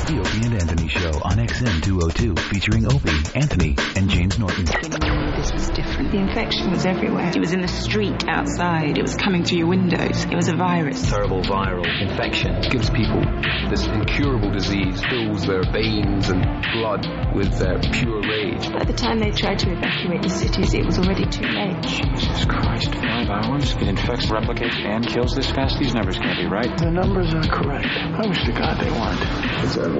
The Opie and Anthony Show on XM 202, featuring Opie, Anthony, and James Norton. This was different. The infection was everywhere. It was in the street outside. It was coming through your windows. It was a virus. Terrible viral infection. It gives people this incurable disease, fills their veins and blood with pure rage. By the time they tried to evacuate the cities, it was already too late. Jesus Christ, 5 hours? It infects, replicates, and kills this fast? These numbers can't be right. The numbers are correct. I wish to God they weren't. Is that one?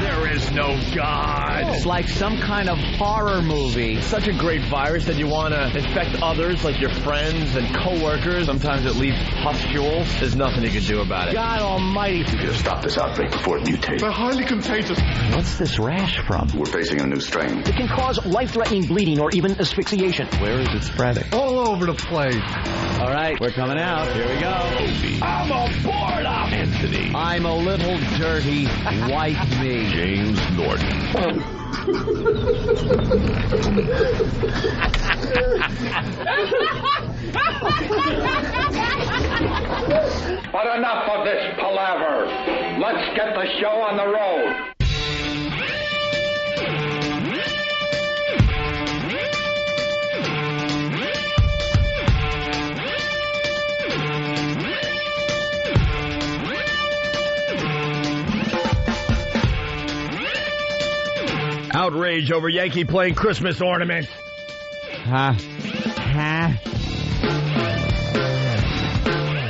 There is no God. It's like some kind of horror movie. Such a great virus that you want to infect others, like your friends and coworkers. Sometimes it leaves pustules. There's nothing you can do about it. God almighty. We gotta stop this outbreak before it mutates. They're highly contagious. What's this rash from? We're facing a new strain. It can cause life-threatening bleeding or even asphyxiation. Where is it spreading? All over the place. All right, we're coming out. Here we go. I'm a bored up. Anthony. I'm a little dirty. Wipe me. James Norton. But enough of this palaver. Let's get the show on the road. Outrage over Yankee playing Christmas ornament.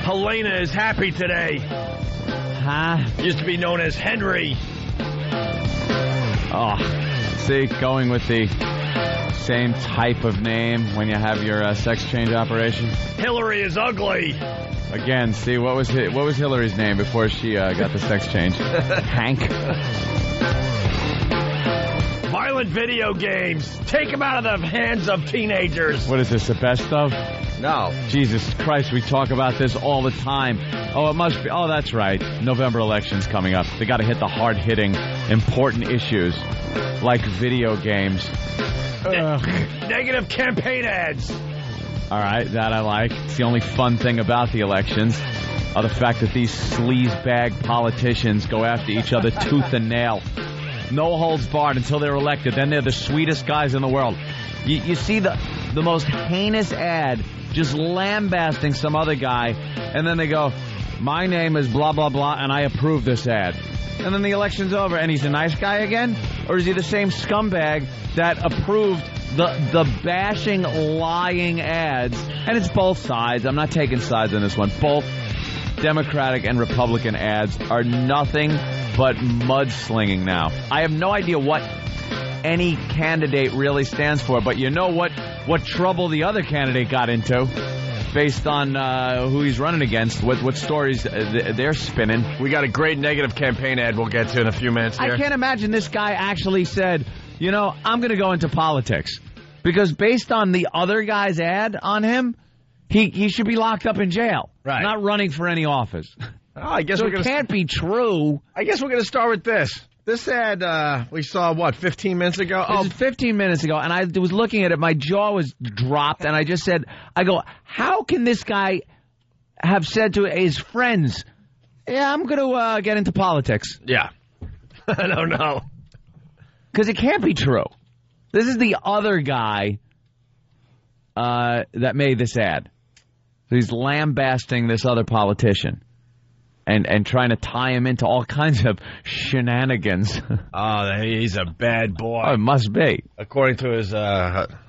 Helena is happy today. Used to be known as Henry. Oh, see, going with the same type of name when you have your sex change operation. Hillary is ugly. Again, see, what was Hillary's name before she got the sex change? Hank. Violent video games. Take them out of the hands of teenagers. What is this, the best of? No. Jesus Christ, we talk about this all the time. Oh, it must be. Oh, that's right. November election's coming up. They got to hit the hard-hitting, important issues like video games. Negative campaign ads. All right, that I like. It's the only fun thing about the elections. The fact that these sleazebag politicians go after each other tooth and nail. No holds barred until they're elected. Then they're the sweetest guys in the world. You see the most heinous ad just lambasting some other guy, and then they go, my name is blah, blah, blah, and I approve this ad. And then the election's over, and he's a nice guy again? Or is he the same scumbag that approved the bashing, lying ads? And it's both sides. I'm not taking sides on this one. Both Democratic and Republican ads are nothing but mudslinging now. I have no idea what any candidate really stands for, but you know what trouble the other candidate got into based on who he's running against, what stories they're spinning. We got a great negative campaign ad we'll get to in a few minutes here. I can't imagine this guy actually said, you know, I'm going to go into politics. Because based on the other guy's ad on him, he should be locked up in jail. Right. Not running for any office. Oh, I guess so it can't be true. I guess we're going to start with this. This ad we saw, 15 minutes ago? This is 15 minutes ago, and I was looking at it. My jaw was dropped, and I just said, how can this guy have said to his friends, yeah, I'm going to get into politics? Yeah. I don't know. Because it can't be true. This is the other guy that made this ad. He's lambasting this other politician. And trying to tie him into all kinds of shenanigans. Oh, he's a bad boy. Oh, it must be. According to his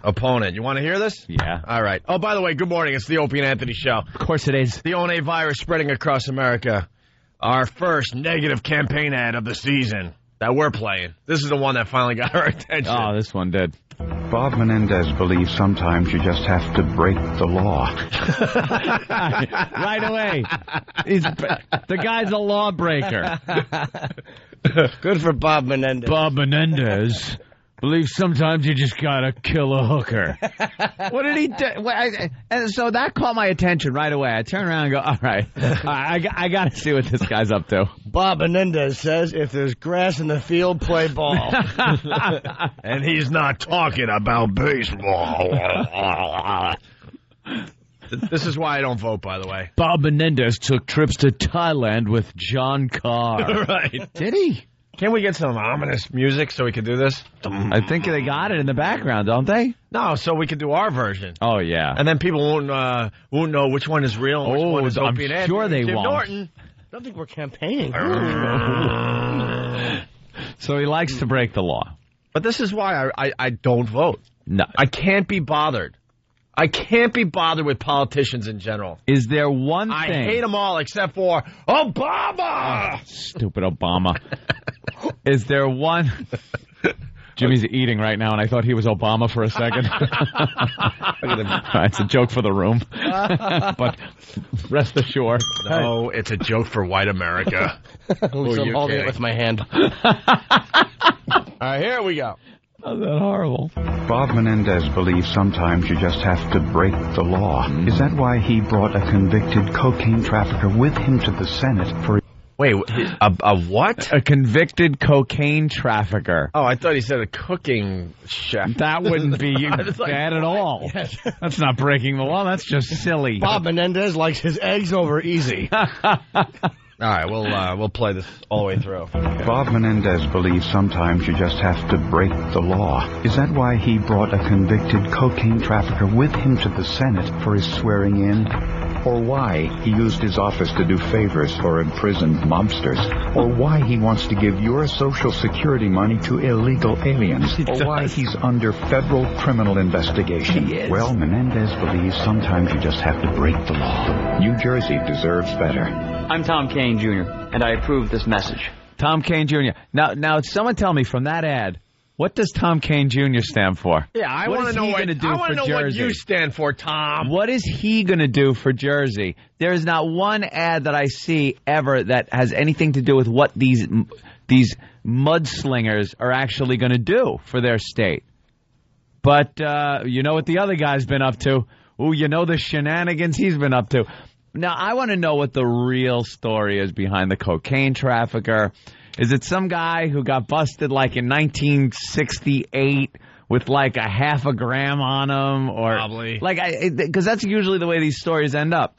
opponent. You want to hear this? Yeah. All right. Oh, by the way, good morning. It's the Opie and Anthony Show. Of course it is. The ONA virus spreading across America. Our first negative campaign ad of the season that we're playing. This is the one that finally got our attention. Oh, this one did. Bob Menendez believes sometimes you just have to break the law. Right away. The guy's a lawbreaker. Good for Bob Menendez. Bob Menendez believes sometimes you just gotta kill a hooker. What did he do? And so that caught my attention right away. I turn around and go, all right, I gotta see what this guy's up to. Bob Menendez says if there's grass in the field, play ball. And he's not talking about baseball. This is why I don't vote, by the way. Bob Menendez took trips to Thailand with John Carr. Right. Did he? Can't we get some ominous music so we can do this? I think they got it in the background, don't they? No, so we can do our version. Oh, yeah. And then people won't know which one is real and which one is I'm Opie and sure Anthony. they Jim won't. Norton. I don't think we're campaigning. So he likes to break the law. But this is why I don't vote. No. I can't be bothered. I can't be bothered with politicians in general. Is there one thing? I hate them all except for Obama! Stupid Obama. Is there one... Jimmy's eating right now, and I thought he was Obama for a second. It's a joke for the room. But rest assured. No, it's a joke for white America. I'm holding it with my hand. All right, here we go. Oh, that's horrible. Bob Menendez believes sometimes you just have to break the law. Is that why he brought a convicted cocaine trafficker with him to the Senate for... Wait, a what? A convicted cocaine trafficker. Oh, I thought he said a cooking chef. That wouldn't be bad at all. Yes. That's not breaking the law. That's just silly. Bob Menendez likes his eggs over easy. All right, we'll play this all the way through. Bob Menendez believes sometimes you just have to break the law. Is that why he brought a convicted cocaine trafficker with him to the Senate for his swearing in? Or why he used his office to do favors for imprisoned mobsters? Or why he wants to give your Social Security money to illegal aliens? Or why he's under federal criminal investigation? Well, Menendez believes sometimes you just have to break the law. New Jersey deserves better. I'm Tom Kane, Jr., and I approve this message. Tom Kane, Jr. Now, someone tell me from that ad, what does Tom Kane Jr. stand for? Yeah, I want to know what you stand for, Tom. What is he going to do for Jersey? There is not one ad that I see ever that has anything to do with what these mudslingers are actually going to do for their state. But you know what the other guy's been up to. Ooh, you know the shenanigans he's been up to. Now, I want to know what the real story is behind the cocaine trafficker. Is it some guy who got busted like in 1968 with like a half a gram on him? Or probably. Because that's usually the way these stories end up.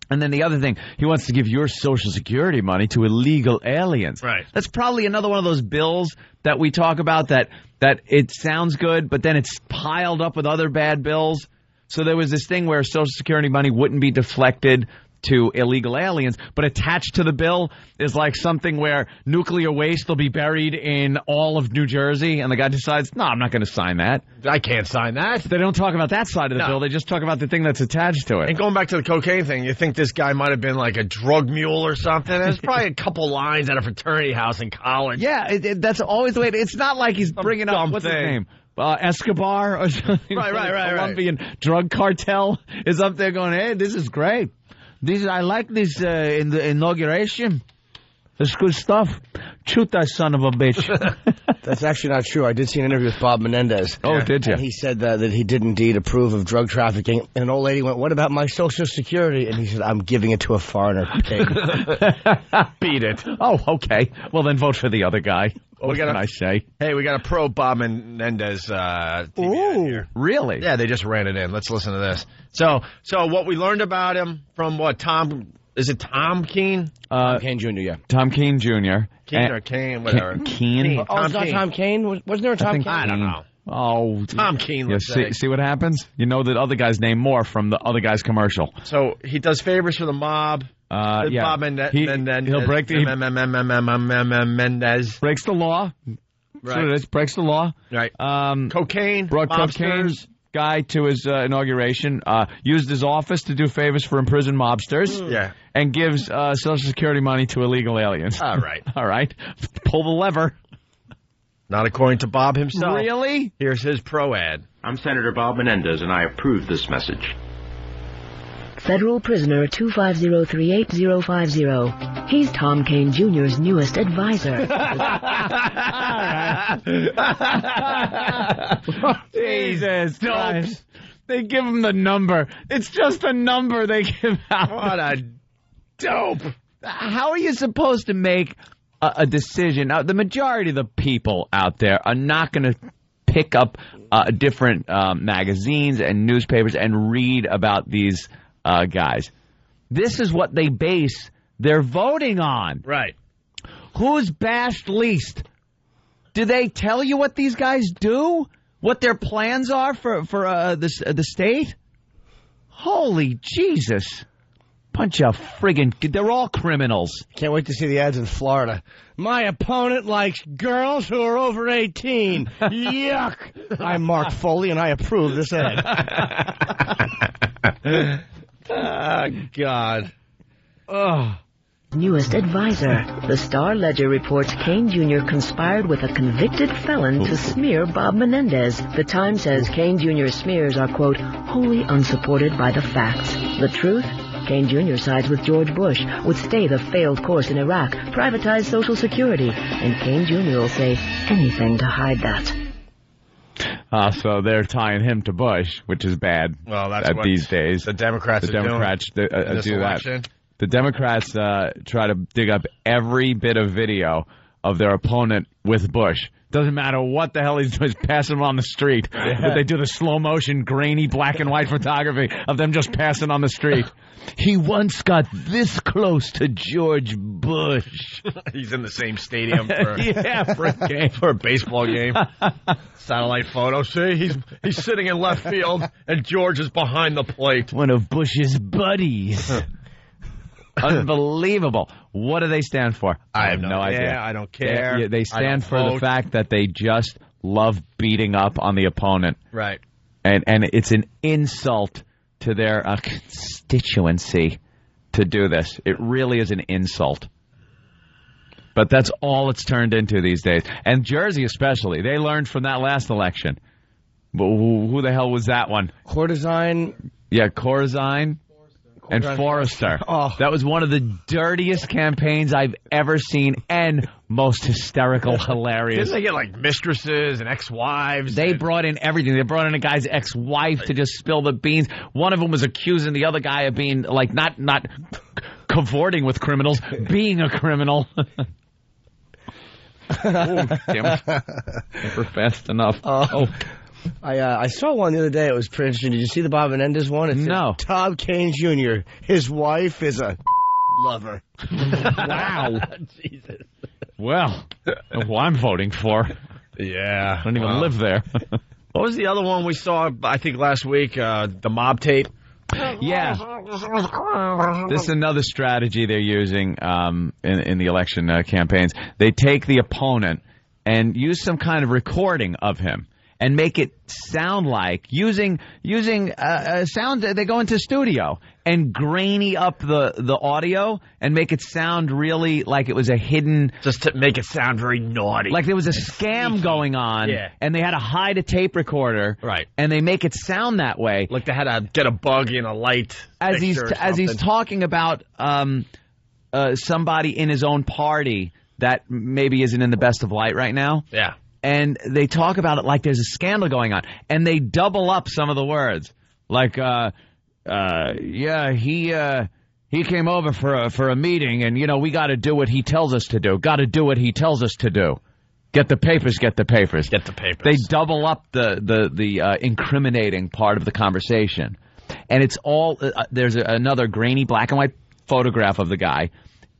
And then the other thing, he wants to give your Social Security money to illegal aliens. Right. That's probably another one of those bills that we talk about that it sounds good, but then it's piled up with other bad bills. So there was this thing where Social Security money wouldn't be deflected to illegal aliens, but attached to the bill is like something where nuclear waste will be buried in all of New Jersey, and the guy decides, no, I'm not going to sign that. I can't sign that. They don't talk about that side of the bill. They just talk about the thing that's attached to it. And going back to the cocaine thing, you think this guy might have been like a drug mule or something? There's probably a couple lines at a fraternity house in college. Yeah, that's always the way. It's not like he's bringing up, what's his name? Escobar or something. Right. Colombian drug cartel is up there going, hey, this is great. I like this in the inauguration. It's good stuff. Shoot that son of a bitch. That's actually not true. I did see an interview with Bob Menendez. Oh, did you? And he said that he did indeed approve of drug trafficking. And an old lady went, what about my Social Security? And he said, I'm giving it to a foreigner. Pig. Beat it. Oh, okay. Well, then vote for the other guy. What can I say? Hey, we got a pro Bob Menendez TV ad here. Really? Yeah, they just ran it in. Let's listen to this. So what we learned about him from what, Tom... Is it Tom Keene? Tom Kane Jr., yeah. Tom Keene Jr. Keene or Kane, whatever. Keene? Oh, it's not Tom Kane? Wasn't there a Tom Kane? I don't know. Oh, Tom Keene. Yeah, see what happens? You know the other guy's name more from the other guy's commercial. So he does favors for the mob. Yeah. Bob Menendez. He'll break the Menendez. Breaks the law. Right. So it is. Breaks the law. Right. Cocaine. Brought cocaine guy to his inauguration. Used his office to do favors for imprisoned mobsters. Yeah. And gives Social Security money to illegal aliens. All right. All right. Pull the lever. Not according to Bob himself. Really? Here's his pro ad. I'm Senator Bob Menendez, and I approve this message. Federal prisoner 2503850. He's Tom Kane Jr.'s newest advisor. Jesus Christ. They give him the number. It's just a number they give out. What a dope. How are you supposed to make a decision? Now, the majority of the people out there are not going to pick up different magazines and newspapers and read about these guys. This is what they base their voting on. Right. Who's bashed least? Do they tell you what these guys do? What their plans are for the state? Holy Jesus. Bunch of friggin'... They're all criminals. Can't wait to see the ads in Florida. My opponent likes girls who are over 18. Yuck. I'm Mark Foley, and I approve this ad. Oh, God. Oh. Newest advisor. The Star-Ledger reports Kane Jr. conspired with a convicted felon to smear Bob Menendez. The Times says Kane Jr.'s smears are, quote, wholly unsupported by the facts. The truth? Kane Jr. sides with George Bush, would stay the failed course in Iraq, privatize Social Security, and Kane Jr. will say anything to hide that. So they're tying him to Bush, which is bad. Well, that's what these days. The Democrats do election. that. The Democrats try to dig up every bit of video of their opponent with Bush. Doesn't matter what the hell he's doing, passing him on the street. Yeah. But they do the slow motion, grainy, black and white photography of them just passing on the street. He once got this close to George Bush. He's in the same stadium for, for a game. For a baseball game. Satellite photo. See, he's sitting in left field, and George is behind the plate. One of Bush's buddies. Unbelievable. What do they stand for? I have no idea. I don't care. They stand for the fact that they just love beating up on the opponent. Right. And it's an insult to their constituency to do this. It really is an insult. But that's all it's turned into these days. And Jersey especially. They learned from that last election. But who the hell was that one? Corzine. Yeah, Corzine. And Forrester. Oh. That was one of the dirtiest campaigns I've ever seen and most hysterical, hilarious. Didn't they get, like, mistresses and ex-wives? They brought in everything. They brought in a guy's ex-wife to just spill the beans. One of them was accusing the other guy of being, like, not cavorting with criminals, being a criminal. Damn it. Never fast enough. Oh. I saw one the other day. It was pretty interesting. Did you see the Bob Menendez one? It No. said, Tom Kane Jr., his wife is a lover. Wow. Jesus. Well, who I'm voting for. Yeah. I don't even live there. What was the other one we saw, I think, last week? The mob tape? Yeah. This is another strategy they're using in the election campaigns. They take the opponent and use some kind of recording of him and make it sound like using sound. They go into studio and grainy up the audio and make it sound really like it was a hidden, just to make it sound very naughty, like there was a scam going on. Yeah. And they had to hide a tape recorder, right? And they make it sound that way, like they had to get a bug in a light as he's talking about somebody in his own party that maybe isn't in the best of light right now. Yeah. And they talk about it like there's a scandal going on. And they double up some of the words. Like, he came over for a meeting, and, we got to do what he tells us to do. Got to do what he tells us to do. Get the papers, get the papers. Get the papers. They double up the incriminating part of the conversation. And it's all, there's another grainy black and white photograph of the guy,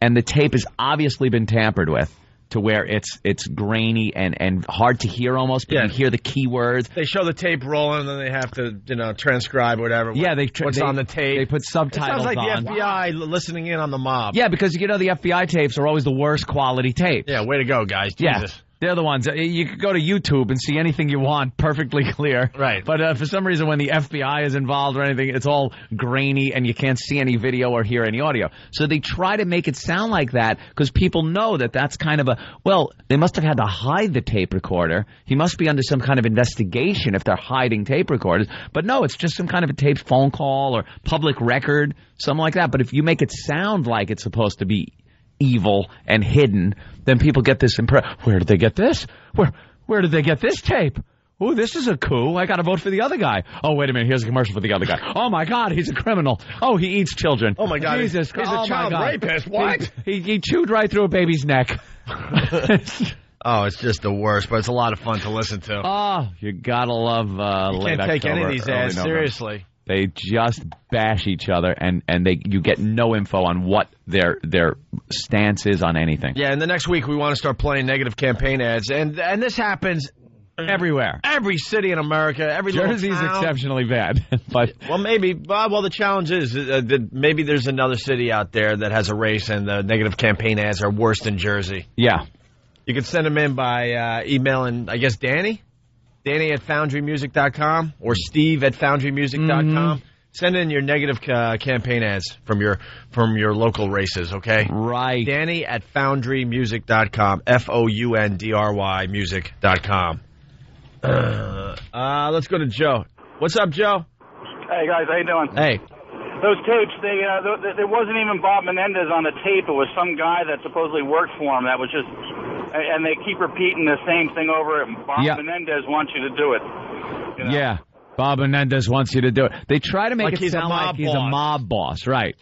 and the tape has obviously been tampered with to where it's grainy and hard to hear almost, but you hear the key words. They show the tape rolling, and then they have to transcribe whatever. Yeah, what's on the tape. They put subtitles on. It sounds like the FBI listening in on the mob. Yeah, because the FBI tapes are always the worst quality tapes. Yeah, way to go, guys. Jesus. Yeah. They're the ones. You could go to YouTube and see anything you want perfectly clear. Right. But for some reason, when the FBI is involved or anything, it's all grainy and you can't see any video or hear any audio. So they try to make it sound like that because people know that that's kind of they must have had to hide the tape recorder. He must be under some kind of investigation if they're hiding tape recorders. But no, it's just some kind of a taped phone call or public record, something like that. But if you make it sound like it's supposed to be evil and hidden, then people get this impression. Where did they get this? Where did they get this tape? Oh, this is a coup. I got to vote for the other guy. Oh, wait a minute. Here's a commercial for the other guy. Oh, my God. He's a criminal. Oh, he eats children. Oh, my God. Jesus. He's a child rapist. What? He chewed right through a baby's neck. Oh, it's just the worst, but it's a lot of fun to listen to. Oh, you gotta love you late can't take October, any of these early ads November. seriously. They just bash each other, and you get no info on what their stance is on anything. Yeah, and the next week we want to start playing negative campaign ads, and this happens everywhere. Every city in America, every Jersey's little town. exceptionally bad, but well, maybe. Well, the challenge is that maybe there's another city out there that has a race, and the negative campaign ads are worse than Jersey. Yeah, you can send them in by emailing, I guess, Danny at FoundryMusic.com or Steve at FoundryMusic.com. Send in your negative campaign ads from your local races, okay? Right. Danny at FoundryMusic.com. FOUNDRY music.com. Let's go to Joe. What's up, Joe? Hey, guys. How you doing? Hey. Those tapes, there wasn't even Bob Menendez on the tape. It was some guy that supposedly worked for him that was just... And they keep repeating the same thing over. Bob Menendez wants you to do it. You know? Yeah. Bob Menendez wants you to do it. They try to make like it sound like he's a mob boss. Right.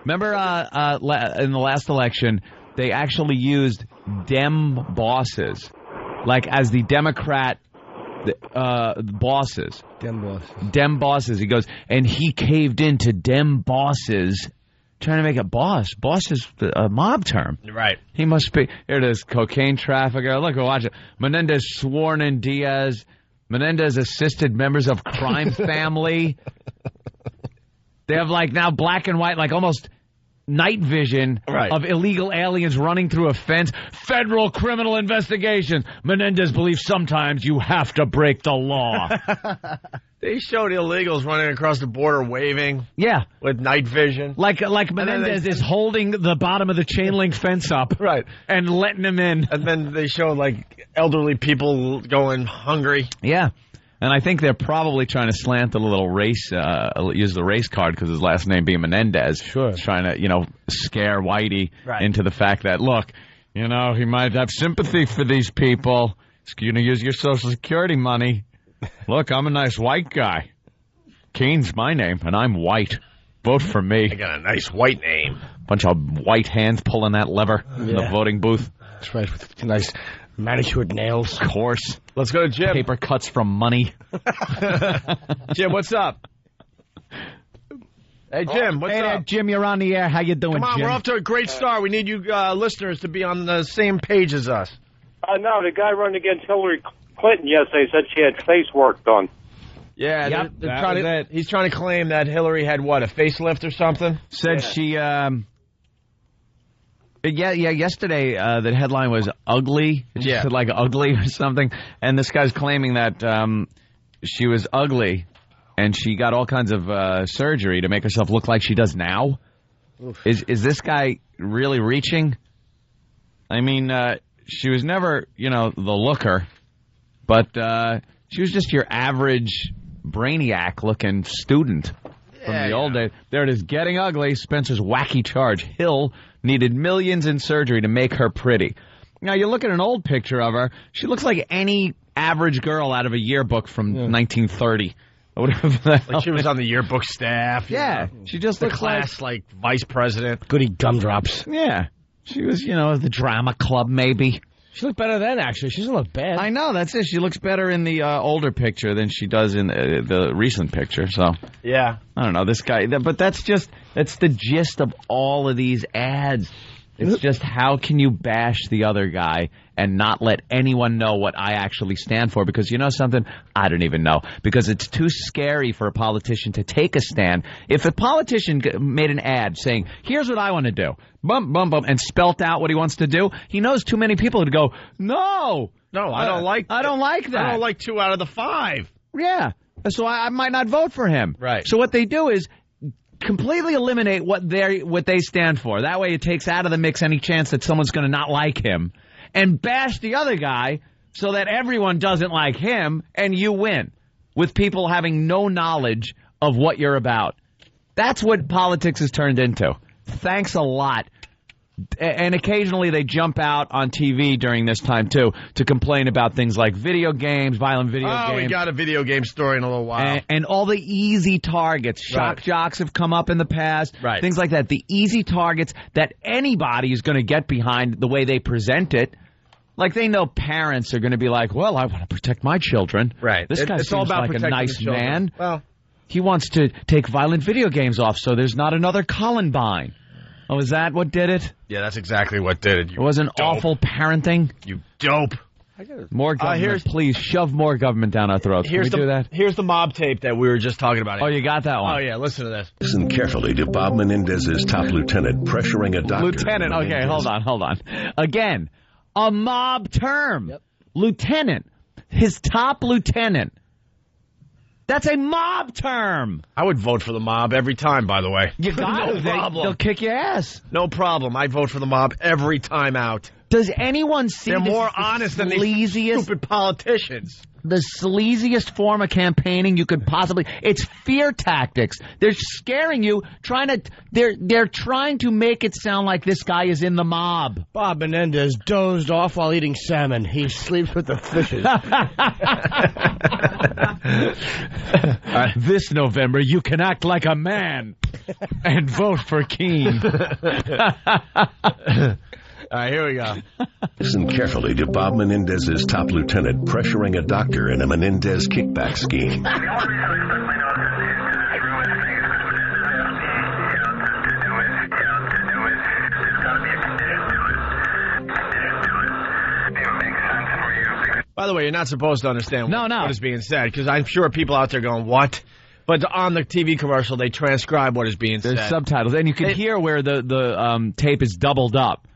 Remember in the last election, they actually used Dem bosses, like as the Democrat bosses. Dem bosses. He goes, and he caved into Dem bosses, trying to make it boss. Boss is a mob term. Right. He must be. Here it is, cocaine trafficker. Look, watch it. Menendez sworn in Diaz. Menendez assisted members of crime family. They have like now black and white, like almost night vision of illegal aliens running through a fence. Federal criminal investigation. Menendez believes sometimes you have to break the law. They showed illegals running across the border waving. Yeah. With night vision. Like Menendez is holding the bottom of the chain link fence up. Right. And letting them in. And then they showed like elderly people going hungry. Yeah. And I think they're probably trying to slant the little race, use the race card because his last name being Menendez. Sure. Trying to, scare Whitey into the fact that, look, he might have sympathy for these people. He's going to use your Social Security money. Look, I'm a nice white guy. Kane's my name, and I'm white. Vote for me. I got a nice white name. Bunch of white hands pulling that lever in the voting booth. That's right, with nice manicured nails. Of course. Let's go to Jim. Paper cuts from money. Jim, what's up? Hey, Jim, what's up? Jim, you're on the air. How you doing, Come on, Jim? we're off to a great start. We need you listeners to be on the same page as us. No, the guy running against Hillary Clinton yesterday said she had face work done. Yeah, he's trying to claim that Hillary had, a facelift or something? Said she... yesterday the headline was ugly. It just said like ugly or something. And this guy's claiming that she was ugly and she got all kinds of surgery to make herself look like she does now. Oof. Is this guy really reaching? I mean, she was never, the looker, but she was just your average brainiac-looking student from the old days. There it is, getting ugly, Spencer's wacky charge. Hill needed millions in surgery to make her pretty. Now, you look at an old picture of her, she looks like any average girl out of a yearbook from 1930. Or whatever like she was on the yearbook staff. Yeah. She just the looks class, like vice president. Goody gumdrops. Yeah. She was, the drama club, maybe. She looked better then, actually. She doesn't look bad. I know, that's it. She looks better in the older picture than she does in the recent picture, so. Yeah. I don't know, this guy, but that's the gist of all of these ads. It's just how can you bash the other guy and not let anyone know what I actually stand for? Because you know something? I don't even know. Because it's too scary for a politician to take a stand. If a politician made an ad saying, here's what I want to do, bump, bump, bump, and spelt out what he wants to do, he knows too many people would go, no, I don't like that. I don't like that. I don't like 2 out of the 5. Yeah. So I might not vote for him. Right. So what they do is completely eliminate what they stand for. That way it takes out of the mix any chance that someone's going to not like him, and bash the other guy so that everyone doesn't like him and you win with people having no knowledge of what you're about. That's what politics has turned into. Thanks a lot. And occasionally they jump out on TV during this time, too, to complain about things like video games, violent video games. Oh, we got a video game story in a little while. And all the easy targets. Shock jocks have come up in the past. Right. Things like that. The easy targets that anybody is going to get behind the way they present it. Like, they know parents are going to be like, well, I want to protect my children. Right. This guy it's all seems about like a protecting nice the children. man. Well, he wants to take violent video games off so there's not another Columbine. Oh, is that what did it? yeah, that's exactly what did it. It was an awful parenting. You dope. More government, please shove more government down our throats. Can we do that? Here's the mob tape that we were just talking about. Oh, you got that one? Oh, yeah, listen to this. Listen carefully to Bob Menendez's top lieutenant pressuring a doctor. Lieutenant, okay, hold on. Again, a mob term. Yep. Lieutenant. His top lieutenant. That's a mob term. I would vote for the mob every time, by the way. You got no it. problem. They'll kick your ass. No problem. I'd vote for the mob every time out. Does anyone see They're more honest than these stupid politicians. The sleaziest form of campaigning you could possibly... It's fear tactics. They're scaring you, they're trying to make it sound like this guy is in the mob. Bob Menendez dozed off while eating salmon. He sleeps with the fishes. This November, you can act like a man and vote for Keene. All right, here we go. Listen carefully to Bob Menendez's top lieutenant pressuring a doctor in a Menendez kickback scheme. By the way, you're not supposed to understand what is being said, because I'm sure people out there going, what? But on the TV commercial, they transcribe what is being said. There's subtitles, and you can hear where the tape is doubled up.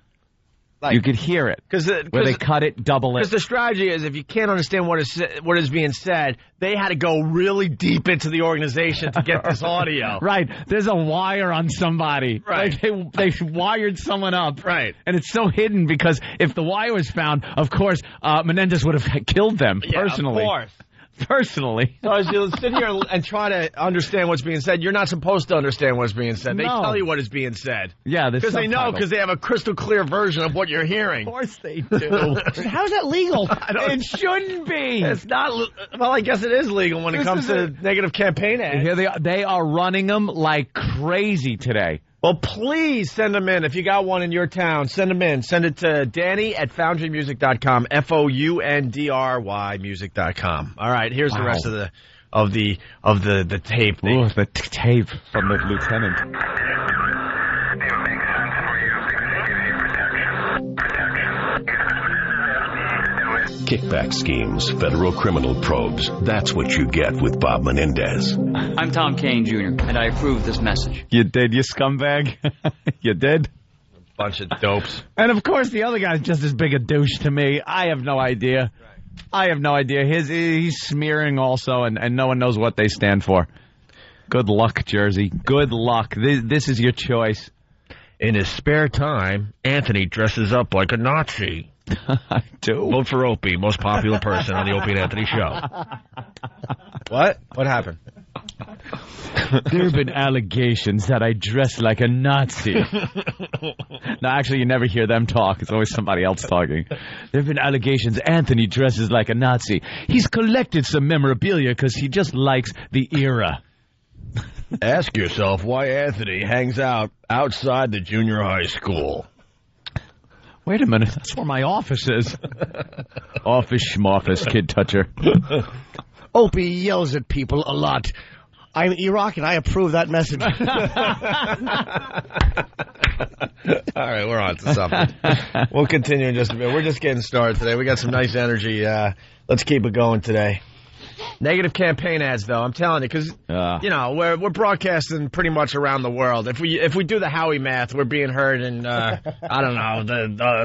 You could hear it where they cut it, double it. Because the strategy is, if you can't understand what is being said, they had to go really deep into the organization to get this audio. Right. There's a wire on somebody. Right. Like they wired someone up. Right. And it's so hidden because if the wire was found, of course, Menendez would have killed them personally. Of course. Personally. So as you sit here and try to understand what's being said, you're not supposed to understand what's being said. They tell you what is being said. Yeah, because they know, because they have a crystal clear version of what you're hearing. Of course they do. How's that legal? It shouldn't be. It's not. Well, I guess it is legal when it comes to negative campaign ads. Here they are running them like crazy today. Well, please send them in. If you got one in your town, send them in. Send it to Danny at foundrymusic.com, FOUNDRY music.com. All right, here's the rest of the tape. Ooh, the tape from the lieutenant. Kickback schemes, federal criminal probes. That's what you get with Bob Menendez. I'm Tom Kane, Jr., and I approve this message. You did, you scumbag. You did. Bunch of dopes. And, of course, the other guy's just as big a douche to me. I have no idea. I have no idea. He's smearing also, and no one knows what they stand for. Good luck, Jersey. Good luck. This is your choice. In his spare time, Anthony dresses up like a Nazi. I do. Vote for Opie, most popular person on the Opie and Anthony show. What? What happened? There have been allegations that I dress like a Nazi. No, actually, you never hear them talk. It's always somebody else talking. There have been allegations Anthony dresses like a Nazi. He's collected some memorabilia because he just likes the era. Ask yourself why Anthony hangs out outside the junior high school. Wait a minute, that's where my office is. Office schmoffice, kid toucher. Opie yells at people a lot. I'm Iraq and I approve that message. All right, we're on to something. We'll continue in just a bit. We're just getting started today. We got some nice energy. Let's keep it going today. Negative campaign ads, though, I'm telling you, because you know we're broadcasting pretty much around the world. If we do the Howie math, we're being heard in I don't know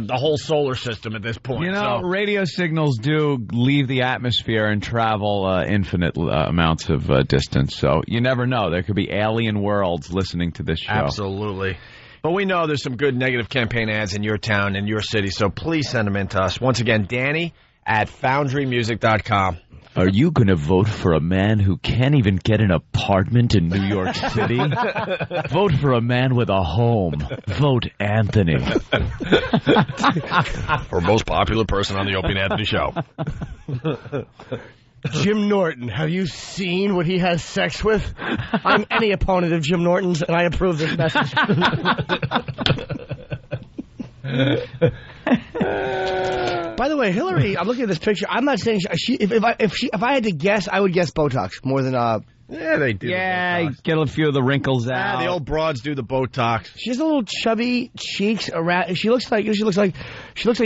the whole solar system at this point. You know, radio signals do leave the atmosphere and travel infinite amounts of distance. So you never know. There could be alien worlds listening to this show. Absolutely. But we know there's some good negative campaign ads in your town, in your city. So please send them in to us. Once again, Danny at foundrymusic.com. Are you going to vote for a man who can't even get an apartment in New York City? Vote for a man with a home. Vote Anthony. For most popular person on the Opie and Anthony show. Jim Norton, have you seen what he has sex with? I'm any opponent of Jim Norton's, and I approve this message. By way, Hillary, I'm looking at this picture. I'm not saying if I had to guess, I would guess Botox more than Yeah, they do. Yeah, get a few of the wrinkles out. The old broads do the Botox. She has a little chubby cheeks around. She looks like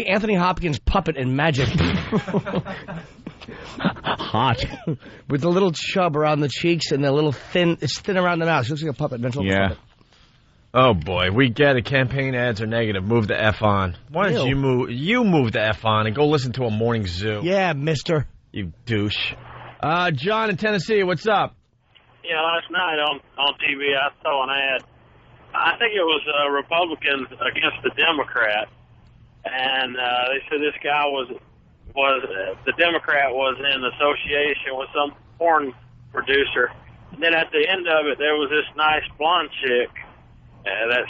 Anthony Hopkins' puppet in Magic. Hot. With the little chub around the cheeks and the little thin. It's thin around the mouth. She looks like a puppet. Puppet. Oh boy, we get it. Campaign ads are negative. Move the F on. Why don't you move? You move the F on and go listen to a morning zoo. Yeah, mister. You douche. John in Tennessee, what's up? Yeah, last night on TV I saw an ad. I think it was Republicans against the Democrat, and they said this guy was the Democrat was in association with some porn producer. And then at the end of it, there was this nice blonde chick that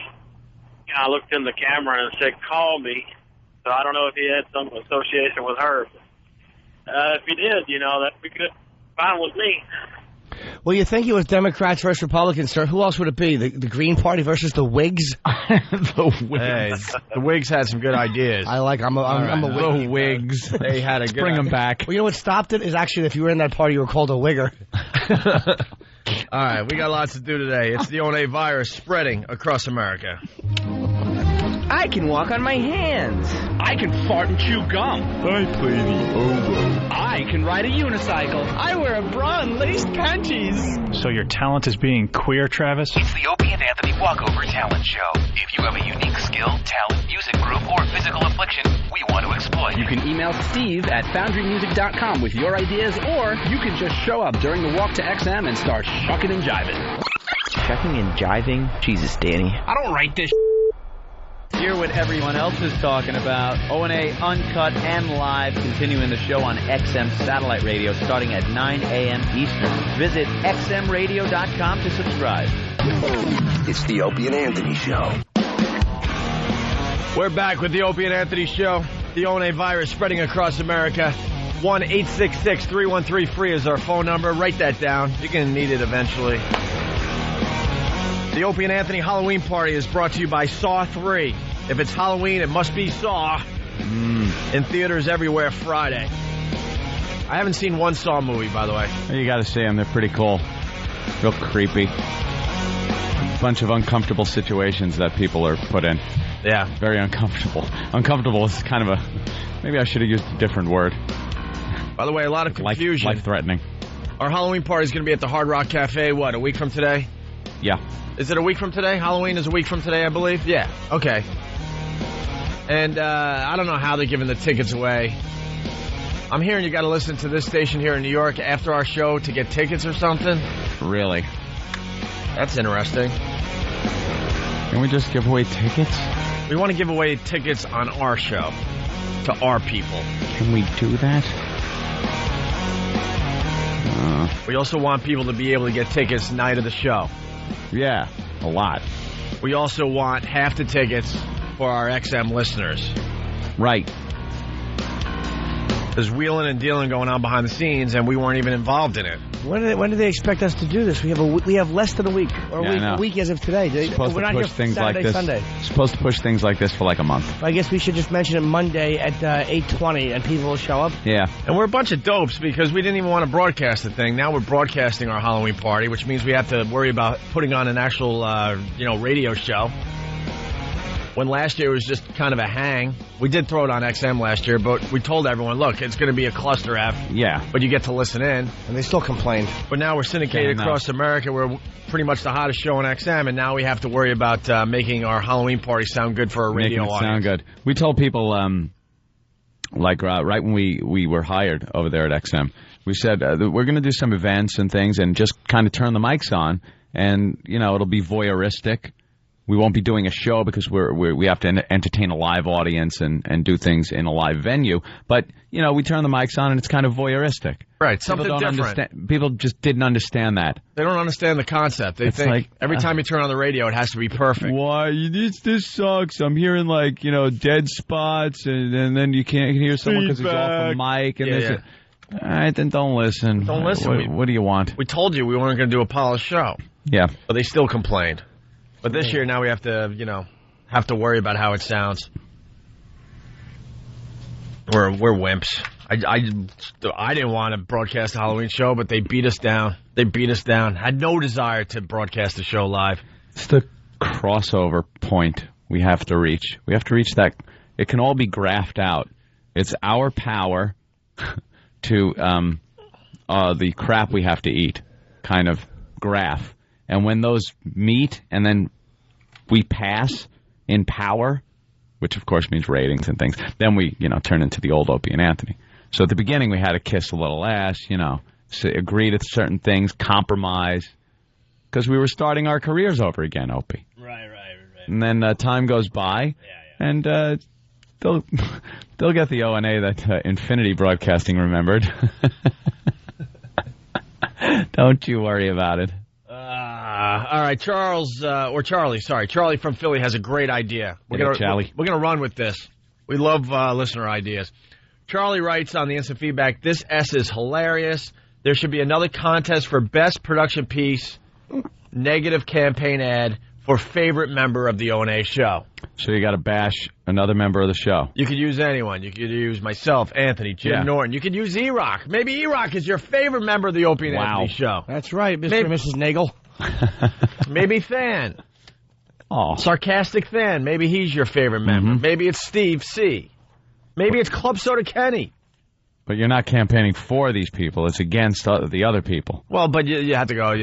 kind of looked in the camera and said, "Call me." So I don't know if he had some association with her. If he did, that'd be good. Fine with me. Well, you think it was Democrats versus Republicans, sir. Who else would it be? The Green Party versus the Whigs? The Whigs. Hey, the Whigs had some good ideas. I'm a Whig. The Whigs. They had a good Bring them back. Well, you know what stopped it? Is actually if you were in that party, you were called a Wigger. All right, we got lots to do today. It's the ONA virus spreading across America. I can walk on my hands. I can fart and chew gum. I play the oboe. I can ride a unicycle. I wear a bra and laced panties. So your talent is being queer, Travis? It's the Opie and Anthony Walkover Talent Show. If you have a unique skill, talent, music group, or physical affliction, we want to exploit. You can email Steve at FoundryMusic.com with your ideas, or you can just show up during the walk to XM and start shucking and jiving. Shucking and jiving? Jesus, Danny. I don't write this. Hear what everyone else is talking about. O&A Uncut and Live, continuing the show on XM Satellite Radio starting at 9 a.m. Eastern. Visit xmradio.com to subscribe. It's the Opie and Anthony Show. We're back with the Opie and Anthony Show. The ONA virus spreading across America. 1-866-313-FREE is our phone number. Write that down. You're going to need it eventually. The Opie and Anthony Halloween Party is brought to you by Saw 3. If it's Halloween, it must be Saw. In theaters everywhere Friday. I haven't seen one Saw movie, by the way. You got to see them. They're pretty cool. Real creepy. Bunch of uncomfortable situations that people are put in. Yeah. Very uncomfortable. Uncomfortable is kind of a... Maybe I should have used a different word. By the way, a lot of confusion. Life-threatening. Our Halloween party is going to be at the Hard Rock Cafe, a week from today? Yeah. Is it a week from today? Halloween is a week from today, I believe? Yeah. Okay. And I don't know how they're giving the tickets away. I'm hearing you got to listen to this station here in New York after our show to get tickets or something. Really? That's interesting. Can we just give away tickets? We want to give away tickets on our show to our people. Can we do that? We also want people to be able to get tickets night of the show. Yeah, a lot. We also want half the tickets for our XM listeners. Right. There's wheeling and dealing going on behind the scenes, and we weren't even involved in it. When do they expect us to do this? We have less than a week, or a week as of today. We're not here things Saturday, like this. Sunday. Supposed to push things like this for like a month. I guess we should just mention it Monday at 8:20, and people will show up. Yeah. And we're a bunch of dopes because we didn't even want to broadcast the thing. Now we're broadcasting our Halloween party, which means we have to worry about putting on an actual, radio show. When last year was just kind of a hang. We did throw it on XM last year, but we told everyone, look, it's going to be a cluster F. Yeah. But you get to listen in. And they still complained. But now we're syndicated across America. We're pretty much the hottest show on XM, and now we have to worry about making our Halloween party sound good for a radio audience. Sound good. We told people, right when we were hired over there at XM, we said we're going to do some events and things and just kind of turn the mics on, and, it'll be voyeuristic. We won't be doing a show because we have to entertain a live audience and do things in a live venue. But, we turn the mics on and it's kind of voyeuristic. Right, something different. People just didn't understand that. They don't understand the concept. They think every time you turn on the radio, it has to be perfect. Why? This sucks. I'm hearing, dead spots, and then you can't hear someone because he's off the mic. And All right, then don't listen. Don't listen. What do you want? We told you we weren't going to do a polished show. Yeah. But they still complained. But this year, now we have to, worry about how it sounds. We're wimps. I didn't want to broadcast a Halloween show, but they beat us down. Had no desire to broadcast the show live. It's the crossover point we have to reach. We have to reach that. It can all be graphed out. It's our power to the crap we have to eat kind of graph. And when those meet and then we pass in power, which of course means ratings and things, then we, turn into the old Opie and Anthony. So at the beginning we had to kiss a little ass, agree to certain things, compromise, because we were starting our careers over again, Opie. Right. And then time goes by, and they'll get the O&A that Infinity Broadcasting remembered. Don't you worry about it. All right, Charlie from Philly has a great idea. We're gonna run with this. We love listener ideas. Charlie writes on the instant feedback, "This S is hilarious. There should be another contest for best production piece, negative campaign ad for favorite member of the O&A show." So you got to bash another member of the show. You could use anyone. You could use myself, Anthony, Jim Norton. You could use E-Rock. Maybe E-Rock is your favorite member of the Opie and Anthony show. That's right, Mr. and Mrs. Nagel. Maybe Than. Oh. Sarcastic Than. Maybe he's your favorite member. Maybe it's Steve C. Maybe it's Club Soda Kenny. But you're not campaigning for these people. It's against the other people. Well, but you have to go,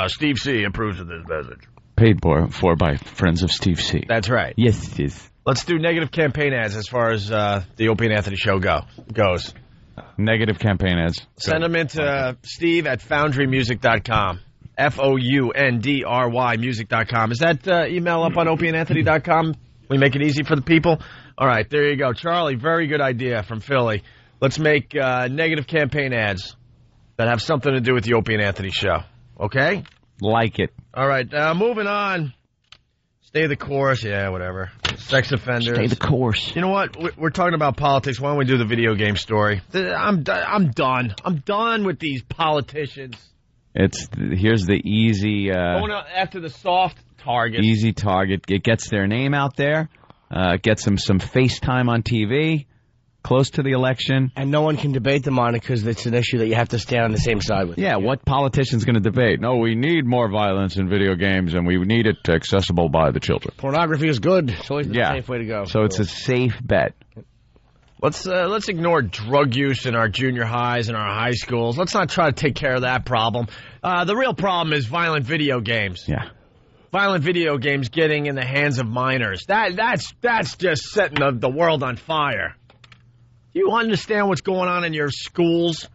Steve C. approves of this message. Paid for by friends of Steve C. That's right. Yes, it is. Let's do negative campaign ads as far as the Opie and Anthony show goes. Negative campaign ads. Send them into Steve at FoundryMusic.com. FOUNDRY music.com. Is that email up on opieandanthony.com? We make it easy for the people? All right, there you go. Charlie, very good idea from Philly. Let's make negative campaign ads that have something to do with the Opie and Anthony show. Okay? Like it. All right, moving on. Stay the course. Yeah, whatever. Sex offenders. Stay the course. You know what? We're talking about politics. Why don't we do the video game story? I'm done. I'm done with these politicians. Here's the easy... going after the soft target. Easy target. It gets their name out there. Gets them some FaceTime on TV. Close to the election. And no one can debate them on it because it's an issue that you have to stand on the same side with. Yeah, what politician's going to debate? No, we need more violence in video games, and we need it accessible by the children. Pornography is good. It's always the safe way to go. So it's a safe bet. Let's ignore drug use in our junior highs and our high schools. Let's not try to take care of that problem. The real problem is violent video games. Yeah. Violent video games getting in the hands of minors. That's just setting the world on fire. You understand what's going on in your schools?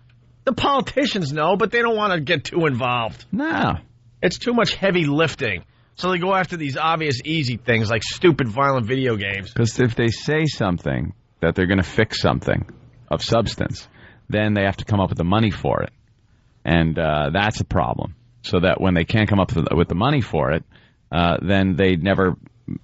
The politicians know, but they don't want to get too involved. No. It's too much heavy lifting. So they go after these obvious easy things like stupid violent video games. Because if they say something that they're going to fix something of substance, then they have to come up with the money for it. And that's a problem. So that when they can't come up with the money for it, then they never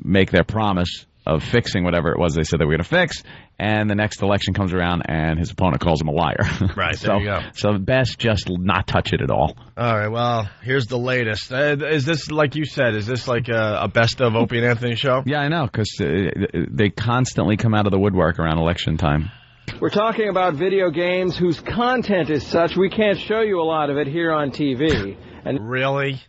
make their promise of fixing whatever it was they said they were going to fix, and the next election comes around and his opponent calls him a liar. Right, there you go. So best just not touch it at all. All right, well, here's the latest. Is this, like you said, is this like a best of Opie and Anthony show? Yeah, I know, because they constantly come out of the woodwork around election time. We're talking about video games whose content is such we can't show you a lot of it here on TV. And Really?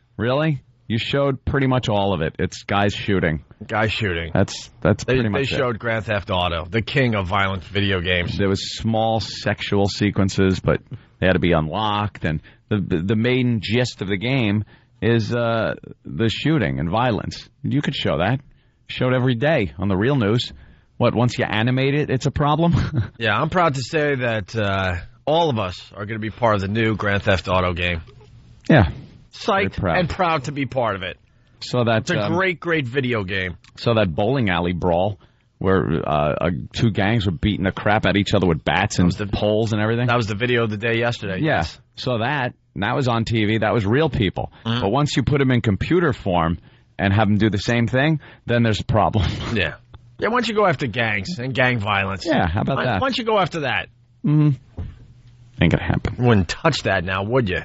You showed pretty much all of it. It's guys shooting. Guys shooting. That's pretty much it. They showed Grand Theft Auto, the king of violent video games. There was small sexual sequences, but they had to be unlocked. And the main gist of the game is the shooting and violence. You could show that. Showed every day on the real news. What, once you animate it, it's a problem? Yeah, I'm proud to say that all of us are going to be part of the new Grand Theft Auto game. Yeah. Psyched and proud to be part of it. So that's it's a great video game. So that bowling alley brawl where two gangs were beating the crap out of each other with bats and poles and everything. That was the video of the day yesterday. Yeah. Yes. So that was on TV. That was real people. Mm-hmm. But once you put them in computer form and have them do the same thing, then there's a problem. Yeah. Yeah, why don't you go after gangs and gang violence? Yeah, how about that? Why don't you go after that? Mm-hmm. Ain't gonna happen. Wouldn't touch that now, would you?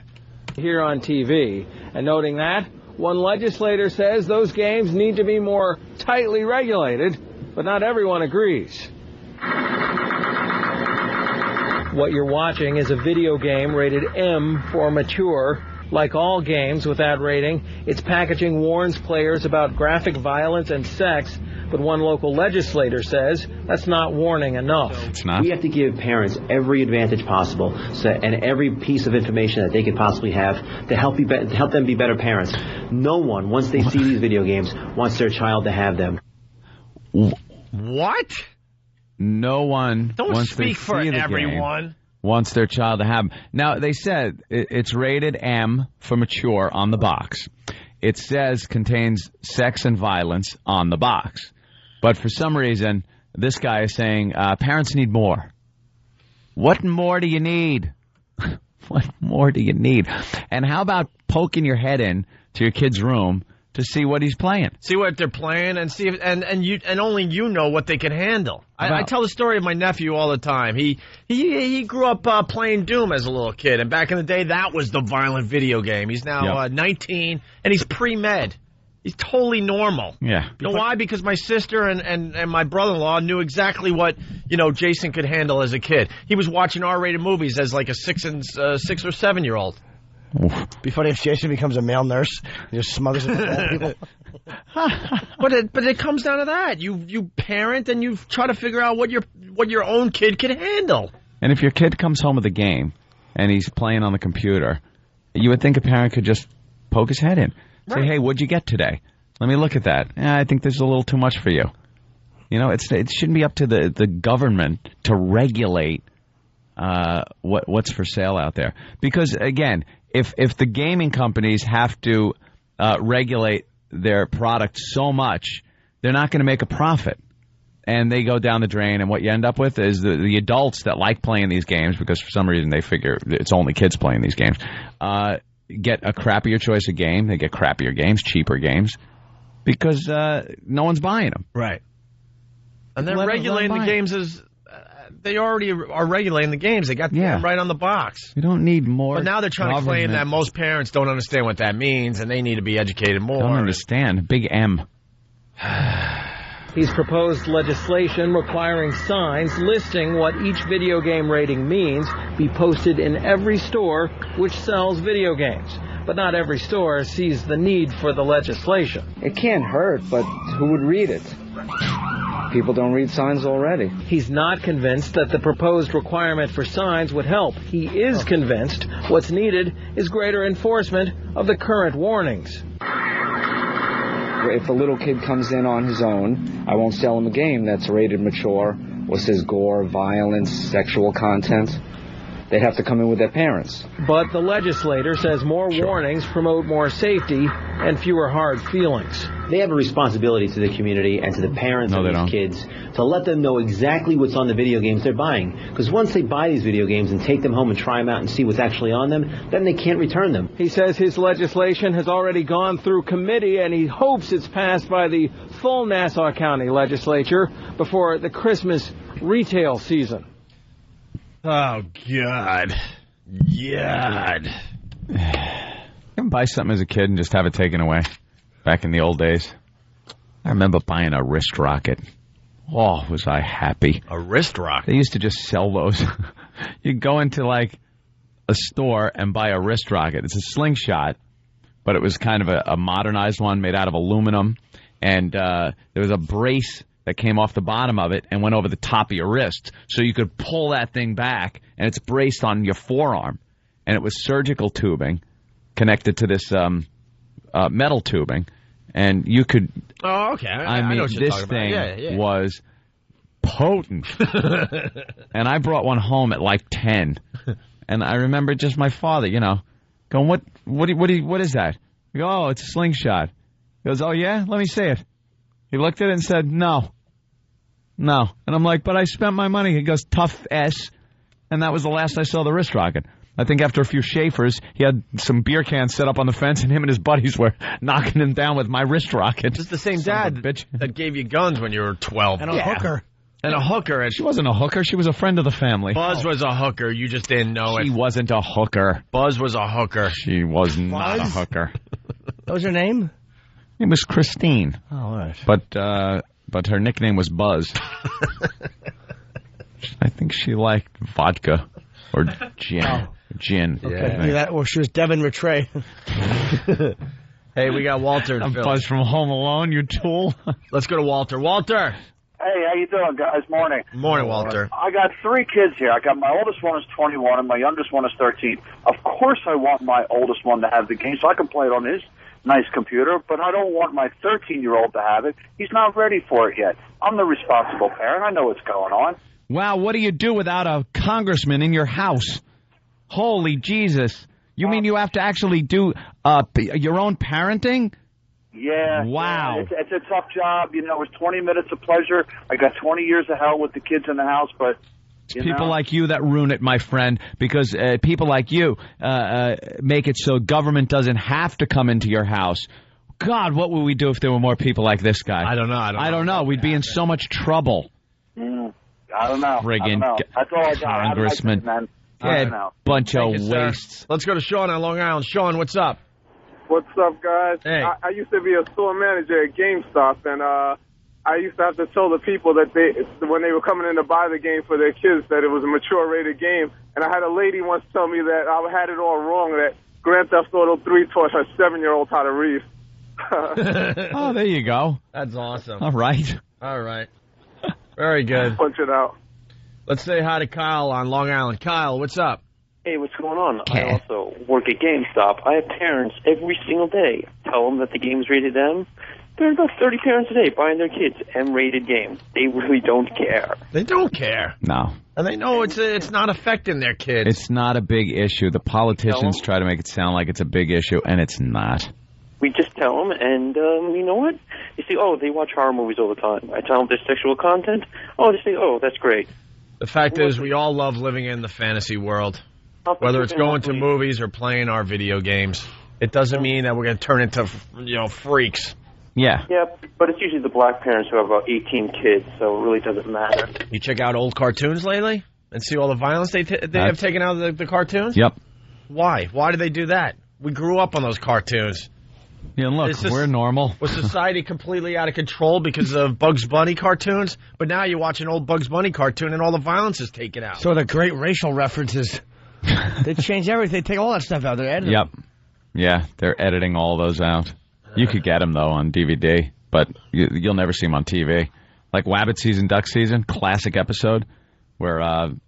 Here on TV. And noting that, one legislator says those games need to be more tightly regulated, but not everyone agrees. What you're watching is a video game rated M for mature. Like all games with that rating, its packaging warns players about graphic violence and sex, but one local legislator says that's not warning enough. It's not. We have to give parents every advantage possible and every piece of information that they could possibly have to help them be better parents. No one, once they see these video games, wants their child to have them. What? No one Don't wants speak to for see the everyone. Game, wants their child to have them. Now, they said it's rated M for mature on the box. It says contains sex and violence on the box. But for some reason, this guy is saying parents need more. What more do you need? What more do you need? And how about poking your head in to your kid's room to see what he's playing? See what they're playing and see if, and only you know what they can handle. I tell the story of my nephew all the time. He grew up playing Doom as a little kid, and back in the day, that was the violent video game. He's now 19, and he's pre-med. He's totally normal. Yeah. You know why? Because my sister and my brother-in-law knew exactly what, Jason could handle as a kid. He was watching R-rated movies as like a 6 or 7-year-old. Be funny if Jason becomes a male nurse and just smothers it with old people. But it comes down to that. You parent and you try to figure out what your own kid can handle. And if your kid comes home with a game and he's playing on the computer, you would think a parent could just poke his head in. Say, hey, what'd you get today? Let me look at that. I think this is a little too much for you. It shouldn't be up to the government to regulate what's for sale out there. Because, again, if the gaming companies have to regulate their product so much, they're not going to make a profit. And they go down the drain, and what you end up with is the adults that like playing these games, because for some reason they figure it's only kids playing these games, get a crappier choice of game. They get crappier games, cheaper games, because no one's buying them. Right. And they're regulating the games as they already are regulating the games. They got them right on the box. You don't need more. But now they're trying to claim that most parents don't understand what that means, and they need to be educated more. Don't understand. Big M. He's proposed legislation requiring signs listing what each video game rating means be posted in every store which sells video games. But not every store sees the need for the legislation. It can't hurt, but who would read it? People don't read signs already. He's not convinced that the proposed requirement for signs would help. He is convinced what's needed is greater enforcement of the current warnings. If a little kid comes in on his own, I won't sell him a game that's rated mature or says gore, violence, sexual content. They'd have to come in with their parents. But the legislator says more warnings promote more safety and fewer hard feelings. They have a responsibility to the community and to the parents of these kids to let them know exactly what's on the video games they're buying. Because once they buy these video games and take them home and try them out and see what's actually on them, then they can't return them. He says his legislation has already gone through committee and he hopes it's passed by the full Nassau County legislature before the Christmas retail season. Oh, God. You ever buy something as a kid and just have it taken away? Back in the old days. I remember buying a wrist rocket. Oh, was I happy. A wrist rocket? They used to just sell those. You'd go into, like, a store and buy a wrist rocket. It's a slingshot, but it was kind of a modernized one made out of aluminum. And there was a brace that came off the bottom of it and went over the top of your wrist. So you could pull that thing back, and it's braced on your forearm. And it was surgical tubing connected to this metal tubing. And you could... Oh, okay. I mean, know what you're this thing about. was potent. And I brought one home at like 10. And I remember just my father, going, what is that? I go, oh, it's a slingshot. He goes, oh, yeah? Let me see it. He looked at it and said, no. And I'm like, but I spent my money. He goes, tough S. And that was the last I saw the wrist rocket. I think after a few Schaefers, he had some beer cans set up on the fence, and him and his buddies were knocking him down with my wrist rocket. It's the same dad that gave you guns when you were 12. And a hooker. And a hooker. She wasn't a hooker. She was a friend of the family. Buzz was a hooker. You just didn't know it. She wasn't a hooker. Buzz was a hooker. She was not a hooker. What was her name? It was Christine. Oh, all right. But her nickname was Buzz. I think she liked vodka. Or gin. Gin. Okay, do that. Or she was Devin Rattray. Hey, we got Walter in Philly. Buzz from Home Alone, you tool. Let's go to Walter. Walter. Hey, how you doing, guys? Morning. Morning, Walter. I got 3 kids here. I got my oldest one is 21 and my youngest one is 13. Of course I want my oldest one to have the game so I can play it on his nice computer, but I don't want my 13-year-old to have it. He's not ready for it yet. I'm the responsible parent. I know what's going on. Wow, what do you do without a congressman in your house? Holy Jesus. You mean you have to actually do your own parenting? Yeah. Wow. Yeah, it's a tough job. You know, it's 20 minutes of pleasure. I got 20 years of hell with the kids in the house, but... It's people like you that ruin it, my friend, because people like you make it so government doesn't have to come into your house. God, what would we do if there were more people like this guy? I don't know. I don't know. We'd be in so much trouble. I don't know. Friggin' That's all I got. congressman. Bunch of wastes. Let's go to Sean on Long Island. Sean, what's up? What's up, guys? Hey. I used to be a store manager at GameStop, and I used to have to tell the people that when they were coming in to buy the game for their kids that it was a mature-rated game. And I had a lady once tell me that I had it all wrong, that Grand Theft Auto 3 taught her 7-year-old how to read. Oh, there you go. That's awesome. All right. Very good. Punch it out. Let's say hi to Kyle on Long Island. Kyle, what's up? Hey, what's going on? I also work at GameStop. I have parents every single day tell them that the game's rated M. There are about 30 parents a day buying their kids M-rated games. They really don't care. They don't care. No. And they know it's not affecting their kids. It's not a big issue. The politicians try to make it sound like it's a big issue, and it's not. We just tell them, and you know what? You say, oh, they watch horror movies all the time. I tell them there's sexual content. Oh, they say, oh, that's great. The fact is, we all love living in the fantasy world. Whether it's going to movies or playing our video games. It doesn't mean that we're going to turn into, freaks. Yeah. Yeah, but it's usually the black parents who have about 18 kids, so it really doesn't matter. You check out old cartoons lately and see all the violence they have taken out of the cartoons? Yep. Why? Why did they do that? We grew up on those cartoons. Yeah, look, we're normal. Was society completely out of control because of Bugs Bunny cartoons? But now you watch an old Bugs Bunny cartoon and all the violence is taken out. So the great racial references. They change everything. They take all that stuff out. They're editing. Yep. Yeah, they're editing all those out. You could get them, though, on DVD, but you'll never see them on TV. Like Wabbit Season, Duck Season, classic episode, where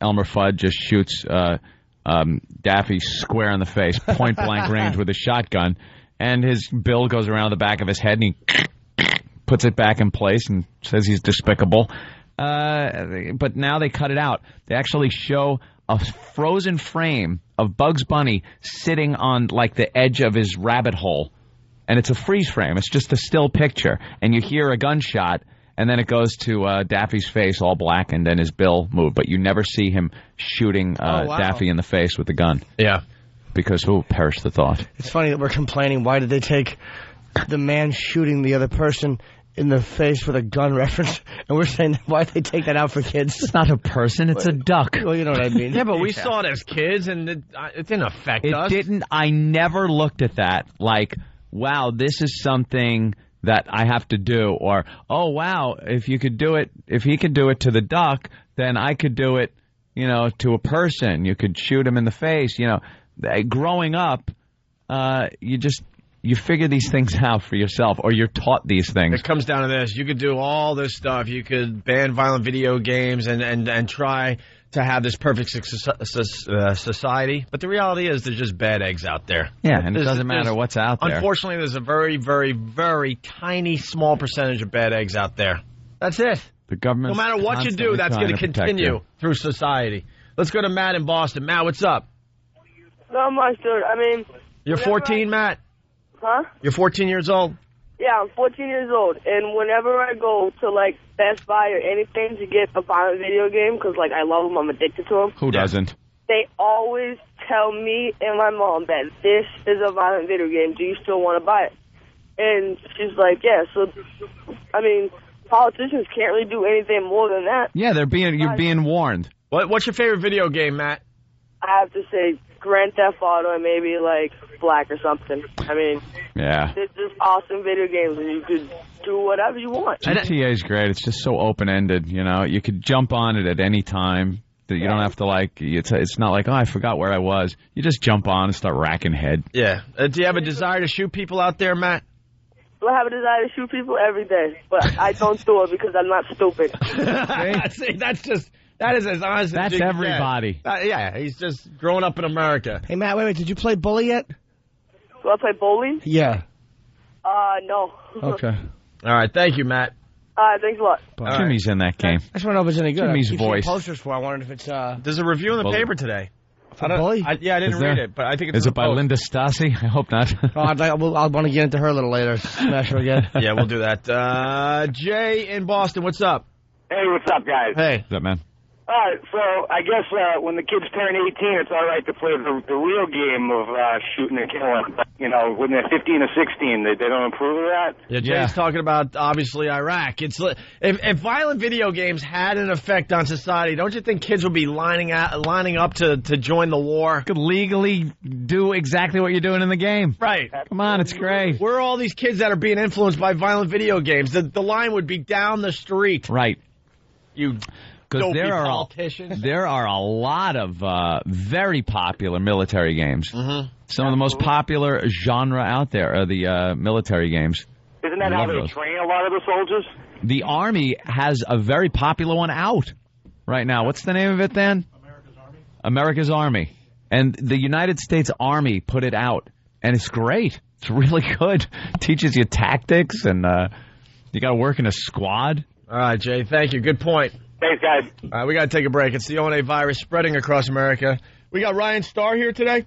Elmer Fudd just shoots Daffy square in the face, point-blank range with a shotgun, and his bill goes around the back of his head, and he puts it back in place and says he's despicable. But now they cut it out. They actually show a frozen frame of Bugs Bunny sitting on, like, the edge of his rabbit hole. And it's a freeze frame. It's just a still picture. And you hear a gunshot, and then it goes to Daffy's face all blackened and his bill moved. But you never see him shooting Daffy in the face with a gun. Yeah. Because who perished the thought? It's funny that we're complaining. Why did they take the man shooting the other person in the face with a gun reference? And we're saying, why did they take that out for kids? It's not a person. It's a duck. Well, you know what I mean. Yeah, but we saw it as kids, and it didn't affect us. It didn't. I never looked at that like, wow, this is something that I have to do. Or, oh, wow, if he could do it to the duck, then I could do it, to a person. You could shoot him in the face. Growing up, you figure these things out for yourself, or you're taught these things. It comes down to this. You could do all this stuff. You could ban violent video games and try to have this perfect society. But the reality is there's just bad eggs out there. Yeah, and it doesn't matter what's out there. Unfortunately, there's a very, very, very tiny, small percentage of bad eggs out there. That's it. The government. No matter what you do, that's going to continue through society. Let's go to Matt in Boston. Matt, what's up? Not much, dude. I mean... You're 14, Matt? Huh? You're 14 years old? Yeah, I'm 14 years old, and whenever I go to, Best Buy or anything to get a violent video game, because, I love them, I'm addicted to them. Who doesn't? They always tell me and my mom that this is a violent video game. Do you still want to buy it? And she's like, yeah. So, politicians can't really do anything more than that. Yeah, you're being warned. What's your favorite video game, Matt? I have to say Grand Theft Auto and maybe, Black or something. Yeah. It's just awesome video games, and you could do whatever you want. GTA is great. It's just so open-ended, You could jump on it at any time. That you don't have to it's not like, oh, I forgot where I was. You just jump on and start racking head. Yeah. Do you have a desire to shoot people out there, Matt? Do I have a desire to shoot people every day? But I don't do it because I'm not stupid. See, that is as honest as you can everybody. get. Yeah, he's just growing up in America. Hey, Matt, wait, did you play bully yet? Do I play bowling? Yeah. No. Okay. All right, thank you, Matt. Thanks a lot. Jimmy's in that game. I just want to know if it's any good. Jimmy's I keep voice. seeing posters for. I wondered if it's. There's a review in the paper today. For bully? I didn't read it, but I think it's. Is it by Linda Stassi? I hope not. I want to get into her a little later. Smash her again. Yeah, we'll do that. Jay in Boston, what's up? Hey, what's up, guys? Hey. What's up, man? All right, so I guess when the kids turn 18, it's all right to play the real game of shooting and killing. But, when they're 15 or 16, they don't approve of that? Yeah, Jay's talking about, obviously, Iraq. It's if violent video games had an effect on society, don't you think kids would be lining up to join the war? Could legally do exactly what you're doing in the game. Right. Come on, it's great. Where are all these kids that are being influenced by violent video games? The line would be down the street. Right. Because there are a lot of very popular military games. Mm-hmm. Some of the most popular genre out there are the military games. Isn't that how they train a lot of the soldiers? The Army has a very popular one out right now. What's the name of it, Dan? America's Army. And the United States Army put it out, and it's great. It's really good. Teaches you tactics, and you got to work in a squad. All right, Jay, thank you. Good point. Thanks, guys. All right, we got to take a break. It's the ONA virus spreading across America. We got Ryan Starr here today.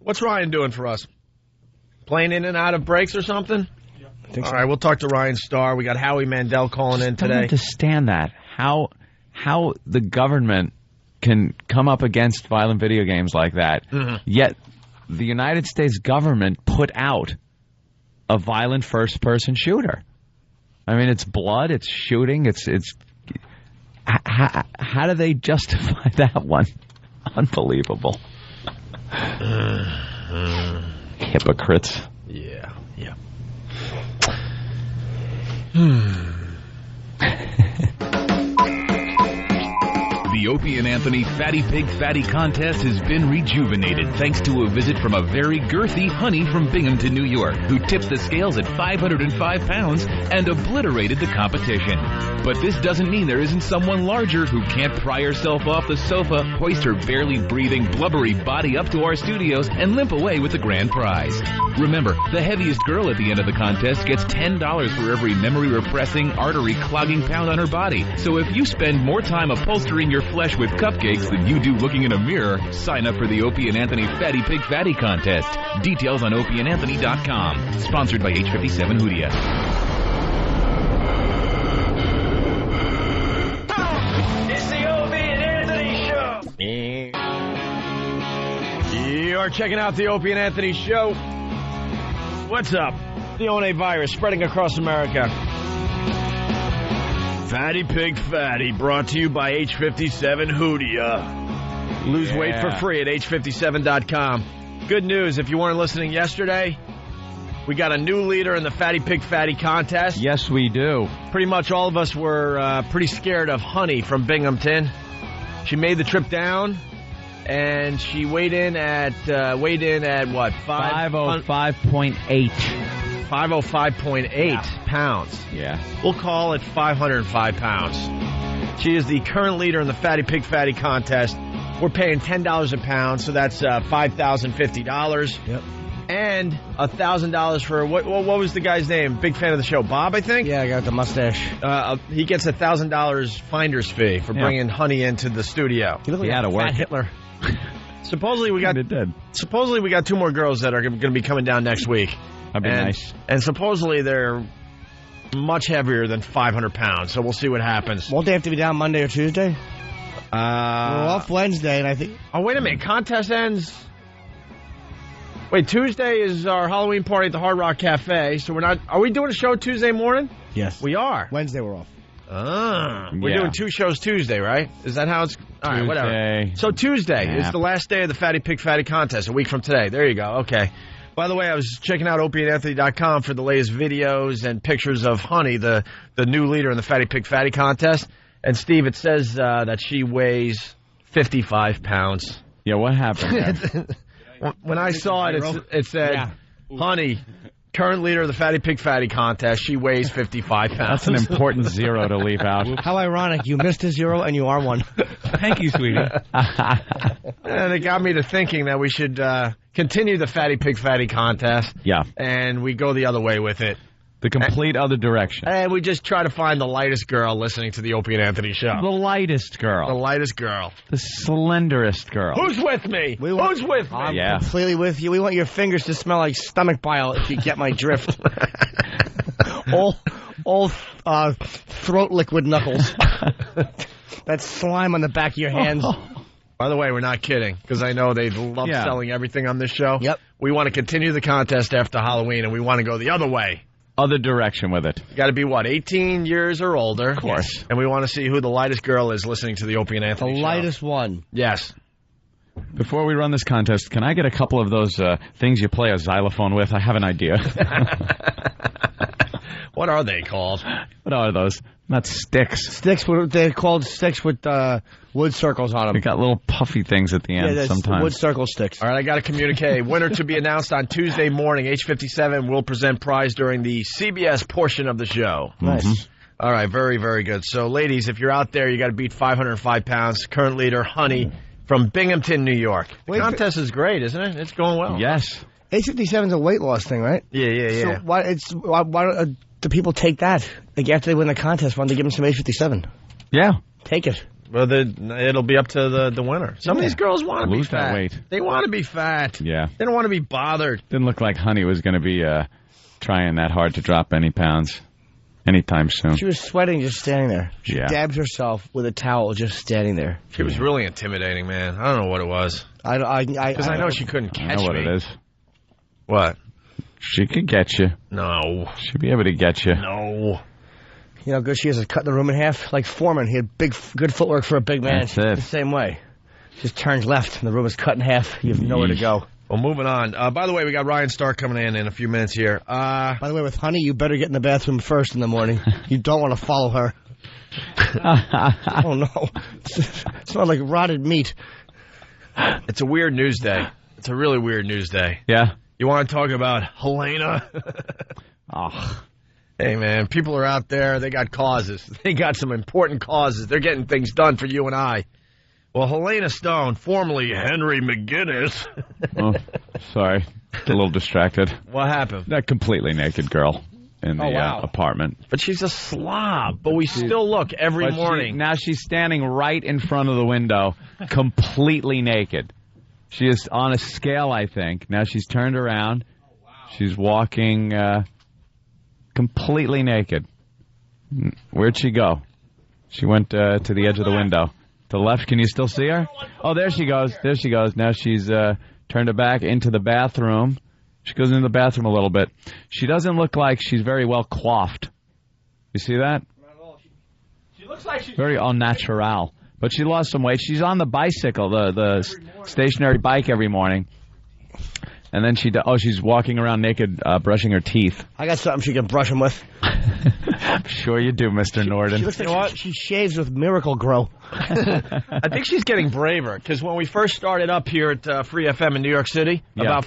What's Ryan doing for us? Playing in and out of breaks or something? I think so. All right, we'll talk to Ryan Starr. We got Howie Mandel calling in today. I don't understand that. How the government can come up against violent video games like that, yet the United States government put out a violent first-person shooter. I mean, it's blood, it's shooting, it's how do they justify that one? Unbelievable. Hypocrites. Yeah. The Opie and Anthony Fatty Pig Fatty Contest has been rejuvenated thanks to a visit from a very girthy honey from Binghamton, New York, who tipped the scales at 505 pounds and obliterated the competition. But this doesn't mean there isn't someone larger who can't pry herself off the sofa, hoist her barely breathing, blubbery body up to our studios, and limp away with the grand prize. Remember, the heaviest girl at the end of the contest gets $10 for every memory-repressing, artery-clogging pound on her body. So if you spend more time upholstering your flesh with cupcakes than you do looking in a mirror, sign up for the Opie and Anthony Fatty Pig Fatty Contest. Details on opieandanthony.com. Sponsored by H57 Hoodia. It's the Opie and Anthony Show. You are checking out the Opie and Anthony Show. What's up? The ONA virus spreading across America. Fatty Pig Fatty, brought to you by H57 Hoodia. Lose weight for free at H57.com. Good news, if you weren't listening yesterday, we got a new leader in the Fatty Pig Fatty contest. Yes, we do. Pretty much all of us were pretty scared of Honey from Binghamton. She made the trip down, and she weighed in at what? 505.8. 505.8 pounds. Yeah. We'll call it 505 pounds. She is the current leader in the Fatty Pig Fatty contest. We're paying $10 a pound, so that's $5,050. Yep. And $1,000 for, what was the guy's name? Big fan of the show. Bob, I think? Yeah, I got the mustache. He gets $1,000 finder's fee for bringing Honey into the studio. He looked like a fat Hitler. Supposedly we got two more girls that are going to be coming down next week. That'd be nice. And supposedly they're much heavier than 500 pounds, so we'll see what happens. Won't they have to be down Monday or Tuesday? We're off Wednesday, and I think... Oh, wait a minute. Contest ends... Wait, Tuesday is our Halloween party at the Hard Rock Cafe, so we're not... Are we doing a show Tuesday morning? Yes. We are. Wednesday we're off. We're doing two shows Tuesday, right? Is that how it's... All right, whatever. So Tuesday is the last day of the Fatty Pig Fatty contest, a week from today. There you go. Okay. By the way, I was checking out opieandanthony.com for the latest videos and pictures of Honey, the new leader in the Fatty Pig Fatty contest. And, Steve, it says that she weighs 55 pounds. Yeah, what happened there? When I saw it, it said, honey, current leader of the Fatty Pig Fatty contest, she weighs 55 pounds. That's an important zero to leave out. How ironic. You missed a zero and you are one. Thank you, sweetie. And it got me to thinking that we should continue the Fatty Pig Fatty contest. Yeah. And we go the other way with it. The complete other direction. And we just try to find the lightest girl listening to the Opie and Anthony show. The lightest girl. The lightest girl. The slenderest girl. Who's with me? Who's with me? I'm completely with you. We want your fingers to smell like stomach bile, if you get my drift. all throat liquid knuckles. That slime on the back of your hands. By the way, we're not kidding, because I know they love selling everything on this show. Yep. We want to continue the contest after Halloween, and we want to go the other way. Other direction with it. You got to be, 18 years or older? Of course. Yes. And we want to see who the lightest girl is listening to the Opie and Anthony show. The lightest one. Yes. Before we run this contest, can I get a couple of those things you play a xylophone with? I have an idea. What are they called? What are those? Not sticks. Sticks, they're called sticks with wood circles on them. They got little puffy things at the end sometimes. Wood circle sticks. All right, I got to communicate. Winner to be announced on Tuesday morning. H57 will present prize during the CBS portion of the show. Nice. Mm-hmm. All right, very, very good. So, ladies, if you're out there, you got to beat 505 pounds. Current leader, Honey, from Binghamton, New York. The contest is great, isn't it? It's going well. Yes. H57 is a weight loss thing, right? Yeah. So why do people take that? Like after they win the contest, why don't they give them some H57? Yeah. Take it. Well, it'll be up to the winner. Some of these girls want to be fat. That weight. They want to be fat. Yeah. They don't want to be bothered. Didn't look like Honey was going to be trying that hard to drop any pounds anytime soon. She was sweating just standing there. She dabbed herself with a towel just standing there. She was really intimidating, man. I don't know what it was. Because I know she couldn't catch me. I know what it is. What? She could get you. No. She'd be able to get you. No. You know how good she is at cutting the room in half? Like Foreman, he had good footwork for a big man. That's it. The same way. Just turns left and the room is cut in half. You have nowhere to go. Well, moving on. By the way, we got Ryan Stark coming in a few minutes here. By the way, with Honey, you better get in the bathroom first in the morning. You don't want to follow her. Oh, no. It smells like rotted meat. It's a weird news day. It's a really weird news day. Yeah. You want to talk about Helena? Oh. Hey, man, people are out there. They got causes. They got some important causes. They're getting things done for you and I. Well, Helena Stone, formerly Henry McGinnis. Oh, sorry. A little distracted. What happened? That completely naked girl in the apartment. But she's a slob. But we still look every morning. Now she's standing right in front of the window, completely naked. She is on a scale, I think. Now she's turned around. She's walking completely naked. Where'd she go? She went to the edge of the window. To the left, can you still see her? Oh, there she goes. There she goes. Now she's turned her back into the bathroom. She goes into the bathroom a little bit. She doesn't look like she's very well coiffed. You see that? She looks like she's very au natural. But she lost some weight. She's on the bicycle, the stationary bike every morning. And then she's walking around naked, brushing her teeth. I got something she can brush them with. I'm sure you do, Mr. Norden. She looks like she shaves with Miracle Grow. I think she's getting braver, because when we first started up here at Free FM in New York City, about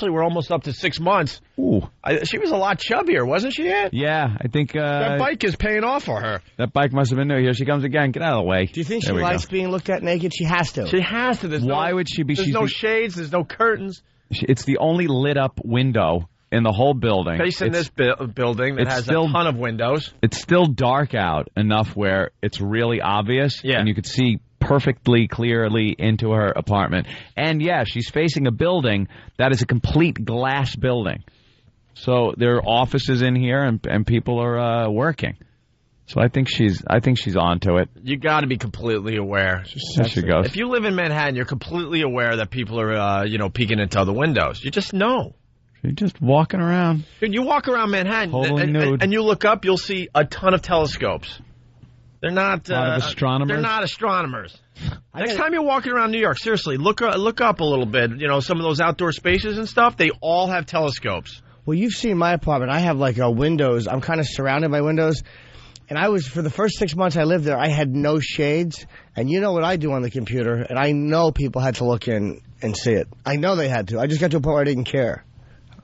we're almost up to 6 months. Ooh. She was a lot chubbier, wasn't she, Ed? Yeah, I think... that bike is paying off for her. That bike must have been new. Here she comes again. Get out of the way. Do you think she likes being looked at naked? She has to. She has to. Why would she be? There's no shades. There's no curtains. It's the only lit-up window in the whole building. Facing this building that has a ton of windows. It's still dark out enough where it's really obvious, and you could see perfectly clearly into her apartment. And, she's facing a building that is a complete glass building. So there are offices in here, and people are working. So I think she's onto it. You got to be completely aware. There she goes. If you live in Manhattan, you're completely aware that people are, peeking into other windows. You just know. She's just walking around. Dude, you walk around Manhattan and you look up, you'll see a ton of telescopes. They're not a lot of astronomers. They're not astronomers. Next time you're walking around New York, seriously, look up a little bit. Some of those outdoor spaces and stuff. They all have telescopes. Well, you've seen my apartment. I have windows. I'm kind of surrounded by windows. And I was, for the first 6 months I lived there, I had no shades. And you know what I do on the computer, and I know people had to look in and see it. I know they had to. I just got to a point where I didn't care.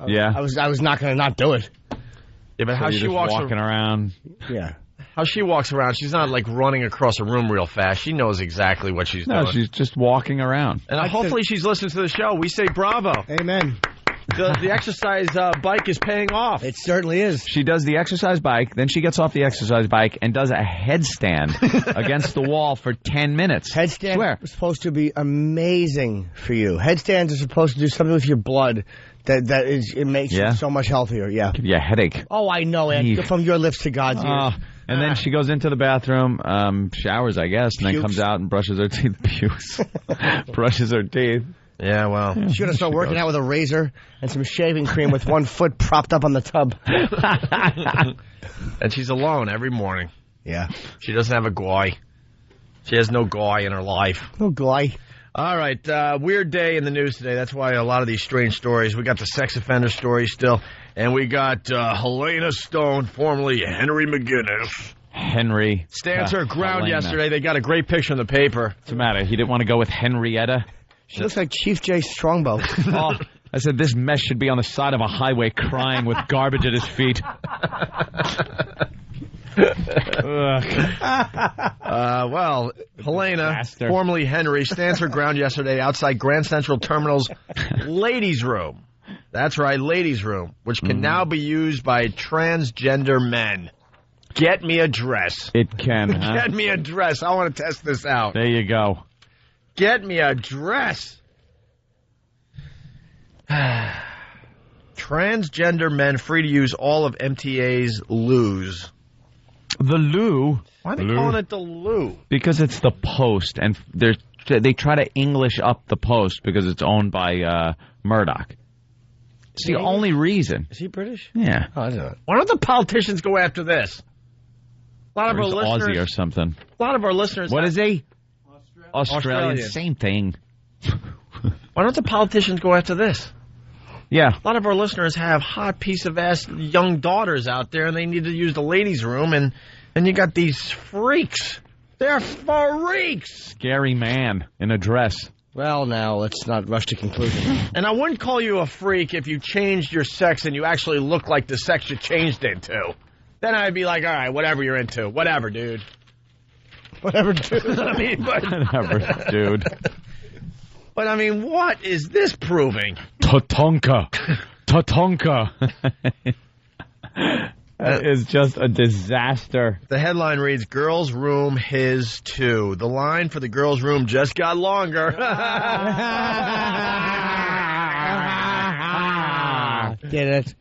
Yeah. I was not going to not do it. Yeah, but So how you're she just walks walking around. Yeah. How she walks around, she's not like running across a room real fast. She knows exactly what she's doing. No, she's just walking around. And hopefully she's listening to the show. We say bravo. Amen. The exercise bike is paying off. It certainly is. She does the exercise bike, then she gets off the exercise bike and does a headstand against the wall for 10 minutes. Headstand is supposed to be amazing for you. Headstands are supposed to do something with your blood it makes you so much healthier. Yeah. Give you a headache. Oh, I know, Ed. From your lips to God's ears. And then she goes into the bathroom, showers, I guess, and then comes out and brushes her teeth. Brushes her teeth. Yeah, well. She's going to start working out with a razor and some shaving cream with one foot propped up on the tub. And she's alone every morning. Yeah. She doesn't have a guy. She has no guy in her life. No guy. All right, weird day in the news today. That's why a lot of these strange stories. We got the sex offender story still, and we got Helena Stone, formerly Henry McGinnis. Henry. Stands her ground Helena. yesterday. They got a great picture in the paper. What's the matter? He didn't want to go with Henrietta? She looks like Chief J. Strongbow. Oh, I said this mess should be on the side of a highway crying with garbage at his feet. Well, Helena, formerly Henry, stands her ground yesterday outside Grand Central Terminal's ladies' room. That's right, ladies' room, which can now be used by transgender men. Get me a dress. It can, huh? Get me a dress. I want to test this out. There you go. Get me a dress. Transgender men free to use all of MTA's loos. The loo? Why are they calling it the loo? Because it's the Post, and they try to English up the Post because it's owned by Murdoch. It's the only reason. Is he British? Yeah. Oh, I don't know. Why don't the politicians go after this? A lot of our Aussie listeners, or something. A lot of our listeners. What is he? Australian. Same thing. Why don't the politicians go after this? Yeah. A lot of our listeners have hot piece of ass young daughters out there, and they need to use the ladies' room, and you got these freaks. They're freaks. Scary man in a dress. Well, now, let's not rush to conclusion. And I wouldn't call you a freak if you changed your sex and you actually looked like the sex you changed into. Then I'd be like, all right, whatever you're into. Whatever, dude. Whatever, dude. I mean, Whatever, dude. But, I mean, what is this proving? Tatanka. Tatanka. That is just a disaster. The headline reads, Girls' Room, His Too. The line for the girls' room just got longer. Get it?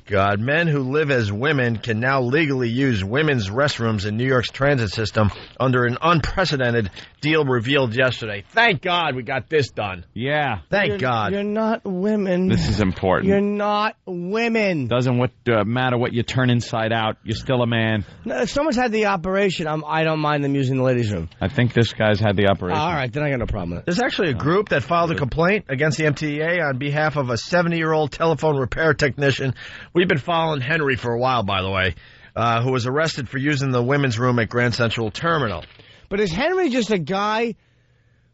God, men who live as women can now legally use women's restrooms in New York's transit system under an unprecedented deal revealed yesterday. Thank God we got this done. Yeah. Thank God. You're not women. This is important. You're not women. Doesn't matter what you turn inside out. You're still a man. No, if someone's had the operation, I don't mind them using the ladies' room. I think this guy's had the operation. All right, then I got no problem with it. There's actually a group that filed a complaint against the MTA on behalf of a 70-year-old telephone repair technician. We've been following Henry for a while, by the way, who was arrested for using the women's room at Grand Central Terminal. But is Henry just a guy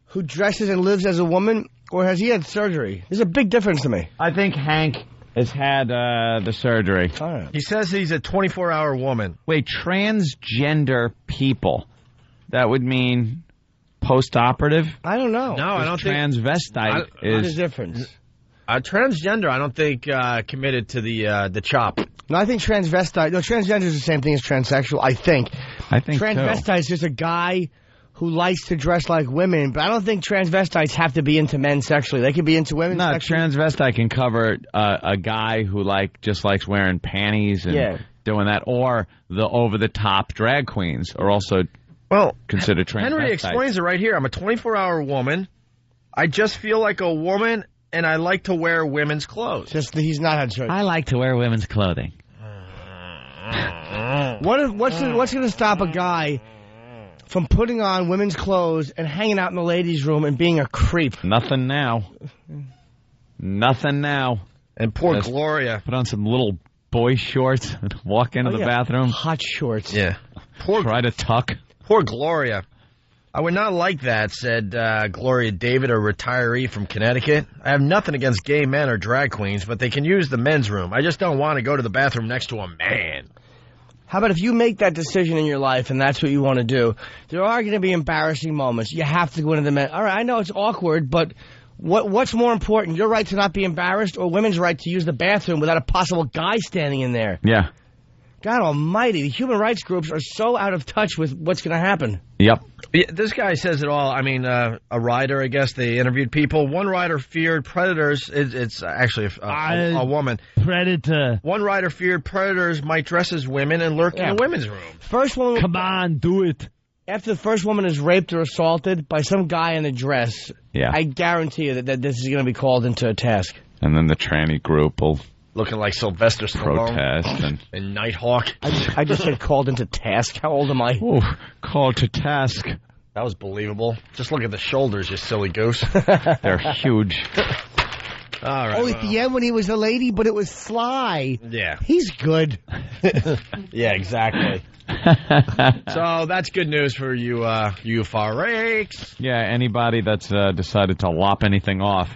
who dresses and lives as a woman, or has he had surgery? There's a big difference to me. I think Hank has had the surgery. All right. He says he's a 24-hour woman. Wait, transgender people. That would mean post-operative? I don't know. No, I don't think... Transvestite is... What's the difference? Transgender, I don't think committed to the chop. No, I think transvestite... No, transgender is the same thing as transsexual, I think. Transvestite is just a guy who likes to dress like women, but I don't think transvestites have to be into men sexually. They can be into women sexually. Transvestite can cover a guy who just likes wearing panties and doing that, or the over-the-top drag queens are also considered transvestites. Henry explains it right here. I'm a 24-hour woman. I just feel like a woman, and I like to wear women's clothes. He's not had surgery. I like to wear women's clothing. What's going to stop a guy from putting on women's clothes and hanging out in the ladies' room and being a creep? Nothing now. Nothing now. And poor Gloria. Put on some little boy shorts and walk into the bathroom. Hot shorts. Yeah. Try to tuck. Poor Gloria. I would not like that, said Gloria David, a retiree from Connecticut. I have nothing against gay men or drag queens, but they can use the men's room. I just don't want to go to the bathroom next to a man. How about if you make that decision in your life and that's what you want to do, there are going to be embarrassing moments. You have to go into the men. All right, I know it's awkward, but what's more important, your right to not be embarrassed or women's right to use the bathroom without a possible guy standing in there? Yeah. God almighty, the human rights groups are so out of touch with what's going to happen. Yep. Yeah, this guy says it all. I mean, a writer, I guess, they interviewed people. One writer feared predators. It's actually a woman. Predator. One writer feared predators might dress as women and lurk in the women's room. First woman. Come on, do it. After the first woman is raped or assaulted by some guy in a dress, I guarantee you that this is going to be called into a task. And then the tranny group will... Looking like Sylvester Stallone. Protest. And Nighthawk. I just said called into task. How old am I? Ooh, called to task. That was believable. Just look at the shoulders, you silly goose. They're huge. All right. Oh, at the end when he was a lady, but it was Sly. Yeah. He's good. Yeah, exactly. So that's good news for you, you far rakes. Yeah, anybody that's decided to lop anything off,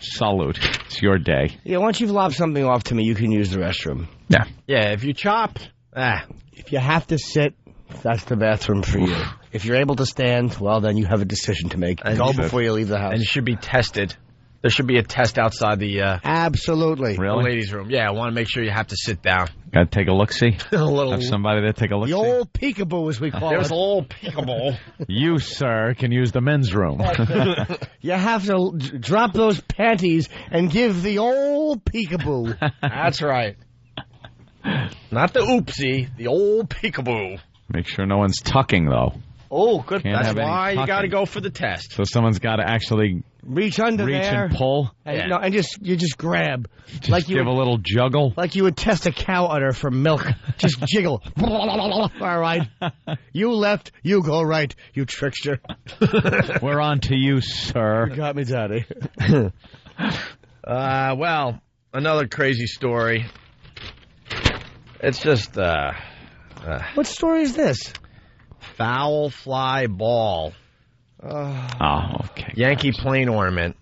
salute. It's your day. Yeah, once you've lopped something off to me, you can use the restroom. Yeah. Yeah, if you chop, if you have to sit, that's the bathroom for you. If you're able to stand, well, then you have a decision to make. And go before you leave the house. And you should be tested. There should be a test outside the absolutely the ladies' room. Yeah, I want to make sure you have to sit down. Got to take a look-see? Have somebody there take a look-see? The old peekaboo, as we call it. There's the old peekaboo. You, sir, can use the men's room. You have to drop those panties and give the old peekaboo. That's right. Not the oopsie, the old peekaboo. Make sure no one's tucking, though. Oh, good. Can't That's why you got to go for the test. So someone's got to actually reach under there and pull, and, and you just grab, just like you give a little juggle, like you would test a cow udder for milk. Just jiggle. All right, you left, you go right, you trickster. We're on to you, sir. You got me, Daddy. Well, another crazy story. It's just what story is this? Foul fly ball. Okay. Yankee plane ornament.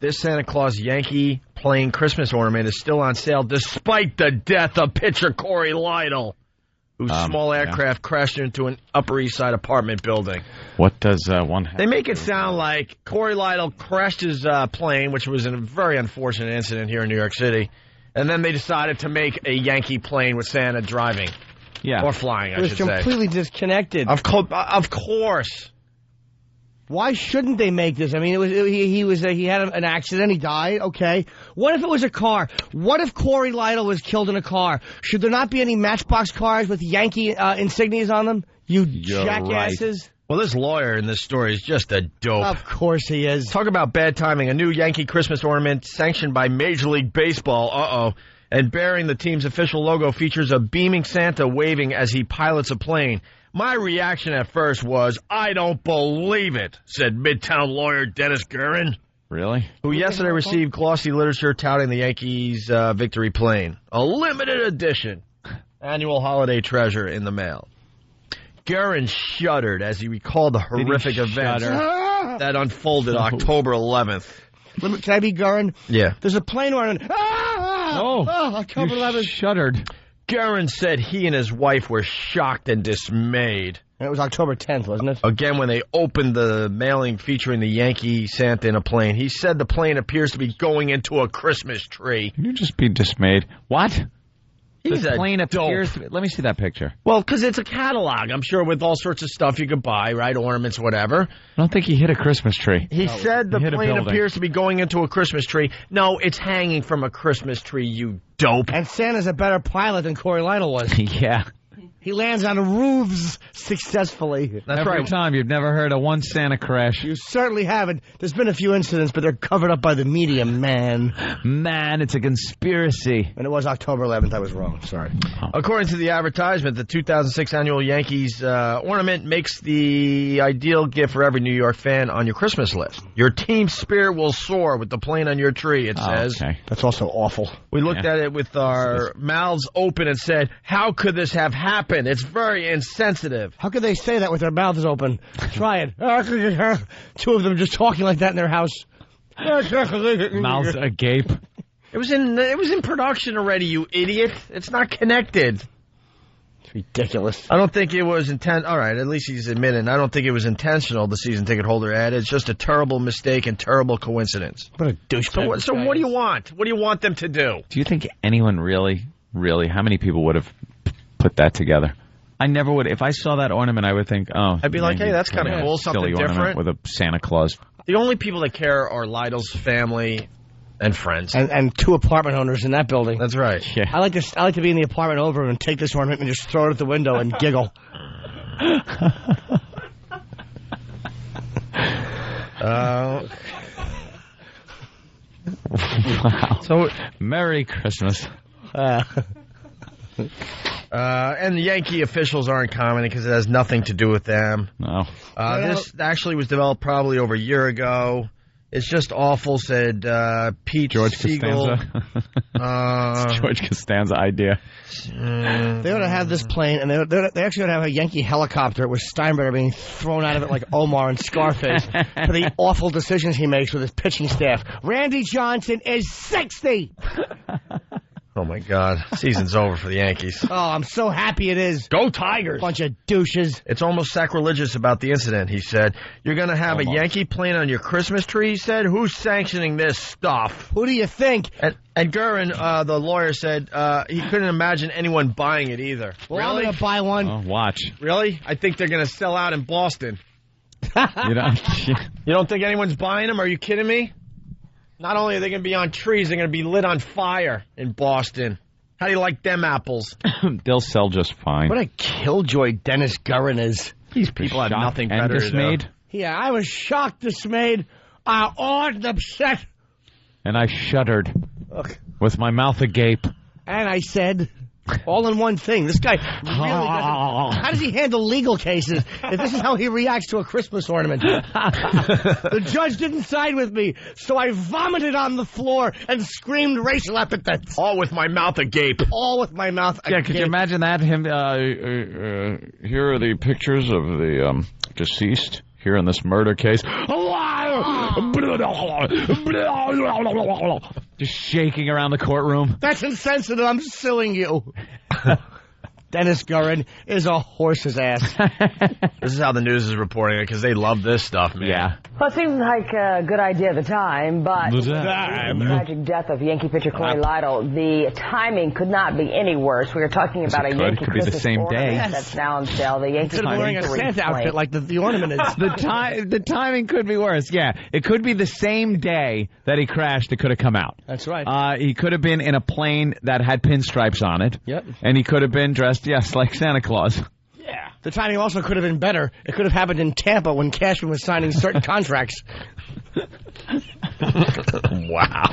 This Santa Claus Yankee plane Christmas ornament is still on sale despite the death of pitcher Corey Lytle, whose small aircraft crashed into an Upper East Side apartment building. What does one have? They make it sound like Corey Lytle crashed his plane, which was a very unfortunate incident here in New York City, and then they decided to make a Yankee plane with Santa driving. Yeah. Or flying, I should say. It was completely disconnected. Of course. Why shouldn't they make this? I mean, he had an accident. He died. Okay. What if it was a car? What if Corey Lytle was killed in a car? Should there not be any Matchbox cars with Yankee insignias on them? You're jackasses. Right. Well, this lawyer in this story is just a dope. Of course he is. Talk about bad timing. A new Yankee Christmas ornament sanctioned by Major League Baseball. And bearing the team's official logo features a beaming Santa waving as he pilots a plane. My reaction at first was, I don't believe it, said Midtown lawyer Dennis Guerin. Really? Who yesterday received glossy literature touting the Yankees' victory plane. A limited edition annual holiday treasure in the mail. Guerin shuddered as he recalled the horrific event that unfolded October 11th. Can I be Guerin? Yeah. There's a plane ornament. October 11th. Shuddered. Guerin said he and his wife were shocked and dismayed. And it was October 10th, wasn't it? Again, when they opened the mailing featuring the Yankee Santa in a plane, he said the plane appears to be going into a Christmas tree. Can you just be dismayed? What? He's the plane appears. Let me see that picture. Well, because it's a catalog, I'm sure, with all sorts of stuff you could buy, right? Ornaments, whatever. I don't think he hit a Christmas tree. He said the plane appears to be going into a Christmas tree. No, it's hanging from a Christmas tree, you dope. And Santa's a better pilot than Corey Lytle was. Yeah. He lands on roofs successfully. Every time. You've never heard of one Santa crash. You certainly haven't. There's been a few incidents, but they're covered up by the media, man. Man, it's a conspiracy. And it was October 11th. I was wrong. Sorry. According to the advertisement, the 2006 annual Yankees ornament makes the ideal gift for every New York fan on your Christmas list. Your team spirit will soar with the plane on your tree, it says. Okay. That's also awful. We looked at it with our mouths open and said, how could this have happened? It's very insensitive. How could they say that with their mouths open? Try it. Two of them just talking like that in their house. Mouths agape. It was in production already, you idiot. It's not connected. It's ridiculous. I don't think it was all right, at least he's admitting. I don't think it was intentional, the season ticket holder added. It's just a terrible mistake and terrible coincidence. What a douchebag. So what do you want? What do you want them to do? Do you think anyone really, how many people would have put that together? I never would. If I saw that ornament, I would think, I'd be like, hey, that's kind of cool, something different. With a Santa Claus. The only people that care are Lytle's family and friends. And two apartment owners in that building. That's right. Yeah. I like to be in the apartment over and take this ornament and just throw it at the window and giggle. Wow. So, Merry Christmas. And the Yankee officials aren't commenting because it has nothing to do with them. No. This actually was developed probably over a year ago. It's just awful, said Pete George Siegel. Costanza. It's George Costanza idea. They ought to have this plane, and they actually ought to have a Yankee helicopter with Steinbrenner being thrown out of it like Omar and Scarface for the awful decisions he makes with his pitching staff. Randy Johnson is 60! Oh, my God. Season's over for the Yankees. Oh, I'm so happy it is. Go Tigers! Bunch of douches. It's almost sacrilegious about the incident, he said. You're going to have a Yankee plane on your Christmas tree, he said? Who's sanctioning this stuff? Who do you think? And Guerin, the lawyer, said he couldn't imagine anyone buying it either. Well, really? I'm going to buy one. Oh, watch. Really? I think they're going to sell out in Boston. You don't think anyone's buying them? Are you kidding me? Not only are they going to be on trees, they're going to be lit on fire in Boston. How do you like them apples? They'll sell just fine. What a killjoy Dennis Guerin is. These people have nothing better to do. Yeah, I was shocked, dismayed, awed, and upset. And I shuddered with my mouth agape. And I said, all in one thing, this guy really doesn't... How does he handle legal cases if this is how he reacts to a Christmas ornament? The judge didn't side with me, so I vomited on the floor and screamed racial epithets. All with my mouth agape. All with my mouth agape. Yeah, could you imagine that? Him, here are the pictures of the deceased here in this murder case. Just shaking around the courtroom. That's insensitive. I'm suing you. Dennis Guerin is a horse's ass. This is how the news is reporting it, because they love this stuff, man. Yeah. Well, it seemed like a good idea at the time, but the tragic death of Yankee pitcher Corey Lytle, the timing could not be any worse. We were talking about a Yankee Christmas the same ornament that's now on sale. The Yankee Instead of wearing a Santa outfit like the ornament is. The timing could be worse. Yeah, it could be the same day that he crashed. It could have come out. That's right. He could have been in a plane that had pinstripes on it. Yep. And he could have been dressed, yes, like Santa Claus. Yeah. The timing also could have been better. It could have happened in Tampa when Cashman was signing certain contracts. Wow.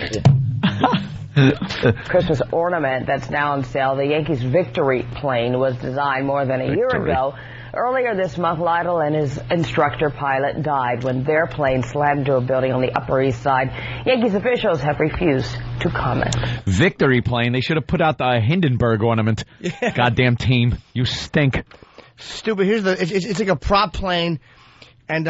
Christmas ornament that's now on sale. The Yankees victory plane was designed more than a year ago. Earlier this month, Lytle and his instructor pilot died when their plane slammed into a building on the Upper East Side. Yankees officials have refused to comment. Victory plane. They should have put out the Hindenburg ornament. Yeah. Goddamn team. You stink. Stupid. Here's it's like a prop plane, and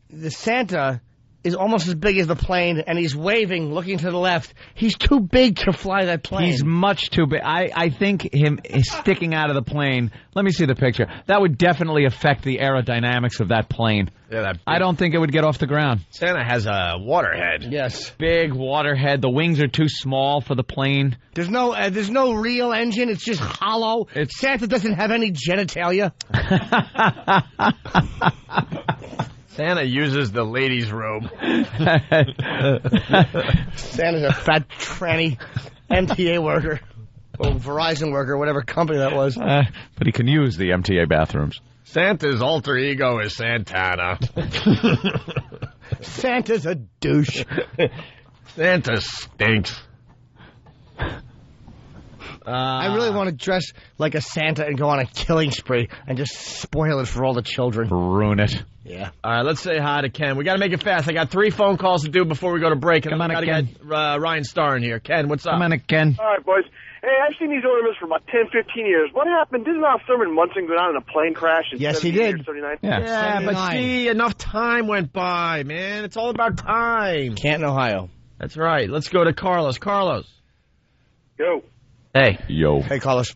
the Santa is almost as big as the plane, and he's waving, looking to the left. He's too big to fly that plane. He's much too big. I think him sticking out of the plane, let me see the picture. That would definitely affect the aerodynamics of that plane. Yeah, I don't think it would get off the ground. Santa has a waterhead. Yes. Big waterhead. The wings are too small for the plane. There's no real engine. It's just hollow. Santa doesn't have any genitalia. Santa uses the ladies' robe. Santa's a fat tranny MTA worker. Well, Verizon worker, whatever company that was. But he can use the MTA bathrooms. Santa's alter ego is Santana. Santa's a douche. Santa stinks. I really want to dress like a Santa and go on a killing spree and just spoil it for all the children. Ruin it. Yeah. All right, let's say hi to Ken. We got to make it fast. I got 3 phone calls to do before we go to break. And Come on, I got to Ken. get Ryan Starr in here. Ken, what's up? Come on, Ken. All right, boys. Hey, I've seen these ornaments for about 10, 15 years. What happened? Didn't Thurman Munson go down in a plane crash in Yes, he 78 did. or 79? Yeah, but see, enough time went by, man. It's all about time. Canton, Ohio. That's right. Let's go to Carlos. Carlos. Yo. Hey. Yo. Hey, Carlos.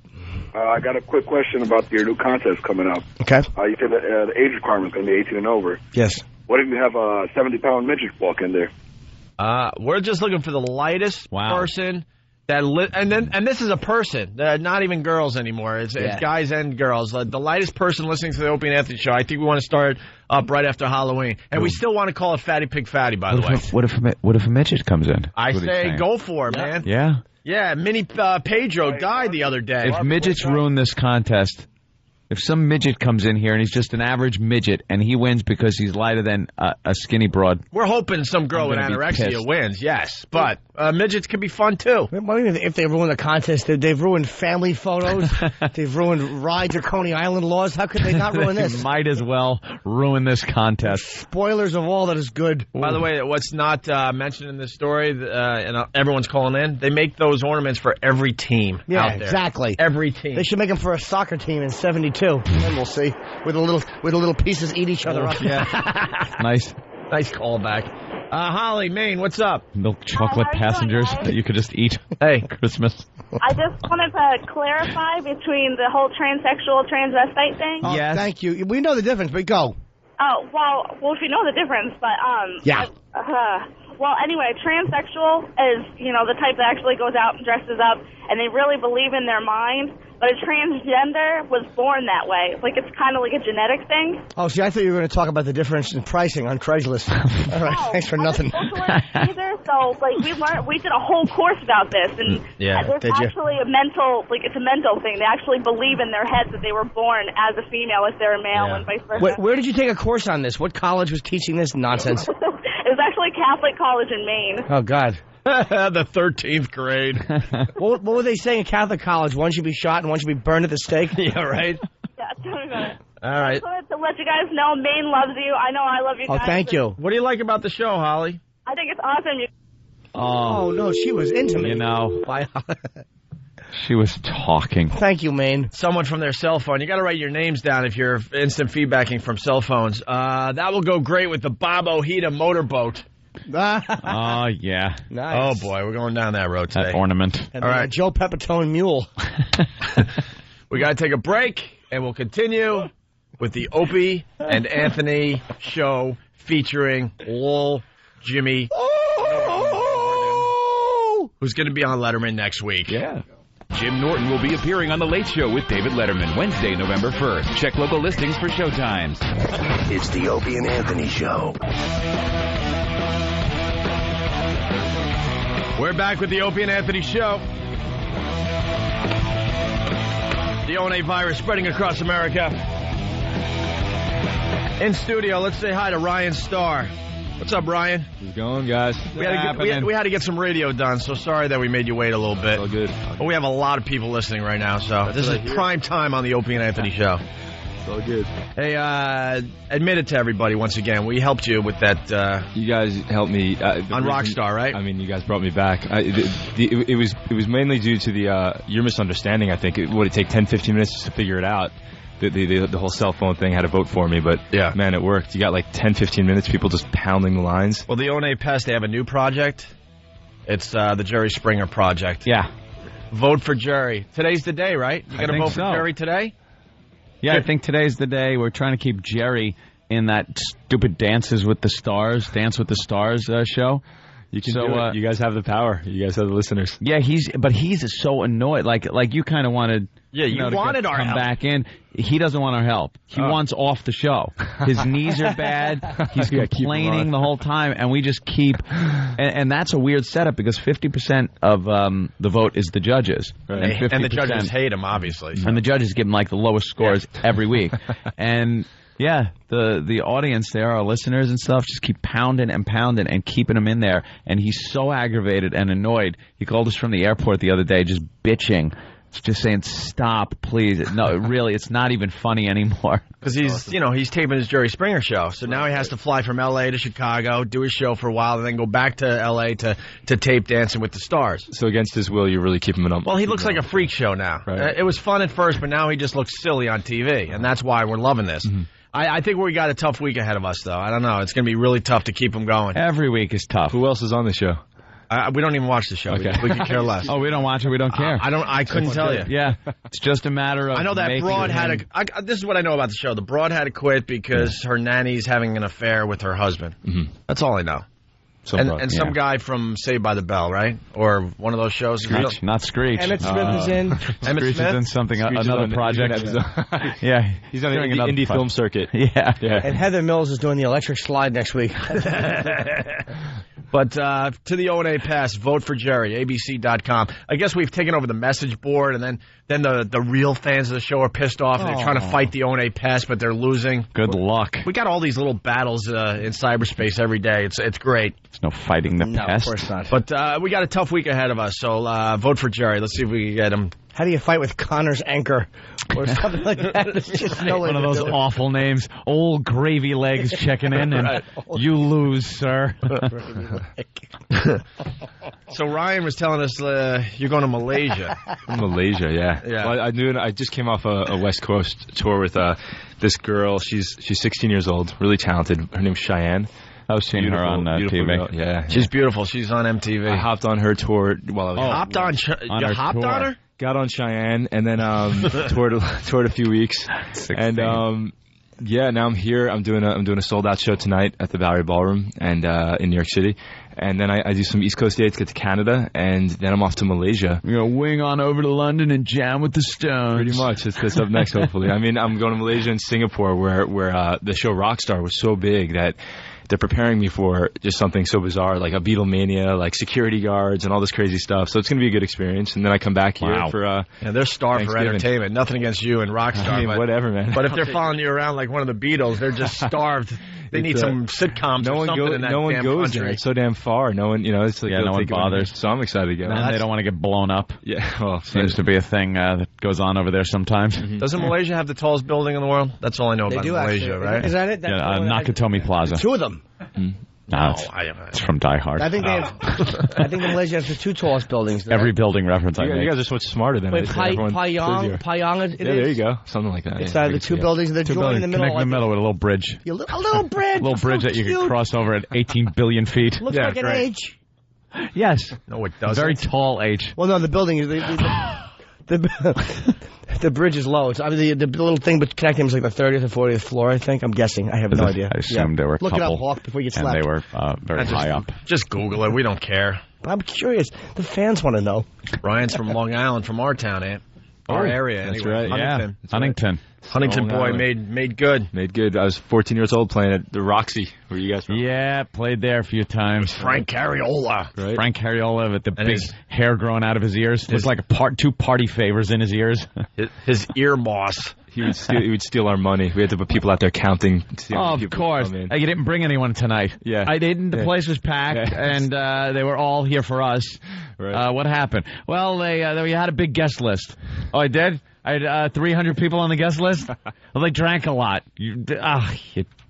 I got a quick question about your new contest coming up. Okay. You said that the age requirement is going to be 18 and over. Yes. What if you have a 70-pound midget walk in there? We're just looking for the lightest person that and this is a person, not even girls anymore. It's guys and girls. The lightest person listening to the Opie and Anthony show. I think we want to start up right after Halloween, and we still want to call it Fatty Pig Fatty. By the way, What if a midget comes in? I say go for it, man. Yeah. Yeah, Mini Pedro died the other day. If midgets ruin this contest, if some midget comes in here and he's just an average midget and he wins because he's lighter than a skinny broad, we're hoping some girl with anorexia wins, yes. But midgets can be fun, too. If they ruin the contest, they've ruined family photos. They've ruined rides or Coney Island laws. How could they not ruin this? Might as well ruin this contest. Spoilers of all that is good. By the way, what's not mentioned in this story, and everyone's calling in, they make those ornaments for every team out there. Exactly. Every team. They should make them for a soccer team in 72. Then we'll see. With the little pieces eat each other up. Yeah. Nice callback. Holly, Maine, what's up? Milk chocolate passengers that you could just eat. Hey, Christmas. I just wanted to clarify between the whole transsexual, transvestite thing. Oh, yes. Thank you. We know the difference, but go. Oh, well, if you know the difference, but, Yeah. Well, anyway, transsexual is, the type that actually goes out and dresses up, and they really believe in their mind. But a transgender was born that way. Like, it's kind of like a genetic thing. Oh, see, I thought you were going to talk about the difference in pricing on Craigslist. All right, thanks for nothing. Either, so, like, we did a whole course about this, and there's actually it's a mental thing. They actually believe in their heads that they were born as a female if they're a male and vice versa. Where did you take a course on this? What college was teaching this nonsense? It was actually Catholic college in Maine. Oh, God. The 13th grade. What were they saying in Catholic college? One should be shot and one should be burned at the stake? Yeah, right. Yeah, tell me about it. All right. I just wanted to let you guys know Maine loves you. I know I love you guys. Oh, thank you. What do you like about the show, Holly? I think it's awesome. Oh, no, she was into me. She was talking. Thank you, Maine. Someone from their cell phone. You got to write your names down if you're instant feedbacking from cell phones. That will go great with the Bob Ojeda motorboat. Oh, yeah. Nice. Oh, boy, we're going down that road today. That ornament. And all right, Joe Pepitone mule. We got to take a break, and we'll continue with the Opie and Anthony show featuring Lowell Jimmy, who's going to be on Letterman next week. Yeah. Jim Norton will be appearing on The Late Show with David Letterman Wednesday, November 1st. Check local listings for showtimes. It's the Opie and Anthony Show. We're back with the Opie and Anthony Show. The ONA virus spreading across America. In studio, let's say hi to Ryan Starr. What's up, Ryan? How's it going, guys? We had to get some radio done, so sorry that we made you wait a little bit. It's all good. But we have a lot of people listening right now, so this is prime time on the Opie and Anthony Show. It's all good. Hey, admit it to everybody once again. We helped you with that. You guys helped me on Rockstar, right? I mean, you guys brought me back. It was mainly due to your misunderstanding. I think it would take 10, 15 minutes just to figure it out. The whole cell phone thing had to vote for me, but yeah, man, it worked. You got like 10, 15 minutes, people just pounding the lines. Well, the ONA Pest, they have a new project. It's the Jerry Springer project. Yeah. Vote for Jerry. Today's the day, right? You got to vote for Jerry today? Yeah, I think today's the day. We're trying to keep Jerry in that stupid Dance with the Stars show. You can So, do it. You guys have the power. You guys have the listeners. Yeah, he's so annoyed. Like you kind of wanted. Yeah, you to wanted our come help. back in. He doesn't want our help. He wants off the show. His knees are bad. He's complaining the whole time, and we just keep. And that's a weird setup because 50% of the vote is the judges, Right. And the judges hate him, obviously. And the judges give him like the lowest scores every week. And yeah, the audience there, our listeners and stuff, just keep pounding and pounding and keeping him in there. And he's so aggravated and annoyed. He called us from the airport the other day, just bitching. Just saying, stop, please. No, really, it's not even funny anymore. Because he's taping his Jerry Springer show. So now he has to fly from L.A. to Chicago, do his show for a while, and then go back to L.A. to tape Dancing with the Stars. So against his will, you're really keeping him up. Well, he looks like a freak show now. Right. It was fun at first, but now he just looks silly on TV, and that's why we're loving this. Mm-hmm. I think we got a tough week ahead of us, though. I don't know. It's going to be really tough to keep him going. Every week is tough. Who else is on the show? We don't even watch the show. Okay. We could care less. Oh, we don't watch it. We don't care. I couldn't tell you. Yeah, it's just a matter of. I know that making broad him- this is what I know about the show. The broad had to quit because her nanny's having an affair with her husband. Mm-hmm. That's all I know. And some guy from Saved by the Bell, right? Or one of those shows. Screech, not Screech. Emmett Smith is in. Emmett Screech Smith? is in something, Screech is another on- project. Yeah, He's on doing the another indie project. film circuit. Yeah. And Heather Mills is doing the electric slide next week. But to the O&A Pass, vote for Jerry, abc.com. I guess we've taken over the message board, and then the real fans of the show are pissed off, and they're trying to fight the O&A Pass, but they're losing. Good luck. We got all these little battles in cyberspace every day. It's great. There's no fighting the pest. Of course not. But we got a tough week ahead of us, so vote for Jerry. Let's see if we can get him. How do you fight with Connor's anchor or something like that? There's just no way One of to those do it. awful names. Old Gravy Legs checking in, and Right. you lose, sir. So Ryan was telling us you're going to Malaysia. Malaysia, yeah. Yeah. Well, I just came off a West Coast tour with this girl. She's 16 years old, really talented. Her name's Cheyenne. I was seeing her on beautiful TV. girl. Yeah, She's beautiful. She's on MTV. I hopped on her tour while I was hopped on. You her hopped tour. on her? got on Cheyenne and then toured a few weeks. 16. And yeah, now I'm here. I'm doing a sold out show tonight at the Bowery Ballroom and in New York City. And then I do some East Coast dates, get to Canada, and then I'm off to Malaysia. You're going to wing on over to London and jam with the Stones. Pretty much. That's up next, hopefully. I mean, I'm going to Malaysia and Singapore where the show Rockstar was so big that they're preparing me for just something so bizarre, like a Beatlemania, like security guards and all this crazy stuff. So it's going to be a good experience. And then I come back here for yeah, they're starved for Thanksgiving. entertainment. Nothing against you and Rockstar. I mean, but, whatever, man. But if they're following you around like one of the Beatles, they're just starved. They need some sitcoms or something in that no one damn goes country. there. It's so damn far. No one, it's like Yeah, no one take it bothers. So I'm excited to go. And they don't want to get blown up. Yeah, well, Seems to be a thing that goes on over there sometimes. Doesn't Malaysia have the tallest building in the world? That's all I know They about do Malaysia, actually. right? Is that it? That's Yeah, the one that Nakatomi Plaza. Two of them. No, it's from Die Hard. I think they have. I think Malaysia has the two tallest buildings. Every building reference I You make. guys are so much smarter than Wait, I everyone says here. Payong. Yeah, there you go. Something like that. It's yeah, I the can two see it. buildings. They're Two joined in buildings the middle. connect in the middle with a little bridge. A little bridge. A little bridge so that you cute. could cross over at 18 billion feet. Looks Yeah, like an great. H. Yes. No, it doesn't. Very tall H. Well, no, the building is the bridge is low. It's, I mean, the little thing but connecting is like the 30th or 40th floor. I think. I'm guessing. I have no idea. I assumed they were a Look couple. it up, Hawk, before you get And slapped. they were very high up. Just Google it. We don't care. I'm curious. The fans want to know. Ryan's from Long Island, from our town, our area. That's anyway. right, yeah. Huntington. That's Huntington. Huntington Long boy Island. made good. Made good. I was 14 years old playing at the Roxy. Where you guys from? Yeah, played there a few times. Frank Cariola. Right. Frank Cariola with the And big his- hair growing out of his ears. Looks like two party favors in his ears. His ear boss. He would steal our money. We had to put people out there counting. To see how many Of people course. come in. You didn't bring anyone tonight. Yeah. I didn't. The Yeah. place was packed, Yeah. and they were all here for us. Right. What happened? Well, they had a big guest list. Oh, I did? I had 300 people on the guest list? Well, they drank a lot. You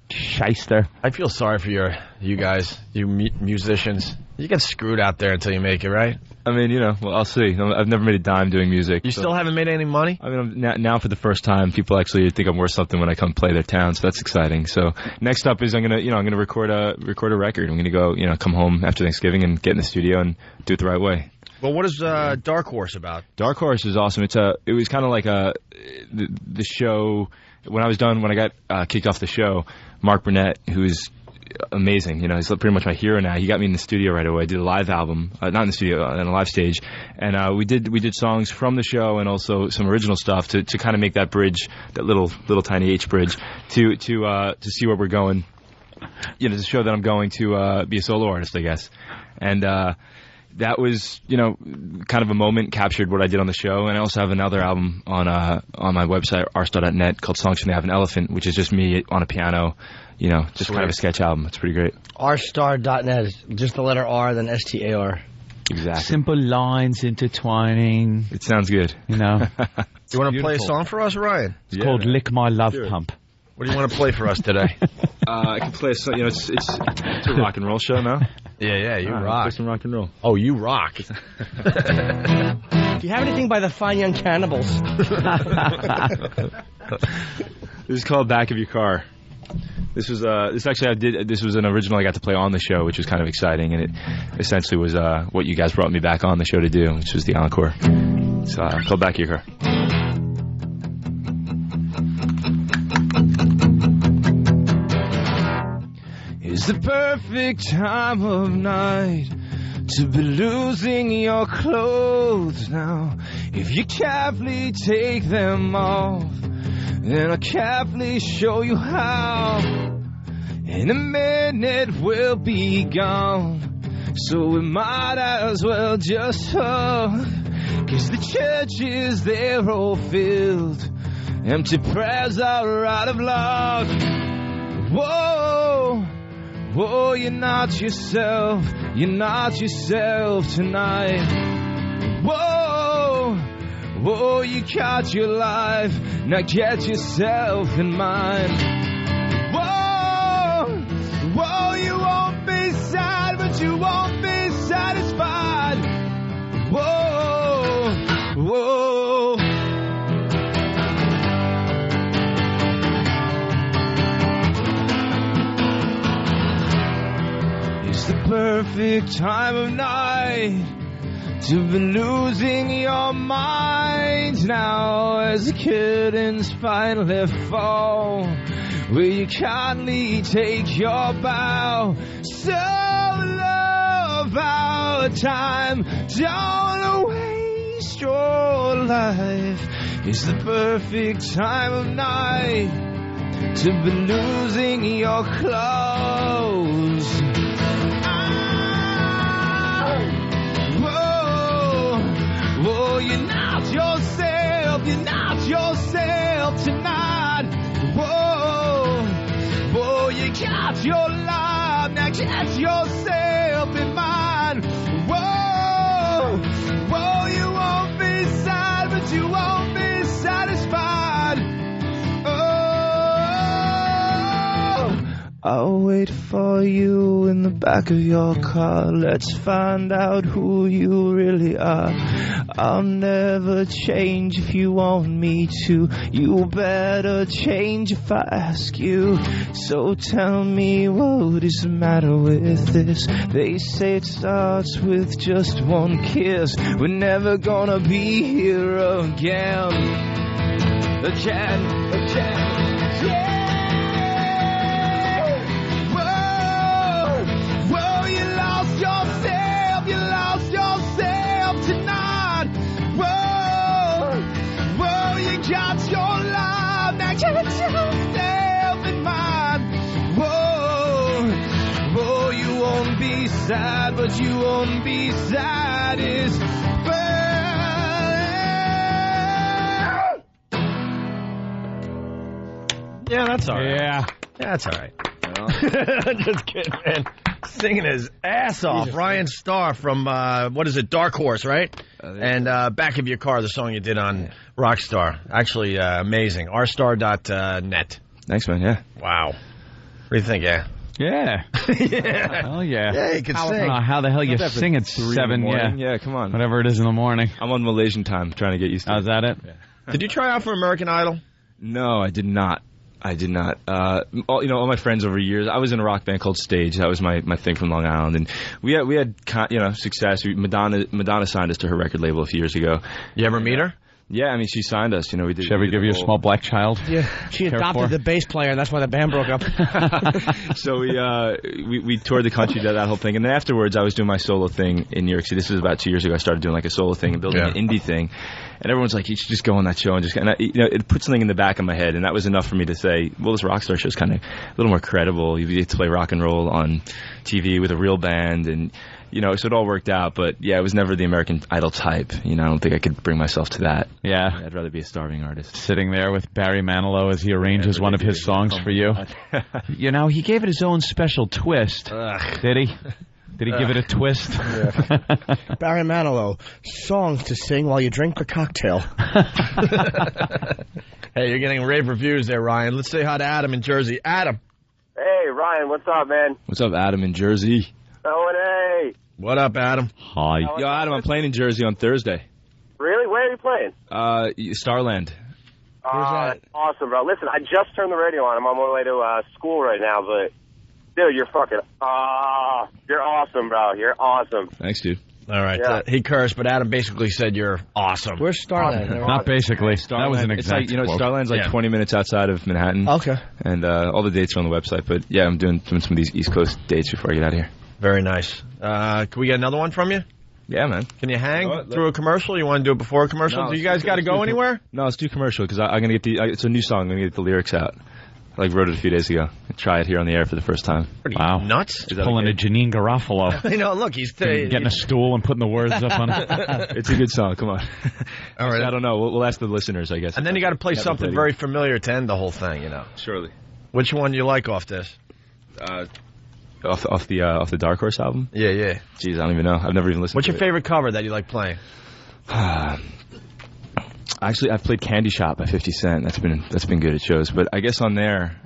shyster. I feel sorry for you guys, you musicians. You get screwed out there until you make it, right? I mean, well, I'll see. I've never made a dime doing music. You still haven't made any money? I mean, now for the first time, people actually think I'm worth something when I come play their town, so that's exciting. So next up is I'm gonna record a record. I'm gonna go, come home after Thanksgiving and get in the studio and do it the right way. Well, what is Dark Horse about? Dark Horse is awesome. It was kind of like the show when I got kicked off the show. Mark Burnett, who's amazing. You know, he's pretty much my hero now. He got me in the studio right away. I did a live album, not in the studio, on a live stage, and we did songs from the show and also some original stuff to kind of make that bridge, that little tiny H bridge, to see where we're going. You know, to show that I'm going to be a solo artist, I guess, and. That was, you know, kind of a moment, captured what I did on the show. And I also have another album on my website, rstar.net, called Songs from the Have an Elephant, which is just me on a piano, you know, just kind of a sketch album. It's pretty great. rstar.net is just the letter R, then STAR. Exactly. Simple lines intertwining. It sounds good. You know. You want to play a song for us, Ryan? It's called Lick My Love Pump. What do you want to play for us today? I can play a song. You know, it's a rock and roll show now. Yeah, you rock. Play some rock and roll. Oh, you rock. Do you have anything by the Fine Young Cannibals? This is called Back of Your Car. This was this was an original I got to play on the show, which was kind of exciting, and it essentially was what you guys brought me back on the show to do, which was the encore. So called Back of Your Car. It's the perfect time of night to be losing your clothes now. If you carefully take them off, then I'll carefully show you how. In a minute we'll be gone, so we might as well just hug. 'Cause the churches, they're all filled, empty prayers are out of luck. Whoa, whoa, you're not yourself tonight. Whoa, whoa, you got your life, now get yourself in mind. Whoa, whoa, you won't be sad, but you won't be satisfied. Whoa, whoa. It's the perfect time of night to be losing your mind now, as the curtains finally fall, where you kindly take your bow. So love our time, don't waste your life. It's the perfect time of night to be losing your clothes. Whoa, you're not yourself tonight. Whoa, whoa, you got your life, now get yourself in mind. Whoa, whoa, you won't be sad, but you won't be satisfied. Oh, I'll wait for you in the back of your car. Let's find out who you really are. I'll never change if you want me to. You better change if I ask you. So tell me, what is the matter with this? They say it starts with just one kiss. We're never gonna be here again. Again. Yeah. Whoa, you lost yourself tonight. Whoa, you got your life, now get yourself in mind. Whoa, you won't be sad, but you won't be satisfied. Yeah, that's all right. Yeah, that's all right. Just kidding, man. Singing his ass off. Ryan Starr from, what is it, Dark Horse, right? And Back of Your Car, the song you did on Rockstar. Actually, amazing. rstar.net. Thanks, man, yeah. Wow. What do you think, yeah? Yeah. Yeah. Hell yeah. Yeah, you can sing. How the hell you sing at 7? Yeah, come on. Whatever it is in the morning. I'm on Malaysian time, trying to get used to it. Is that it? Yeah. Did you try out for American Idol? No, I did not. All my friends over years. I was in a rock band called Stage. That was my thing from Long Island, and we had success. Madonna signed us to her record label a few years ago. You ever meet her? Yeah, I mean, she signed us. You know, we did. Should ever give you a small black child? Yeah, she adopted the bass player, and that's why the band broke up. So we toured the country, did that whole thing, and then afterwards, I was doing my solo thing in New York City. This was about 2 years ago. I started doing like a solo thing and building an indie thing, and everyone's like, "You should just go on that show and just." And it put something in the back of my head, and that was enough for me to say, "Well, this Rockstar show is kind of a little more credible. You get to play rock and roll on TV with a real band, and." You know, so it all worked out, but yeah, it was never the American Idol type. You know, I don't think I could bring myself to that. Yeah. I'd rather be a starving artist. Sitting there with Barry Manilow as he arranges one of his songs for you. You know, he gave it his own special twist. Did he? Did he give it a twist? Barry Manilow, songs to sing while you drink the cocktail. Hey, you're getting rave reviews there, Ryan. Let's say hi to Adam in Jersey. Adam. Hey, Ryan, what's up, man? What's up, Adam in Jersey? O&A. What up, Adam? Hi. Yo, Adam, I'm playing in Jersey on Thursday. Really? Where are you playing? Starland. That's awesome, bro. Listen, I just turned the radio on. I'm on my way to school right now, but, dude, you're fucking... you're awesome, bro. You're awesome. Thanks, dude. All right. Yeah. He cursed, but Adam basically said you're awesome. Where's Starland? Not basically. That was an exact It's like, quote. Starland's like 20 minutes outside of Manhattan. Okay. And all the dates are on the website. But, yeah, I'm doing some of these East Coast dates before I get out of here. Very nice. Can we get another one from you? Yeah, man. Can you hang through a commercial? You want to do it before a commercial? No, do you guys got to go anywhere? No, let's do commercial because I'm going to get it's a new song. I'm going to get the lyrics out. I wrote it a few days ago. Try it here on the air for the first time. Wow. Nuts? Pulling a Janine Garofalo. I know, look, he's... Getting a stool and putting the words up on it. It's a good song. Come on. All right. I don't know. We'll ask the listeners, I guess. And then you got to play something very familiar to end the whole thing, you know. Surely. Which one you like off this? Off the Dark Horse album? Yeah, yeah. Jeez, I don't even know. I've never even listened What's to your favorite cover that you like playing? Actually, I've played Candy Shop by 50 Cent. That's been good at shows. But I guess on there,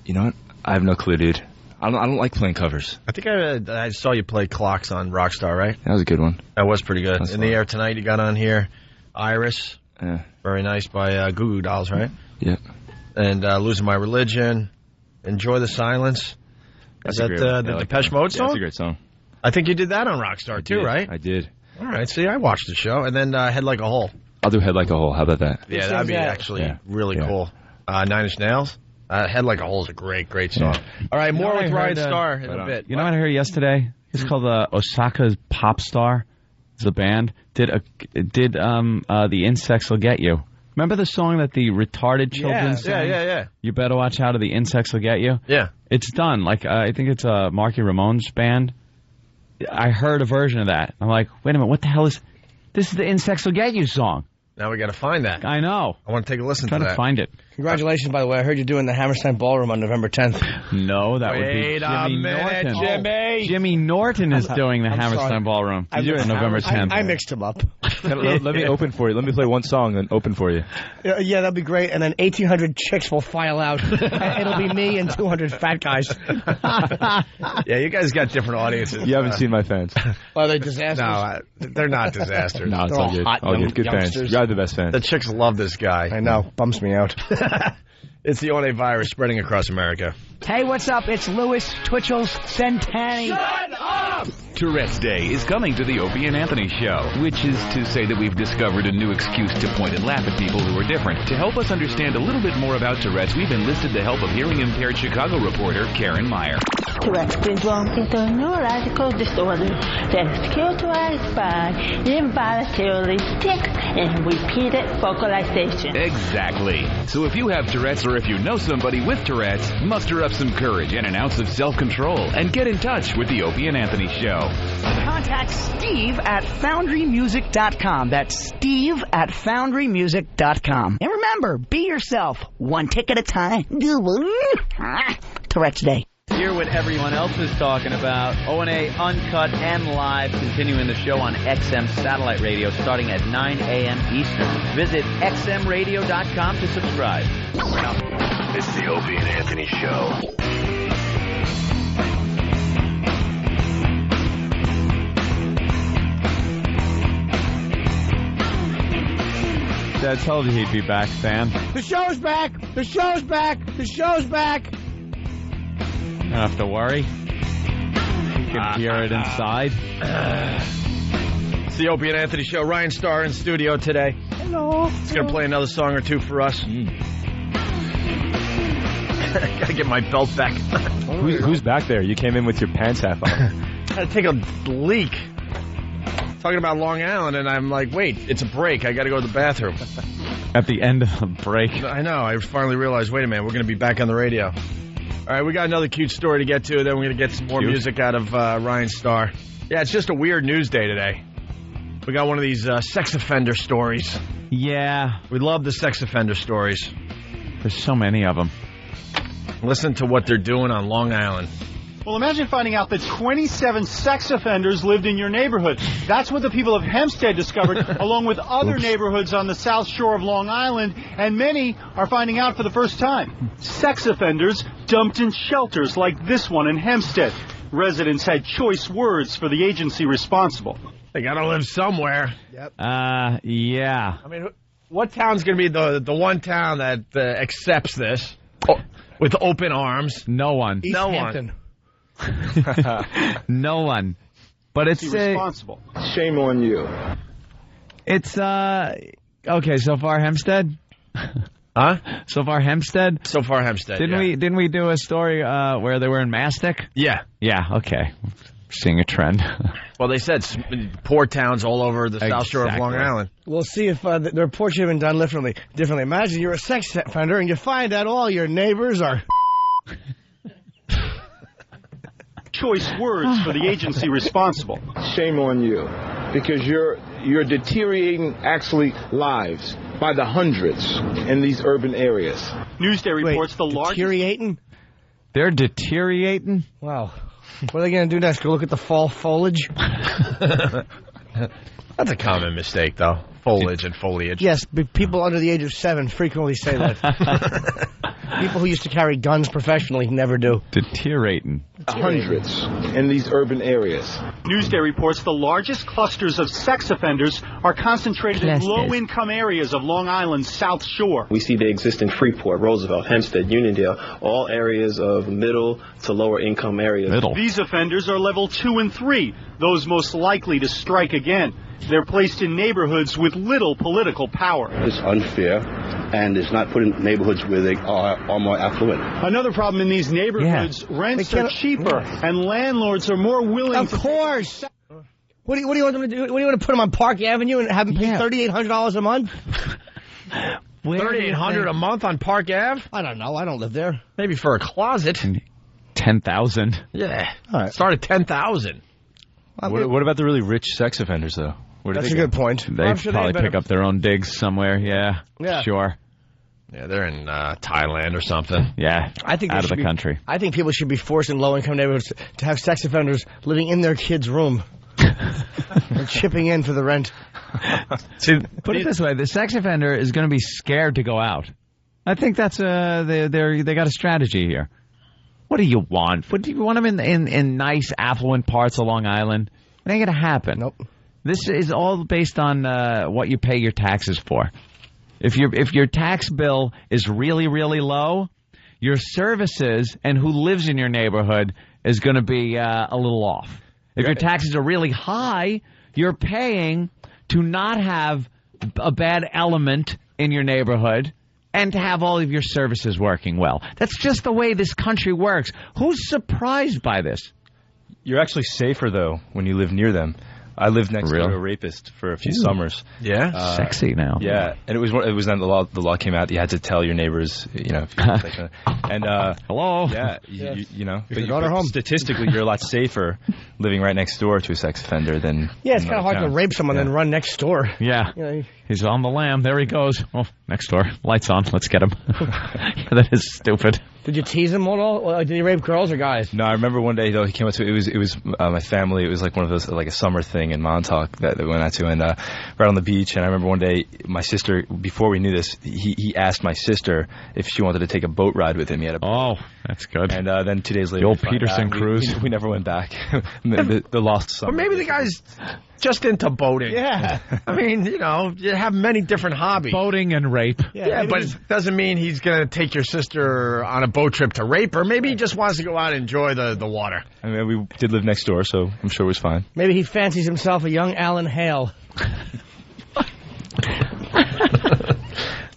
you know what? I have no clue, dude. I don't like playing covers. I think I saw you play Clocks on Rockstar, right? That was a good one. That was pretty good. That's In fun. the Air Tonight, you got on here. Iris. Yeah. Very nice by Goo Goo Dolls, right? Yeah. And Losing My Religion. Enjoy the Silence. Is that the Depeche Mode song? Yeah, that's a great song. I think you did that on Rockstar, too, right? I did. All right. See, I watched the show. And then Head Like a Hole. I'll do Head Like a Hole. How about that? Yeah, that'd be actually really cool. Nine Inch Nails. Head Like a Hole is a great song. All right, more with Ryan Starr in a bit. You know what I heard yesterday? It's called Osaka's Pop Star. It's a band. Did The Insects Will Get You. Remember the song that the retarded children sang? Yeah. You better watch out, or the insects will get you. Yeah. It's done. Like, I think it's a Marky Ramone's band. I heard a version of that. I'm like, wait a minute, what the hell is... This is the Insects Will Get You song. Now we got to find that. I know. I want to take a listen to that. Trying to find it. Congratulations, by the way. I heard you doing the Hammerstein Ballroom on November 10th. No, that would be Jimmy Norton. Jimmy. Jimmy Norton is doing the Hammerstein Ballroom. I'm on November 10th. I mixed him up. Let me open for you. Let me play one song and open for you. Yeah, that'd be great. And then 1,800 chicks will file out. It'll be me and 200 fat guys. Yeah, you guys got different audiences. You haven't seen my fans. Are they disasters? No, they're not disasters. No, it's all good. hot All young good. Good fans. youngsters. You are the best fans. The chicks love this guy. I know. Bums me out. It's the O&A virus spreading across America. Hey, what's up? It's Louis Twitchell's Centenny. Shut up! Tourette's Day is coming to the Opie and Anthony Show, which is to say that we've discovered a new excuse to point and laugh at people who are different. To help us understand a little bit more about Tourette's, we've enlisted the help of hearing-impaired Chicago reporter Karen Meyer. Tourette's syndrome is a neurological disorder that's characterized by involuntarily stick and repeated vocalization. Exactly. So if you have Tourette's or if you know somebody with Tourette's, muster up some courage and an ounce of self-control and get in touch with the Opie and Anthony Show. Contact Steve at FoundryMusic.com. That's Steve at FoundryMusic.com. And remember, be yourself, one tick at a time. Tourette's Day. Hear what everyone else is talking about. O&A Uncut and Live, continuing the show on XM Satellite Radio starting at 9 a.m. Eastern. Visit xmradio.com to subscribe. It's the Opie and Anthony Show. Dad told you he'd be back, Sam. The show's back! The show's back! The show's back! You don't have to worry. You can hear it inside. It's the Opie and Anthony Show. Ryan Starr in studio today. No. It's going to play another song or two for us. Gotta get my belt back. Who's back there? You came in with your pants half on. Gotta take a leak. Talking about Long Island, and I'm like, wait, it's a break. I gotta go to the bathroom. At the end of the break. I know. I finally realized, wait a minute, we're going to be back on the radio. All right, we got another cute story to get to. Then we're going to get some more music out of Ryan Starr. Yeah, it's just a weird news day today. We got one of these sex offender stories. Yeah. We love the sex offender stories. There's so many of them. Listen to what they're doing on Long Island. Well, imagine finding out that 27 sex offenders lived in your neighborhood. That's what the people of Hempstead discovered, along with other neighborhoods on the South Shore of Long Island, and many are finding out for the first time. Sex offenders dumped in shelters like this one in Hempstead. Residents had choice words for the agency responsible. They gotta live somewhere. Yep. Yeah. I mean, what town's gonna be the one town that accepts this with open arms? No one. East Hampton. No one. But it's responsible. Shame on you. It's okay. So far, Hempstead. Huh? So far, Hempstead. So far, Hempstead. Didn't we do a story where they were in Mastic? Yeah. Yeah. Okay. Seeing a trend. Well, they said poor towns all over the South Shore of Long Island. We'll see if the report should have been done differently. Imagine you're a sex offender and you find out all your neighbors are. Choice words for the agency responsible. Shame on you, because you're deteriorating actually lives by the hundreds in these urban areas. Newsday reports the largest. Deteriorating? They're deteriorating? Wow. What are they going to do next? Go look at the fall foliage? That's a common mistake, though. Foliage and foliage. Yes, but people under the age of 7 frequently say that. People who used to carry guns professionally never do. Deteriorating. Hundreds in these urban areas. Newsday reports the largest clusters of sex offenders are concentrated in low-income areas of Long Island's South Shore. We see they exist in Freeport, Roosevelt, Hempstead, Uniondale, all areas of middle to lower income areas. These offenders are level 2 and 3, those most likely to strike again. They're placed in neighborhoods with little political power. It's unfair, and it's not put in neighborhoods where they are more affluent. Another problem in these neighborhoods, rents are cheaper, and landlords are more willing Of course. What do you want them to do? What do you want to put them on Park Avenue and have them pay $3,800 a month? $3,800 a month on Park Ave? I don't know. I don't live there. Maybe for a closet. 10,000. Yeah. All right. Start at 10,000. What about the really rich sex offenders, though? That's a good point. They probably pick up their own digs somewhere. Yeah. Sure. Yeah, they're in Thailand or something. Yeah. I think out of the country. I think people should be forced in low-income neighborhoods to have sex offenders living in their kids' room. And chipping in for the rent. See, put it this way: the sex offender is going to be scared to go out. I think that's they got a strategy here. What do you want? What do you want them in nice, affluent parts of Long Island? It ain't going to happen. Nope. This is all based on what you pay your taxes for. If your tax bill is really, really low, your services and who lives in your neighborhood is going to be a little off. If your taxes are really high, you're paying to not have a bad element in your neighborhood and to have all of your services working well. That's just the way this country works. Who's surprised by this? You're actually safer, though, when you live near them. I lived next to a rapist for a few summers. Yeah? Sexy now. Yeah, and it was then the law came out. You had to tell your neighbors, if you and hello. Yeah, you know. But home. Statistically, you're a lot safer living right next door to a sex offender than. Yeah, it's kind of hard to rape someone and run next door. Yeah. You know, he's on the lam. There he goes. Oh, next door. Lights on. Let's get him. That is stupid. Did you tease him at all? Did he rape girls or guys? No, I remember one day though he came up to it was my family. It was like one of those like a summer thing in Montauk that we went out to, and right on the beach. And I remember one day my sister, before we knew this, he asked my sister if she wanted to take a boat ride with him. He had a boat. Oh, that's good. And then 2 days later, the old Peterson cruise. We never went back. the lost summer. Or maybe the guy's just into boating. Yeah. I mean, you have many different hobbies. Boating and rape. Yeah, but it doesn't mean he's going to take your sister on a boat trip to rape her. Maybe he just wants to go out and enjoy the water. I mean, we did live next door, so I'm sure it was fine. Maybe he fancies himself a young Alan Hale.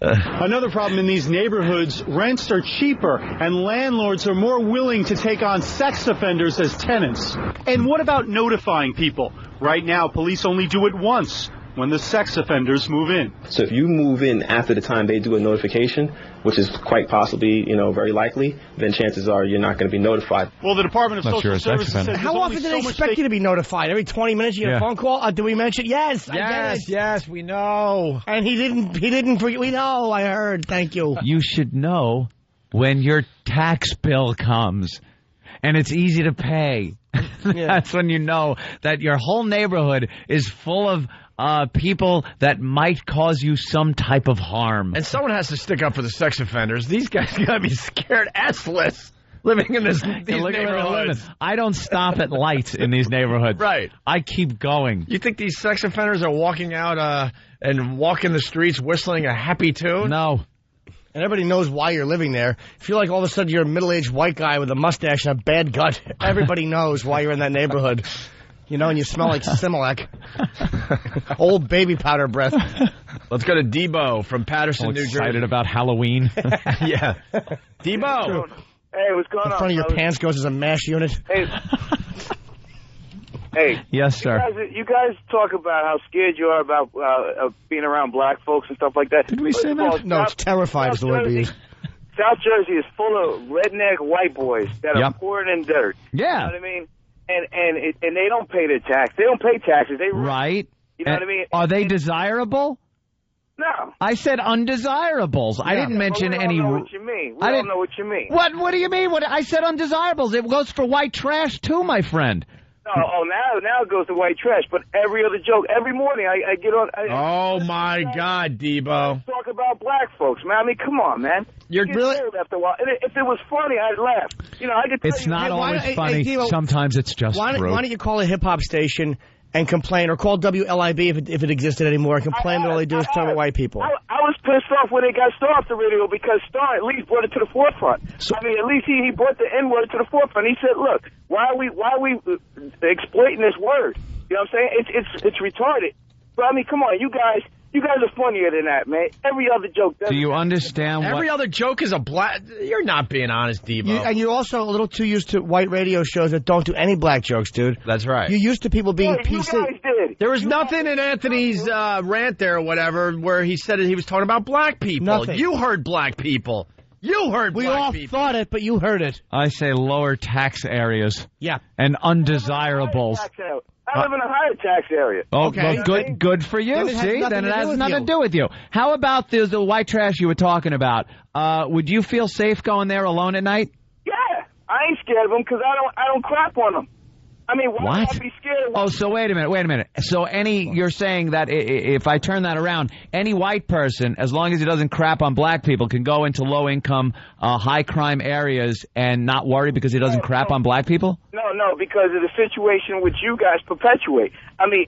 Another problem in these neighborhoods, rents are cheaper and landlords are more willing to take on sex offenders as tenants. And what about notifying people? Right now, police only do it once, when the sex offenders move in. So if you move in after the time they do a notification, which is quite possibly, very likely, then chances are you're not going to be notified. Well, the Department of Social Services says how often do they expect you to be notified? Every 20 minutes you get a phone call? Do we mention? Yes, I get it. Yes, we know. And he didn't forget. We know, I heard. Thank you. You should know when your tax bill comes and it's easy to pay. That's when you know that your whole neighborhood is full of people that might cause you some type of harm. And someone has to stick up for the sex offenders. These guys gotta be scared assless living in these neighborhoods. I don't stop at lights in these neighborhoods. Right. I keep going. You think these sex offenders are walking out and walking the streets whistling a happy tune? No. And everybody knows why you're living there. If you're like all of a sudden you're a middle-aged white guy with a mustache and a bad gut, everybody knows why you're in that neighborhood. And you smell like Similac. Old baby powder breath. Let's go to Debo from Patterson, New Jersey. Excited about Halloween. Yeah. Debo. Hey, what's going on? The front of your pants goes as a MASH unit. Hey. Yes, sir. You guys talk about how scared you are about being around black folks and stuff like that. Did we say that? No, it's terrified is the word we use. South Jersey is full of redneck white boys that are pouring in dirt. Yeah. You know what I mean? And they don't pay their tax. They don't pay taxes. Right. You know what I mean? Are they desirable? No. I said undesirables. I didn't mention any. We don't know what you mean. We don't know what you mean. What do you mean? I said undesirables. It goes for white trash too, my friend. No, now it goes to white trash. But every other joke, every morning I get on. Oh my God, Debo! Talk about black folks, man. I mean, come on, man. You're really after a while. And if it was funny, I'd laugh. I could. It's not always funny. Debo, sometimes it's just true. Why don't you call a hip hop station and complain, or call WLIB if it existed anymore and complain that all they do is talk about white people? I was pissed off when they got Star off the radio because Star at least brought it to the forefront. At least he brought the N-word to the forefront. He said, "Look, why are we exploiting this word? You know what I'm saying? It's retarded." But come on, you guys are funnier than that, man. Every other joke. Do you understand? Every other joke is a black. You're not being honest, Debo. And you're also a little too used to white radio shows that don't do any black jokes, dude. That's right. You're used to people being PC. You guys did. There was nothing in Anthony's rant there or whatever where he said he was talking about black people. Nothing. You heard black people. You heard we black all people. thought it, but you heard it. I say lower tax areas. Yeah. And undesirables. I live in a higher tax area. Oh, okay. Well, good for you. See, then it has nothing to do with you. How about the white trash you were talking about? Would you feel safe going there alone at night? Yeah, I ain't scared of them because I don't crap on them. I mean, why would I be scared of them? Oh, so wait a minute. So you're saying that if I turn that around, any white person, as long as he doesn't crap on black people, can go into low-income, high-crime areas and not worry because he doesn't crap on black people? No, because of the situation which you guys perpetuate. I mean,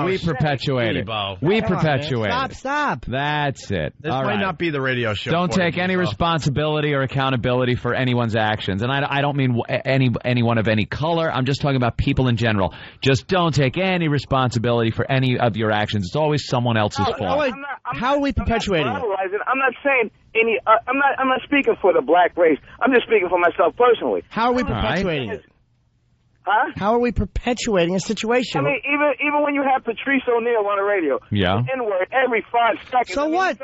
we perpetuate it. We perpetuate it. Stop. That's it. This might not be the radio show. Don't take any responsibility or accountability for anyone's actions. And I don't mean anyone of any color. I'm just talking about people in general. Just don't take any responsibility for any of your actions. It's always someone else's fault. How are we perpetuating it? I'm not saying any. I'm not speaking for the black race. I'm just speaking for myself personally. How are we perpetuating it? Huh? How are we perpetuating a situation? I mean, even when you have Patrice O'Neal on the radio, N-word every 5 seconds. So what?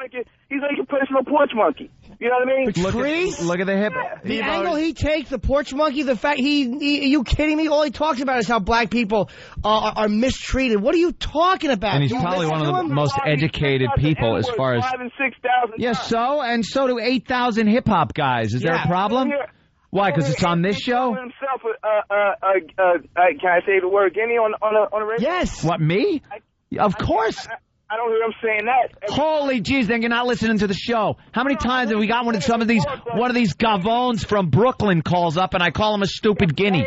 He's like your personal porch monkey. You know what I mean? Patrice? Look at the hip. The angle he takes, the porch monkey, the fact are you kidding me? All he talks about is how black people are mistreated. What are you talking about? And he's probably one of the most educated people as far as 5,000 and 6,000. Yes, and so do 8,000 hip hop guys. Is there a problem? Why? Because it's on this show? Himself, can I say the word Guinea on the radio? Yes. What, me? Of course. I don't hear him saying that. Holy jeez, then you're not listening to the show. How many times have we got one of these gavones from Brooklyn calls up and I call him a stupid guinea?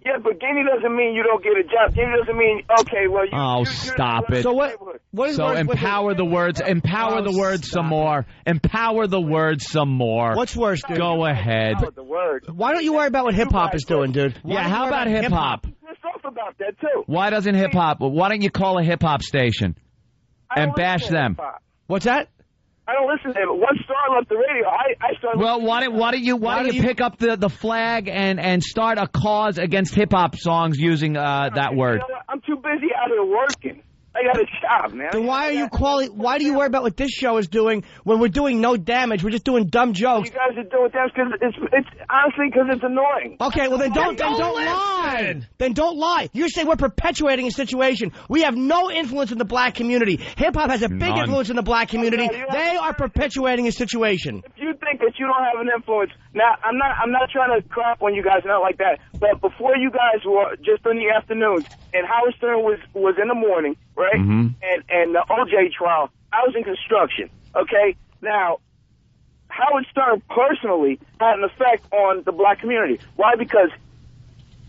Yeah, but Guinea doesn't mean you don't get a job. Guinea doesn't mean, okay, well, you... stop it. So what is empower the words. Empower the words some more. Empower the words some more. What's worse, dude? Go ahead. Why don't you worry about what hip-hop is doing, dude? How about hip-hop? Pissed off about that, too. Why doesn't hip-hop... Why don't you call a hip-hop station and bash them? What's that? I don't listen to him. Once Star left the radio, I started. Well, why don't you pick up the flag and start a cause against hip hop songs using that word? You know what? I'm too busy out here working. I got a job, man. Then why do you worry about what this show is doing when we're doing no damage? We're just doing dumb jokes. You guys are doing that because it's honestly because it's annoying. Okay, well then don't lie. Then don't lie. You're saying we're perpetuating a situation. We have no influence in the black community. Hip hop has a big influence in the black community. They are perpetuating a situation. If you think that you don't have an influence, now I'm not trying to crap on you guys, not like that. But before you guys were just in the afternoons, and Howard Stern was in the morning, right? Mm-hmm. And the OJ trial, I was in construction. Okay, now Howard Stern personally had an effect on the black community. Why? Because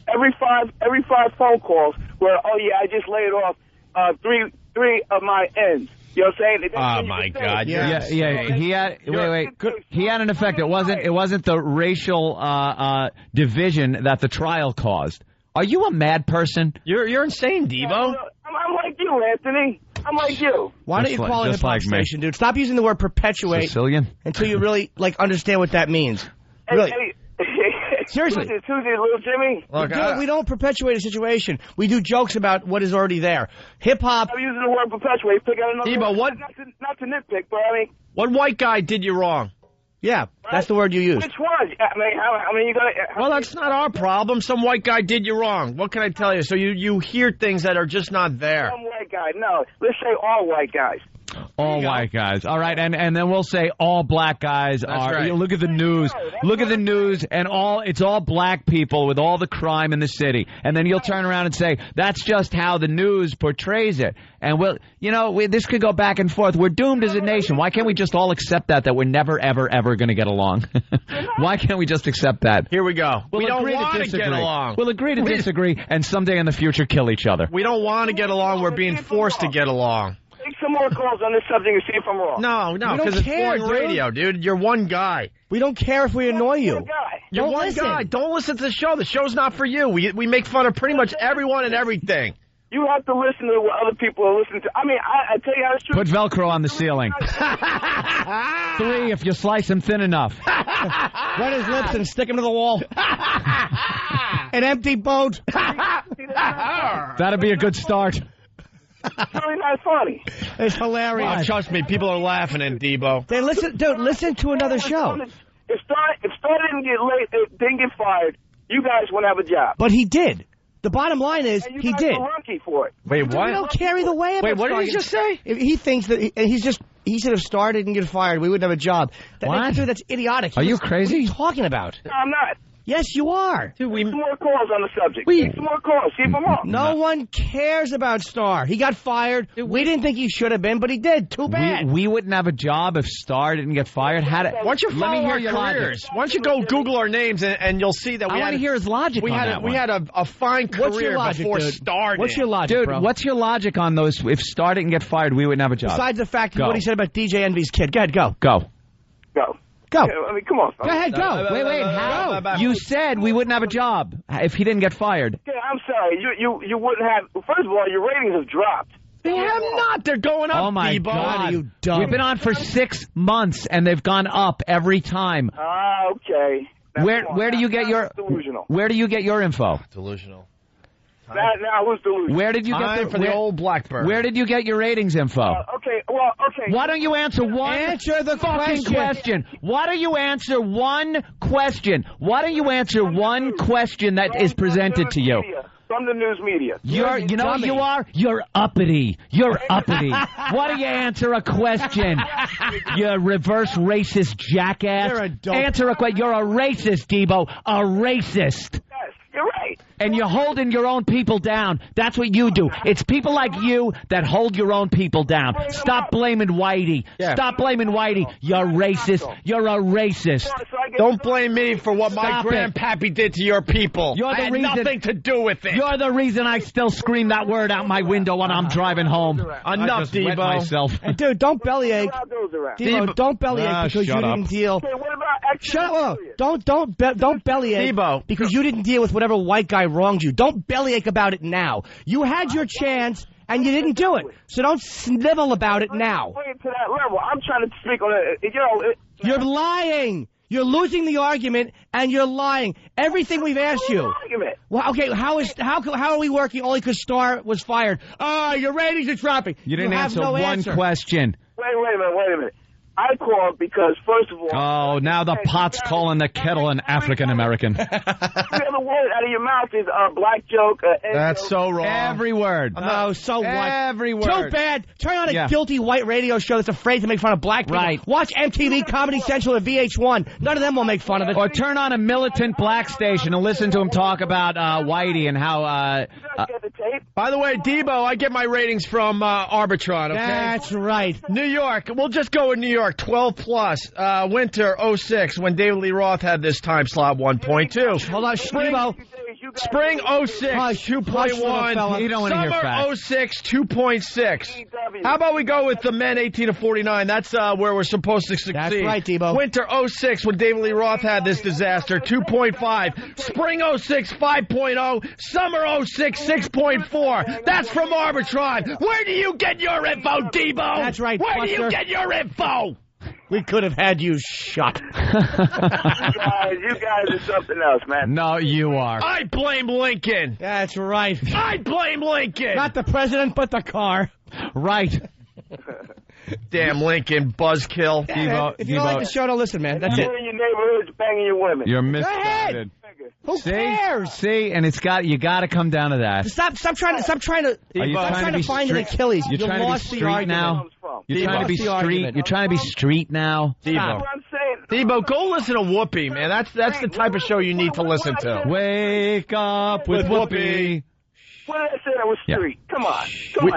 every five phone calls were, oh yeah, I just laid off three of my ends. You know what I'm saying? Oh my God! Yeah. He had He had an effect. It wasn't the racial division that the trial caused. Are you a mad person? You're insane, Devo. I'm like you, Anthony. I'm like you. Why don't you call it a hip-hop station, dude? Stop using the word perpetuate Sicilian until you really understand what that means. Really. Seriously. Tuesday, little Jimmy. Look, we don't perpetuate a situation. We do jokes about what is already there. Hip-hop. I'm using the word perpetuate. Pick out another Devo, word. what? Not to nitpick, but I mean. What white guy did you wrong? Yeah, that's the word you use. Which one? I mean, you got. Well, that's not our problem. Some white guy did you wrong. What can I tell you? So you hear things that are just not there. Some white guy. No, let's say all white guys. All white guys. All right, and then we'll say all black guys are. Right. Look at the news. Look at the news, and it's all black people with all the crime in the city. And then you'll turn around and say that's just how the news portrays it. And this could go back and forth. We're doomed as a nation. Why can't we just all accept that we're never, ever, ever going to get along? Why can't we just accept that? Here we go. We don't want to get along. We'll agree to disagree, and someday in the future kill each other. We don't want to get along. We're being forced to get along. Take some more calls on this subject and see if I'm wrong. No, because it's boring radio, dude. You're one guy. We don't care if we annoy you. You're one guy. Don't listen to the show. The show's not for you. We make fun of pretty much everyone and everything. You have to listen to what other people are listening to. I mean, I tell you how it's true. Put Velcro on the ceiling. 3 if you slice him thin enough. Wet his lips and stick him to the wall. An empty boat. That'd be a good start. It's really not funny. It's hilarious. Oh, trust me, people are laughing at Debo. Then listen to another show. If Star didn't get fired, you guys wouldn't have a job. But he did. The bottom line is he did. You're lucky for it. Wait, what? We don't carry the weight. Wait, what did he just say? He thinks that he said if Star didn't get fired, we wouldn't have a job. What? That's idiotic. Are you crazy? What are you talking about? No, I'm not. Yes, you are. Dude, some more calls on the subject. Take some more calls. See if I'm wrong. No one cares about Star. He got fired. We didn't think he should have been, but he did. Too bad. We wouldn't have a job if Star didn't get fired. Why don't you follow our careers? Why don't you go Google our names and you'll see that I want to hear his logic on that one. We had a fine career before dude? Star did. What's your logic, dude, bro? what's your logic on those? If Star didn't get fired, we wouldn't have a job. Besides the fact of what he said about DJ Envy's kid. Go ahead, go. Go. Go. I mean, come on. Go ahead, go. Wait, how? You said we wouldn't have a job if he didn't get fired. Okay, I'm sorry. You wouldn't have. First of all, your ratings have dropped. They have not. They're going up. Oh my Debo. God, are you dumb? We've been on for 6 months and they've gone up every time. Okay. Where do you get your delusional? Where do you get your info? Delusional. Now who's delusional? Where did you get the old Blackbird? Where did you get your ratings info? Okay. Why don't you answer one fucking question? Why don't you answer one question? Why don't you answer one question that is presented to you? From the news media. You know what you are? You're uppity. You're uppity. Why don't you answer a question? You reverse racist jackass. You're a dope. Answer a question. You're a racist, Debo. A racist. Yes, you're right. And you're holding your own people down. That's what you do. It's people like you that hold your own people down. Stop blaming Whitey. Yeah. Stop blaming Whitey. You're racist. You're a racist. Don't blame me for what my Stop it. grandpappy did to your people. You're the I had reason- nothing to do with it. You're the reason I still scream that word out my window when I'm driving home. Enough, Wet Debo. myself. And dude, don't bellyache. Debo, don't bellyache because you didn't deal. Okay, what about Shut up! Don't bellyache because you didn't deal with whatever white guy wronged you. Don't bellyache about it now. You had your chance and you didn't do it. So don't snivel about it now. Bring it to that level. I'm trying to speak on it. You're lying. You're losing the argument, and you're lying. Everything we've asked you. Well, okay, how are we working only because Star was fired? Your ratings are dropping. You didn't have answer no one answer. question. Wait a minute. I called because, first of all... Oh, now the pot's calling the kettle an African American. Every other word out of your mouth is black joke. That's so wrong. Every word. Oh, so what? Every word. Too bad. Turn on a guilty white radio show that's afraid to make fun of black people. Right. Watch MTV, Comedy Central, and VH1. None of them will make fun of it. Or turn on a militant black station and listen to him talk about Whitey and how... By the way, Debo, I get my ratings from Arbitron, okay? That's right. New York. We'll just go with New York. 12 plus. Winter 06, when David Lee Roth had this time slot, 1.2. Hold on, Debo. Spring 06, 2.1. You don't want to hear facts. Summer 06, 2.6. How about we go with the men 18 to 49? That's where we're supposed to succeed. That's right, Debo. Winter 06, when David Lee Roth had this disaster, 2.5. Spring 06, 5.0. Summer 06, 6.4. That's from Arbitron. Where do you get your info, Debo? That's right, Where Buster. do you get your info? We could have had you shut. You guys are something else, man. No, you are. I blame Lincoln. That's right. I blame Lincoln. Not the president, but the car. Right. Damn Lincoln, buzzkill. If you don't like the show, don't listen, man. That's it. You're in your neighborhoods banging your women. You're Go ahead. misguided. Who cares? See, and you got to come down to that. Stop trying to find an Achilles. You're you trying to be lost the street argument. now. You're trying to be Lost the street. argument. You're trying to be street now. Debo. Debo, go listen to Whoopi, man. That's the type of show you need to listen to. Wake up with Whoopi. What did I say that was street? Come on,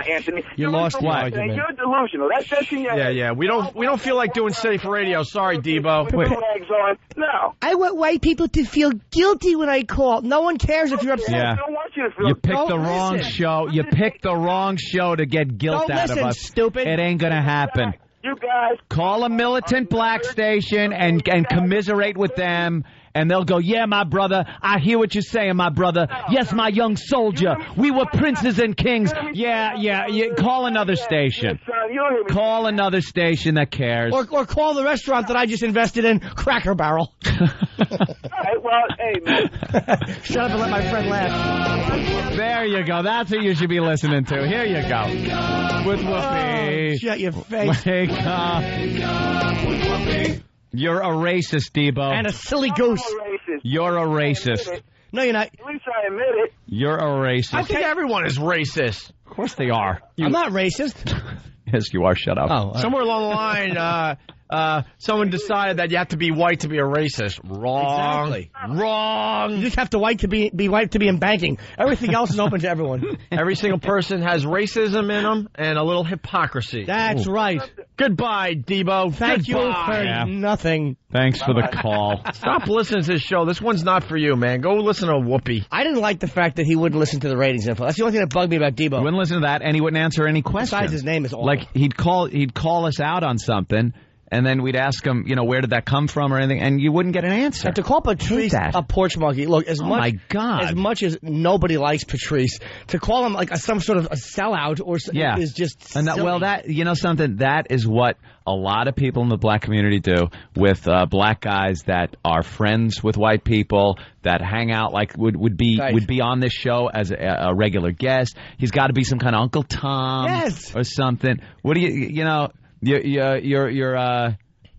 Anthony. You lost the argument. You're delusional. That's in your head. Yeah. We don't feel like doing safe radio. Sorry, Debo. Put the legs on. No. I want white people to feel guilty when I call. No one cares if you're upset. Yeah. I don't want you to feel You picked the Don't wrong listen. show. You picked the wrong show to get guilt Don't out listen, of us. stupid. It ain't gonna happen. You guys. Call a militant black station and commiserate with them, and they'll go, yeah, my brother, I hear what you're saying, my brother. Yes, my young soldier. We were princes and kings. Yeah. Call another station. Call another station that cares. Or call the restaurant that I just invested in, Cracker Barrel. Well, hey, man. Shut up and let my friend laugh. There you go. That's what you should be listening to. Here you go. With Whoopi. Oh, shut your face. Wake up. You're a racist, Debo. And a silly goose. You're a racist. No, you're not. At least I admit it. You're a racist. I think everyone is racist. Of course they are. I'm not racist. Yes, you are. Shut up. Oh, Somewhere along the line, someone decided that you have to be white to be a racist. Wrong. Exactly. Wrong. You just have to be white to be in banking. Everything else is open to everyone. Every single person has racism in them and a little hypocrisy. That's right. Goodbye, Debo. Thank you for nothing. Thanks for the call. Stop listening to this show. This one's not for you, man. Go listen to Whoopi. I didn't like the fact that he wouldn't listen to the ratings info. That's the only thing that bugged me about Debo. He wouldn't listen to that, and he wouldn't answer any questions. Besides, his name is awful. Like, he'd call us out on something, and then we'd ask him, where did that come from or anything, and you wouldn't get an answer. And to call Patrice a porch monkey, look, as much as nobody likes Patrice, to call him like some sort of a sellout is just and silly. that is what a lot of people in the black community do with black guys that are friends with white people that hang out, like would be on this show as a regular guest. He's got to be some kind of Uncle Tom or something. What do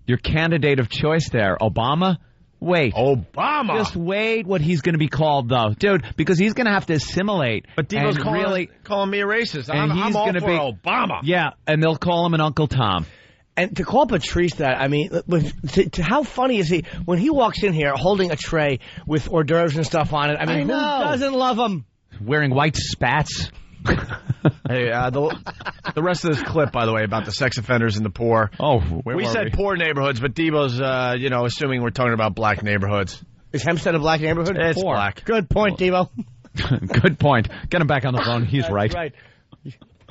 your candidate of choice there, Obama? Wait. Obama. Just wait what he's going to be called, though. Dude, because he's going to have to assimilate. But Debo's calling me a racist. And I'm all for Obama. Yeah, and they'll call him an Uncle Tom. And to call Patrice that, I mean, how funny is he when he walks in here holding a tray with hors d'oeuvres and stuff on it? I mean, who doesn't love him? Wearing white spats. Hey, the rest of this clip, by the way, about the sex offenders and the poor. Oh, we said poor neighborhoods, but Debo's, assuming we're talking about black neighborhoods. Is Hempstead a black neighborhood? It's poor. black. Good point, Debo. Good point. Get him back on the phone. He's That's right.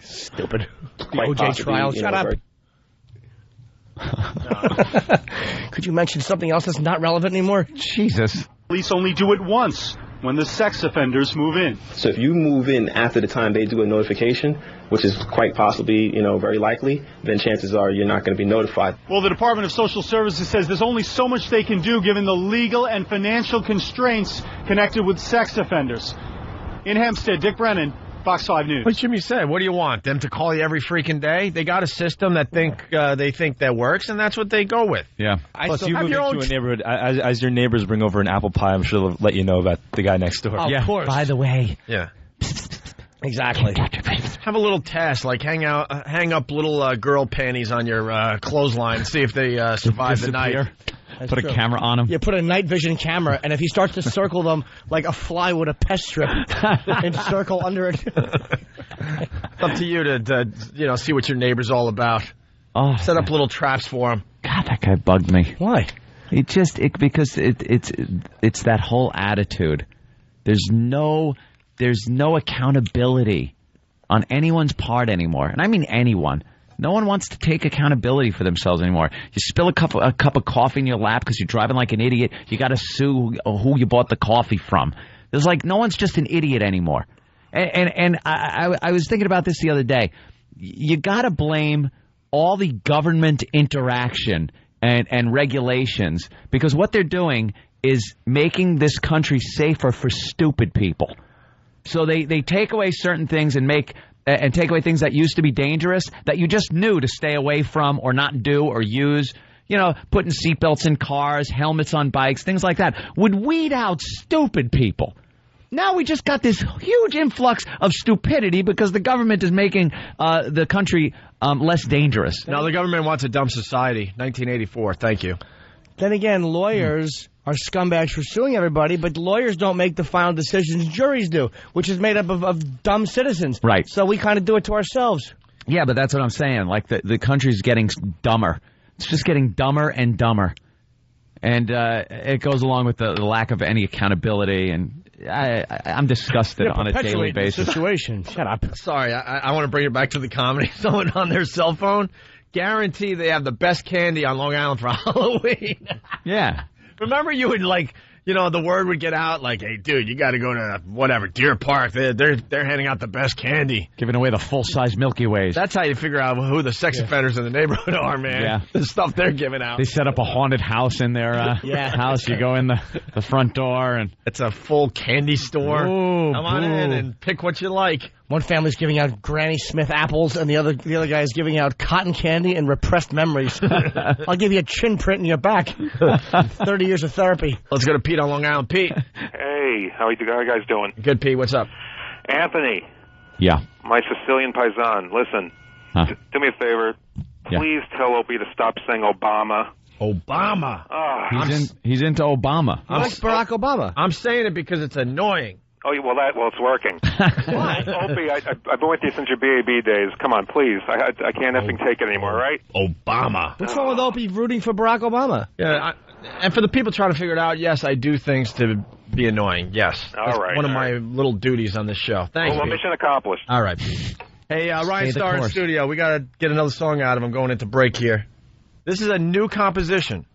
Stupid. Quite OJ possibly, trial. Shut up. Could you mention something else that's not relevant anymore? Jesus. Police only do it once. when the sex offenders move in. So if you move in after the time they do a notification, which is quite possibly, very likely, then chances are you're not going to be notified. Well, the Department of Social Services says there's only so much they can do given the legal and financial constraints connected with sex offenders. In Hempstead, Dick Brennan, Fox 5 News. What Jimmy said, what do you want? Them to call you every freaking day? They got a system that they think that works, and that's what they go with. Yeah. Plus, you move into a neighborhood, as your neighbors bring over an apple pie, I'm sure they'll let you know about the guy next door. Of course. By the way. Yeah. Exactly. Have a little test, like hang up little girl panties on your clothesline and see if they survive the night. That's put true. a camera on him. You put a night vision camera, and if he starts to circle them like a fly with a pest strip, and circle under it. It's up to you to see what your neighbor's all about. Oh, set up little traps for him. God, that guy bugged me. Why? Because it's that whole attitude. There's no accountability on anyone's part anymore, and I mean anyone. No one wants to take accountability for themselves anymore. You spill a cup of coffee in your lap because you're driving like an idiot. You got to sue who you bought the coffee from. There's no one's just an idiot anymore. And I was thinking about this the other day. You got to blame all the government interaction and regulations, because what they're doing is making this country safer for stupid people. So they take away certain things and take away things that used to be dangerous that you just knew to stay away from or not do or use. Putting seatbelts in cars, helmets on bikes, things like that would weed out stupid people. Now we just got this huge influx of stupidity because the government is making the country less dangerous. Now the government wants a dumb society. 1984. Thank you. Then again, lawyers are scumbags for suing everybody, but lawyers don't make the final decisions. Juries do, which is made up of dumb citizens. Right. So we kind of do it to ourselves. Yeah, but that's what I'm saying. The country's getting dumber. It's just getting dumber and dumber. And it goes along with the lack of any accountability, and I'm disgusted on a daily basis. Situation. Shut up. Sorry, I want to bring it back to the comedy. Someone on their cell phone, guarantee they have the best candy on Long Island for Halloween. Yeah. Remember you would the word would get out like, hey, dude, you got to go to whatever, Deer Park. They're handing out the best candy. Giving away the full-size Milky Ways. That's how you figure out who the sex offenders in the neighborhood are, man. Yeah. The stuff they're giving out. They set up a haunted house in their house. You go in the front door, and it's a full candy store. Ooh, come on in and pick what you like. One family's giving out Granny Smith apples, and the other guy is giving out cotton candy and repressed memories. I'll give you a chin print in your back. 30 years of therapy. Let's go to Pete on Long Island. Pete. Hey, how you guys doing? Good, Pete. What's up? Anthony. Yeah. My Sicilian paisan. Listen, do me a favor. Please tell Opie to stop saying Obama. Obama. He's into Obama. He likes Barack Obama. I'm saying it because it's annoying. Oh, well, it's working. Opie, I've been with you since your BAB days. Come on, please. I can't effing take it anymore, right? Obama. What's wrong with Opie rooting for Barack Obama? Yeah, and for the people trying to figure it out, yes, I do things to be annoying. Yes. All right. One of my little duties on this show. Thanks. Well, mission accomplished. All right. Hey, Ryan Starr in studio. We got to get another song out of him going into break here. This is a new composition.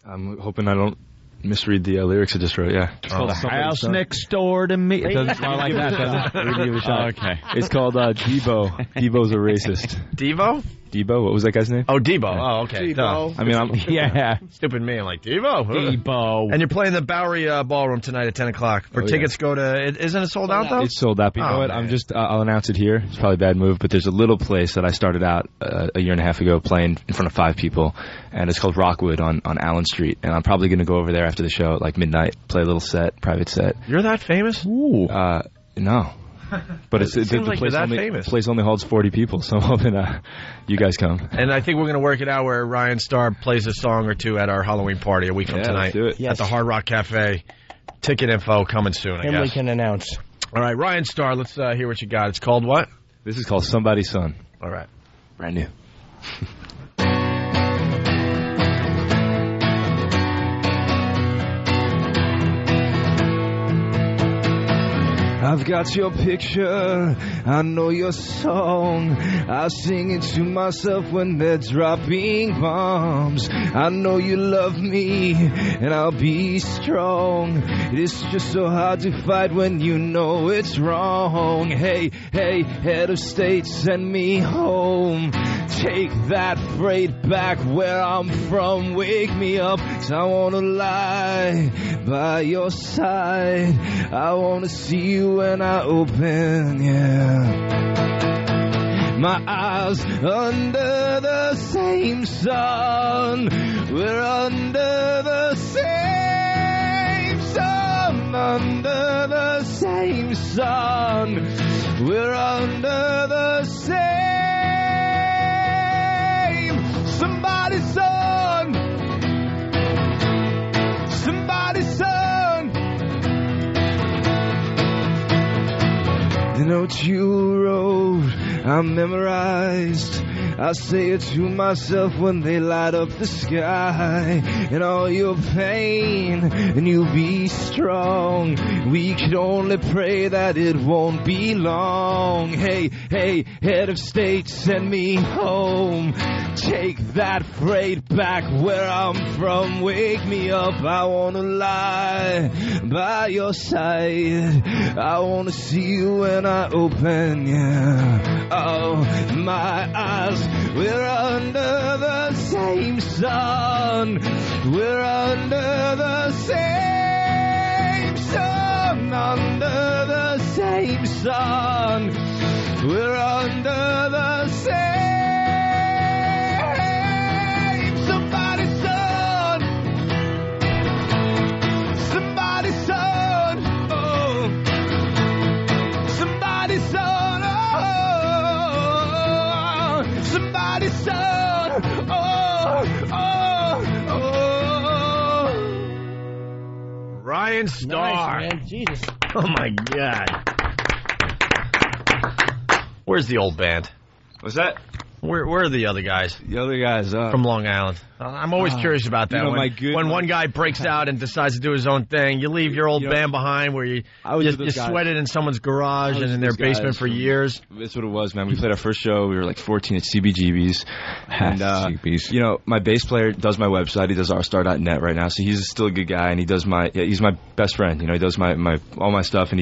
I'm hoping I don't misread the lyrics I just wrote. Yeah. It's called House Next Door to Me. It doesn't sound like that, does it? Give it a shot. Okay. It's called Debo. Debo's a racist. Devo? Debo? What was that guy's name? Oh, Debo. Oh, okay. Debo. I mean, yeah. Stupid me. I'm like, Devo? Debo. And you're playing the Bowery Ballroom tonight at 10 o'clock. For tickets, go to... Isn't it sold out, though? It's sold out. But you know what? I'm just... I'll announce it here. It's probably a bad move, but there's a little place that I started out a year and a half ago playing in front of 5 people, and it's called Rockwood on Allen Street. And I'm probably going to go over there after the show at midnight, play a little set, private set. You're that famous? Ooh. No. But the place only holds 40 people, so I'm hoping you guys come. And I think we're going to work it out where Ryan Starr plays a song or two at our Halloween party a week from tonight. Let's do it. Yes. At the Hard Rock Cafe. Ticket info coming soon, I guess. we can announce. All right, Ryan Starr, let's hear what you got. It's called what? This is called Somebody's Son. All right. Brand new. I've got your picture, I know your song. I'll sing it to myself when they're dropping bombs. I know you love me, and I'll be strong. It's just so hard to fight when you know it's wrong. Hey, hey, head of state, send me home. Take that freight back where I'm from. Wake me up, 'cause I wanna lie by your side. I wanna see you when I open, yeah. My eyes under the same sun. We're under the same sun. Under the same sun. We're under the same. Somebody's son. Somebody's son. The note you wrote, I memorized. I say it to myself when they light up the sky. And all your pain, and you'll be strong. We can only pray that it won't be long. Hey, hey, head of state, send me home. Take that freight back where I'm from. Wake me up, I wanna lie by your side. I wanna see you when I open, yeah. Oh, my eyes, we're under the same sun. We're under the same sun. Under the same sun. We're under the same. Somebody's son. Somebody's son. Oh. Somebody's son. Oh. Somebody's son. Oh. Oh. Oh. Ryan Starr. Nice, man. Jesus. Oh, my God. Where's the old band? What's that? Where are the other guys? The other guys from Long Island. I'm always curious about that. You know, when one guy breaks out and decides to do his own thing, you leave your old band behind where you sweated in someone's garage and in their basement for years. That's what it was, man. We played our first show. We were like 14 at CBGB's. And, you know, my bass player does my website. He does rstar.net right now. So he's still a good guy, and he does he's my best friend. You know, he does all my stuff, and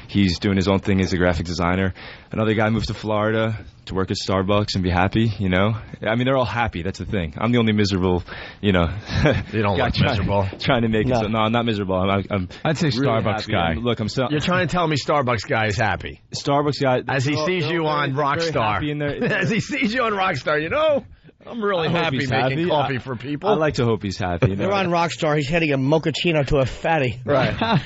he's doing his own thing as a graphic designer. Another guy moved to Florida to work at Starbucks and be happy, you know? I mean, they're all happy. That's the thing. I'm the only miserable, you know. You don't look miserable. Trying to make it. So, no, I'm not miserable. I'd say really Starbucks happy. guy. You're trying to tell me Starbucks guy is happy. Starbucks guy. As he sees you on Rockstar. As he sees you on Rockstar, you know? I'm really happy making coffee for people. I like to hope he's happy. You know? They're on Rockstar. He's heading a mochaccino to a fatty. Right.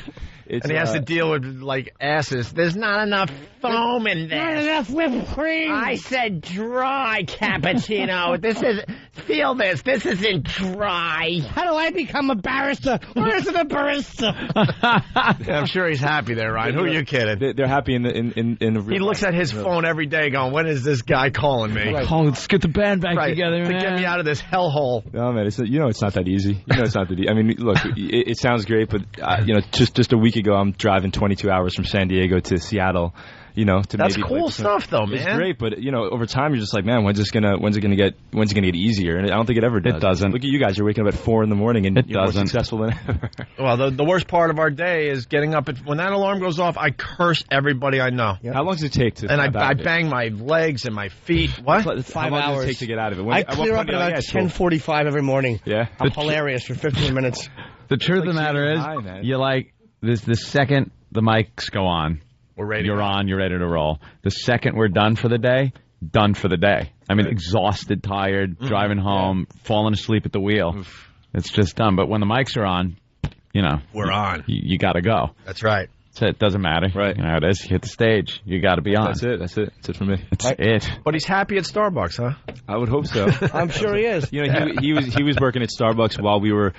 And he has to deal with, like, asses. There's not enough foam in this. Not enough whipped cream. I said dry cappuccino. Feel this. This isn't dry. How do I become a barrister? Where is it a barista? Yeah, I'm sure he's happy there, Ryan. Who are you kidding? They're happy in the He looks at his phone every day going, when is this guy calling me? Right. Let's get the band back together, man. To get me out of this hellhole. No, man, it's not that easy. You know it's not that easy. I mean, look, it sounds great, but, you know, just a week ago, I'm driving 22 hours from San Diego to Seattle, you know, to That's maybe cool stuff, though, man. It's great, but you know, over time, you're just like, man, when's it gonna get easier? And I don't think it ever does. It doesn't. Look at you guys; you're waking up at 4 a.m. and you're more successful than ever. Well, the worst part of our day is getting up when that alarm goes off. I curse everybody I know. Yep. How long does it take to? And I bang my legs and my feet. What? 5 hours. How long does it take to get out of it? I clear up at about 10:45 every morning. Yeah, I'm hilarious for 15 minutes. The truth of the matter is, you like this. The second the mics go on, we're ready. You're on. You're ready to roll. The second we're done for the day, done for the day. I mean, exhausted, tired, driving home, falling asleep at the wheel. Oof. It's just done. But when the mics are on, you know, we're on. You got to go. That's right. That's it. Doesn't matter. Right. You know how it is. You hit the stage. You got to be on. That's it. That's it for me. That's it. But he's happy at Starbucks, huh? I would hope so. I'm sure he is. You know, he was working at Starbucks while we were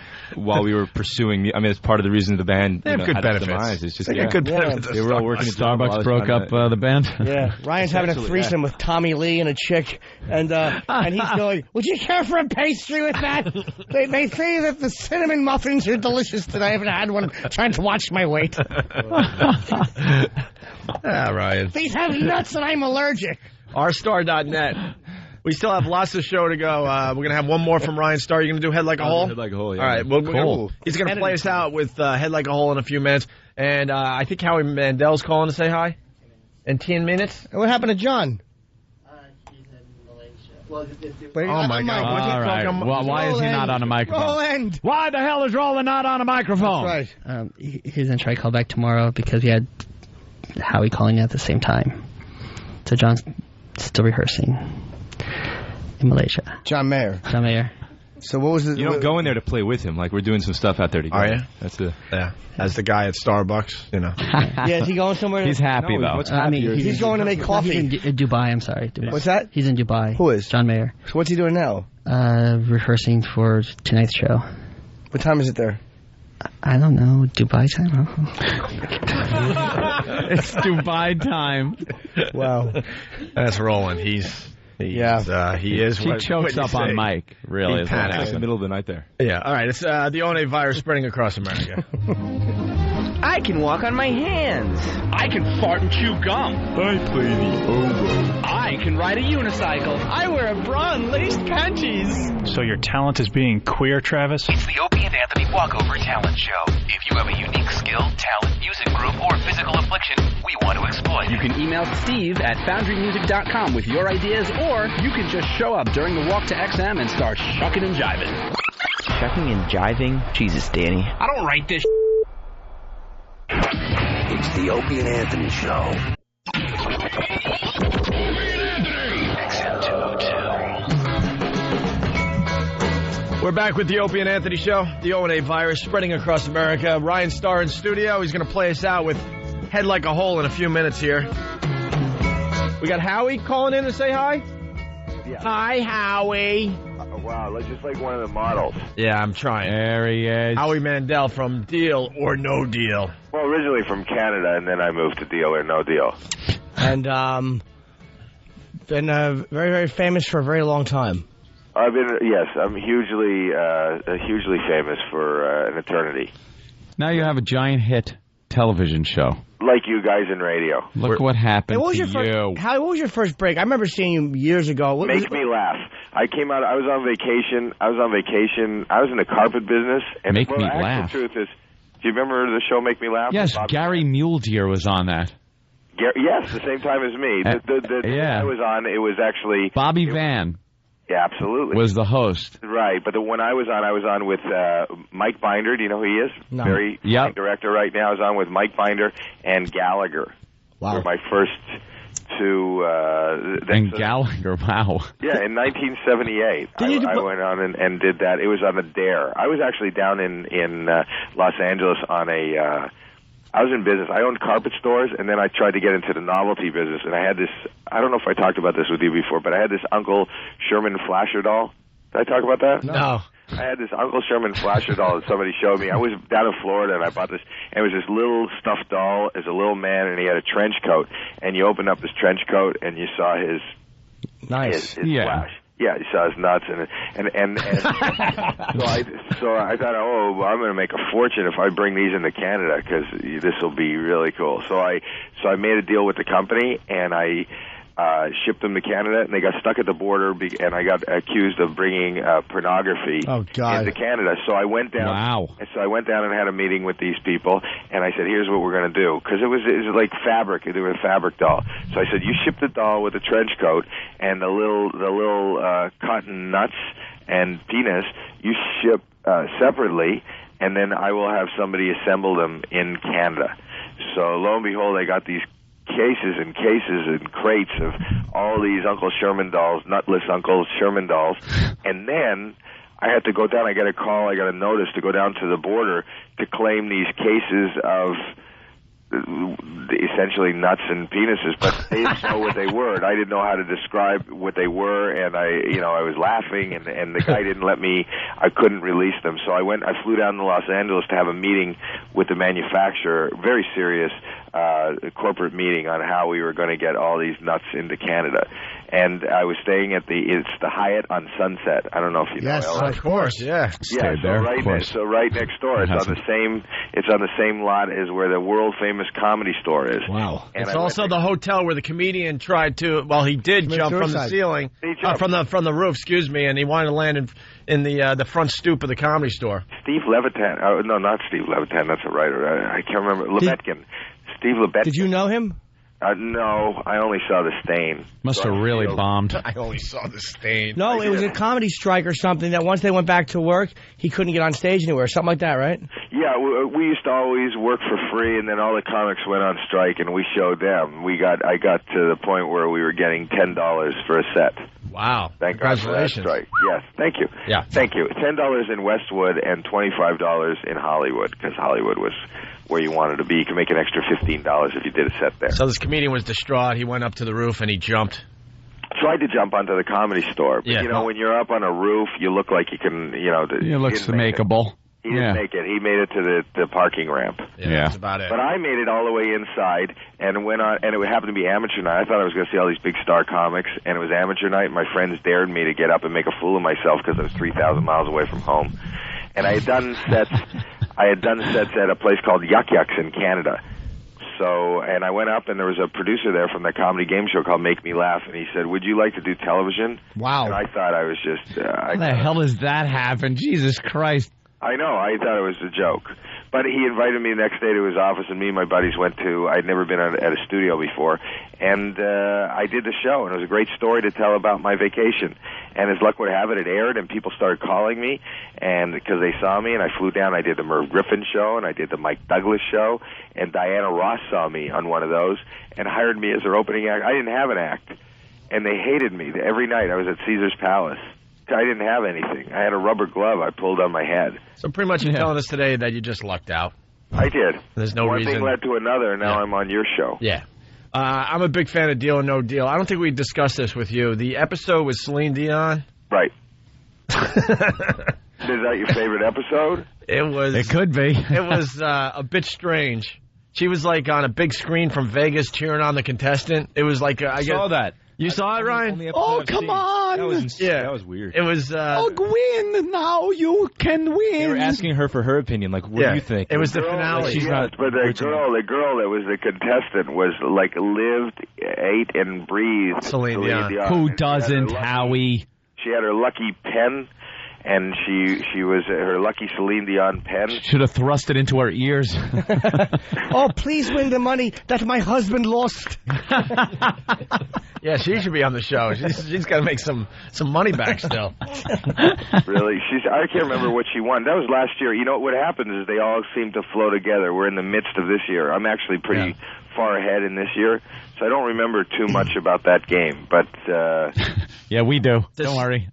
pursuing. I mean, it's part of the reason the band. They have good benefits. It's just they get good benefits. They were all working at Starbucks. Broke up the band. Yeah, Ryan's having a threesome with Tommy Lee and a chick, and he's going, "Would you care for a pastry with that?" They say that the cinnamon muffins are delicious, and I haven't had one. I'm trying to watch my weight. Ryan. He's having nuts and I'm allergic. Rstar.net. We still have lots of show to go. We're going to have one more from Ryan Starr. You're going to do Head Like a Hole? Head Like a Hole, yeah. All right. He's going to play us out with Head Like a Hole in a few minutes. And I think Howie Mandel's calling to say hi. In 10 minutes. And what happened to John? Oh, my God. All right. Well, why is he not on a microphone? Roland. Why the hell is Roland not on a microphone? That's right. He's going to try to call back tomorrow because we had Howie calling at the same time. So John's still rehearsing in Malaysia. John Mayer. So what was it? You don't go in there to play with him. Like, we're doing some stuff out there together. Are you? That's the... Yeah. As the guy at Starbucks, you know. Yeah, is he going somewhere? He's happy, though. He's going to make coffee. He's in Dubai, I'm sorry. Dubai. What's that? He's in Dubai. Who is? John Mayer. So what's he doing now? Rehearsing for tonight's show. What time is it there? I don't know. Dubai time? It's Dubai time. Wow. That's Roland. He is. He chokes up on Mike, really. He panics in the middle of the night there. Yeah, all right. It's the One virus spreading across America. I can walk on my hands. I can fart and chew gum. I play the oboe. I can ride a unicycle. I wear a bra and lace panties. So your talent is being queer, Travis? It's the Opie and Anthony Walkover Talent Show. If you have a unique skill, talent, music group, or physical affliction, we want to exploit. You can email Steve at FoundryMusic.com with your ideas, or you can just show up during the walk to XM and start shucking and jiving. Shucking and jiving? Jesus, Danny. I don't write this. It's the Opie and Anthony Show. We're back with the Opie and Anthony Show. The O&A virus spreading across America. Ryan Starr in studio. He's going to play us out with Head Like a Hole in a few minutes here. We got Howie calling in to say hi. Yeah. Hi, Howie. Wow, just like one of the models. Yeah, I'm trying. There he is. Howie Mandel from Deal or No Deal. Well, originally from Canada, and then I moved to Deal or No Deal. And been very, very famous for a very long time. I'm hugely famous for an eternity. Now you have a giant hit television show. Like you guys in radio. Look what happened to you. Howie, what was your first break? I remember seeing you years ago. Make me laugh. I came out. I was on vacation. I was in the carpet business. And Make me laugh. The truth is, do you remember the show Make Me Laugh? Yes, Gary Muledeer was on that. Yes, the same time as me. The I was on, it was actually... Bobby Van. Yeah, absolutely. Was the host. Right, but the one I was on with Mike Binder. Do you know who he is? No. Very fine director right now. I was on with Mike Binder and Gallagher. Wow. Were my first two... and Gallagher, wow. Yeah, in 1978. I went on and did that. It was on a dare. I was actually down in Los Angeles on a... I was in business. I owned carpet stores, and then I tried to get into the novelty business. And I had this, I don't know if I talked about this with you before, but I had this Uncle Sherman Flasher doll. Did I talk about that? No. I had this Uncle Sherman Flasher doll that somebody showed me. I was down in Florida, and I bought this, and it was this little stuffed doll as a little man, and he had a trench coat. And you opened up his trench coat, and you saw his his flash. Yeah, he saw his nuts, and so I thought, oh, I'm going to make a fortune if I bring these into Canada because this will be really cool. So I made a deal with the company, and I shipped them to Canada, and they got stuck at the border, and I got accused of bringing pornography into Canada. So I went down. Wow. And so I went down and had a meeting with these people, and I said, here's what we're going to do. Because it was like fabric. They were a fabric doll. So I said, you ship the doll with a trench coat and the little cotton nuts and penis, you ship separately, and then I will have somebody assemble them in Canada. So lo and behold, I got these cases and crates of all these Uncle Sherman dolls, nutless Uncle Sherman dolls, and then I had to go down. I got a notice to go down to the border to claim these cases of essentially nuts and penises, but they didn't know what they were, and I didn't know how to describe what they were, and I was laughing, and the guy didn't let me. I couldn't release them, so I flew down to Los Angeles to have a meeting with the manufacturer, very serious corporate meeting on how we were going to get all these nuts into Canada. and I was staying at it's the Hyatt on Sunset. I don't know if you know. Yes, LA. of course, yeah. Yeah, so right next door. It's on the same lot as where the world famous Comedy Store is. Wow. And It's also the hotel where the comedian tried to. Well, he did jump from the ceiling, from the roof. Excuse me, and he wanted to land in the front stoop of the Comedy Store. Steve Levitan. Oh, no, not Steve Levitan. That's a writer. I can't remember. Lebetkin. Steve Lebetkin. Did you know him? No, I only saw the stain. Must have really bombed. I only saw the stain. No, it was a comedy strike or something that once they went back to work, he couldn't get on stage anywhere. Something like that, right? Yeah, we used to always work for free, and then all the comics went on strike, and we showed them. I got to the point where we were getting $10 for a set. Wow. Thank God for that strike. Yes, thank you. Yeah. Thank you. $10 in Westwood and $25 in Hollywood, because Hollywood was where you wanted to be. You could make an extra $15 if you did a set there. So this comedian was distraught. He went up to the roof and he jumped. Tried to jump onto the Comedy Store, but when you're up on a roof, you look like you can, It looks makeable. He didn't make it. He made it to the parking ramp. Yeah, that's about it. But I made it all the way inside and went on, and it happened to be amateur night. I thought I was going to see all these big star comics, and it was amateur night. My friends dared me to get up and make a fool of myself because I was 3,000 miles away from home. And I had done sets. At a place called Yuck Yucks in Canada. So, and I went up, and there was a producer there from the comedy game show called Make Me Laugh, and he said, "Would you like to do television?" Wow. And I thought I was just... How the hell does that happen? Jesus Christ. I know. I thought it was a joke. But he invited me the next day to his office, and me and my buddies went to... I'd never been at a studio before. And I did the show, and it was a great story to tell about my vacation. And as luck would have it, it aired, and people started calling me and because they saw me, and I flew down. I did the Merv Griffin show, and I did the Mike Douglas show, and Diana Ross saw me on one of those and hired me as their opening act. I didn't have an act, and they hated me. Every night I was at Caesar's Palace. I didn't have anything. I had a rubber glove I pulled on my head. So pretty much you're telling us today that you just lucked out. I did. There's no reason. One thing led to another, and now I'm on your show. Yeah. I'm a big fan of Deal or No Deal. I don't think we discussed this with you. The episode with Celine Dion. Right. Is that your favorite episode? It was. It could be. It was a bit strange. She was like on a big screen from Vegas cheering on the contestant. It was like I saw that. You saw it, Ryan? Oh, come on! That was weird. It was. Win now! You can win. They were asking her for her opinion. Like, what do you think? It was the finale. Like, she's not. But the girl that was the contestant was like lived, ate, and breathed Celine Dion. Who doesn't, Howie? She had her lucky pen. And she was her lucky Celine Dion pen. Should have thrust it into her ears. Oh, please win the money that my husband lost. Yeah, she should be on the show. She's got to make some money back still. Really? I can't remember what she won. That was last year. You know what happened is they all seem to flow together. We're in the midst of this year. I'm actually pretty far ahead in this year, so I don't remember too much about that game. But yeah, we do. Don't worry.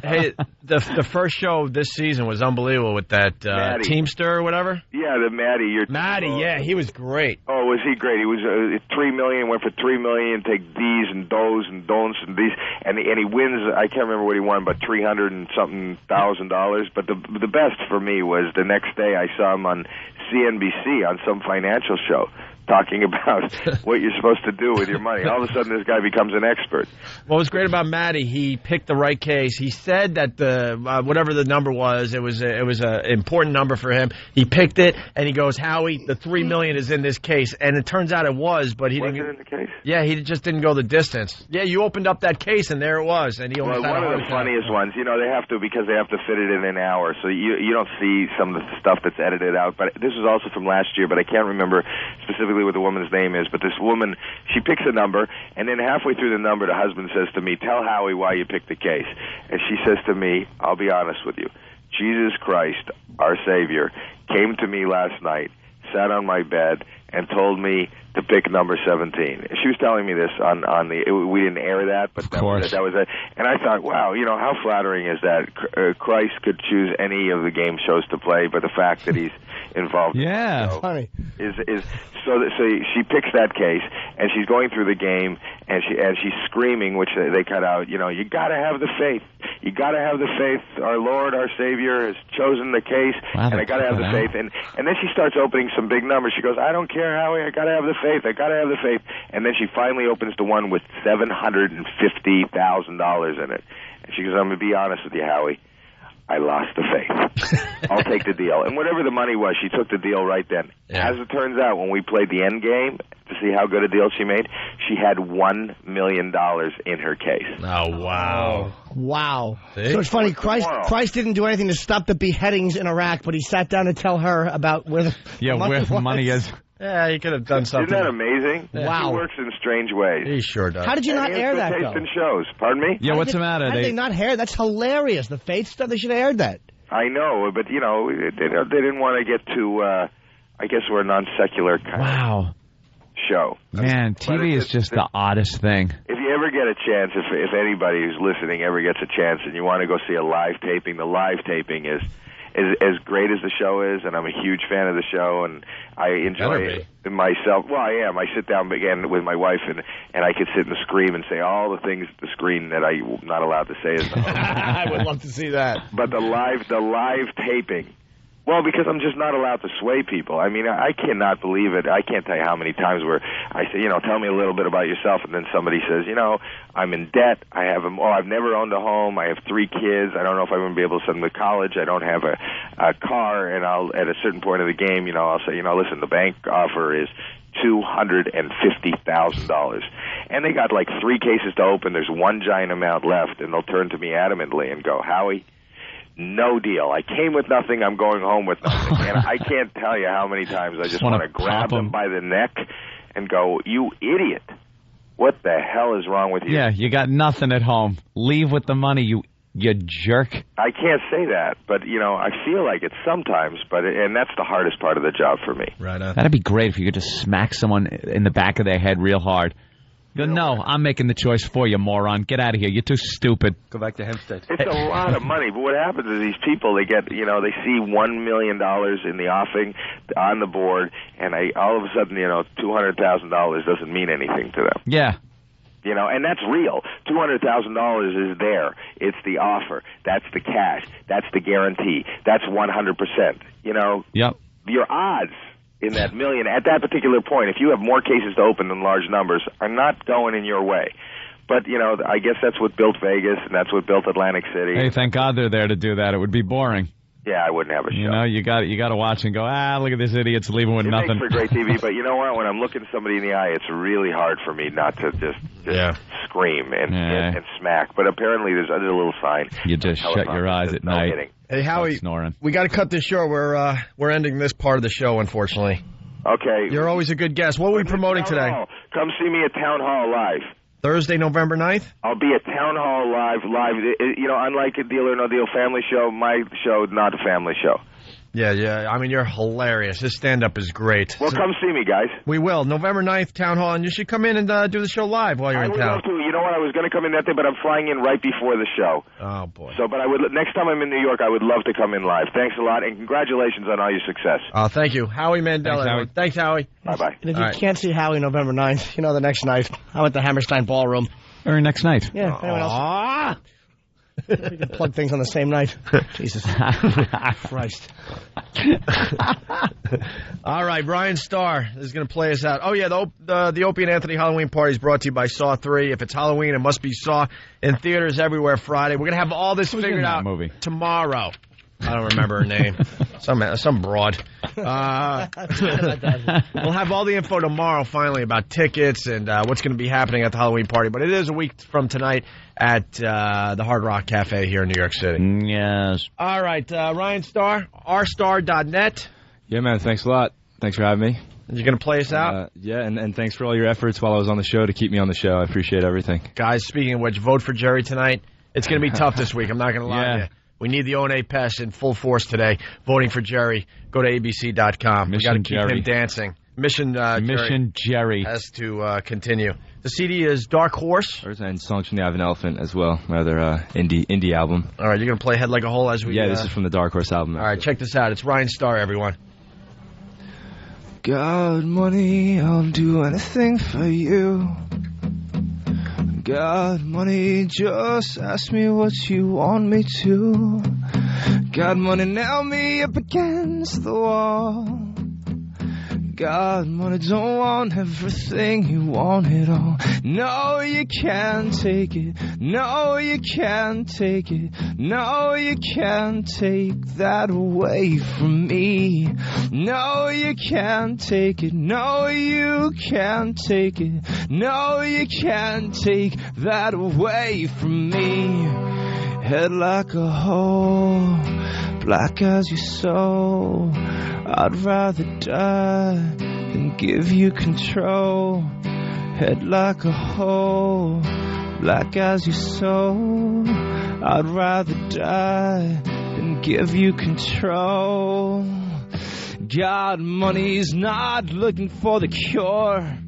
Hey, the first show this season was unbelievable with that Teamster or whatever. Yeah, the Matty. Yeah, he was great. Oh, was he great? He was $3 million. Went for $3 million. Take these and those and don'ts and these, and he wins. I can't remember what he won, but $300 and something thousand. But the best for me was the next day I saw him on CNBC on some financial show, talking about what you're supposed to do with your money. All of a sudden, this guy becomes an expert. What was great about Matty, he picked the right case. He said that the whatever the number was, it was an important number for him. He picked it, and he goes, Howie, the $3 million is in this case. And it turns out it was, but he didn't. Was it in the case? Yeah, he just didn't go the distance. Yeah, you opened up that case, and there it was. And he almost had one of the funniest ones. You know, they have to, because they have to fit it in an hour, so you don't see some of the stuff that's edited out. But this was also from last year, but I can't remember specifically what the woman's name is. But this woman, she picks a number, and then halfway through the number, the husband says to me, "Tell Howie why you picked the case." And she says to me, "I'll be honest with you. Jesus Christ, our Savior, came to me last night, sat on my bed, and told me to pick number 17. She was telling me this on we didn't air that, but that was it. And I thought, wow, you know, how flattering is that? Christ could choose any of the game shows to play, but the fact that he's involved funny. So she picks that case, and she's going through the game, and she's screaming, which they cut out, you know, you got to have the faith. You got to have the faith. Our Lord, our Savior has chosen the case, and I got to have the faith. And then she starts opening some big numbers. She goes, I don't care there, Howie. I got to have the faith. And then she finally opens the one with $750,000 in it. And she goes, I'm going to be honest with you, Howie. I lost the faith. I'll take the deal. And whatever the money was, she took the deal right then. Yeah. As it turns out, when we played the end game to see how good a deal she made, she had $1 million in her case. Oh, wow. Wow. See? So it's funny, Christ didn't do anything to stop the beheadings in Iraq, but he sat down to tell her about where the money is. Yeah, he could have done something. Isn't that amazing? Wow. He works in strange ways. He sure does. How did you not air that, though? In shows. Pardon me? Yeah, what's the matter? How did they not air? That's hilarious. The faith stuff, they should have aired that. I know, but, they didn't want to get too, I guess we're a non-secular kind of show. Man, TV is just the oddest thing. If you ever get a chance, if anybody who's listening ever gets a chance and you want to go see a live taping, the live taping is as great as the show is, and I'm a huge fan of the show, and I enjoy it myself. Well, I am. I sit down again with my wife, and I could sit and scream and say all the things at the screen that I'm not allowed to say. I would love to see that. But the live taping. Well, because I'm just not allowed to sway people. I mean, I cannot believe it. I can't tell you how many times where I say, tell me a little bit about yourself, and then somebody says, I'm in debt. I've never owned a home. I have 3 kids. I don't know if I'm going to be able to send them to college. I don't have a car, and at a certain point of the game, I'll say, listen, the bank offer is $250,000, and they got like 3 cases to open. There's one giant amount left, and they'll turn to me adamantly and go, Howie, no deal. I came with nothing. I'm going home with nothing. And I can't tell you how many times I just want to grab them by the neck and go, you idiot. What the hell is wrong with you? Yeah, you got nothing at home. Leave with the money, you jerk. I can't say that, but, I feel like it sometimes, and that's the hardest part of the job for me. Right on. That'd be great if you could just smack someone in the back of their head real hard. No, I'm making the choice for you, moron. Get out of here. You're too stupid. Go back to Hempstead. It's a lot of money, but what happens is these people, they get, they see $1 million in the offing on the board, and all of a sudden, $200,000 doesn't mean anything to them. Yeah. And that's real. $200,000 is there. It's the offer. That's the cash. That's the guarantee. That's 100%. Yep. Your odds in that million at that particular point, if you have more cases to open than large numbers, are not going in your way. But, I guess that's what built Vegas, and that's what built Atlantic City. Hey, thank God they're there to do that. It would be boring. Yeah, I wouldn't have a show. You got to watch and go, look at this idiot's leaving with nothing. It makes for great TV, but you know what? When I'm looking somebody in the eye, it's really hard for me not to just scream and smack. But apparently there's a little sign. You just shut your eyes at night. Kidding. Hey, Howie, we got to cut this short. We're ending this part of the show, unfortunately. Okay. You're always a good guest. What are we promoting today? Come see me at Town Hall Live. Thursday, November 9th? I'll be at Town Hall Live. Unlike a Deal or No Deal family show, my show is not a family show. Yeah. I mean, you're hilarious. His stand-up is great. Well, come see me, guys. We will. November 9th, Town Hall, and you should come in and do the show live while you're in town. I would love to. You know what? I was going to come in that day, but I'm flying in right before the show. Oh, boy. But next time I'm in New York, I would love to come in live. Thanks a lot, and congratulations on all your success. Thank you. Howie Mandel. Thanks, Howie. Bye-bye. And if you can't see Howie November 9th, the next night, I'm at the Hammerstein Ballroom. Or next night. Yeah, anyone else? We can plug things on the same night. Jesus Christ. All right, Brian Starr is going to play us out. Oh, yeah, the Opie and Anthony Halloween Party is brought to you by Saw 3. If it's Halloween, it must be Saw in theaters everywhere Friday. We're going to have all this figured out tomorrow. I don't remember her name. Some broad. We'll have all the info tomorrow, finally, about tickets and what's going to be happening at the Halloween party. But it is a week from tonight at the Hard Rock Cafe here in New York City. Yes. All right, Ryan Starr, rstar.net. Yeah, man, thanks a lot. Thanks for having me. And you're going to play us out? Yeah, and thanks for all your efforts while I was on the show to keep me on the show. I appreciate everything. Guys, speaking of which, vote for Jerry tonight. It's going to be tough this week. I'm not going to lie to you. We need the O&A Pest in full force today. Voting for Jerry. Go to abc.com. We got to keep him dancing. Mission Jerry has to continue. The CD is Dark Horse. And Songs from the Eye of an Elephant as well. Rather indie album. All right, you're going to play Head Like a Hole as we... Yeah, this is from the Dark Horse album. All right, check this out. It's Ryan Starr, everyone. God, money, I'll do anything for you. God, money, just ask me what you want me to. God, money, nail me up against the wall. God, money don't want everything, you want it all. No, you can't take it. No, you can't take it. No, you can't take that away from me. No, you can't take it. No, you can't take it. No, you can't take that away from me. Head like a hole, black as your soul. I'd rather die than give you control. Head like a hole, black as your soul. I'd rather die than give you control. God, money's not looking for the cure.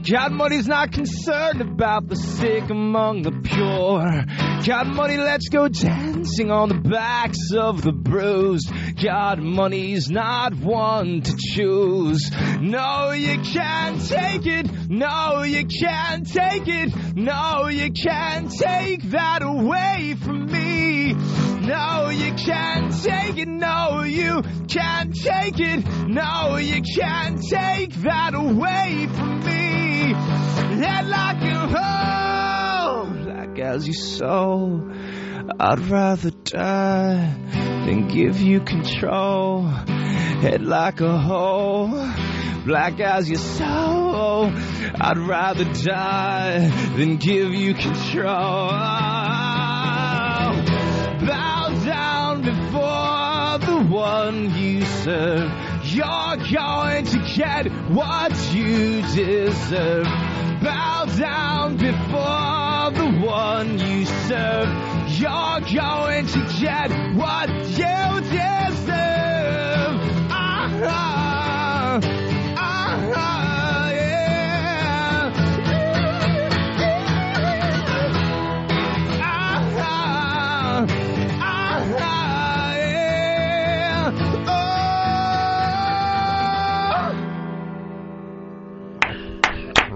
God, money's not concerned about the sick among the pure. God, money, let's go dancing on the backs of the bruised. God, money's not one to choose. No, you can't take it. No, you can't take it. No, you can't take that away from me. No, you can't take it. No, you can't take it. No, you can't take that away from me. Head like a hole, black as your soul. I'd rather die than give you control. Head like a hole, black as your soul. I'd rather die than give you control. Bow down before the one you serve. You're going to get what you deserve. Bow down before the one you serve. You're going to get what you deserve.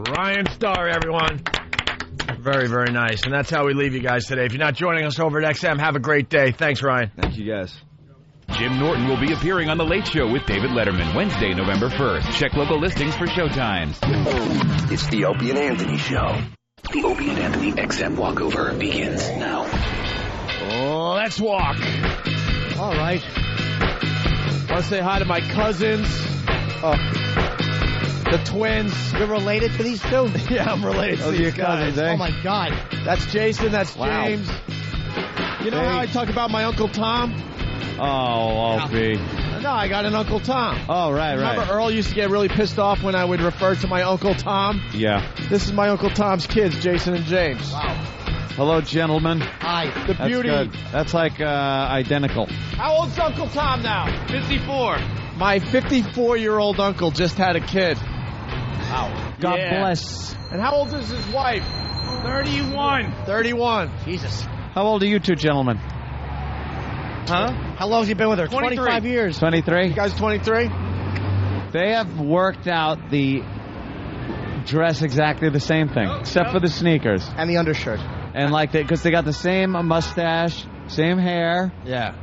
Ryan Starr, everyone. Very, very nice. And that's how we leave you guys today. If you're not joining us over at XM, have a great day. Thanks, Ryan. Thank you, guys. Jim Norton will be appearing on The Late Show with David Letterman Wednesday, November 1st. Check local listings for showtimes. It's the Opie and Anthony Show. The Opie and Anthony XM walkover begins now. Let's walk. All right. Want to say hi to my cousins. The twins. You're related to these two? Yeah, I'm related to these guys. Cousins, eh? Oh, my God. That's Jason. That's James. You know how I talk about my Uncle Tom? Oh, Opie. No, I got an Uncle Tom. Oh, right. Remember Earl used to get really pissed off when I would refer to my Uncle Tom? Yeah. This is my Uncle Tom's kids, Jason and James. Wow. Hello, gentlemen. Hi. The beauty. Good. That's like identical. How old's Uncle Tom now? 54. My 54-year-old uncle just had a kid. Wow. God bless. And how old is his wife? 31. 31. Jesus. How old are you two gentlemen? Huh? How long has he been with her? 23. 25 years. 23? You guys 23? They have worked out the dress exactly the same thing, except for the sneakers. And the undershirt. And because they got the same mustache, same hair. Yeah.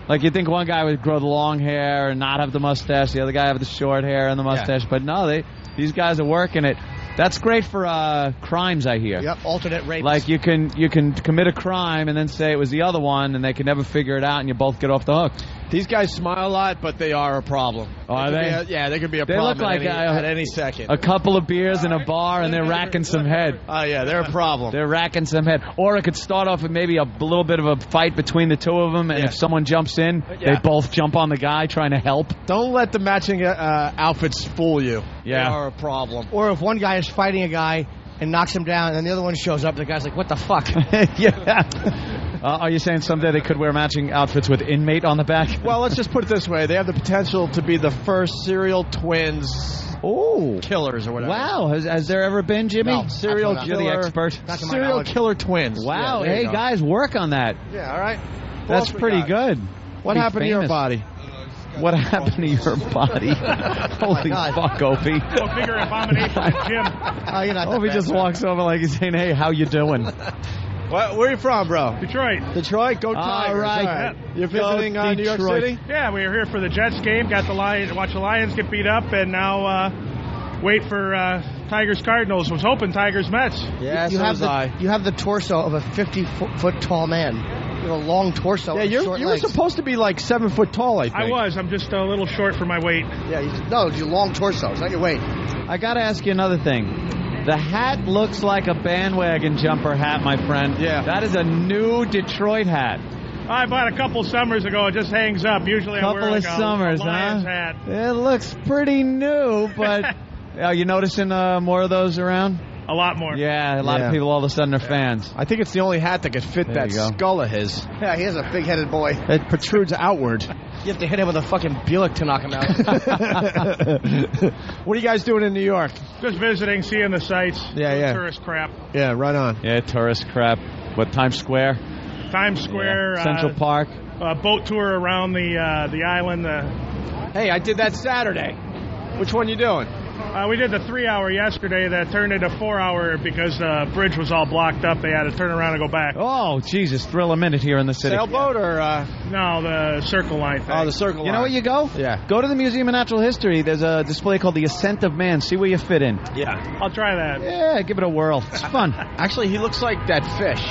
Like you think one guy would grow the long hair and not have the mustache, the other guy have the short hair and the mustache. Yeah. But no, these guys are working it. That's great for crimes, I hear. Yep, alternate rapes. Like you can commit a crime and then say it was the other one, and they can never figure it out, and you both get off the hook. These guys smile a lot, but they are a problem. Oh, are they? Yeah, they could be a they problem look like at any second. A couple of beers in a bar, and they're racking some head. Oh, yeah, they're a problem. They're racking some head. Or it could start off with maybe a little bit of a fight between the two of them, and if someone jumps in, they both jump on the guy trying to help. Don't let the matching outfits fool you. Yeah. They are a problem. Or if one guy is fighting a guy and knocks him down, and then the other one shows up, the guy's like, what the fuck? Yeah. Are you saying someday they could wear matching outfits with inmate on the back? Well, let's just put it this way. They have the potential to be the first serial twins killers or whatever. Wow. Has there ever been, Jimmy? No, serial killer. You're the expert. Serial killer twins. Wow. Yeah, hey, guys, work on that. Yeah, all right. That's pretty good. What happened to your body? What happened to your body? Holy fuck, Opie. Go figure abomination to Jim. Opie just walks over like he's saying, hey, how you doing? Where are you from, bro? Detroit. Detroit? Go Tigers. All right. Yeah. You're visiting New York City? Yeah, we were here for the Jets game. Got the Lions, watch the Lions get beat up, and now wait for Tigers Cardinals. Was hoping Tigers Mets. Yeah, you have the torso of a 50-foot tall man. You have a long torso. Yeah, and you short were legs. supposed to be like 7 foot tall, I think. I was. I'm just a little short for my weight. Yeah, no, it's your long torso. It's not your weight. I got to ask you another thing. The hat looks like a bandwagon jumper hat, my friend. Yeah. That is a new Detroit hat. I bought a couple summers ago. It just hangs up. Usually I wear Couple like of summers, a Lions huh? hat. It looks pretty new, but are you noticing more of those around? A lot more. Yeah, a lot of people all of a sudden are fans. I think it's the only hat that could fit that skull of his. Yeah, he is a big-headed boy. It protrudes outward. You have to hit him with a fucking Buick to knock him out. What are you guys doing in New York? Just visiting, seeing the sights. Yeah. Tourist crap. Yeah, right on. Yeah, tourist crap. What, Times Square? Times Square. Central Park. Boat tour around the island. Hey, I did that Saturday. Which one you doing? We did the 3-hour yesterday that turned into 4-hour because the bridge was all blocked up. They had to turn around and go back. Oh, Jesus, thrill a minute here in the city. Sailboat or? No, the Circle Line thing. Oh, the Circle Line. You know where you go? Yeah. Go to the Museum of Natural History. There's a display called The Ascent of Man. See where you fit in. Yeah. I'll try that. Yeah, give it a whirl. It's fun. Actually, he looks like that fish.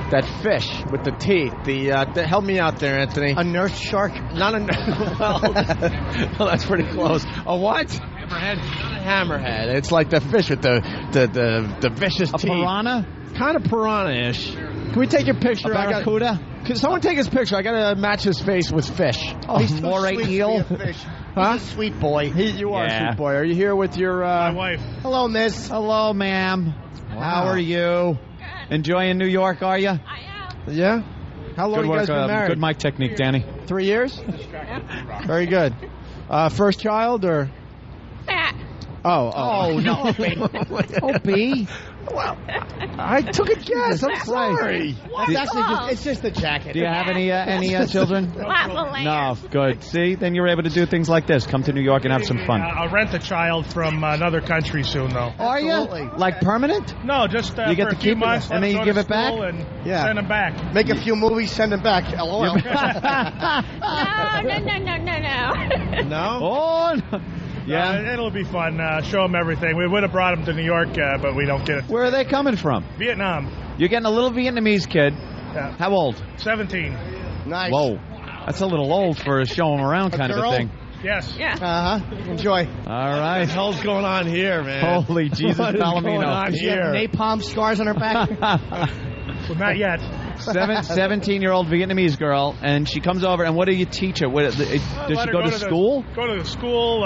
That fish with the teeth. Help me out there, Anthony. A nurse shark? Not a well, that's pretty close. A what? Hammerhead. Not a hammerhead. It's like the fish with the vicious teeth. A piranha? Kind of piranha-ish. Can we take your picture? A barracuda? Can someone take his picture? I got to match his face with fish. Oh, he's moray eel. Huh? He's a sweet boy. You are a sweet boy. Are you here with your my wife? Hello, miss. Hello, ma'am. Wow. How are you? Enjoying New York, are you? Yeah? How long Good you work, guys been married? good mic technique, Danny. 3 years? Very good. First child or? Oh, no. Opie. Well, I took a guess. I'm sorry. It's just the jacket. Do you have any children? No, good. See, then you're able to do things like this. Come to New York and have some fun. I'll rent a child from another country soon, though. Are you? Like permanent? No, just you get for to a few keep months, it, and then you give it back? And Yeah. send them back. Make a few movies, send them back. LOL. No. No? Oh, no. Yeah. It'll be fun. Show them everything. We would have brought them to New York, but we don't get it. Where are they coming from? Vietnam. You're getting a little Vietnamese kid. Yeah. How old? 17. Nice. Whoa. That's a little old for a show 'em around kind of a thing. Yes. Yeah. Uh-huh. Enjoy. All right. What the hell's going on here, man? Holy Jesus What is going Palomino. on Does she have here? napalm scars on her back? Well, not yet. 17-year-old Vietnamese girl, and she comes over, and what do you teach her? Does she go to school? Go to the school,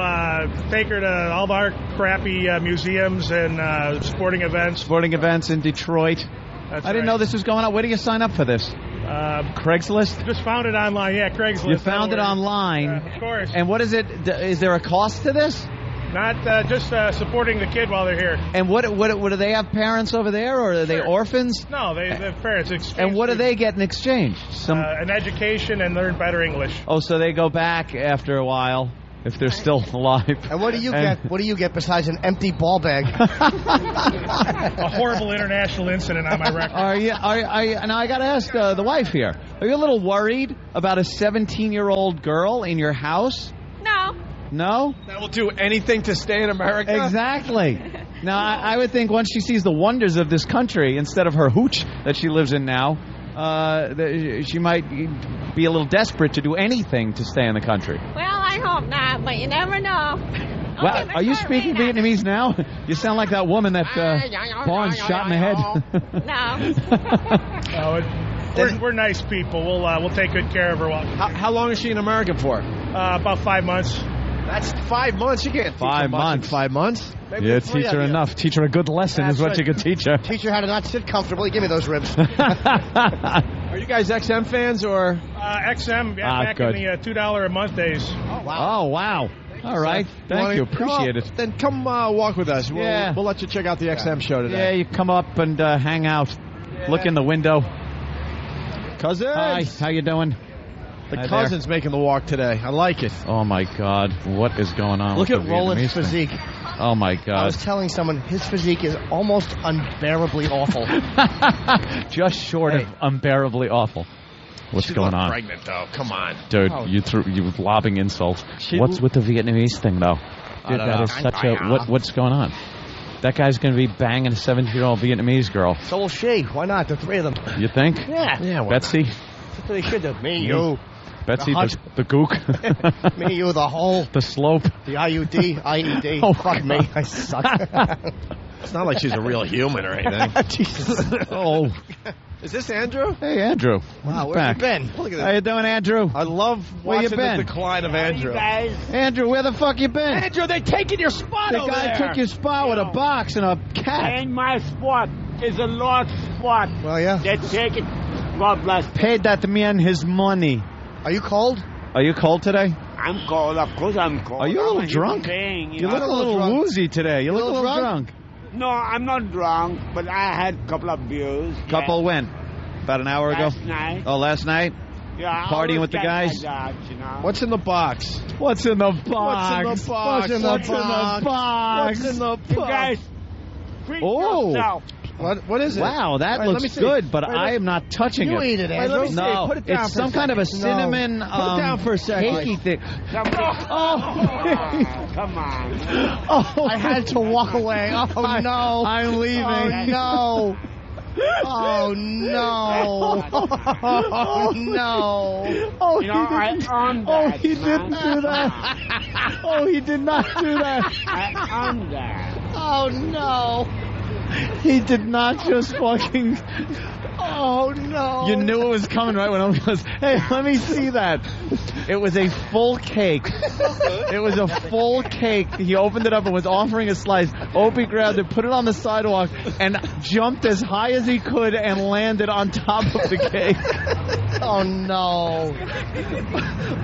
take her to all our crappy museums and sporting events. Sporting events in Detroit. That's I didn't know this was going on. Where do you sign up for this? Craigslist? Just found it online. Yeah, Craigslist. You found it online. Of course. And what is it? Is there a cost to this? Not just supporting the kid while they're here. And what do they have parents over there, or are they orphans? No, they have parents. And what do they get in exchange? An education and learn better English. Oh, so they go back after a while if they're still alive. And what do you get? What do you get besides an empty ball bag? A horrible international incident on my record. Are you? Now I got to ask the wife here. Are you a little worried about a 17-year-old girl in your house? No. No? That will do anything to stay in America? Exactly. Now, I would think once she sees the wonders of this country, instead of her hooch that she lives in now, she might be a little desperate to do anything to stay in the country. Well, I hope not, but you never know. Well, are you speaking Vietnamese now? You sound like that woman that Barnes shot in the head. No. We're nice people. We'll take good care of her. How long is she in America for? About 5 months. That's 5 months. You can't teach 5 her much in months. 5 months. Maybe Yeah, 3 teach her of you. enough. Teach her a good lesson is what you could teach her. Teach her how to not sit comfortably. Give me those ribs. Are you guys XM fans or? XM, back good. in the $2 a month days. Oh, wow. All right. Thank you. Appreciate it. Then come walk with us. We'll let you check out the XM show today. Yeah, you come up and hang out. Look in the window. Cousins. Hi, how you doing? The Hi cousin's making the walk today. I like it. Oh, my God. What is going on Look with at the Roland's Vietnamese thing? physique. Oh, my I God. was telling someone his physique is almost unbearably awful. Just short of unbearably awful. What's She's going not on? pregnant, though. Come on. Dude, Oh. you were lobbing insults. What's with the Vietnamese thing, though? Dude, don't that know. is such a... What's going on? That guy's going to be banging a 17-year-old Vietnamese girl. So will she. Why not? The three of them. You think? Yeah. Betsy? That's what they should do. Me, you. Betsy, The the gook. Me, you, the hole. The slope. The IUD. IED. Oh, fuck me. I suck. It's not like she's a real human or anything. Jesus. Oh. Is this Andrew? Hey, Andrew. Wow, where Back. have you been? Look at How you doing, Andrew? I love Where you watching been? the decline of Andrew. Andrew, where the fuck you been? Andrew, they're taking your spot The over guy there. took your spot with a box and a cat. Ain't my spot. It's a lost spot. Well, yeah. They take it. God bless. Paid that man his money. Are you cold? Are you cold today? I'm cold. Of course I'm cold. Are you a I'm little human drunk? being, You know? look a little drunk. woozy today. You look a little drunk. No, I'm not drunk, but I had a couple of beers. Couple when? About an hour ago? Last night. Oh, last night? Yeah, I Partying always with the get guys? like that, you know? What's in the box? What's in the box? What's in the box? What's in the What's in the box? What's in the You box? guys, treat Oh. yourself. What is it? Wow, that Wait, let me looks see. good, but Wait, I am not touching You it. eat it, Wait, let me Andrew. see. No, Put it down it's for a some kind of a second. cinnamon. Put it down for a second. Cakey thing. Come on. Oh, I had to walk away. Oh, no. I'm leaving. Oh, no. Oh, no. Oh, no. Oh, You know, I earned Oh, that. he didn't do that. Oh, he did not do that. I earned that. Oh, no. He did not just fucking. Oh, no. You knew it was coming right when I goes, hey, let me see that. It was a full cake. It was a full cake. He opened it up and was offering a slice. Opie grabbed it, put it on the sidewalk, and jumped as high as he could and landed on top of the cake. Oh, no.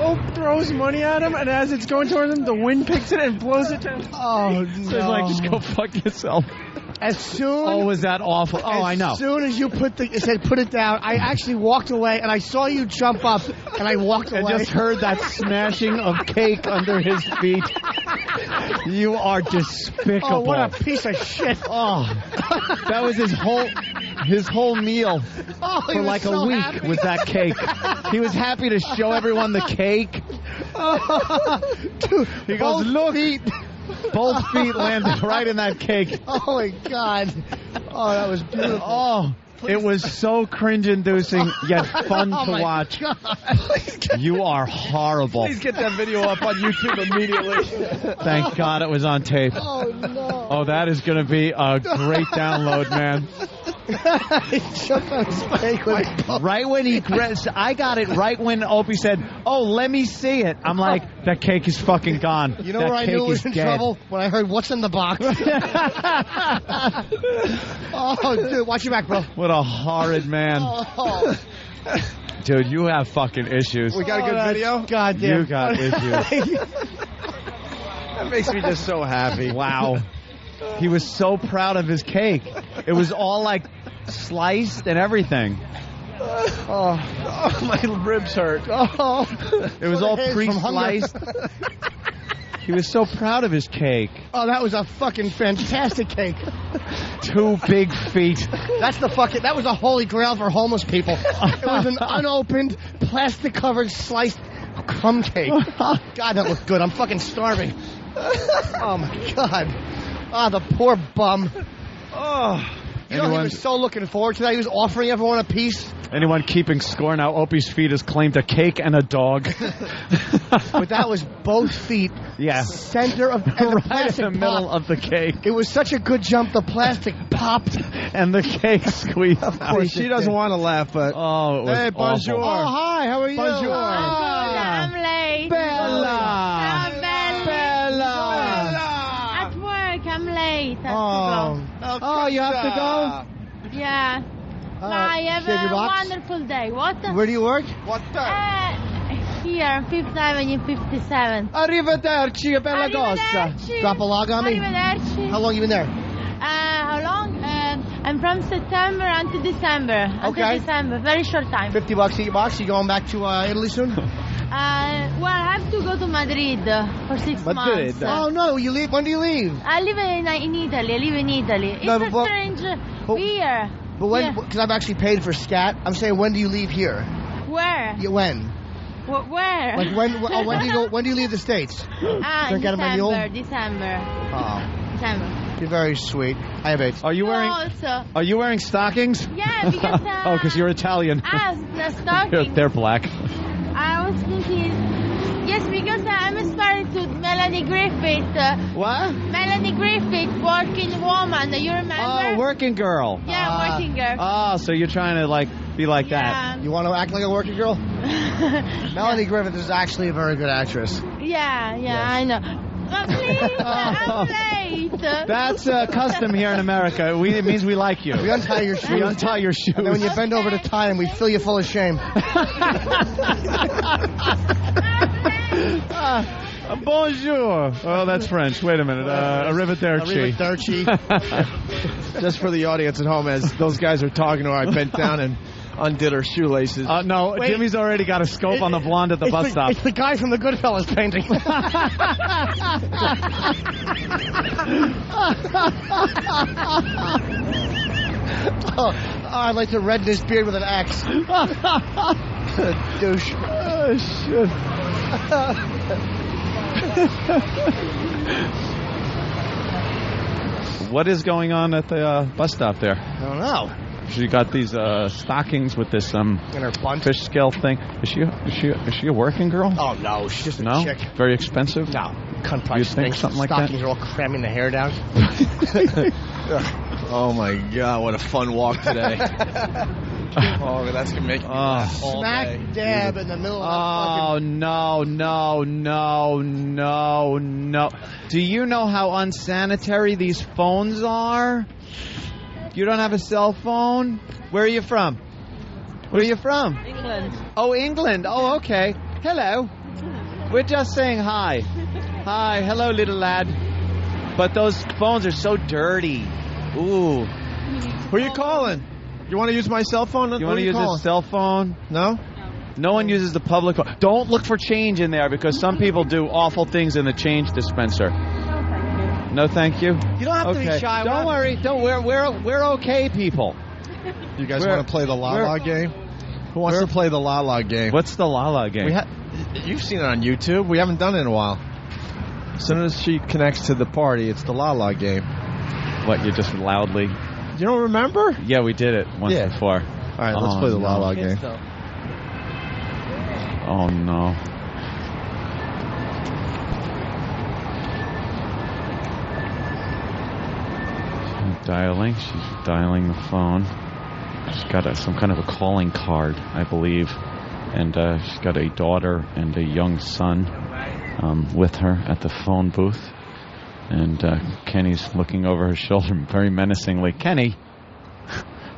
Oak throws money at him, and as it's going toward him, the wind picks it and blows it to him. Oh, no. So he's like, just go fuck yourself. As soon Oh, was that awful? Oh, I know. As soon as you said put it down, I actually walked away, and I saw you jump up, and I walked away. And just heard that smashing of cake under his feet. You are despicable. Oh, what a piece of shit. Oh, that was his whole meal Oh, he for was like so a week happy. with that cake. He was happy to show everyone the cake. Dude, He goes, both look. feet. Both feet landed right in that cake. Oh, my God. Oh, that was beautiful. Oh, it was so cringe-inducing, yet fun Oh, to my watch. God. You are horrible. Please get that video up on YouTube immediately. Thank God it was on tape. Oh, no. Oh, that is going to be a great download, man. He jumped on his leg with Right when I got it right when Opie said, "Oh, let me see it." I'm like, that cake is fucking gone. You know that where I cake knew it is was in dead. trouble? When I heard what's in the box. Oh, dude, watch your back, bro. What a horrid man. Oh. Dude, you have fucking issues. We got a good video? Goddamn. You got issues. That makes me just so happy. Wow. He was so proud of his cake. It was all like sliced and everything. Oh, my ribs hurt. Oh. It was all pre-sliced. He was so proud of his cake. Oh, that was a fucking fantastic cake. 2 big feet. That was a holy grail for homeless people. It was an unopened, plastic-covered, sliced crumb cake. God, that looked good. I'm fucking starving. Oh, my God. Ah, the poor bum. Oh. You know, he was so looking forward to that. He was offering everyone a piece. Anyone keeping score now, Opie's feet has claimed a cake and a dog. But that was both feet. Yeah. Center of and the Right in plastic the middle popped. of the cake. It was such a good jump. The plastic popped. And the cake squeezed. Of I mean, course she it doesn't did. want to laugh, but Oh, it was hey, bonjour. awful. Oh, hi. How are you? Bonjour. I'm late. Bella. I'm Bella. At work, I'm late. I have Oh, you have to to go. Yeah. I have shave your a box? wonderful day. What? Where do you work? What the? Here, 5th Avenue, 57. Arrivederci, bella cosa. Arrivederci. Drop a log on me. Arrivederci. How long you been there? How long? I'm from September until December. Okay. Until December. Very short time. $50 a box. You going back to Italy soon? Well, I have to go to Madrid for 6 months. Oh no, you leave. When do you leave? I live in Italy. I live in Italy. It's a strange year. But when? Because I'm actually paid for scat. I'm saying, when do you leave here? Where? Yeah, when? Where? Like when do you go? When do you leave the States? December. Oh. December. You're very sweet. I have AIDS. Are you wearing? Also. Are you wearing stockings? Yeah, because. Oh, because you're Italian. The stockings. They're black. I was thinking. Yes, because I'm starting to Melanie Griffith. What? Melanie Griffith, working woman. You remember? Oh, working girl. Yeah, working girl. Oh, so you're trying to be like that? You want to act like a working girl? Melanie Griffith is actually a very good actress. Yeah, I know. But please, I'm late. That's custom here in America. It means we like you. We untie your shoes. We untie your shoes. And then when you bend over to tie them, we fill you full of shame. Bonjour. Oh, that's French. Wait a minute. Arrivederci. Arrivederci. Just for the audience at home, as those guys are talking to her, I bent down and undid her shoelaces. No, wait. Jimmy's already got a scope on the blonde at the bus stop. It's the guy from the Goodfellas painting. I'd like to redden his beard with an axe. Douche. Oh, shit. What is going on at the bus stop there? I don't know. She got these stockings with this in her bunt. fish scale thing. Is she a working girl? Oh no, she's just a chick. Very expensive. No, cunt price. You think something like that? Stockings are all cramming the hair down. Oh my God! What a fun walk today. Oh, that's gonna make me laugh all smack day. dab in the middle of that fucking... No. Do you know how unsanitary these phones are? You don't have a cell phone? Where are you from? Where are you from? England. Oh, England. Oh, okay. Hello. We're just saying hi. Hi. Hello, little lad. But those phones are so dirty. Ooh. Who are you calling? You want to use my cell phone? You want to use his cell phone? No? No one uses the public phone. Don't look for change in there because some people do awful things in the change dispenser. No, thank you. You don't have to be shy. Don't worry. We're okay, people. You guys want to play the La-La game? Who wants to play the La-La game? What's the La-La game? You've seen it on YouTube. We haven't done it in a while. As soon as she connects to the party, it's the La-La game. What, you just loudly... You don't remember? Yeah, we did it once before. All right, let's play the La-La game. Oh, no. She's dialing the phone. She's got some kind of a calling card, I believe. And she's got a daughter and a young son with her at the phone booth. And Kenny's looking over her shoulder very menacingly. Kenny,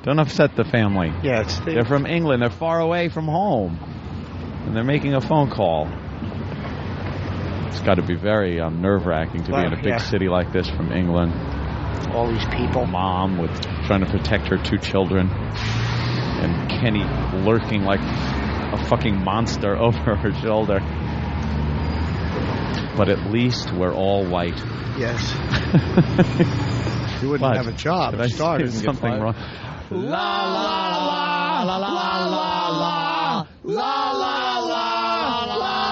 don't upset the family. Yeah, they're from England. They're far away from home. And they're making a phone call. It's got to be very nerve-wracking to be in a big city like this from England. All these people. Mom trying to protect her 2 children. And Kenny lurking like a fucking monster over her shoulder. But at least we're all white. Yes. You wouldn't have a job. Did I say something wrong? La la la la la la la la la la la la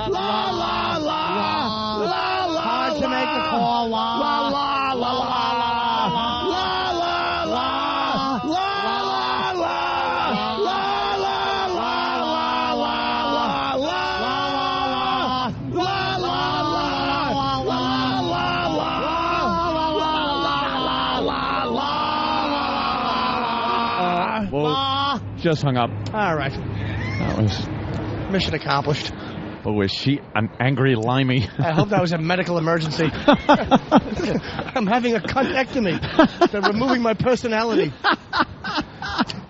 la la la. Hard to make a call. La la la la Just hung up. All right. That was mission accomplished. Oh, was she an angry limey? I hope that was a medical emergency. I'm having a cuntectomy. They're removing my personality.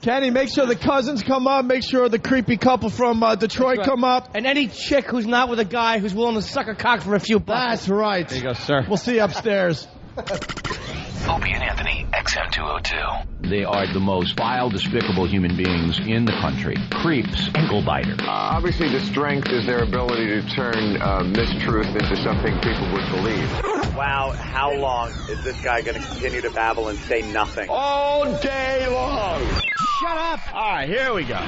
Kenny, make sure the cousins come up. Make sure the creepy couple from Detroit come up. And any chick who's not with a guy who's willing to suck a cock for a few bucks. That's right. There you go, sir. We'll see you upstairs. Opie and Anthony, XM202. They are the most vile, despicable human beings in the country. Creeps, ankle biter. Obviously, the strength is their ability to turn mistruth into something people would believe. Wow, how long is this guy going to continue to babble and say nothing? All day long. Shut up. All right, here we go.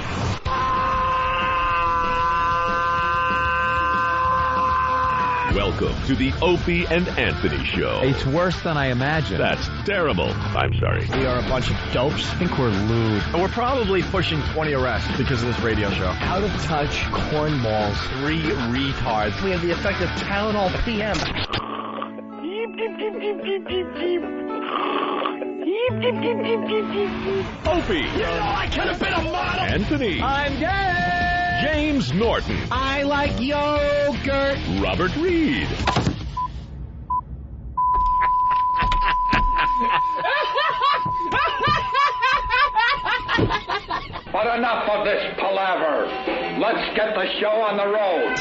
Welcome to the Opie and Anthony Show. It's worse than I imagined. That's terrible. I'm sorry. We are a bunch of dopes. I think we're lewd. And we're probably pushing 20 arrests because of this radio show. Out of touch cornballs. 3 retards. We have the effect of Tylenol PM. Opie. You know I could have been a model. Anthony. I'm gay. James Norton. I like yogurt. Robert Reed. But enough of this palaver. Let's get the show on the road.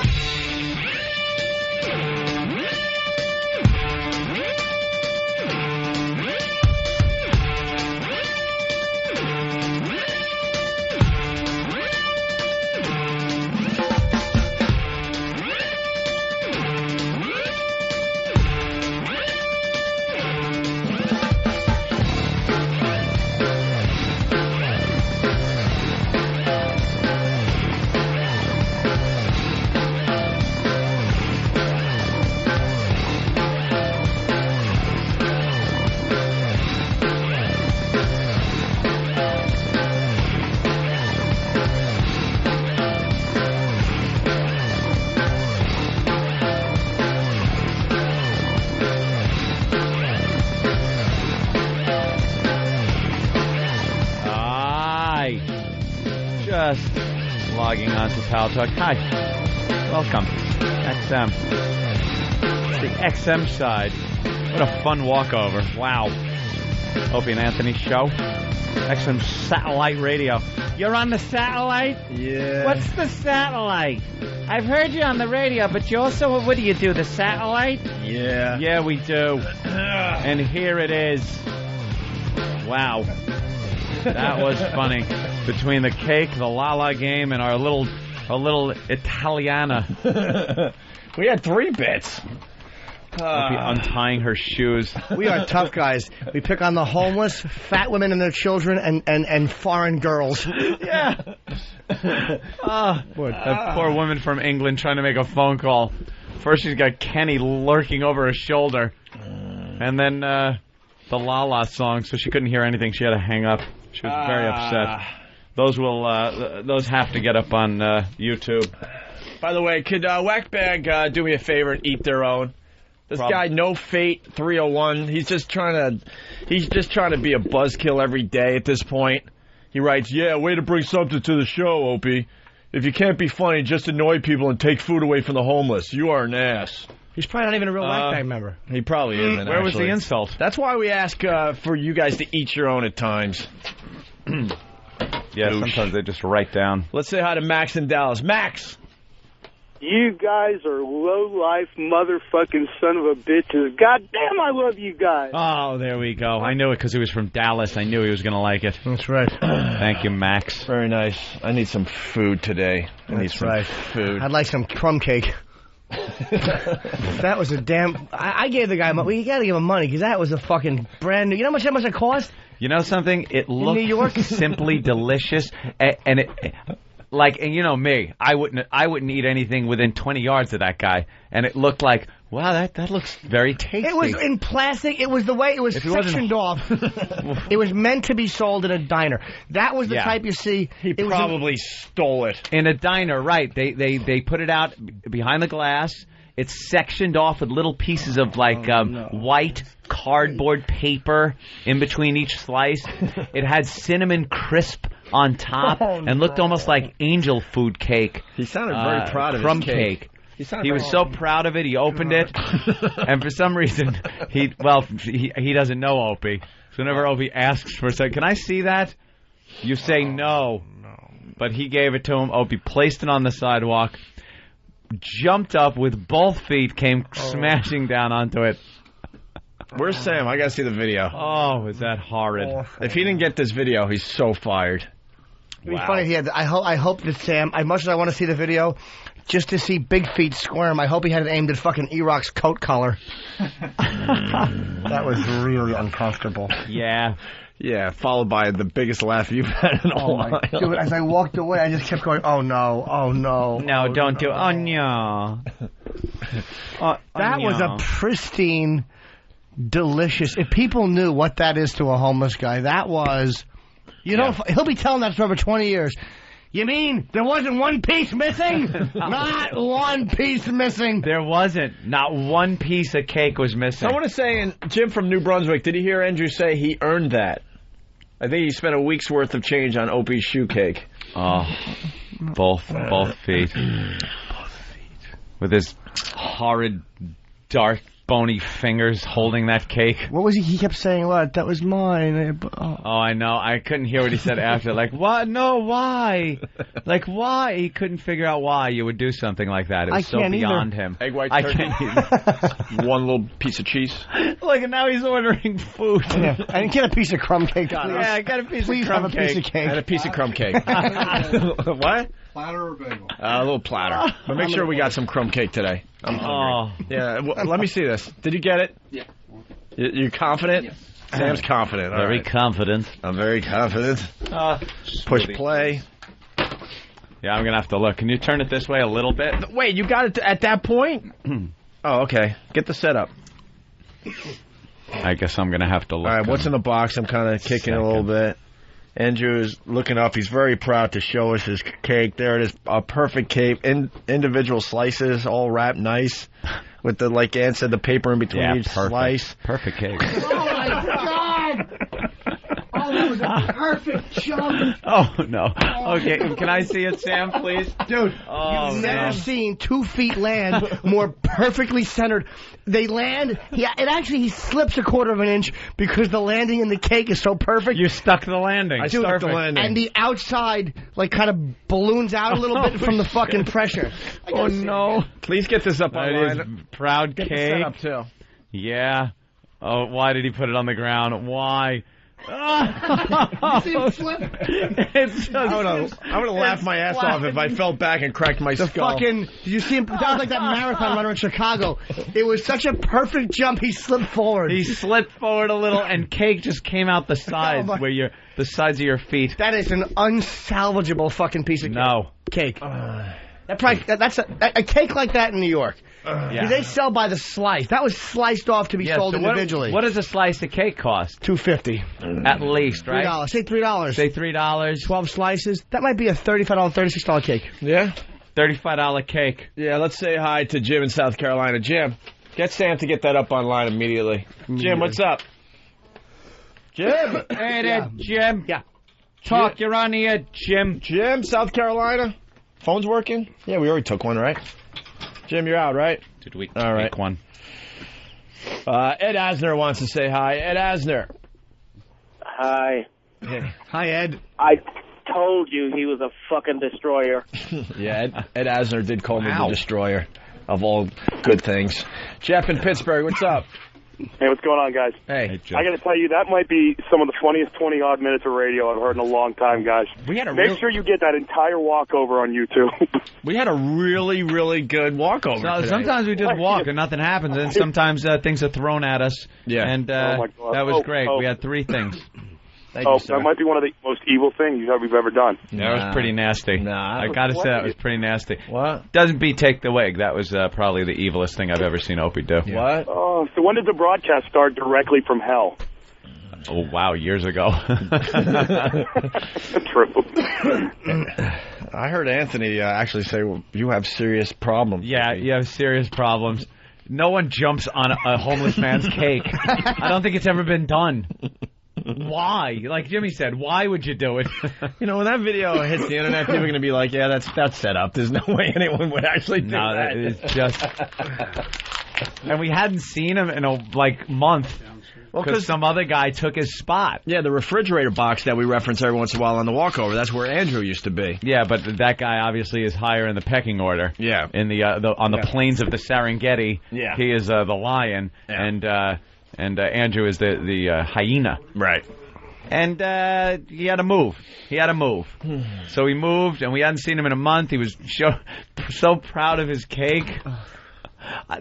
Just logging on to Pal Talk. Hi. Welcome. XM. It's the XM side. What a fun walkover. Wow. Opie and Anthony show. XM satellite radio. You're on the satellite? Yeah. What's the satellite? I've heard you on the radio, but you also, what do you do, the satellite? Yeah. Yeah, we do. And here it is. Wow. That was funny. Between the cake, the La-La game, and our little Italiana. We had 3 bits. Untying her shoes. We are tough guys. We pick on the homeless, fat women and their children, and foreign girls. Yeah. That poor woman from England trying to make a phone call. First she's got Kenny lurking over her shoulder. And then the La-La song, so she couldn't hear anything. She had to hang up. She was very upset. Those have to get up on YouTube. By the way, could Whackbag do me a favor and eat their own? This guy, No Fate 301, he's just trying to be a buzzkill every day at this point. He writes, "Yeah, way to bring something to the show, Opie. If you can't be funny, just annoy people and take food away from the homeless. You are an ass." He's probably not even a real Whackbag member. He probably isn't. Where was the insult? That's why we ask for you guys to eat your own at times. Yeah, sometimes they just write down. Let's say hi to Max in Dallas. Max! You guys are low-life motherfucking son of a bitches. God damn, I love you guys. Oh, there we go. I knew it because he was from Dallas. I knew he was going to like it. That's right. Thank you, Max. Very nice. I need some food today. That's right. Food. I'd like some crumb cake. That was a damn... I gave the guy... We got to give him money because that was a fucking brand new... You know how much it cost? You know something? It looked New York? simply delicious, and it... And you know me, I wouldn't eat anything within 20 yards of that guy, and it looked like, wow, that looks very tasty. It was in plastic. It was the way it was sectioned off. It was meant to be sold in a diner. That was the type you see. He probably stole it in a diner, right? They put it out behind the glass. It's sectioned off with little pieces of white cardboard paper in between each slice. It had cinnamon crisp on top and looked almost like angel food cake. He sounded very proud of his crumb cake. He was so proud of it. He opened it, and for some reason he doesn't know Opie. So whenever Opie asks for something, can I see that? You say no. But he gave it to him. Opie placed it on the sidewalk, jumped up with both feet, came smashing down onto it. Where's Sam? I gotta see the video. Oh, is that horrid? If he didn't get this video, he's so fired. It'd be funny if he had. I hope that Sam. As much as I want to see the video, just to see Big Feet squirm, I hope he had it aimed at fucking E-Rock's coat collar. That was really uncomfortable. Yeah. Yeah, followed by the biggest laugh you've had in a while. Dude, as I walked away, I just kept going, oh no, oh no. No, don't do it. Oh, no. That was a pristine, delicious. If people knew what that is to a homeless guy, that was. You know, he'll be telling that for over 20 years. You mean there wasn't one piece missing? Not one piece missing. There wasn't. Not one piece of cake was missing. I want to say, and Jim from New Brunswick, did you hear Andrew say he earned that? I think he spent a week's worth of change on Opie's shoe cake. Oh, both feet. With his horrid, dark, bony fingers holding that cake. What was he? He kept saying, what? That was mine. Oh, I know. I couldn't hear what he said after. Like, what? No, why? Like, why? He couldn't figure out why you would do something like that. It was so beyond him. Egg white I turkey. can't One little piece of cheese. Look, and now he's ordering food. Yeah. And get a piece of crumb cake, please. Yeah, I got a piece of crumb have cake. a piece of cake. And a piece of crumb cake. What? Platter or bagel? A little platter. But make sure we got some crumb cake today. I'm hungry. Yeah, let me see this. Did you get it? Yeah. You're confident? Yes. Sam's confident. Very confident. I'm very confident. Push play. Yeah, I'm going to have to look. Can you turn it this way a little bit? Wait, you got it at that point? Oh, okay. Get the setup. I guess I'm going to have to look. All right, what's in the box? I'm kind of kicking a little bit. Andrew is looking up. He's very proud to show us his cake. There it is, a perfect cake. Individual slices, all wrapped nice. With the, like Ann said, the paper in between each slice. Perfect cake. Oh, my God! Oh, that was a perfect jump. Oh, no. Okay, can I see it, Sam, please? Dude, you've never seen 2 feet land more perfectly centered. They land, he slips a quarter of an inch because the landing in the cake is so perfect. You stuck the landing. I stuck the landing. And the outside, like, kind of balloons out a little bit from the fucking pressure. Oh, no. Please get this up online. It is proud get cake. The setup, too. Yeah. Oh, why did he put it on the ground? Why? You see him slip? It's just, I would have laughed my ass off if I fell back and cracked my skull. Did you see him? That was like that marathon runner in Chicago. It was such a perfect jump. He slipped forward. He slipped forward a little, and cake just came out the sides the sides of your feet. That is an unsalvageable fucking piece of cake. That's a cake like that in New York. They sell by the slice. That was sliced off to be sold individually. What does a slice of cake cost? $2.50 at least, right? $3. Say $3. Say $3. 12 slices. That might be a $35, $36 cake. Yeah, $35 cake. Yeah. Let's say hi to Jim in South Carolina. Jim, get Sam to get that up online immediately. Jim, what's up? Jim. Hey there, Jim. Yeah. Talk. You're on here, Jim. Jim, South Carolina. Phone's working? Yeah, we already took one, right? Jim, you're out, right? Did we take one? Ed Asner wants to say hi. Ed Asner. Hi. Hey. Hi, Ed. I told you he was a fucking destroyer. Yeah, Ed Asner did call me the destroyer of all good things. Jeff in Pittsburgh, what's up? Hey, what's going on, guys? Hey, I got to tell you, that might be some of the funniest 20-odd minutes of radio I've heard in a long time, guys. Make sure you get that entire walkover on YouTube. We had a really, really good walkover today. Sometimes we just walk and nothing happens, and sometimes things are thrown at us. Yeah. And my God. that was great. We had 3 things. That might be one of the most evil things we've ever done. That was pretty nasty. I got to say, that was pretty nasty. What? Doesn't beat Take the Wig. That was probably the evilest thing I've ever seen Opie do. What? Oh, so when did the broadcast start directly from hell? Oh, wow, years ago. True. I heard Anthony actually say, well, you have serious problems. Yeah, you have serious problems. No one jumps on a homeless man's cake. I don't think it's ever been done. Why? Like Jimmy said, why would you do it? You know, when that video hits the internet, people are going to be like, yeah, that's set up. There's no way anyone would actually do that. No, it's just... And we hadn't seen him in a, month. Well, because some other guy took his spot. Yeah, the refrigerator box that we reference every once in a while on the walkover, that's where Andrew used to be. Yeah, but that guy obviously is higher in the pecking order. Yeah. In on the plains of the Serengeti, yeah. he is the lion. Yeah. And... and Andrew is the hyena. Right. And he had to move. So he moved, and we hadn't seen him in a month. He was so proud of his cake.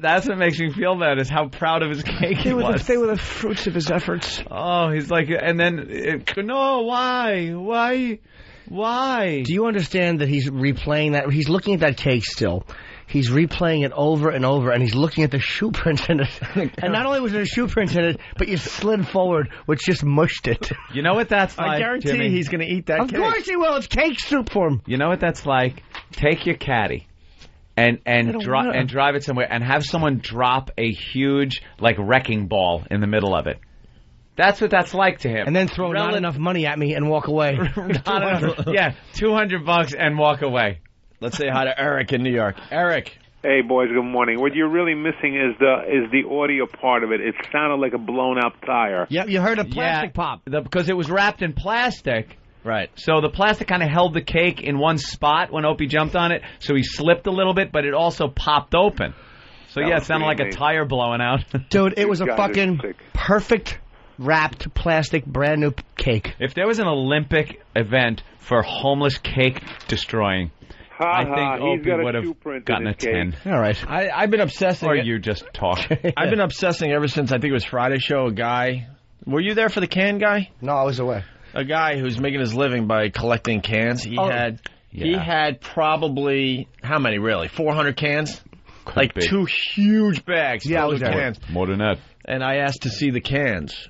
That's what makes me feel bad, is how proud of his cake he was. They were the fruits of his efforts. Oh, he's like, and then, no, why? Do you understand that he's replaying that? He's looking at that cake still. He's replaying it over and over, and he's looking at the shoe print in it. And not only was there a shoe print in it, but you slid forward, which just mushed it. You know what that's like, I guarantee Jimmy? he's going to eat that cake. Of course he will. It's cake soup for him. You know what that's like? Take your caddy and drive it somewhere and have someone drop a huge, like, wrecking ball in the middle of it. That's what that's like to him. And then throw not enough money at me and walk away. Yeah, $200 and walk away. Let's say hi to Eric in New York. Eric. Hey, boys, good morning. What you're really missing is the audio part of it. It sounded like a blown-out tire. Yep, you heard a plastic pop. Because it was wrapped in plastic. Right. So the plastic kind of held the cake in one spot when Opie jumped on it, so he slipped a little bit, but it also popped open. So, it sounded like a tire blowing out. Dude, it was a fucking perfect wrapped plastic brand new cake. If there was an Olympic event for homeless cake destroying, I think Opie would have gotten a 10. All right. I've been obsessing. Or you just talk. I've been obsessing ever since, I think it was Friday show, a guy. Were you there for the can guy? No, I was away. A guy who's making his living by collecting cans. He had probably, how many really? 400 cans? Like 2 huge bags full of cans. More than that. And I asked to see the cans.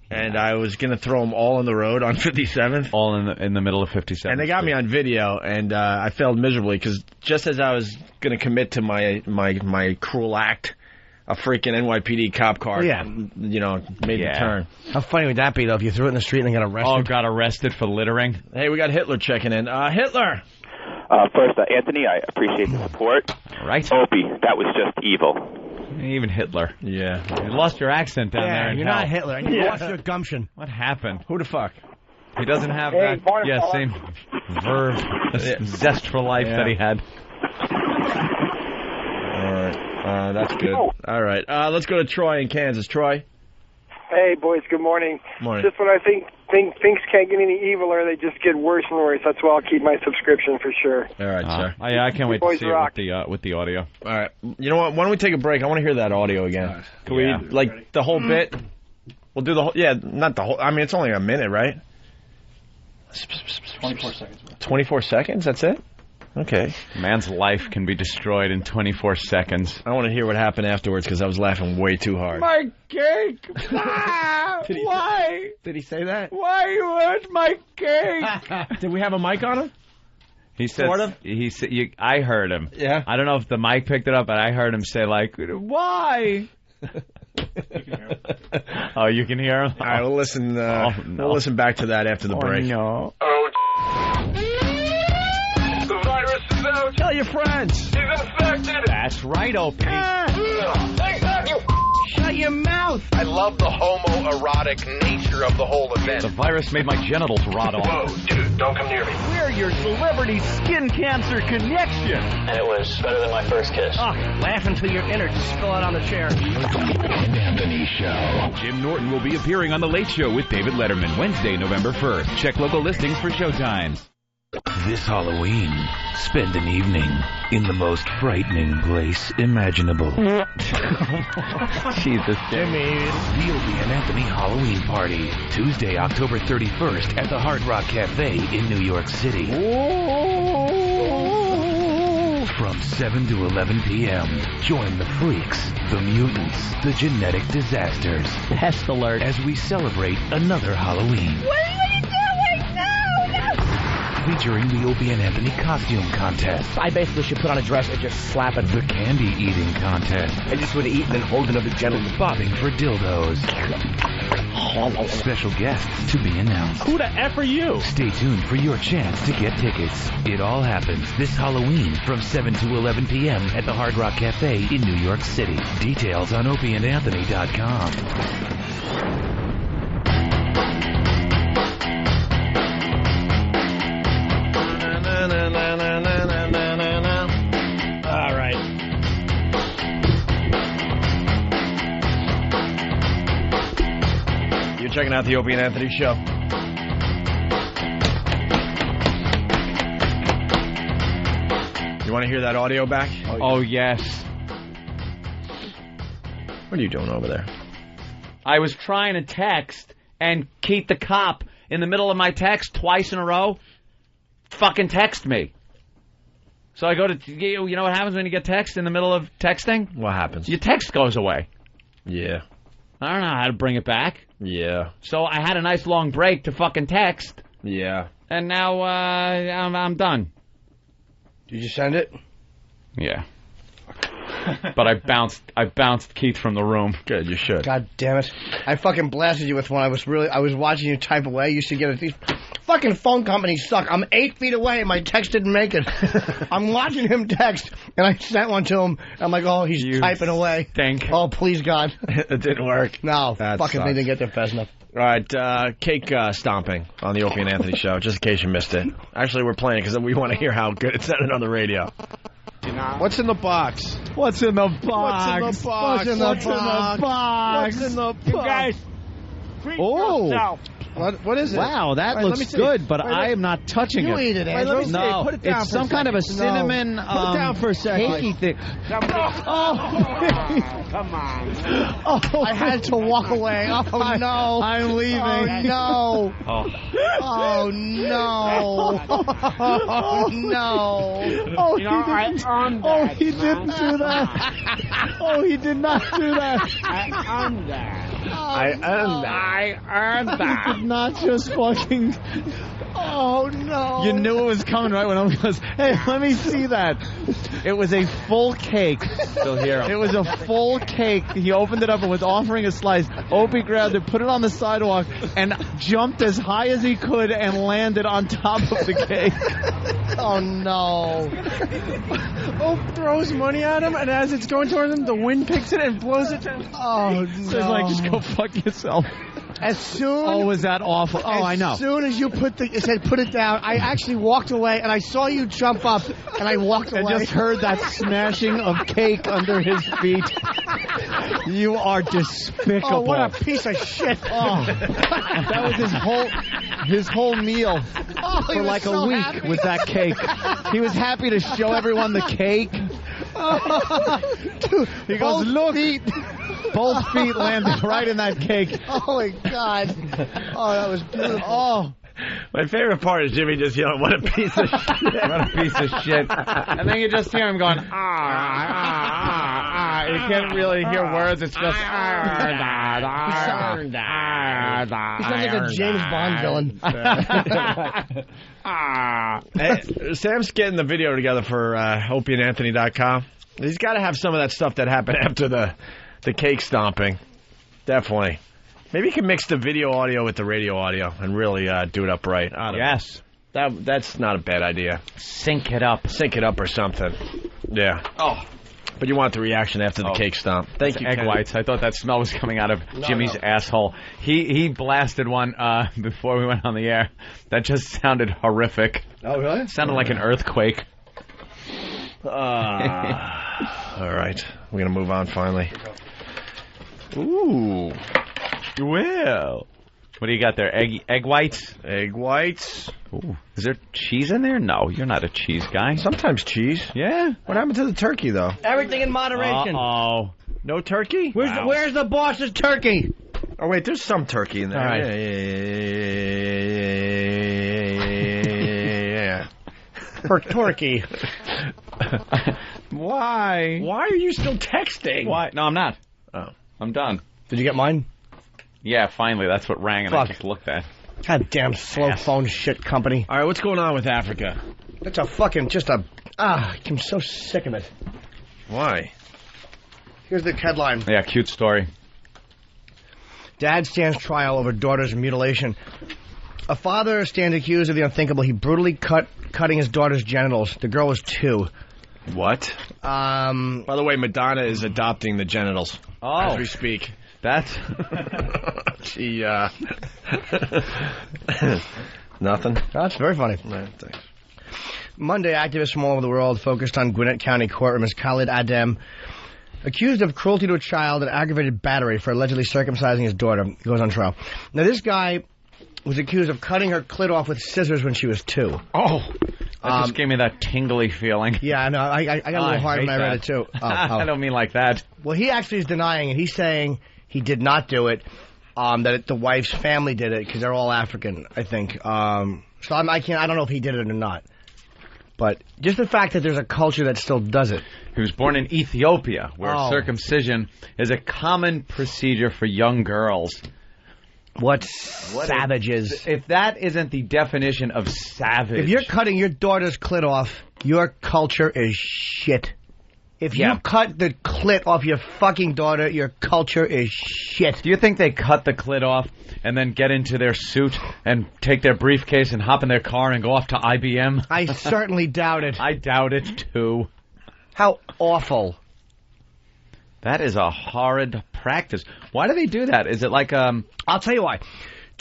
And I was going to throw them all on the road on 57th. All in the middle of 57th. And they got me on video, and I failed miserably because just as I was going to commit to my cruel act, a freaking NYPD cop car, made the turn. How funny would that be, though, if you threw it in the street and got arrested? Oh, got arrested for littering? Hey, we got Hitler checking in. Hitler! First, Anthony, I appreciate the support. Right. Opie, that was just evil. Even Hitler. Yeah. You lost your accent down there. You're not Hitler. You lost your gumption. What happened? Who the fuck? He doesn't have that same verve, zest for life that he had. All right. That's good. All right. Let's go to Troy in Kansas. Troy? Hey, boys. Good morning. Morning. Just when I think things can't get any eviler, they just get worse and worse. That's why I'll keep my subscription for sure. All right, sir. I can't wait to see it with the audio. All right. You know what? Why don't we take a break? I want to hear that audio again. Can we, like, the whole bit? We'll do the whole... Yeah, not the whole... I mean, it's only a minute, right? 24 seconds. 24 seconds? That's it? Okay. Man's life can be destroyed in 24 seconds. I want to hear what happened afterwards because I was laughing way too hard. My cake! Why? Did he say that? Why you hurt my cake? Did we have a mic on him? He said, sort of? He said, I heard him. Yeah. I don't know if the mic picked it up, but I heard him say, like, why? Oh, you can hear him? All right, we'll listen. We'll listen back to that after the break. No. The virus is out. Tell your friends. He's infected. That's right, Opie. Shut your mouth. I love the homoerotic nature of the whole event. The virus made my genitals rot off. Whoa, dude, don't come near me. We're your celebrity skin cancer connection. And it was better than my first kiss. Oh, laugh until your innards spill out on the chair. And Anthony Show. Jim Norton will be appearing on The Late Show with David Letterman Wednesday, November 1st. Check local listings for showtimes. This Halloween, spend an evening in the most frightening place imaginable. Jesus, Jimmy. The Opie and Anthony Halloween Party, Tuesday, October 31st at the Hard Rock Cafe in New York City. From 7 to 11 p.m., join the freaks, the mutants, the genetic disasters. Pest alert. As we celebrate another Halloween. What are you doing? No! Featuring the Opie and Anthony costume contest. I basically should put on a dress and just slap it. The candy eating contest. I just would eat and then hold another gentleman. Bobbing for dildos. Special guests to be announced. Who the F are you? Stay tuned for your chance to get tickets. It all happens this Halloween from 7 to 11 p.m. at the Hard Rock Cafe in New York City. Details on opieandanthony.com. All right. checking out the Opie and Anthony Show. You want to hear that audio back? Oh, yes. What are you doing over there? I was trying to text, and Keith the cop, in the middle of my text, twice in a row, fucking text me. So I go to, you know what happens when you get text in the middle of texting? What happens? Your text goes away. Yeah. I don't know how to bring it back. Yeah. So I had a nice long break to fucking text. Yeah. And now I'm done. Did you send it? Yeah. But I bounced Keith from the room. Good, you should. God damn it! I fucking blasted you with one. I was watching you type away. You should get it. These fucking phone companies suck. I'm 8 feet away and my text didn't make it. I'm watching him text and I sent one to him. I'm like, oh, he's typing away. Oh, please God. It didn't work. No, That fucking sucks. thing didn't get there fast enough. All right, cake stomping on the Opie and Anthony Show, just in case you missed it. Actually, we're playing because we want to hear how good it sounded on the radio. What's in the box? What's in the What's box? in the box? What's in the box? What's in the box? You guys, treat Oh. yourself. What is it? Wow, that Wait, let me looks see. good, but Wait, I am not touching You it. eat it, Wait, Andrew. let me see. No, Put it down it's for a some kind of a second. cinnamon. Put it down for a second. Cakey thing. Come on. Oh, I had to walk away. Oh, no. I'm leaving. Oh, no. Oh, no. Oh, no. Oh, You know, I earned that. he didn't do that. Oh, he did not do that. I earned that. I earned that. I earned that. He did not just fucking. Oh, no. You knew it was coming right when I goes, hey, let me see that. It was a full cake. Still here. It was a full cake. He opened it up and was offering a slice. Opie grabbed it, put it on the sidewalk, and jumped as high as he could and landed on top of the cake. Oh, no. Oak throws money at him, and as it's going towards him, the wind picks it and blows it to Oh, no. So he's like, just go fuck yourself. As soon Oh, was that awful? Oh, I know. As soon as you said put it down, I actually walked away, and I saw you jump up, and I walked away. I just heard that smashing of cake under his feet. You are despicable. Oh, what a piece of shit. Oh, that was his whole meal for like a week happy. with that cake. He was happy to show everyone the cake. Dude, He goes, look, both feet landed right in that cake. Oh, my God. Oh, that was beautiful. Oh. My favorite part is Jimmy just yelling, what a piece of shit. What a piece of shit. And then you just hear him going, You can't really hear words. It's just, He sounds like a James Bond villain. Hey, Sam's getting the video together for OpieandAnthony.com. He's got to have some of that stuff that happened after the cake stomping. Definitely. Maybe you can mix the video audio with the radio audio and really do it up right. Yes. That's not a bad idea. Sync it up. Sync it up or something. Yeah. Oh. But you want the reaction after the cake stomp. Thank you, Egg Ken. whites. I thought that smell was coming out of Jimmy's asshole. He blasted one before we went on the air. That just sounded horrific. Oh, really? It sounded like an earthquake. All right. We're going to move on finally. Ooh. Well. What do you got there? Egg whites? Egg whites. Ooh. Is there cheese in there? No, you're not a cheese guy. Sometimes cheese. Yeah? What happened to the turkey, though? Everything in moderation. Uh-oh. No turkey? Where's the boss's turkey? Oh, wait, there's some turkey in there. All right. Yeah. For turkey. Why? Why are you still texting? Why? No, I'm not. Oh. I'm done. Did you get mine? Yeah, finally. That's what rang, and I just looked at. God damn slow phone shit company. All right, what's going on with Africa? It's a fucking I'm so sick of it. Why? Here's the headline. Yeah, cute story. Dad stands trial over daughter's mutilation. A father stands accused of the unthinkable. He brutally cutting his daughter's genitals. The girl was 2. What? By the way, Madonna is adopting the genitals as we speak. That's she. Nothing. That's very funny. Right, thanks. Monday, activists from all over the world focused on Gwinnett County courtroom as Khalid Adem accused of cruelty to a child and aggravated battery for allegedly circumcising his daughter. He goes on trial. Now, this guy was accused of cutting her clit off with scissors when she was 2. Oh, that just gave me that tingly feeling. Yeah, I know. I got a little hard when I read it, too. I don't mean like that. Well, he actually is denying it. He's saying he did not do it, that the wife's family did it, because they're all African, I think. So I don't know if he did it or not. But just the fact that there's a culture that still does it. He was born in Ethiopia, where circumcision is a common procedure for young girls. What savages. If that isn't the definition of savage. If you're cutting your daughter's clit off, your culture is shit. If you cut the clit off your fucking daughter, your culture is shit. Do you think they cut the clit off and then get into their suit and take their briefcase and hop in their car and go off to IBM? I certainly doubt it. I doubt it, too. How awful. That is a horrid practice. Why do they do that? Is it like I'll tell you why.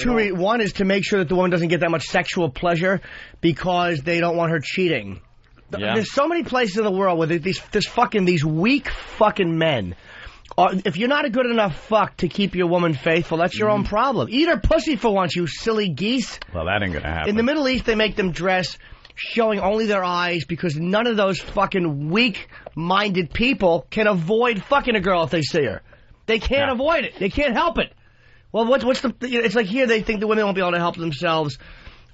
One is to make sure that the woman doesn't get that much sexual pleasure because they don't want her cheating. Yeah. There's so many places in the world where these weak fucking men. If you're not a good enough fuck to keep your woman faithful, that's your own problem. Eat her pussy for once, you silly geese. Well, that ain't gonna happen. In the Middle East, they make them dress showing only their eyes because none of those fucking weak-minded people can avoid fucking a girl if they see her. They can't avoid it. They can't help it. Well, it's like here they think the women won't be able to help themselves.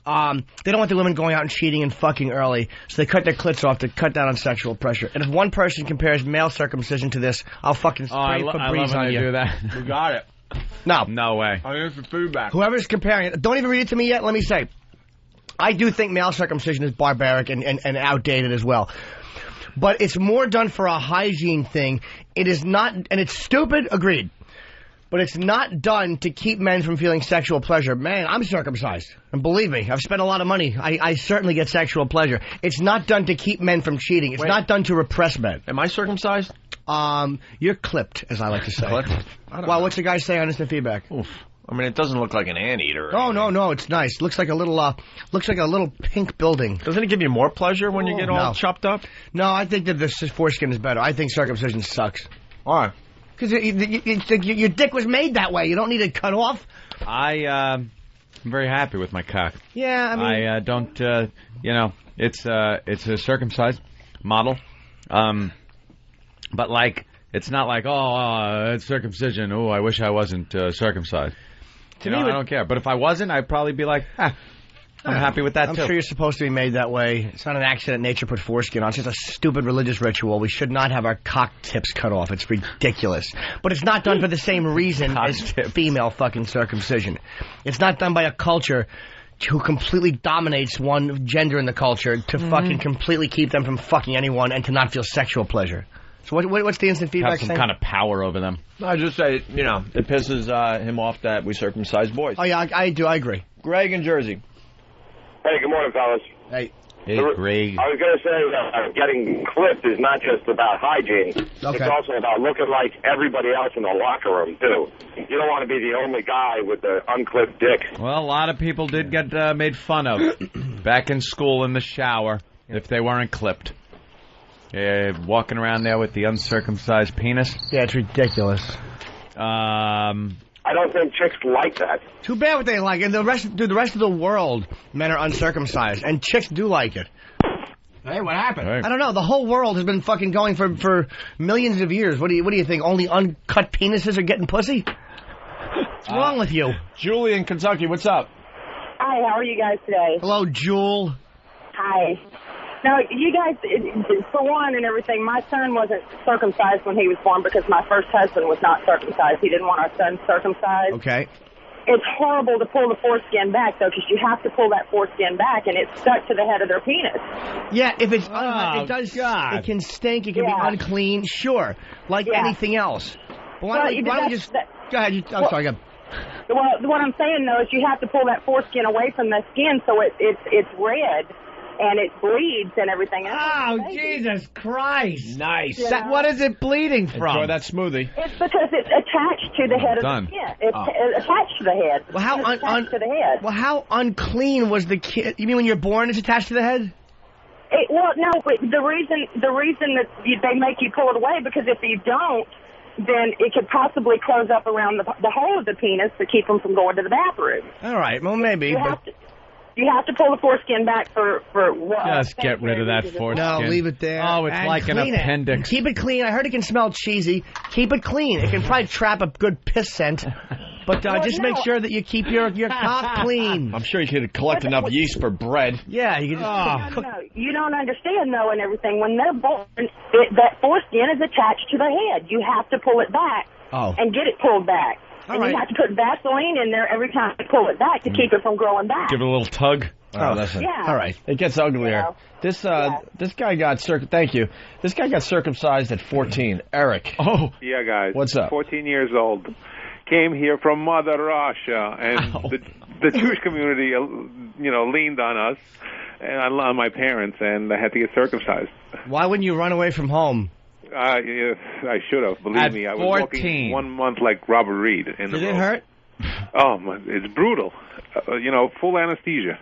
They don't want the women going out and cheating and fucking early, so they cut their clits off to cut down on sexual pressure. And if one person compares male circumcision to this, I'll fucking spray Febreze on you. Do that. We got it. No way. Here's the feedback. Whoever's comparing it, don't even read it to me yet. Let me say, I do think male circumcision is barbaric and outdated as well. But it's more done for a hygiene thing. It is not, and it's stupid, agreed. But it's not done to keep men from feeling sexual pleasure. Man, I'm circumcised. And believe me, I've spent a lot of money. I certainly get sexual pleasure. It's not done to keep men from cheating. It's not done to repress men. Am I circumcised? You're clipped, as I like to say. Clipped? Well, what's the guy say on instant feedback? Oof. I mean, it doesn't look like an anteater. Oh, no, it's nice. Looks like a little pink building. Doesn't it give you more pleasure when you get all chopped up? No, I think that the foreskin is better. I think circumcision sucks. Why? Because your dick was made that way. You don't need it cut off. I'm very happy with my cock. Yeah, I mean... I don't, it's a circumcised model. But, like, it's not like, it's circumcision. Oh, I wish I wasn't circumcised. I don't care. But if I wasn't, I'd probably be like, I'm happy with that, I'm too. sure you're supposed to be made that way. It's not an accident nature put foreskin on. It's just a stupid religious ritual. We should not have our cock tips cut off. It's ridiculous. But it's not done for the same reason as female fucking circumcision. It's not done by a culture who completely dominates one gender in the culture to fucking completely keep them from fucking anyone and to not feel sexual pleasure. So what's the instant feedback saying? Have some kind of power over them. I just say, it pisses him off that we circumcise boys. Oh, yeah, I do. I agree. Greg in Jersey. Hey, good morning, fellas. Hey, Greg. I was going to say getting clipped is not just about hygiene. Okay. It's also about looking like everybody else in the locker room, too. You don't want to be the only guy with the unclipped dick. Well, a lot of people did get made fun of back in school in the shower if they weren't clipped. Walking around there with the uncircumcised penis. Yeah, it's ridiculous. I don't think chicks like that. Too bad what they like. And the rest of the world, men are uncircumcised. And chicks do like it. Hey, what happened? Hey. I don't know. The whole world has been fucking going for millions of years. What do you think? Only uncut penises are getting pussy? What's wrong with you? Julie in Kentucky, what's up? Hi, how are you guys today? Hello, Jewel. Hi. Now, you guys, for one and everything, my son wasn't circumcised when he was born because my first husband was not circumcised. He didn't want our son circumcised. Okay. It's horrible to pull the foreskin back, though, because you have to pull that foreskin back, and it's stuck to the head of their penis. Yeah, if it's it does. God. It can stink. It can be unclean. Sure, like anything else. But why don't you just go ahead? I'm sorry. Go. Well, what I'm saying though is you have to pull that foreskin away from the skin so it's red. And it bleeds and everything else. Oh, Jesus Christ. Nice. What is it bleeding from? Enjoy that smoothie. It's because it's attached to the head of the skin. It's attached to the head. Well, how unclean was the kid? You mean when you're born it's attached to the head? Well, no, but the reason that they make you pull it away, because if you don't, then it could possibly close up around the hole of the penis to keep them from going to the bathroom. All right, well, maybe. You have to pull the foreskin back for what? Just get rid of that foreskin. No, leave it there. Oh, it's and like an clean appendix. It. Keep it clean. I heard it can smell cheesy. Keep it clean. It can probably trap a good piss scent. But just make sure that you keep your cock clean. I'm sure you could collect enough yeast for bread. Yeah, you can just No, you don't understand, though, and everything. When they're born, that foreskin is attached to the head. You have to pull it back and get it pulled back. And you have to put Vaseline in there every time you pull it back to keep it from growing back. Give it a little tug. Oh, listen. Yeah. All right. It gets uglier. This guy got Thank you. This guy got circumcised at 14. Eric. Oh. Yeah, guys. What's up? 14 years old. Came here from Mother Russia, and the Jewish community, leaned on us and on my parents, and I had to get circumcised. Why wouldn't you run away from home? Yes, I should have. Believe me, I was 14. walking 1 month like Robert Reed. Did it hurt? Oh, it's brutal. Full anesthesia.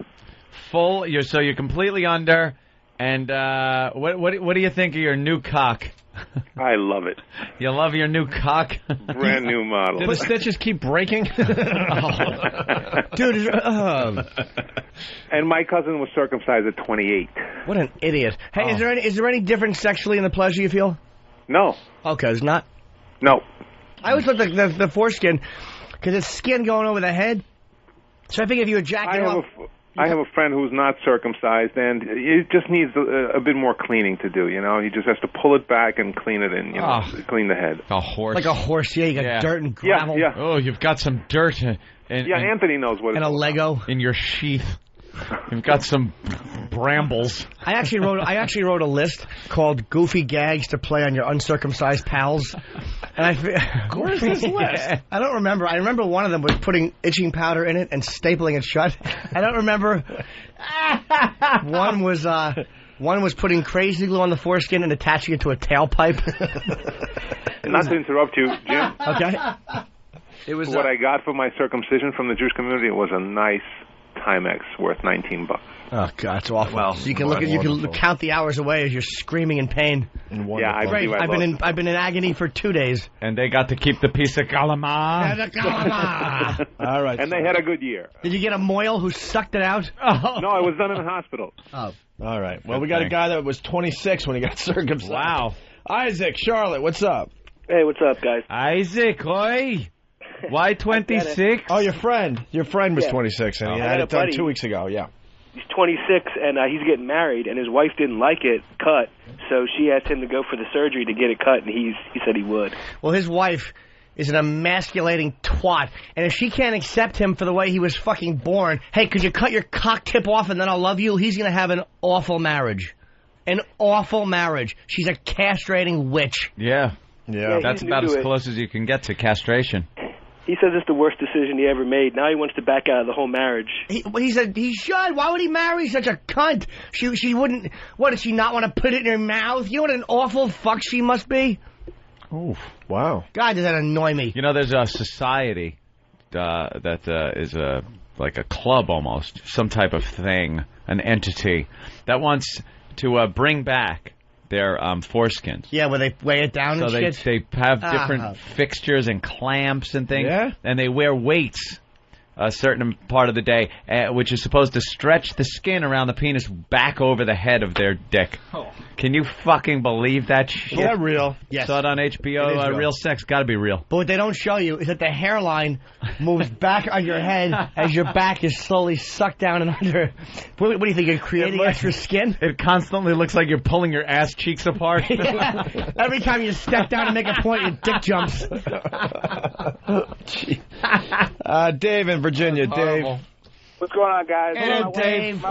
So you're completely under, and what do you think of your new cock? I love it. You love your new cock? Brand new model. Did the stitches keep breaking? Dude, And my cousin was circumcised at 28. what an idiot. Hey, is there any difference sexually in the pleasure you feel? No. Okay, there's not? No. I always look at the foreskin, because it's skin going over the head. So I think if you ejaculate I have a friend who's not circumcised, and it just needs a bit more cleaning to do, He just has to pull it back and clean it in, clean the head. A horse. Like a horse, yeah, you got dirt and gravel. Yeah. Oh, you've got some dirt. Anthony knows what and a Lego. In your sheath. You've got some brambles. I actually wrote a list called Goofy Gags to play on your uncircumcised pals. And Where's this list? I don't remember. I remember one of them was putting itching powder in it and stapling it shut. I don't remember. One was putting crazy glue on the foreskin and attaching it to a tailpipe. Not to interrupt you, Jim. Okay. It was what I got for my circumcision from the Jewish community. It was a nice Timex worth $19. Oh God, it's awful. Well, so you can count the hours away as you're screaming in pain. Yeah, I've been in agony for 2 days. And they got to keep the piece of calamar. All right. And they had a good year. Did you get a moil who sucked it out? No, it was done in a hospital. Oh. All right. Well, we got a guy that was 26 when he got circumcised. Wow. Isaac, Charlotte, what's up? Hey, what's up, guys? Isaac, oi. Why 26? Oh, your friend. Your friend was 26, and he had it done buddy. 2 weeks ago, yeah. He's 26, and he's getting married, and his wife didn't like it cut, so she asked him to go for the surgery to get it cut, and he said he would. Well, his wife is an emasculating twat, and if she can't accept him for the way he was fucking born, hey, could you cut your cock tip off and then I'll love you? He's going to have an awful marriage. An awful marriage. She's a castrating witch. Yeah. That's about as it. close as you can get to castration. He says it's the worst decision he ever made. Now he wants to back out of the whole marriage. He said he should. Why would he marry such a cunt? She wouldn't. What, does she not want to put it in her mouth? You know what an awful fuck she must be? Oh, wow. God, does that annoy me. There's a society that is like a club almost, some type of thing, an entity, that wants to bring back their foreskins. Yeah, where they weigh it down and shit. So they have different fixtures and clamps and things. Yeah? And they wear weights a certain part of the day, which is supposed to stretch the skin around the penis back over the head of their dick. Oh. Can you fucking believe that shit? Yeah, real. Yes. Saw it on HBO. Real Sex. Got to be real. But what they don't show you is that the hairline moves back on your head as your back is slowly sucked down and under. What do you think? You're creating extra skin? It constantly looks like you're pulling your ass cheeks apart. Yeah. Every time you step down and make a point, your dick jumps. Dave in Virginia. Dave. What's going on, guys? Hello, Dave.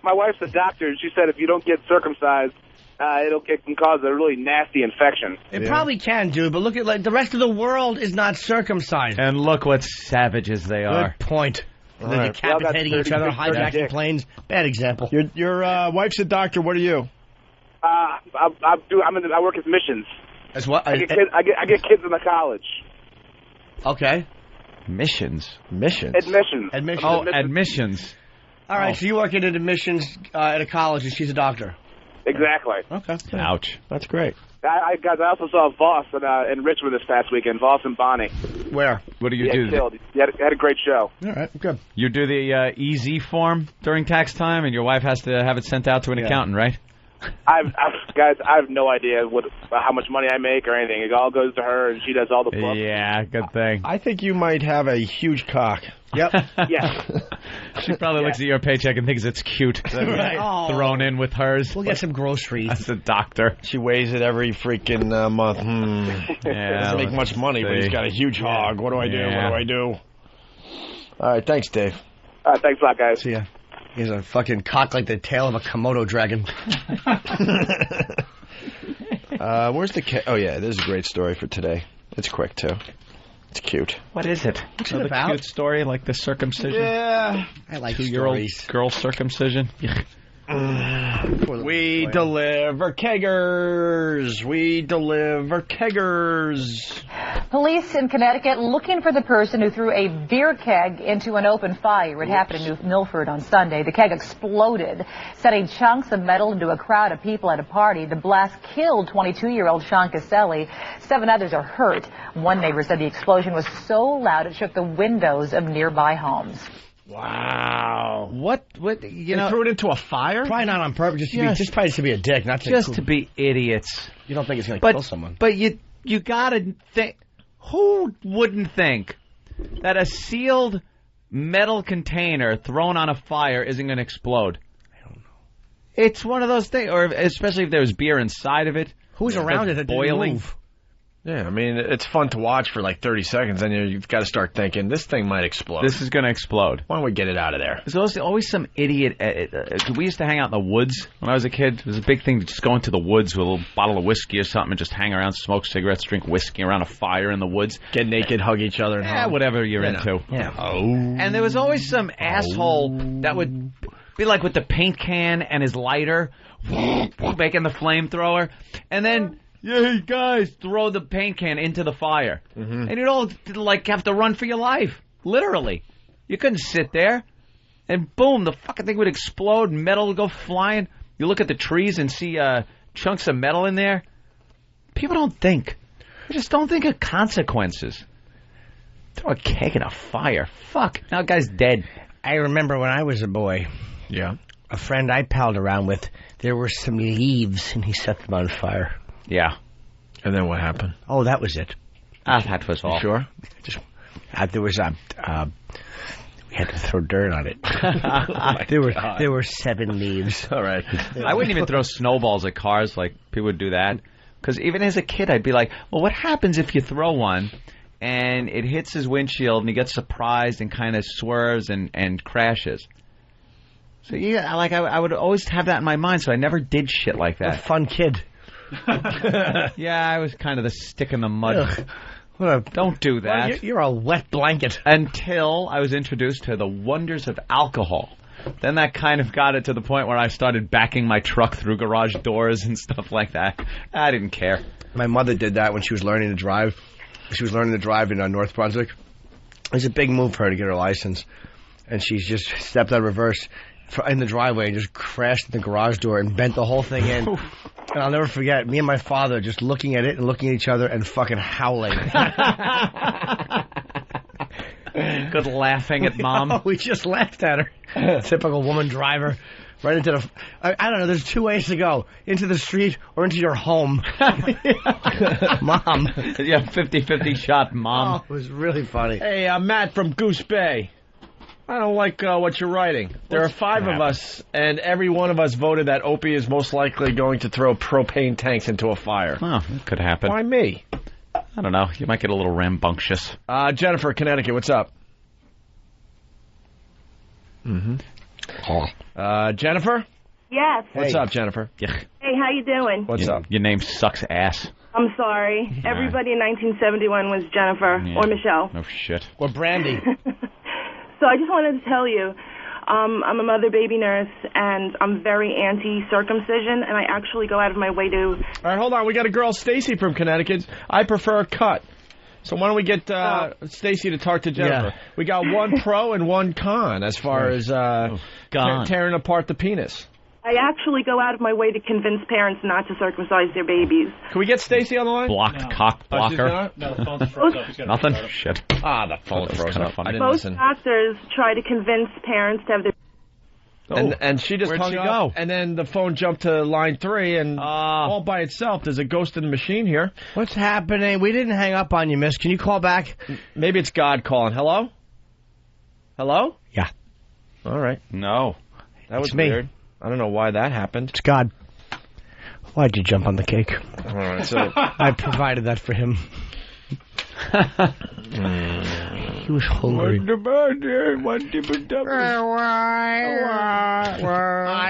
My wife's a doctor, and she said if you don't get circumcised, it can cause a really nasty infection. It probably can, dude, but look at the rest of the world is not circumcised. And look what savages they are. Good point. They're decapitating each other, hijacking planes. Bad example. Your wife's a doctor. What are you? I work as missions. As what? I get kids in the college. Okay. Missions. Admissions. Oh, admissions. All right, so you work in admissions at a college, and she's a doctor. Exactly. Okay. Ouch. That's great. I also saw Voss in Richmond this past weekend. Voss and Bonnie. Where? What do you do? Killed. He had a great show. All right, good. You do the EZ form during tax time, and your wife has to have it sent out to an accountant, right? Guys, I have no idea how much money I make or anything. It all goes to her, and she does all the books. Yeah, good thing. I think you might have a huge cock. Yep. Yeah. She probably looks at your paycheck and thinks it's cute. Right. Thrown in with hers. We'll get some groceries. That's a doctor. She weighs it every freaking month. Yeah, doesn't make much money, but he's got a huge hog. What do I do? Yeah. What do I do? All right, thanks, Dave. Thanks a lot, guys. See ya. He has a fucking cock like the tail of a Komodo dragon. Where's the cat? Oh, yeah, this is a great story for today. It's quick, too. It's cute. What is it? What's it the about? Cute story like the circumcision? Yeah. I like 2-year-old stories. girl circumcision? We deliver keggers. We deliver keggers. Police in Connecticut looking for the person who threw a beer keg into an open fire. It happened in New Milford on Sunday. The keg exploded, sending chunks of metal into a crowd of people at a party. The blast killed 22-year-old Sean Caselli. 7 others are hurt. One neighbor said the explosion was so loud it shook the windows of nearby homes. Wow. What You threw it into a fire? Probably not on purpose, just probably to be a dick, not to Just to be idiots. You don't think it's going to kill someone. But you gotta think, who wouldn't think that a sealed metal container thrown on a fire isn't going to explode? I don't know. It's one of those things, or especially if there's beer inside of it. Who's around it that boiling? Didn't move? Yeah, I mean, it's fun to watch for like 30 seconds, and you've got to start thinking, this thing might explode. This is going to explode. Why don't we get it out of there? There's always some idiot. We used to hang out in the woods when I was a kid. It was a big thing to just go into the woods with a little bottle of whiskey or something and just hang around, smoke cigarettes, drink whiskey around a fire in the woods. Get naked, hug each other, and hug. Whatever you're into. Yeah. Oh. And there was always some asshole that would be like with the paint can and his lighter, making the flamethrower, and then... Hey, guys, throw the paint can into the fire. Mm-hmm. And you'd all, have to run for your life. Literally. You couldn't sit there. And boom, the fucking thing would explode, metal would go flying. You look at the trees and see chunks of metal in there. People don't think. They just don't think of consequences. Throw a keg in a fire. Fuck. Now the guy's dead. I remember when I was a boy. Yeah. A friend I palled around with, there were some leaves, and he set them on fire. Yeah. And then what happened? Oh, that was it. That was all. Sure? There was we had to throw dirt on it. There were 7 leaves. All right. I wouldn't even throw snowballs at cars like people would do that. Because even as a kid, I'd be like, well, what happens if you throw one and it hits his windshield and he gets surprised and kind of swerves and crashes? So, yeah, I would always have that in my mind, so I never did shit like that. A fun kid. Yeah, I was kind of the stick in the mud. Don't do that. Well, you're a wet blanket. Until I was introduced to the wonders of alcohol. Then that kind of got it to the point where I started backing my truck through garage doors and stuff like that. I didn't care. My mother did that when she was learning to drive. She was learning to drive in North Brunswick. It was a big move for her to get her license. And she just stepped out of reverse in the driveway and just crashed in the garage door and bent the whole thing in. And I'll never forget, me and my father just looking at it and looking at each other and fucking howling. Good laughing at Mom. Oh, we just laughed at her. Typical woman driver. Right into the... I don't know, there's 2 ways to go. Into the street or into your home. Mom. Yeah, 50-50 shot, Mom. Oh, it was really funny. Hey, I'm Matt from Goose Bay. I don't like what you're writing. There are 5 of us, and every one of us voted that Opie is most likely going to throw propane tanks into a fire. Oh, that could happen. Why me? I don't know. You might get a little rambunctious. Jennifer, Connecticut, what's up? Mm-hmm. Jennifer? Yes. What's up, Jennifer? Hey, how you doing? What's up? Your name sucks ass. I'm sorry. Everybody in 1971 was Jennifer or Michelle. Oh, shit. Or Brandy. So I just wanted to tell you, I'm a mother-baby nurse, and I'm very anti-circumcision, and I actually go out of my way to... All right, hold on. We got a girl, Stacy from Connecticut. I prefer a cut. So why don't we get Stacy to talk to Jennifer? Yeah. We got one pro and one con as far as tearing apart the penis. I actually go out of my way to convince parents not to circumcise their babies. Can we get Stacy on the line? Blocked cock blocker. No, the phone's froze up. Nothing? Shit. The phone froze up. I didn't Most listen. doctors try to convince parents to have their... And she just hung up, and then the phone jumped to line 3, and all by itself, there's a ghost in the machine here. What's happening? We didn't hang up on you, miss. Can you call back? Maybe it's God calling. Hello? Hello? Yeah. All right. No. That was me. weird. I don't know why that happened. It's God. Why'd you jump on the cake? All right, so I provided that for him. He was hungry. I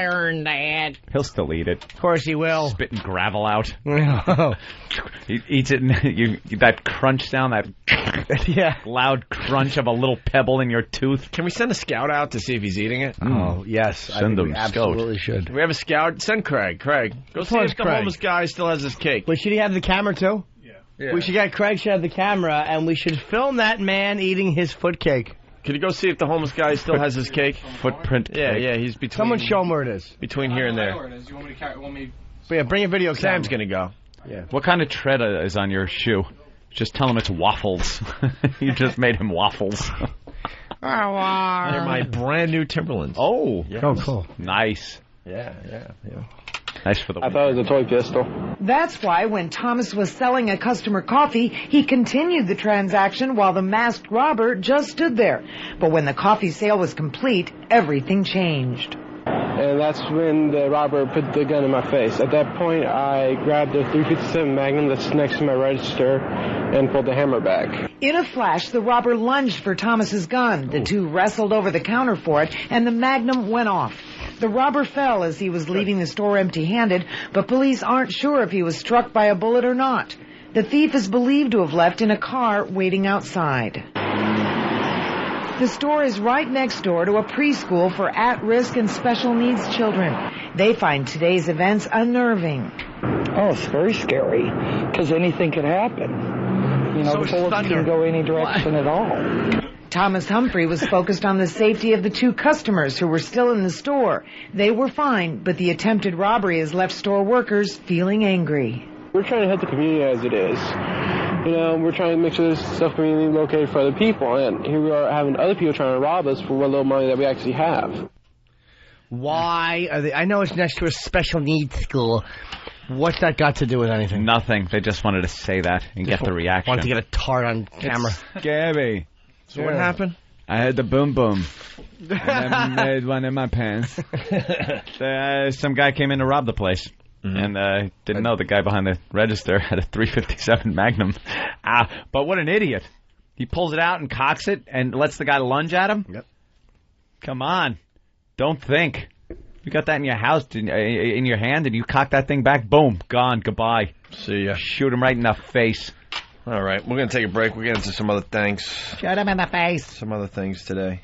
earned that. He'll still eat it. Of course he will. Spitting gravel out. He eats it, and that crunch sound, that loud crunch of a little pebble in your tooth. Can we send a scout out to see if he's eating it? Oh, yes. Send them. We absolutely should. Do we have a scout? Send Craig. Craig, go see if the homeless guy still has his cake. Wait, should he have the camera, too? Yeah. We should get Craig should have the camera, and we should film that man eating his foot cake. Can you go see if the homeless guy still has his cake? Footprint cake. Yeah, he's between... Someone show him where it is. Between here and there. Where it is. You want me to carry... Yeah, bring a video camera. Sam's going to go. Yeah. What kind of tread is on your shoe? Just tell him it's waffles. You just made him waffles. They're my brand new Timberlands. Oh. Yes. Oh, cool. Nice. Yeah. Nice for the I thought it was a toy pistol. That's why when Thomas was selling a customer coffee, he continued the transaction while the masked robber just stood there. But when the coffee sale was complete, everything changed. And that's when the robber put the gun in my face. At that point, I grabbed the .357 Magnum that's next to my register and pulled the hammer back. In a flash, the robber lunged for Thomas's gun. The two wrestled over the counter for it, and the Magnum went off. The robber fell as he was leaving the store empty-handed, but police aren't sure if he was struck by a bullet or not. The thief is believed to have left in a car waiting outside. The store is right next door to a preschool for at-risk and special needs children. They find today's events unnerving. Oh, it's very scary, because anything could happen. You know, So the bullets can go any direction at all. Thomas Humphrey was focused on the safety of the two customers who were still in the store. They were fine, but the attempted robbery has left store workers feeling angry. We're trying to help the community as it is. You know, we're trying to make sure there's stuff community located for other people, and here we are having other people trying to rob us for what little money that we actually have. Why are they? I know it's next to a special needs school. What's that got to do with anything? Nothing. They just wanted to say that and get the reaction. Wanted to get a tart on camera. It's scary. So what happened? I had the boom boom. And I made one in my pants. Some guy came in to rob the place. Mm-hmm. And didn't know the guy behind the register had a .357 Magnum. But what an idiot. He pulls it out and cocks it and lets the guy lunge at him? Yep. Come on. Don't think. You got that in your house, in your hand, and you cock that thing back, boom, gone, goodbye. See ya. Shoot him right in the face. All right, we're going to take a break. We're getting into some other things. Shoot him in the face. Some other things today.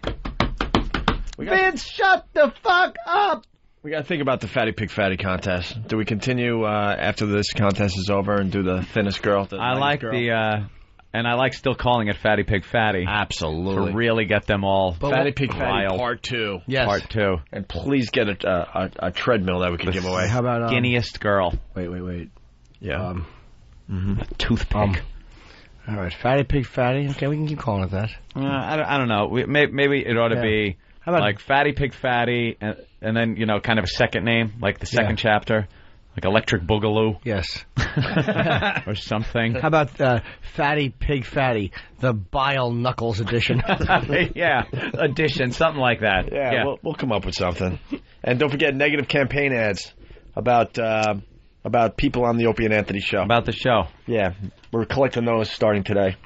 Vince, shut the fuck up! We got to think about the Fatty Pig Fatty contest. Do we continue after this contest is over and do the thinnest girl? I like girl? And I like still calling it Fatty Pig Fatty. Absolutely. To really get them all. Fatty Pig Fatty Part 2. Yes. Part 2. And please get a treadmill that we can give away. How about skinniest girl? Wait. Yeah. A toothpick. All right, Fatty Pig Fatty. Okay, we can keep calling it that. I don't know. Maybe it ought to be like Fatty Pig Fatty, and then, you know, kind of a second name, like the second chapter, like Electric Boogaloo. Yes. Or something. How about Fatty Pig Fatty, the Bile Knuckles edition? Edition, something like that. Yeah. We'll come up with something. And don't forget negative campaign ads about people on the Opie and Anthony show. About the show. Yeah. We're collecting those starting today.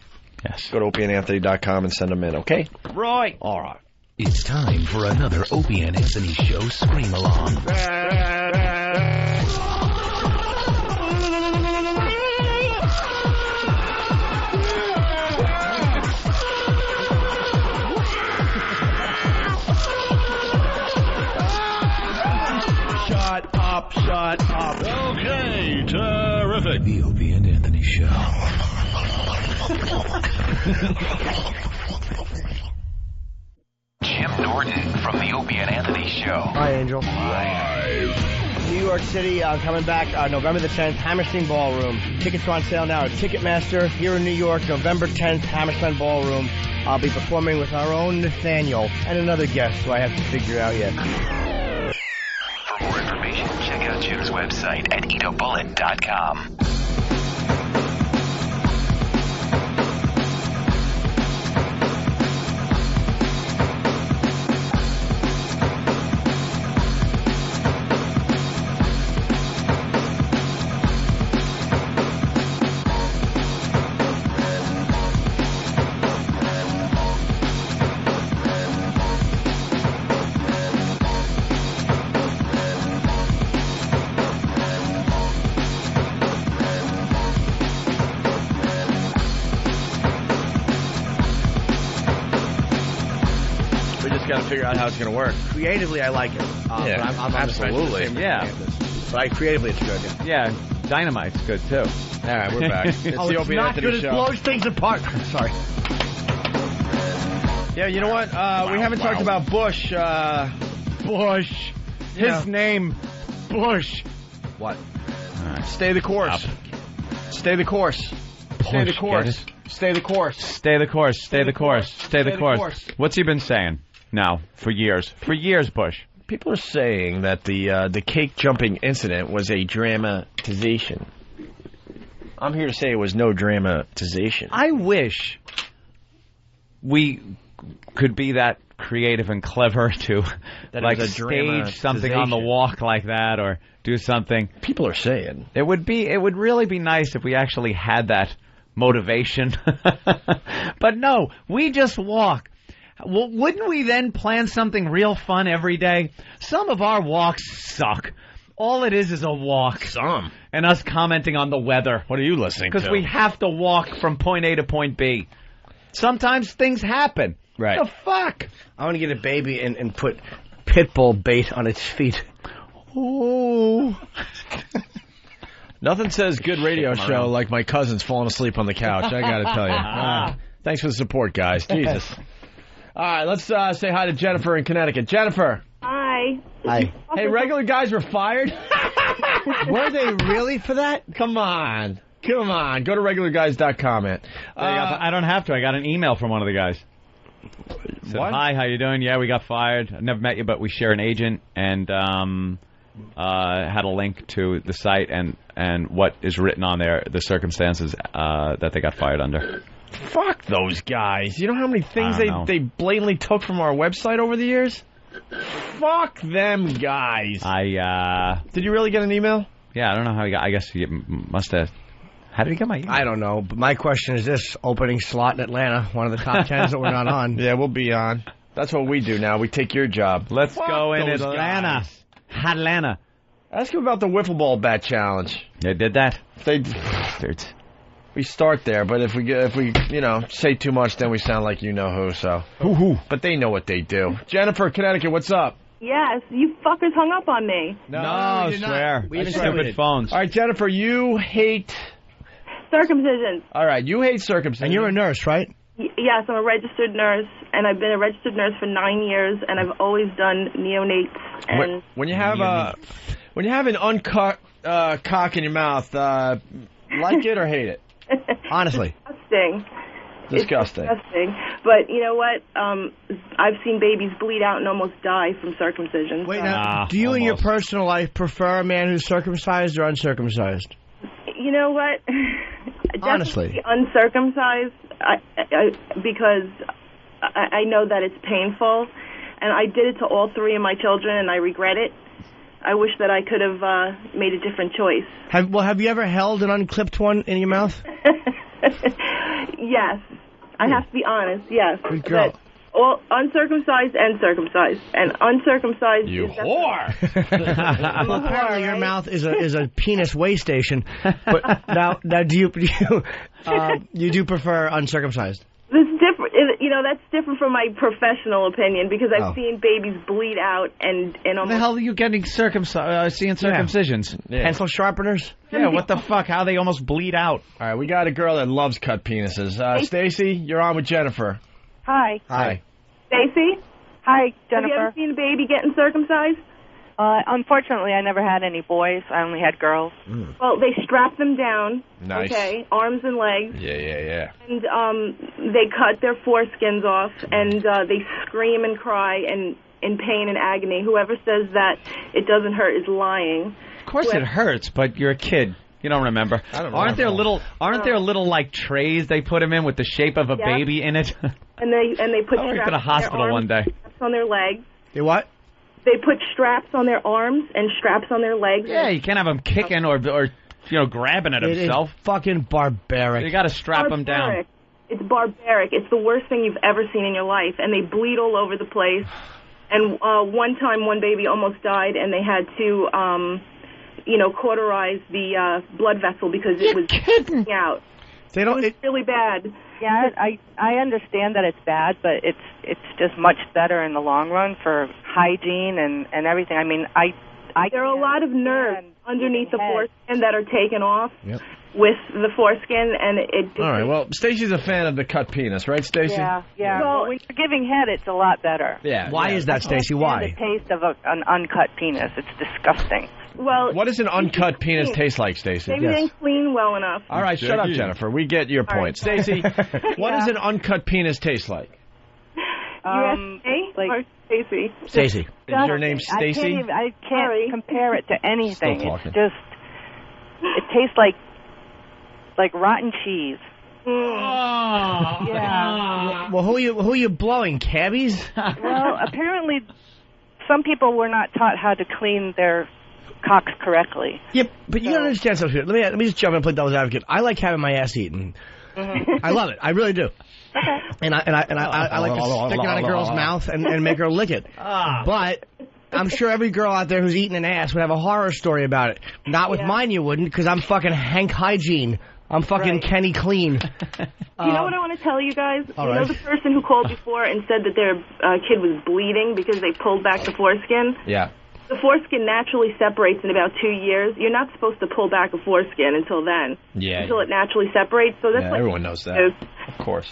Yes. Go to opieandanthony.com and send them in, okay? Right. All right. It's time for another Opie and Anthony Show Scream Along. Shut up. Okay, terrific. The Opie and Anthony Show. Jim Norton from the Opie and Anthony Show. Hi, Angel. New York City, coming back November the 10th, Hammerstein Ballroom. Tickets are on sale now at Ticketmaster. Here in New York, November 10th, Hammerstein Ballroom. I'll be performing with our own Nathaniel and another guest who I have to figure out yet. For more information, check out Jim's website at EdoBullet.com. Got to figure out how it's going to work. Creatively, I like it. Yeah, but I'm absolutely. Yeah. But creatively, it's good. Yeah, Dynamite's good, too. All right, we're back. It's the Opie and Anthony good. Show. It blows things apart. Sorry. Yeah, you know what? We haven't talked about Bush. Bush. His name, Bush. What? Stay the course. Stay the course. Stay the course. Stay the course. Stay the course. Stay the course. Stay the course. What's he been saying now for years? For years, Bush. People are saying that the cake jumping incident was a dramatization. I'm here to say it was no dramatization. I wish we could be that creative and clever to like stage something on the walk like that or do something. People are saying it would really be nice if we actually had that motivation. But no, we just walk. Well, wouldn't we then plan something real fun every day? Some of our walks suck. All it is a walk. Some. And us commenting on the weather. What are you listening to? Because we have to walk from point A to point B. Sometimes things happen. Right. The fuck? I want to get a baby and put pit bull bait on its feet. Ooh. Nothing says good radio show like my cousin's falling asleep on the couch. I got to tell you. Thanks for the support, guys. Jesus. All right, let's say hi to Jennifer in Connecticut. Jennifer. Hi. Hi. Hey, regular guys were fired? Were they really for that? Come on. Go to regularguys.com, man. I don't have to. I got an email from one of the guys. Said, what? Hi, how you doing? Yeah, we got fired. I've never met you, but we share an agent, and had a link to the site and what is written on there, the circumstances that they got fired under. Fuck those guys. You know how many things they blatantly took from our website over the years? Fuck them guys. Did you really get an email? Yeah, I don't know how he got. I guess he must have. How did he get my email? I don't know, but my question is this: opening slot in Atlanta, one of the top 10s that we're not on. Yeah, we'll be on. That's what we do now. We take your job. Let's go in Atlanta. Atlanta. Ask him about the wiffle ball bat challenge. They did that. They bastards. We start there, but if we say too much, then we sound like you know who. So, but they know what they do. Jennifer, Connecticut, what's up? Yes, you fuckers hung up on me. No, I swear. We have stupid phones. All right, Jennifer, you hate circumcision. All right, you hate circumcision. And you're a nurse, right? Yes, I'm a registered nurse, and I've been a registered nurse for 9 years, and I've always done neonates. And when you have an uncut cock in your mouth, like it or hate it? Honestly. Disgusting. Disgusting. It's disgusting. But you know what? I've seen babies bleed out and almost die from circumcision. Wait, now, do you in your personal life prefer a man who's circumcised or uncircumcised? You know what? Honestly. Definitely uncircumcised, because I know that it's painful, and I did it to all 3 of my children, and I regret it. I wish that I could have made a different choice. Have you ever held an unclipped one in your mouth? Yes. I have to be honest, yes. Good girl. All uncircumcised and circumcised. And uncircumcised... You whore! Well, apparently your mouth is a penis way station. But now do you do prefer uncircumcised? It's different. that's different from my professional opinion because I've seen babies bleed out and What the hell are you getting seeing circumcisions? Yeah. Pencil sharpeners? Yeah, what the fuck? How they almost bleed out? All right, we got a girl that loves cut penises. Stacy, you're on with Jennifer. Hi. Hi. Stacy? Hi, Jennifer. Have you ever seen a baby getting circumcised? Unfortunately, I never had any boys. I only had girls. Well, they strap them down. Nice. Okay, arms and legs. Yeah. And they cut their foreskins off, and they scream and cry and in pain and agony. Whoever says that it doesn't hurt is lying. Of course it hurts, but you're a kid. You don't remember. I don't Aren't there little like trays they put them in with the shape of a baby in it? And they put I worked straps at a hospital on their arms, one day. straps on their legs. They what? They put straps on their arms and straps on their legs. Yeah, you can't have him kicking or grabbing at himself. It's fucking barbaric. You got to strap him down. It's barbaric. It's the worst thing you've ever seen in your life, and they bleed all over the place. And one time, one baby almost died, and they had to, cauterize the blood vessel because it was bleeding out. They don't. It's really bad. Yeah, I understand that it's bad, but it's just much better in the long run for hygiene and everything. I mean, there are a lot of nerves underneath the foreskin that are taken off with the foreskin, and it. All right. Well, Stacy's a fan of the cut penis, right, Stacy? Yeah. Well, when you're giving head, it's a lot better. Yeah. Why is that, Stacy? Why? The taste of an uncut penis. It's disgusting. Well, what does an uncut penis tast like, Stacy? Maybe they didn't clean well enough. All right, shut up, Jennifer. We get your point. Stacy, what does an uncut penis taste like? You asked me or Stacy? Stacy. Is your name Stacy? I can't compare it to anything. Still talking. It tastes like rotten cheese. Yeah. Well, who are you blowing? Cabbies? Well, apparently, some people were not taught how to clean their cocks correctly. Yeah, but you gotta understand something. Let me just jump in and play devil's advocate. I like having my ass eaten. I love it. I really do. Okay. And I like to stick it on a girl's mouth and make her lick it. But I'm sure every girl out there who's eating an ass would have a horror story about it. Not with mine, you wouldn't, because I'm fucking Hank Hygiene. I'm fucking Kenny Clean. You know what I want to tell you guys? All you know the person who called before and said that their kid was bleeding because they pulled back the foreskin? Yeah. The foreskin naturally separates in about 2 years. You're not supposed to pull back a foreskin until then. Yeah. Until it naturally separates. So that's everyone knows that. Of course.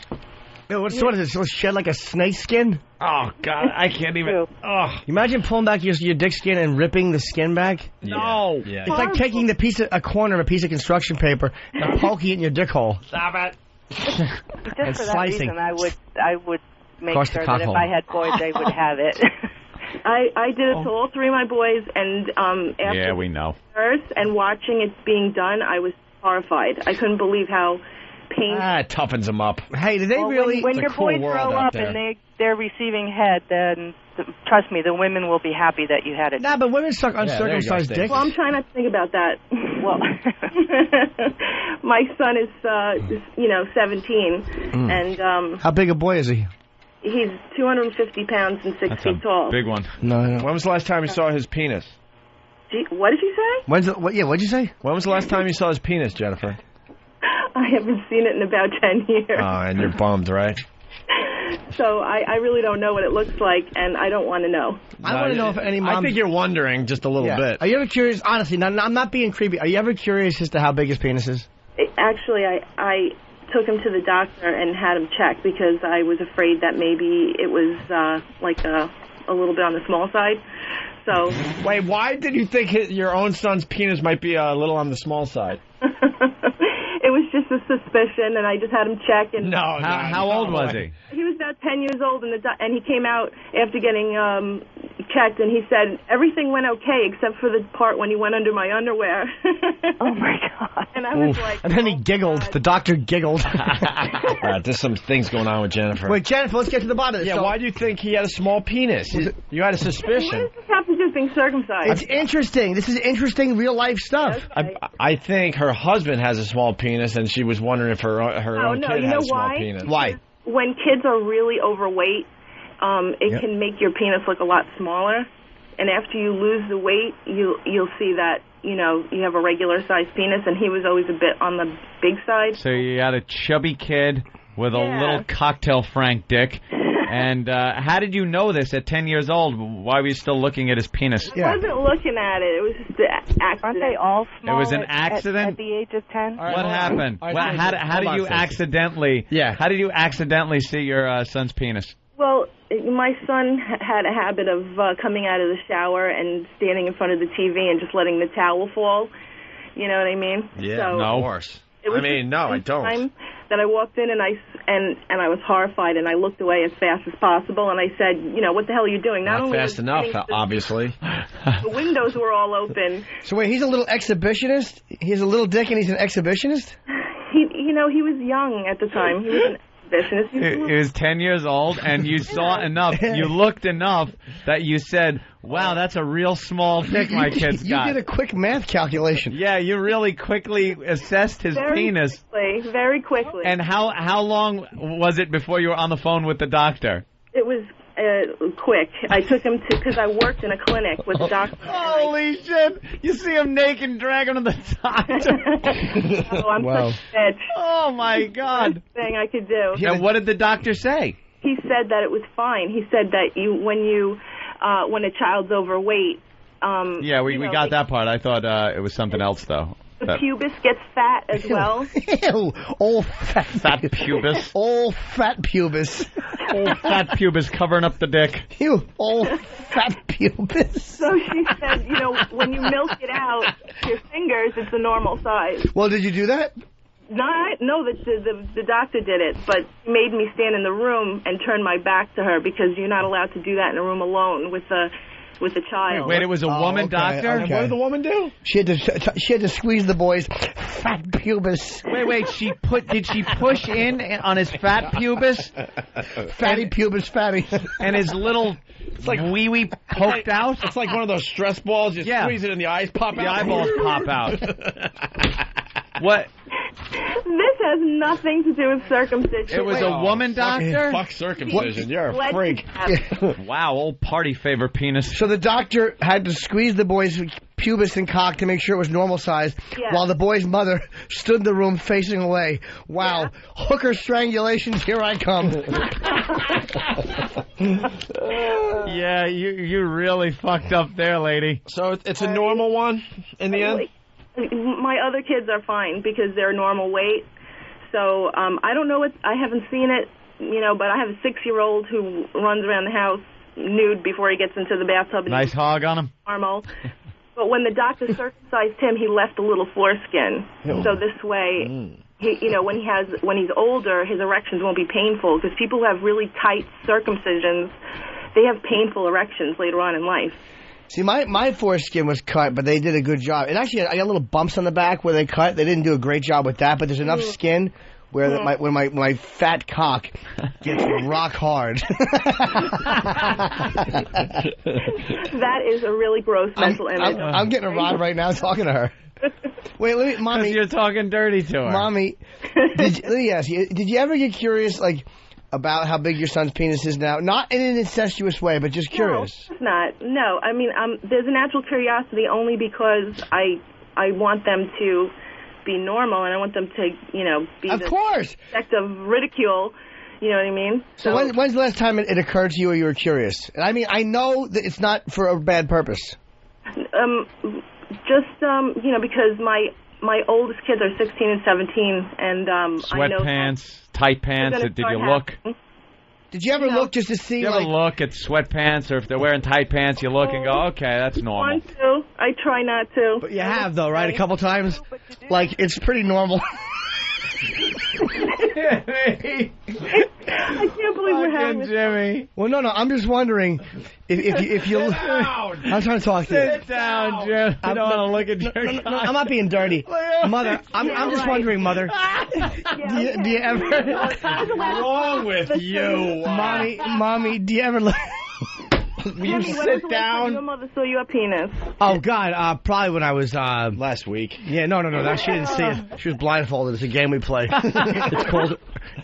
What is it? It'll shed like a snake skin? Oh, God. I can't even. Oh. Imagine pulling back your dick skin and ripping the skin back. No. Yeah. It's like taking a corner of a piece of construction paper and poking it in your dick hole. Stop it. Just for that reason, I would make sure that if I had boys, they would have it. I did it to all three of my boys, and after we know. nurse and watching it being done, I was horrified. I couldn't believe how painful. It toughens them up. Hey, did they really? When your boys grow up and they're receiving head, then trust me, the women will be happy that you had it. Nah, but women suck uncircumcised dicks. Well, I'm trying not to think about that. Well, my son is 17, and how big a boy is he? He's 250 pounds and 6 feet tall. Big one. No. When was the last time you saw his penis? What did you say? What'd you say? When was the last time you saw his penis, Jennifer? I haven't seen it in about 10 years. Oh, and you're bummed, right? So I really don't know what it looks like, and I don't want to know. I want to know if any mom... I think you're wondering just a little bit. Are you ever curious? Honestly, I'm not being creepy. Are you ever curious as to how big his penis is? Actually, I took him to the doctor and had him checked because I was afraid that maybe it was like a little bit on the small side. So wait, why did you think your own son's penis might be a little on the small side? It was just a suspicion, and I just had him checked. And how old was he? He was about 10 years old, and he came out after getting checked, and he said everything went okay except for the part when he went under my underwear. Oh my God! And I was like, and then he giggled. The doctor giggled. There's some things going on with Jennifer. Wait, Jennifer, let's get to the bottom of this. Yeah, why do you think he had a small penis? You had a suspicion. What does this have to do with being circumcised? It's interesting. This is interesting real life stuff. Okay. I think her husband has a small penis, and she was wondering if her own kid has a small penis. Why? When kids are really overweight, it can make your penis look a lot smaller. And after you lose the weight, you'll see that, you have a regular sized penis, and he was always a bit on the big side. So you had a chubby kid with a little cocktail Frank Dick. And how did you know this at 10 years old? Why were you still looking at his penis? I wasn't looking at it. It was just an accident. Aren't they all small? It was an accident? At the age of 10? What happened? How did you accidentally? Yeah. How did you accidentally see your son's penis? Well, my son had a habit of coming out of the shower and standing in front of the TV and just letting the towel fall. You know what I mean? Yeah. So, no. Of course. No, I don't. Time that I walked in and I was horrified and I looked away as fast as possible and I said, what the hell are you doing? Not fast enough, obviously. The windows were all open. So wait, he's a little exhibitionist? He has a little dick and he's an exhibitionist? He was young at the time. He was an exhibitionist. He was 10 years old and you saw enough, you looked enough that you said, wow, that's a real small dick my kid's got. You did a quick math calculation. Yeah, you really quickly assessed his penis. Very quickly. And how long was it before you were on the phone with the doctor? It was quick. I took him because I worked in a clinic with the doctor. Holy shit! You see him naked and drag him to the doctor. I'm such a bitch. Oh my God! Best thing I could do. And what did the doctor say? He said that it was fine. He said that when a child's overweight. Yeah, we got that part. I thought it was something else though. The pubis gets fat as well. Ew. Old fat pubis. Old fat pubis. Old fat pubis covering up the dick. Ew. Old fat pubis. So she said, when you milk it out your fingers, it's a normal size. Well, did you do that? No, the doctor did it, but he made me stand in the room and turn my back to her because you're not allowed to do that in a room alone with a child. Wait, it was a woman doctor? Okay. What did the woman do? She had to squeeze the boy's fat pubis. Wait, did she push in on his fat pubis? Fatty pubis, fatty. And his little wee-wee poked out? It's like one of those stress balls. You squeeze it and the eyes pop out. The eyeballs pop out. What? This has nothing to do with circumcision. It was a woman doctor? Fuck circumcision. You're a freak. Wow, old party favor penis. So the doctor had to squeeze the boy's pubis and cock to make sure it was normal size, while the boy's mother stood in the room facing away. Wow. Yeah. Hooker strangulations, here I come. Yeah, you really fucked up there, lady. So it's a normal one in the end? My other kids are fine because they're normal weight. So I don't know I haven't seen it, but I have a 6-year-old who runs around the house nude before he gets into the bathtub. Nice hog on him. Normal. But when the doctor circumcised him, he left a little foreskin. So this way, when he's older, his erections won't be painful because people who have really tight circumcisions, they have painful erections later on in life. See, my foreskin was cut, but they did a good job. And actually, I got little bumps on the back where they cut. They didn't do a great job with that, but there's enough skin where when my fat cock gets rock hard. That is a really gross mental image. I'm getting a rod right now talking to her. Wait, Mommy. Because you're talking dirty to her. Mommy, let me ask you, did you ever get curious, about how big your son's penis is now? Not in an incestuous way, but just curious. No, it's not. No, I mean, there's a natural curiosity only because I want them to be normal and I want them to, be of course object of ridicule. You know what I mean? So when's the last time it occurred to you or you were curious? And I mean, I know that it's not for a bad purpose. Because my oldest kids are 16 and 17, and sweatpants, tight pants. Did you look? Did you ever look just to see? You ever look at sweatpants, or if they're wearing tight pants, you look and go, okay, that's normal. I try not to. But you have though, right? A couple times. It's pretty normal. I can't believe we're having this. Jimmy. Well, no, I'm just wondering if you. I'm trying to talk to you. Sit down, Jim. I don't want to look at your No, I'm not being dirty. Mother, I'm just wondering, Mother. Do you ever... What's wrong with you? Mommy, do you ever look... You sit down. Your mother saw your penis. Oh God, probably when I was last week. Yeah, no. She didn't see it. She was blindfolded. It's a game we play.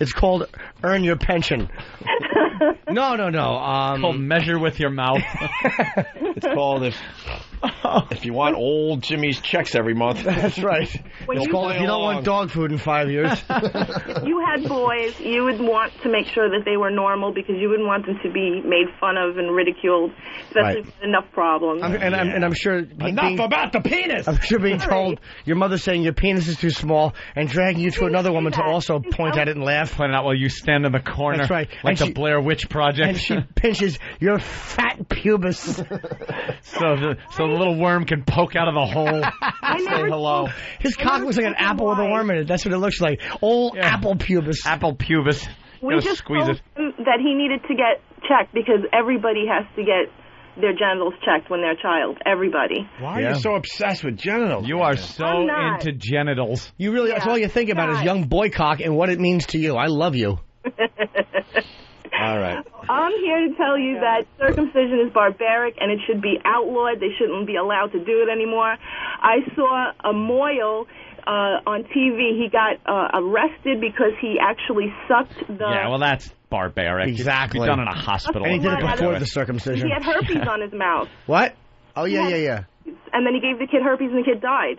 It's called Earn Your Pension. No. It's called Measure with Your Mouth. It's called if If you want old Jimmy's checks every month. That's right. When It's called if you don't want dog food in 5 years. If you had boys, you would want to make sure that they were normal because you wouldn't want them to be made fun of and ridiculed, especially Right. with enough problems. I'm sure... Enough about the penis! I'm sure being told your mother saying your penis is too small and dragging you to another woman to also point at it and laugh. Pointing out while you stand in the corner. That's right. Like And the Blair Witch Project. And she pinches your fat pubis. so the little worm can poke out of the hole. Say hello. His cock looks like an apple with a worm in it. That's what it looks like. Old apple pubis. Apple pubis. We Gotta just squeeze told it. him that he needed to get checked because everybody has to get their genitals checked when they're a child. Everybody. Why are you so obsessed with genitals? You are so I'm not. into genitals. You really, that's all you think about is young boy cock and what it means to you. I love you. All right. I'm here to tell you that circumcision is barbaric and it should be outlawed. They shouldn't be allowed to do it anymore. I saw a Moyle on TV. He got arrested because he actually sucked the... Yeah, well, that's barbaric. Exactly. It's done in a hospital. And he did it Right. before the circumcision. He had herpes on his mouth. What? Oh, yeah. And then he gave the kid herpes and the kid died.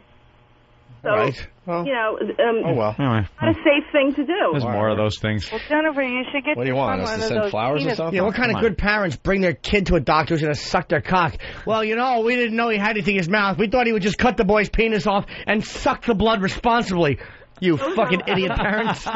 So, All right. Well, oh, well. Anyway, not a safe thing to do. there's more of those things. Well, Jennifer, you should get What do you your want, son us to one of send those flowers or penis- something? Yeah, what kind of good parents bring their kid to a doctor who's going to suck their cock? Well, we didn't know he had anything in his mouth. We thought he would just cut the boy's penis off and suck the blood responsibly. You fucking idiot parents. Those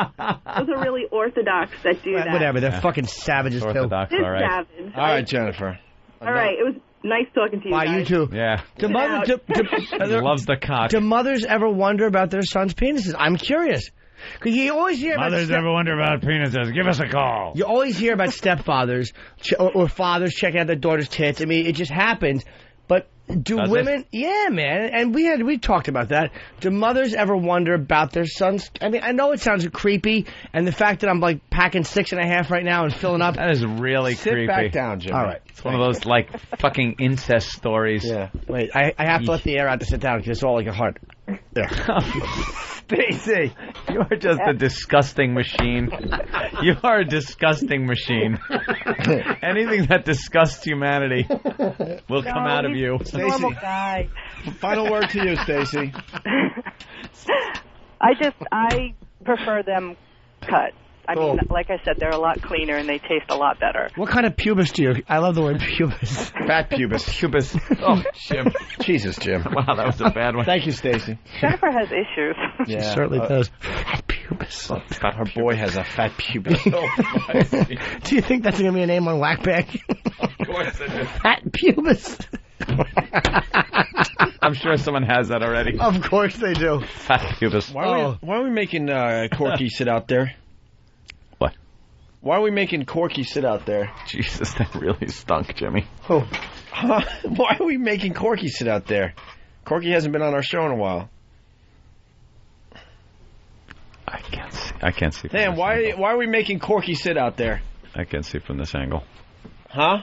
are really orthodox that do that. Whatever, they're fucking savages, too. Orthodox, This all right. savage. All right, Jennifer. All right, it was nice talking to you Bye, guys. you too. Yeah. Do, He loves the cock. do mothers ever wonder about their sons' penises? I'm curious. Because you always hear about wonder about penises. Give us a call. You always hear about stepfathers or fathers checking out their daughter's tits. I mean, it just happens. But do Does women? Yeah, man. And we talked about that. Do mothers ever wonder about their sons? I mean, I know it sounds creepy, and the fact that I'm like packing 6.5 right now and filling up. That is really Sit creepy. back down, Jimmy. All right. It's one of those, like, fucking incest stories. Yeah. Wait, I have to let the air out to sit down because it's all like a heart. There. Stacy, you are just a disgusting machine. You are a disgusting machine. Anything that disgusts humanity will come out of you. He's a normal guy. Final word to you, Stacy. I prefer them cut. I mean, like I said, they're a lot cleaner and they taste a lot better. What kind of pubis do you? I love the word pubis. Fat pubis. Pubis. Oh, Jim. Jesus, Jim. Wow, that was a bad one. Thank you, Stacy. Jennifer has issues. Yeah. She certainly does. Fat pubis. Her boy has a fat pubis. Do you think that's going to be a name on Whackback? Of course it is. Fat pubis. I'm sure someone has that already. Of course they do. Fat pubis. Why are we making Corky sit out there? What? Why are we making Corky sit out there? Jesus, that really stunk, Jimmy. Oh. Why are we making Corky sit out there? Corky hasn't been on our show in a while. I can't see. Dan, why are we making Corky sit out there? I can't see from this angle. Huh?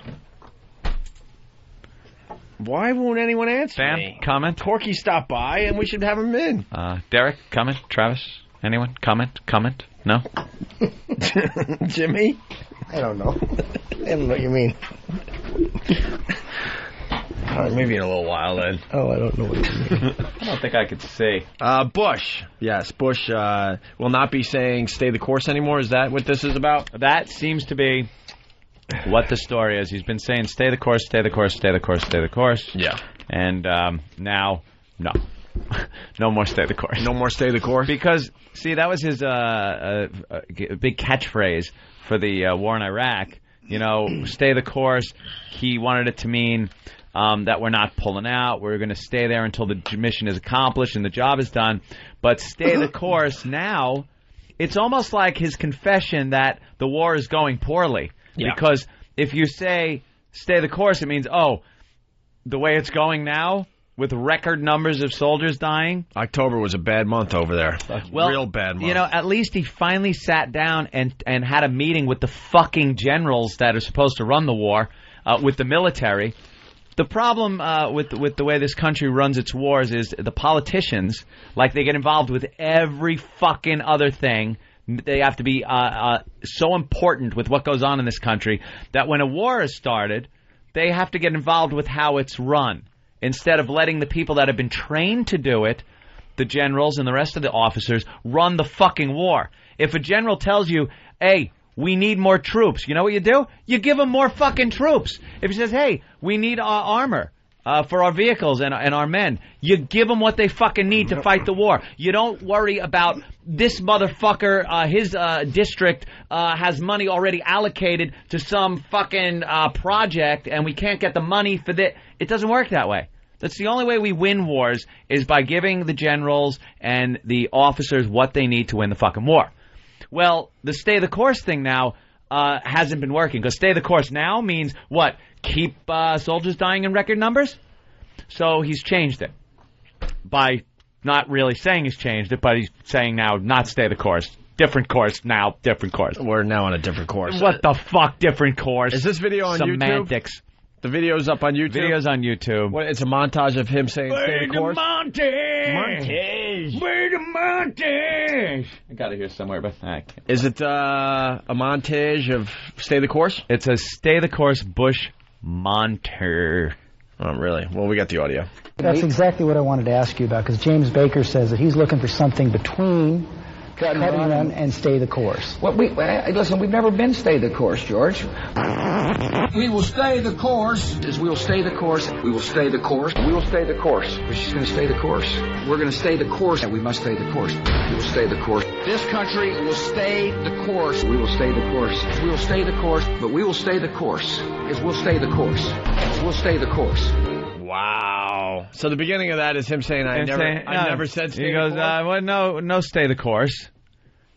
Why won't anyone answer Dan, me? comment? Corky stopped by, and we should have him in. Derek, comment? Travis? Anyone? Comment? No? Jimmy? I don't know. I don't know what you mean. All right, maybe in a little while then. Oh, I don't know what you mean. I don't think I could see. Bush. Yes, Bush will not be saying stay the course anymore. Is that what this is about? That seems to be what the story is. He's been saying stay the course, stay the course, stay the course, stay the course. Yeah. And now, no. No more stay the course. No more stay the course? Because, see, that was his big catchphrase for the war in Iraq. You know, stay the course. He wanted it to mean that we're not pulling out. We're going to stay there until the mission is accomplished and the job is done. But stay the course now, it's almost like his confession that the war is going poorly. Yeah. Because if you say stay the course, it means, the way it's going now, with record numbers of soldiers dying. October was a bad month over there. Real bad month. You know, at least he finally sat down and had a meeting with the fucking generals that are supposed to run the war, with the military. The problem with the way this country runs its wars is the politicians, like, they get involved with every fucking other thing. They have to be so important with what goes on in this country that when a war is started, they have to get involved with how it's run. instead of letting the people that have been trained to do it, the generals and the rest of the officers, run the fucking war. If a general tells you, hey, we need more troops, you know what you do? You give them more fucking troops. If he says, hey, we need armor for our vehicles and our men, you give them what they fucking need to fight the war. You don't worry about this motherfucker, his district has money already allocated to some fucking project and we can't get the money for that. It doesn't work that way. That's the only way we win wars is by giving the generals and the officers what they need to win the fucking war. Well, the stay the course thing now hasn't been working, because stay the course now means what? Keep soldiers dying in record numbers? So he's changed it by not really saying he's changed it, but he's saying now not stay the course. Different course now, different course. We're now on a different course. What the fuck, different course? Is this video on YouTube? Semantics. The video's up on YouTube? Video's on YouTube. What, it's a montage of him saying stay the course? Montage! Where the montage? I got it here somewhere, but I can't. Is it a montage of stay the course? It's a stay the course Bush montage. Oh, really? Well, we got the audio. That's exactly what I wanted to ask you about, because James Baker says that he's looking for something between cut and run and stay the course. Well, listen, we've never been stay the course, George. We will stay the course. We will stay the course. We will stay the course. We will stay the course. We're just going to stay the course. We're going to stay the course, and we must stay the course. We will stay the course. This country will stay the course. We will stay the course. We will stay the course, but we will stay the course. We'll stay the course. We'll stay the course. Wow. So the beginning of that is him saying, I never said stay the course? He goes, no, stay the course.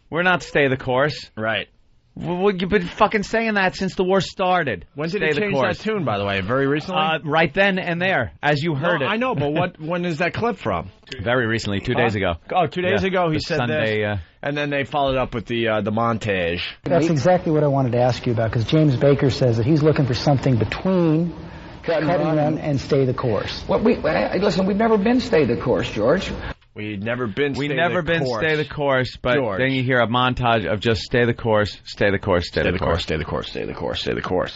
We're not stay the course. Right. Well, you've been fucking saying that since the war started. When did he change that tune, by the way? Very recently? Right then and there, as you heard it. I know, but when is that clip from? Very recently, 2 days ago. Oh, 2 days ago he said Sunday, this. And then they followed up with the montage. That's exactly what I wanted to ask you about, because James Baker says that he's looking for something between cut and run and stay the course. Well, listen, we've never been stay the course, George. We'd never been stay the course, but George. Then you hear a montage of just stay the course, stay the course, stay the course. Stay the course, stay the course, stay the course.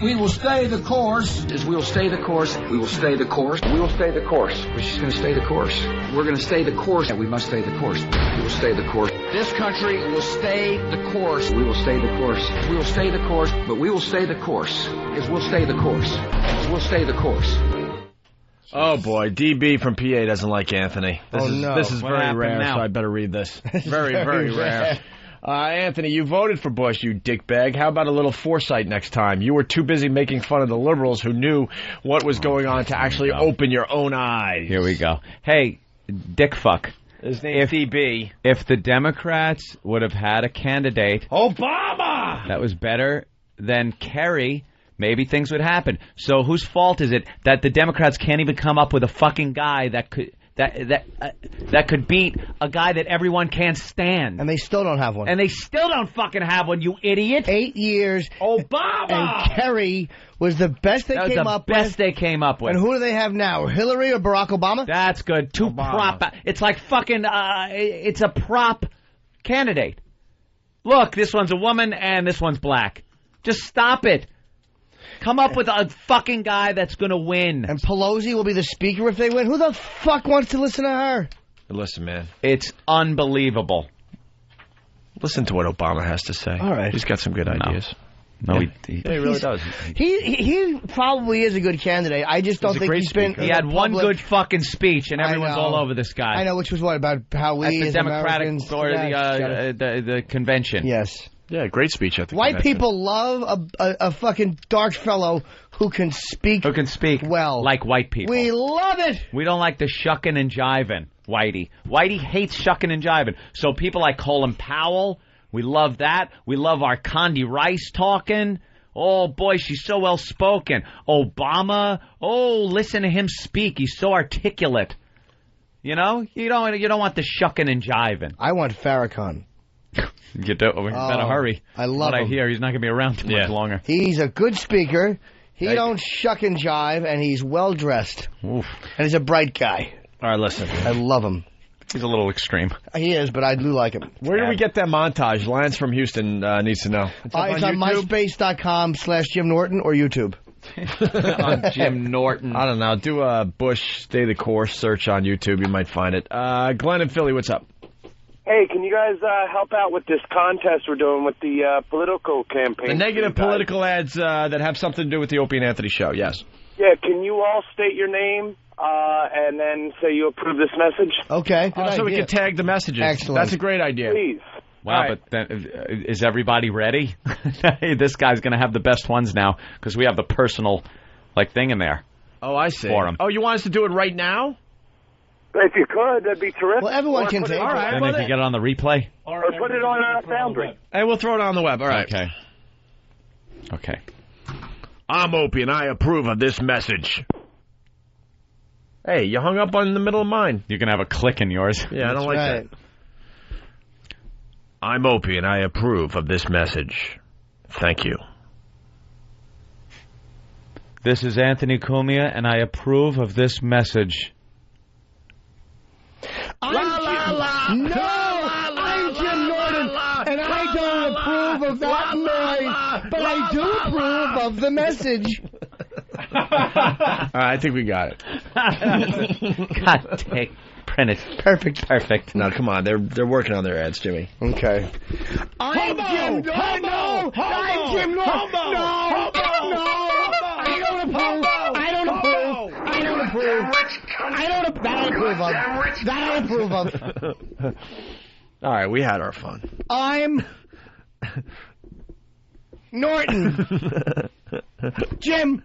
We will stay the course. We will stay the course. We will stay the course. We will stay the course. We're just going to stay the course. We're going to stay the course, and we must stay the course. We will stay the course. This country will stay the course. We will stay the course. We will stay the course, but we will stay the course. We'll stay the course. We'll stay the course. Oh, boy. DB from PA doesn't like Anthony. This is very rare, now? so I better read this. Very, very rare. Anthony, you voted for Bush, you dickbag. How about a little foresight next time? You were too busy making fun of the liberals who knew what was going on to actually open your own eyes. Here we go. Hey, dick fuck. His name's DB. If the Democrats would have had a candidate... Obama! ...that was better than Kerry... maybe things would happen. So whose fault is it that the Democrats can't even come up with a fucking guy that could beat a guy that everyone can't stand? And they still don't have one. And they still don't fucking have one, you idiot. 8 years. Obama! And Kerry was the best they came up with. Best they came up with. And who do they have now? Hillary or Barack Obama? That's good. It's like fucking, it's a prop candidate. Look, this one's a woman and this one's black. Just stop it. Come up with a fucking guy that's going to win. And Pelosi will be the speaker if they win. Who the fuck wants to listen to her? Listen, man. It's unbelievable. Listen to what Obama has to say. All right. He's got some good ideas. No, he really does. He probably is a good candidate. I just don't think he's been... He had one good fucking speech, and everyone's all over this guy. I know, which was what? About how we at the as Democratic Americans... or the convention. Yes. Yeah, great speech at the White convention. people love a fucking dark fellow who can speak well. Like white people. We love it. We don't like the shucking and jiving, Whitey. Whitey hates shucking and jiving. So people like Colin Powell, we love that. We love our Condi Rice talking. Oh, boy, she's so well-spoken. Obama, listen to him speak. He's so articulate. You know? You don't want the shucking and jiving. I want Farrakhan. You better hurry. I love him. I hear he's not going to be around too much longer. He's a good speaker. He don't shuck and jive, and he's well-dressed. Oof. And he's a bright guy. All right, listen. I love him. He's a little extreme. He is, but I do like him. Where do we get that montage? Lance from Houston needs to know. It's on MySpace.com/Jim Norton or YouTube. On Jim Norton. I don't know. Do a Bush Stay the Course search on YouTube. You might find it. Glenn in Philly, what's up? Hey, can you guys help out with this contest we're doing with the political campaign? The negative political ads that have something to do with the Opie and Anthony show, yes. Yeah, can you all state your name and then say you approve this message? Okay, good so we idea. can tag the messages. Excellent. That's a great idea. Please. Wow, right. but then, is everybody ready? Hey, this guy's going to have the best ones now because we have the personal thing in there. Oh, I see. For him. Oh, you want us to do it right now? If you could, that'd be terrific. Well, everyone can take it. All right. And if you get it on the replay? Or put it on Foundry. Hey, we'll throw it on the web. All right. Okay. I'm Opie, and I approve of this message. Hey, you hung up on the middle of mine. You can have a click in yours. Yeah, I don't like that. I'm Opie, and I approve of this message. Thank you. This is Anthony Cumia, and I approve of this message. I'm Jim Norton, and I don't approve of that noise, but I do approve of the message. All right, I think we got it. God, take print it. Perfect. No, come on, they're working on their ads, Jimmy. Okay. I'm Jim Norton. No, I'm Jim Norton. No, I don't approve. That I approve of. All right, we had our fun. I'm Norton. Jim.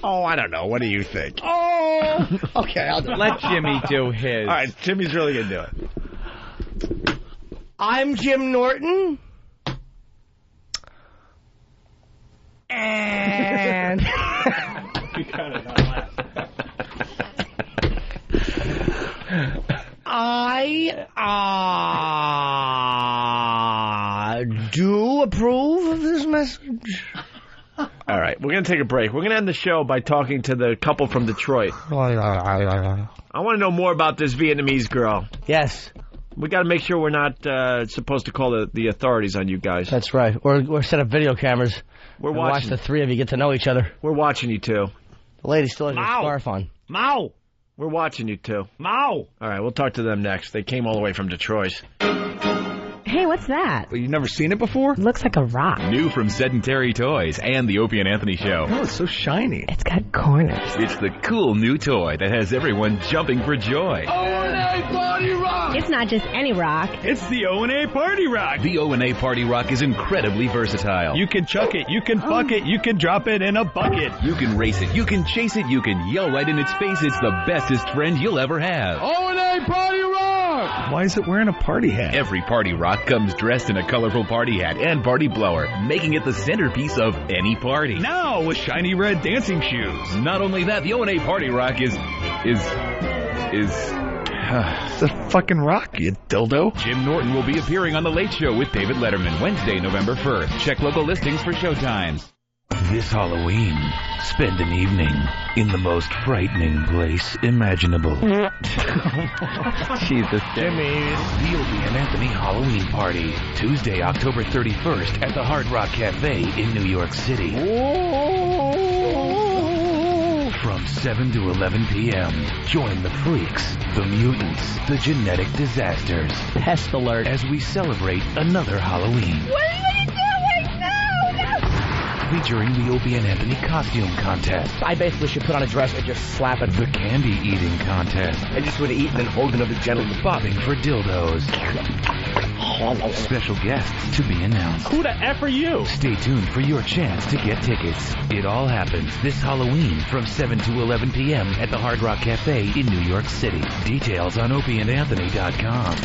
Oh, I don't know. What do you think? Oh. Okay, I'll do it. Let Jimmy do his. All right, Jimmy's really going to do it. I'm Jim Norton. And... I do approve of this message. All right, we're going to take a break. We're going to end the show by talking to the couple from Detroit. I want to know more about this Vietnamese girl. Yes. We got to make sure we're not supposed to call the authorities on you guys. That's right. Or set up video cameras. We're and watching. Watch the three of you get to know each other. We're watching you two. The lady still has her scarf on. Mao! We're watching you two. Mao! All right, we'll talk to them next. They came all the way from Detroit. Hey, what's that? Well, you've never seen it before? Looks like a rock. New from Sedentary Toys and the Opie and Anthony Show. Oh, it's so shiny. It's got corners. It's the cool new toy that has everyone jumping for joy. O&A Party Rock! It's not just any rock. It's the O&A Party Rock. The O&A Party Rock is incredibly versatile. You can chuck it, you can fuck it, you can drop it in a bucket. You can race it, you can chase it, you can yell right in its face. It's the bestest friend you'll ever have. O&A Party Rock! Why is it wearing a party hat? Every Party Rock comes dressed in a colorful party hat and party blower, making it the centerpiece of any party. Now with shiny red dancing shoes. Not only that, the O&A Party Rock is it's a fucking rock, you dildo. Jim Norton will be appearing on The Late Show with David Letterman Wednesday, November 1st. Check local listings for showtimes. This Halloween, spend an evening in the most frightening place imaginable. Jesus, Jimmy. The Opie and Anthony Halloween Party, Tuesday, October 31st at the Hard Rock Cafe in New York City. From 7 to 11 p.m., join the freaks, the mutants, the genetic disasters. Pest alert. As we celebrate another Halloween. What are you doing? No! Featuring the Opie and Anthony costume contest. I basically should put on a dress and just slap it. The candy eating contest. I just would have eaten and hold another gentleman. Bobbing for dildos. Special guests to be announced. Who the F are you? Stay tuned for your chance to get tickets. It all happens this Halloween from 7 to 11 p.m. at the Hard Rock Cafe in New York City. Details on opieandanthony.com.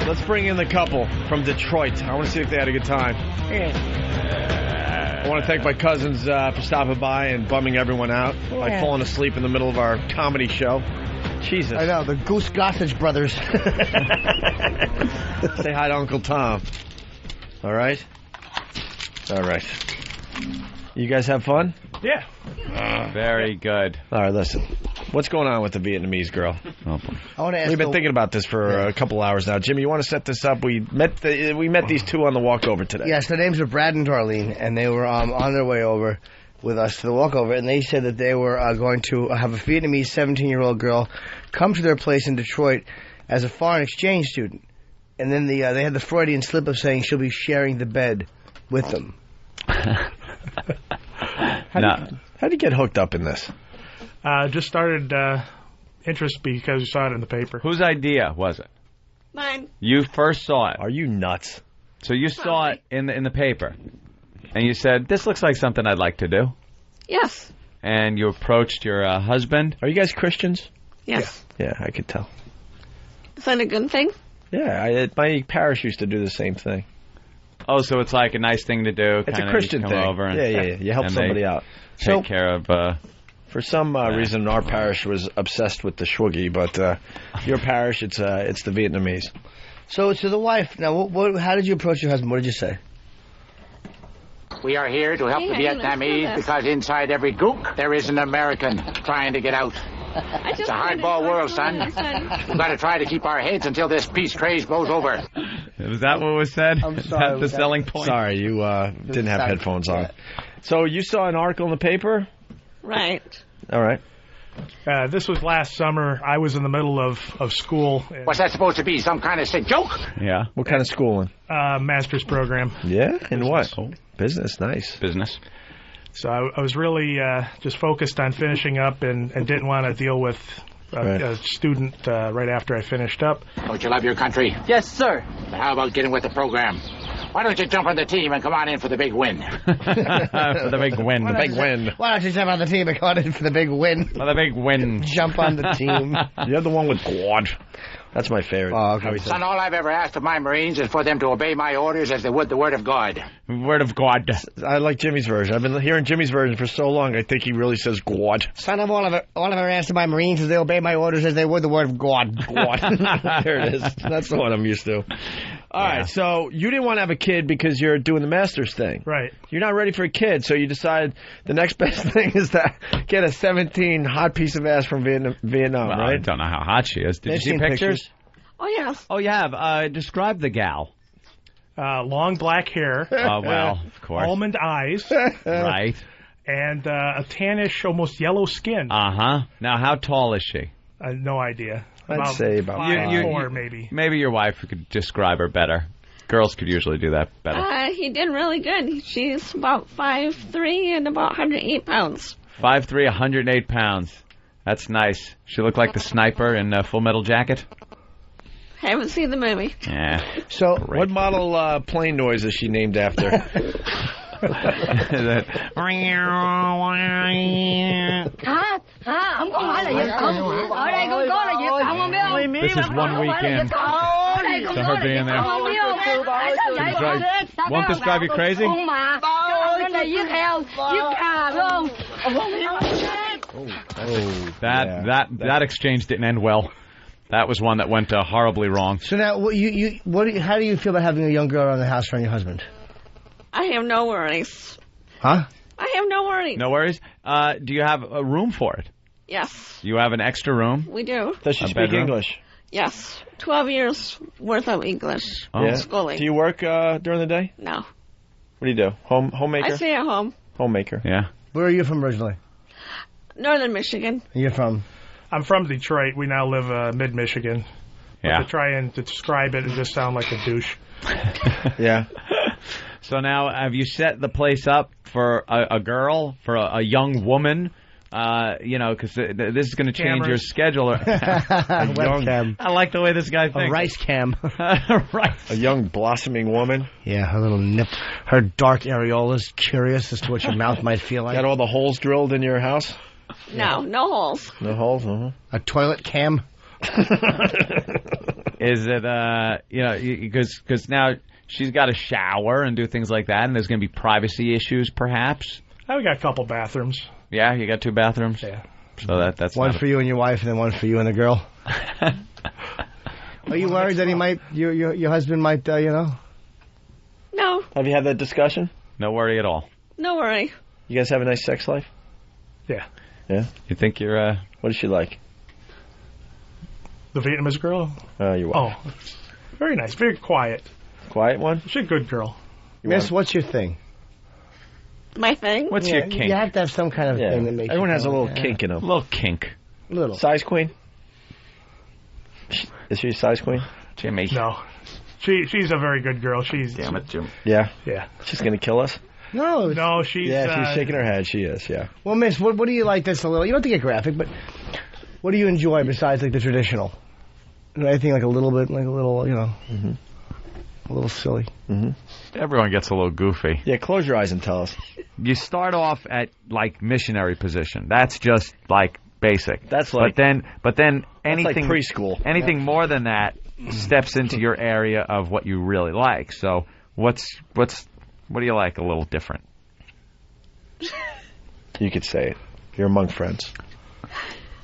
Let's bring in the couple from Detroit. I want to see if they had a good time. I want to thank my cousins for stopping by and bumming everyone out by falling asleep in the middle of our comedy show. Jesus. I know, the Goose Gossage brothers. Say hi to Uncle Tom. All right? All right. You guys have fun? Yeah. Very good. All right, listen. What's going on with the Vietnamese girl? Oh, I want to ask We've been thinking about this for a couple hours now. Jimmy, you want to set this up? We met these two on the walkover today. Yes, their names are Brad and Darlene, and they were on their way over with us to the walkover, and they said that they were going to have a Vietnamese 17-year-old girl come to their place in Detroit as a foreign exchange student. And then they had the Freudian slip of saying she'll be sharing the bed with them. How did you get hooked up in this? Just started interest because you saw it in the paper. Whose idea was it? Mine. You first saw it. Are you nuts? So you saw it in the paper, and you said, "This looks like something I'd like to do." Yes. And you approached your husband. Are you guys Christians? Yes. Yeah, I could tell. Is that a good thing? Yeah, my parish used to do the same thing. Oh, so it's like a nice thing to do. It's kinda, a Christian you come thing. Over and, yeah. You help and somebody out. Take care of. For some reason, our parish was obsessed with the shwoogie, but your parish, it's the Vietnamese. So to the wife, now, how did you approach your husband? What did you say? We are here to help the Vietnamese because inside every gook there is an American trying to get out. It's a hardball world, son. We've got to try to keep our heads until this peace craze blows over. Was that what was said? I'm Is sorry. that the selling point? Sorry, you didn't have headphones on. So you saw an article in the paper? Right. All right. This was last summer. I was in the middle of school. What's that supposed to be? Some kind of sick joke? Yeah. What kind of schooling? Master's program. Yeah? In what? Business. Nice. Business. So I was really just focused on finishing up and didn't want to deal with a student right after I finished up. Don't you love your country? Yes, sir. How about getting with the program? Why don't you jump on the team and come on in for the big win? For the big win. The big win. Why don't you jump on the team and go in for the big win? For the big win. Jump on the team. You're the one with quad. That's my favorite. Oh, okay. Son, all I've ever asked of my Marines is for them to obey my orders as they would the word of God. Word of God. I like Jimmy's version. I've been hearing Jimmy's version for so long, I think he really says God. Son of all of our asked of my Marines is they obey my orders as they would the word of God. God. There it is. That's the one I'm used to. All right, so you didn't want to have a kid because you're doing the master's thing. Right. You're not ready for a kid, so you decide the next best thing is to get a 17 hot piece of ass from Vietnam, Well, right? I don't know how hot she is. Did you see seen pictures? Oh, yes. Oh, you have. Describe the gal. Long black hair. Oh, well, of course. Almond eyes. Right. And a tannish, almost yellow skin. Uh-huh. Now, how tall is she? No idea. I'd say about 5'4", maybe. Maybe your wife could describe her better. Girls could usually do that better. He did really good. She's about 5'3" and about 108 pounds. 5'3", 108 pounds. That's nice. She looked like the sniper in Full Metal Jacket. Haven't seen the movie. Yeah. So, what model plane noise is she named after? This is 1 week in to her being there. Won't this drive you crazy? That exchange didn't end well. That was one that went horribly wrong. So now, how do you feel about having a young girl around the house around your husband? I have no worries. Huh? I have no worries. No worries? Do you have a room for it? Yes. You have an extra room? We do. Does she speak bedroom? English? Yes. 12 years worth of English schooling. Do you work during the day? No. What do you do? Homemaker? I stay at home. Homemaker. Yeah. Where are you from originally? Northern Michigan. You're from? I'm from Detroit. We now live mid-Michigan. Yeah. But to try and describe it just sound like a douche. Yeah. So now, have you set the place up for a girl, for a young woman? Because this is going to change your schedule. I like the way this guy thinks. A rice cam. Rice. A young blossoming woman. Yeah, her little nip, her dark areolas, curious as to what your mouth might feel like. Got all the holes drilled in your house? No, no holes. No holes? Uh-huh. A toilet cam? Is it, because now she's got to shower and do things like that, and there's going to be privacy issues, perhaps? We got a couple bathrooms. Yeah, you got 2 bathrooms? Yeah. So that's one for you and your wife, and then one for you and the girl. Are you worried that he might, your husband might, No. Have you had that discussion? No worry at all. No worry. You guys have a nice sex life? Yeah. Yeah? You think you're, What does she like? The Vietnamese girl? Your wife. Oh, very nice. Very quiet. Quiet one? She's a good girl. Miss, what's your thing? My thing? What's your kink? You have to have some kind of thing that makes Everyone you has a go, little yeah. kink in them. A little kink. Little. Size queen? Is she a size queen? Jimmy. No. She's a very good girl. She's... Damn it, Jim. Yeah? Yeah. She's going to kill us? No. No, she's... Yeah, she's shaking her head. She is, yeah. Well, Miss, what do you like that's a little... You don't have to get graphic, but what do you enjoy besides, like, the traditional? Anything like a little bit, like a little, you know, a little silly. Everyone gets a little goofy. Yeah, close your eyes and tell us. You start off at, like, missionary position. That's just, like, basic. That's like... But then anything... That's like preschool. Anything more than that steps into your area of what you really like. So what do you like a little different? You could say it. You're among friends.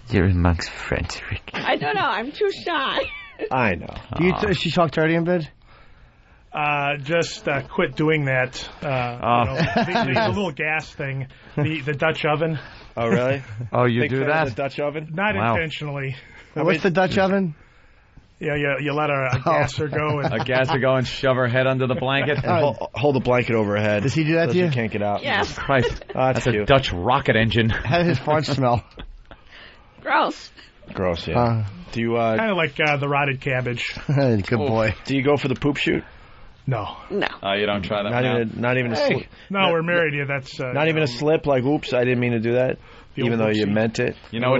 You're amongst friends, Rick. I don't know. I'm too shy. I know. Does she talk dirty in bed? Just quit doing that. The little gas thing, the Dutch oven. Oh, really? Oh, you Big do fan that? of the Dutch oven? Not Wow. intentionally. What's the Dutch oven? Yeah, you let a gasser go. And A gasser go and shove her head under the blanket? And hold the blanket over her head. Does he do that so to you? She can't get out. Yes. Christ. That's a cute. Dutch rocket engine. How does his fart smell? Gross. Gross, yeah. Do you kind of like the rotted cabbage. Good boy. Do you go for the poop shoot? No. No. Oh, you don't try that. Not even a slip. No, we're married. Yeah, that's Not even a slip. Like, oops, I didn't mean to do that. Even though you meant it. You know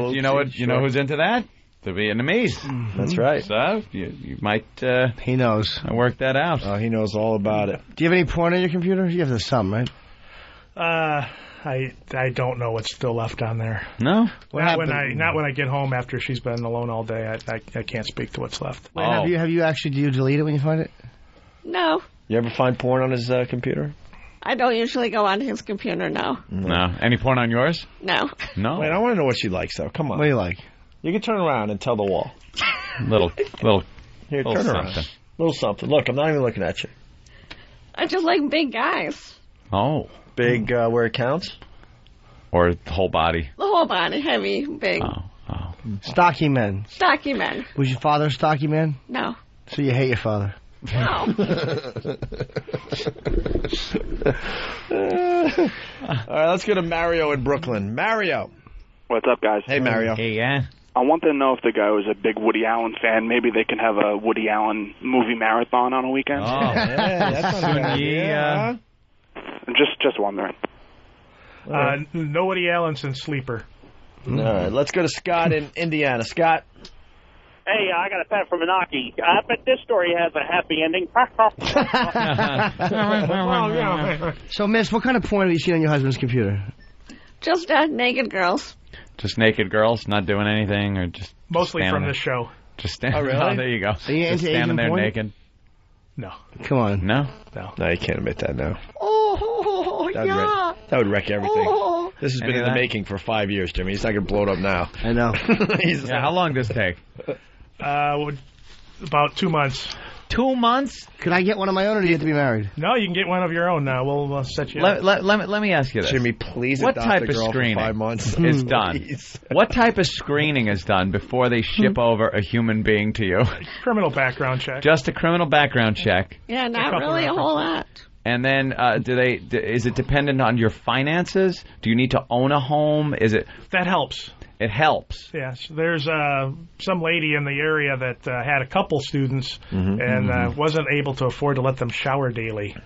who's into that? The Vietnamese. That's right. So you might. He knows. Work that out. Oh, he knows all about it. Do you have any porn on your computer? You have some, right? I don't know what's still left on there. No. Not when I get home after she's been alone all day. I can't speak to what's left. Wait, have you actually? Do you delete it when you find it? No. You ever find porn on his computer? I don't usually go on his computer, no. No. Any porn on yours? No. No. Wait, I want to know what she likes, though. Come on. What do you like? You can turn around and tell the wall. Little. Here, little turn something. around. Little something. Look, I'm not even looking at you. I just like big guys. Oh. Big where it counts? Or the whole body? The whole body, heavy, big. Oh. Stocky men. Stocky men. Was your father a stocky man? No. So you hate your father? No. All right, let's go to Mario in Brooklyn. Mario. What's up, guys? Hey, Mario. Hey, yeah. I wanted to know if the guy was a big Woody Allen fan. Maybe they can have a Woody Allen movie marathon on a weekend. Oh, yeah, that's not a good idea. Just wondering. No Woody Allen since Sleeper. All right, let's go to Scott in Indiana. Scott. Hey, I got a pet from Menaki. I bet this story has a happy ending. So, Miss, what kind of porn have you seen on your husband's computer? Just naked girls. Just naked girls, not doing anything, or just mostly from there? the show. Just standing. Oh, really? Oh, there you go. Are you just into standing Asian there porn? naked. No. Come on. No. No, you can't admit that now. Oh, yeah. That would wreck everything. Oh. This has been Any in of the that? making for 5 years, Jimmy. He's not going to blow it up now. I know. Yeah, how long does this take? About 2 months. 2 months? Could I get one of my own, or do you have to be married? No, you can get one of your own now. We'll set you up. Let me ask you this. Jimmy, please what adopt type a of girl screening for 5 months. is done? Please. What type of screening is done before they ship over a human being to you? Criminal background check. Just a criminal background check. Yeah, not really a whole lot. And then is it dependent on your finances? Do you need to own a home? Is it? That helps. It helps. Yes. There's some lady in the area that had a couple students and wasn't able to afford to let them shower daily.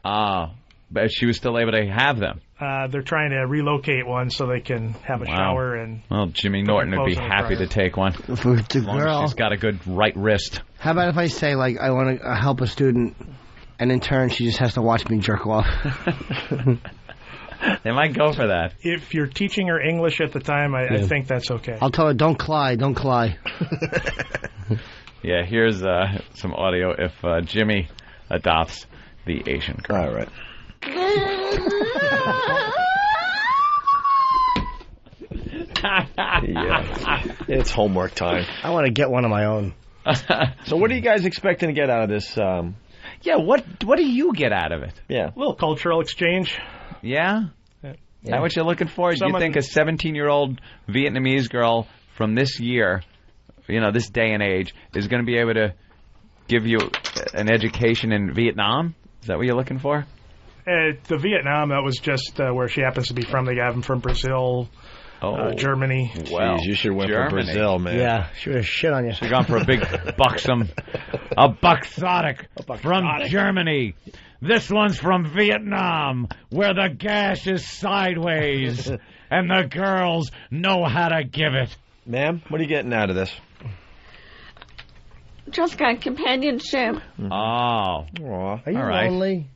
But she was still able to have them. They're trying to relocate one so they can have a shower. And well, Jimmy Norton would be happy to take one. As long as she's got a good right wrist. How about if I say, like, I want to help a student, and in turn she just has to watch me jerk off? They might go for that. If you're teaching her English at the time, I think that's okay. I'll tell her, don't cry. Yeah, here's some audio if Jimmy adopts the Asian girl. All right. Yeah. It's homework time. I want to get one of my own. So what are you guys expecting to get out of this? Yeah, what do you get out of it? Yeah. A little cultural exchange. Yeah? Is that what you're looking for? Do you think a 17-year-old Vietnamese girl from this year, this day and age, is going to be able to give you an education in Vietnam? Is that what you're looking for? The Vietnam, that was just where she happens to be from. They got them from Brazil, Germany. Well, you should have went for Brazil, man. Yeah, should have shit on you. Should have gone for a big buxom, a buxotic from Germany. This one's from Vietnam, where the gash is sideways, and the girls know how to give it. Ma'am, what are you getting out of this? Just got companionship. Oh. Are you lonely?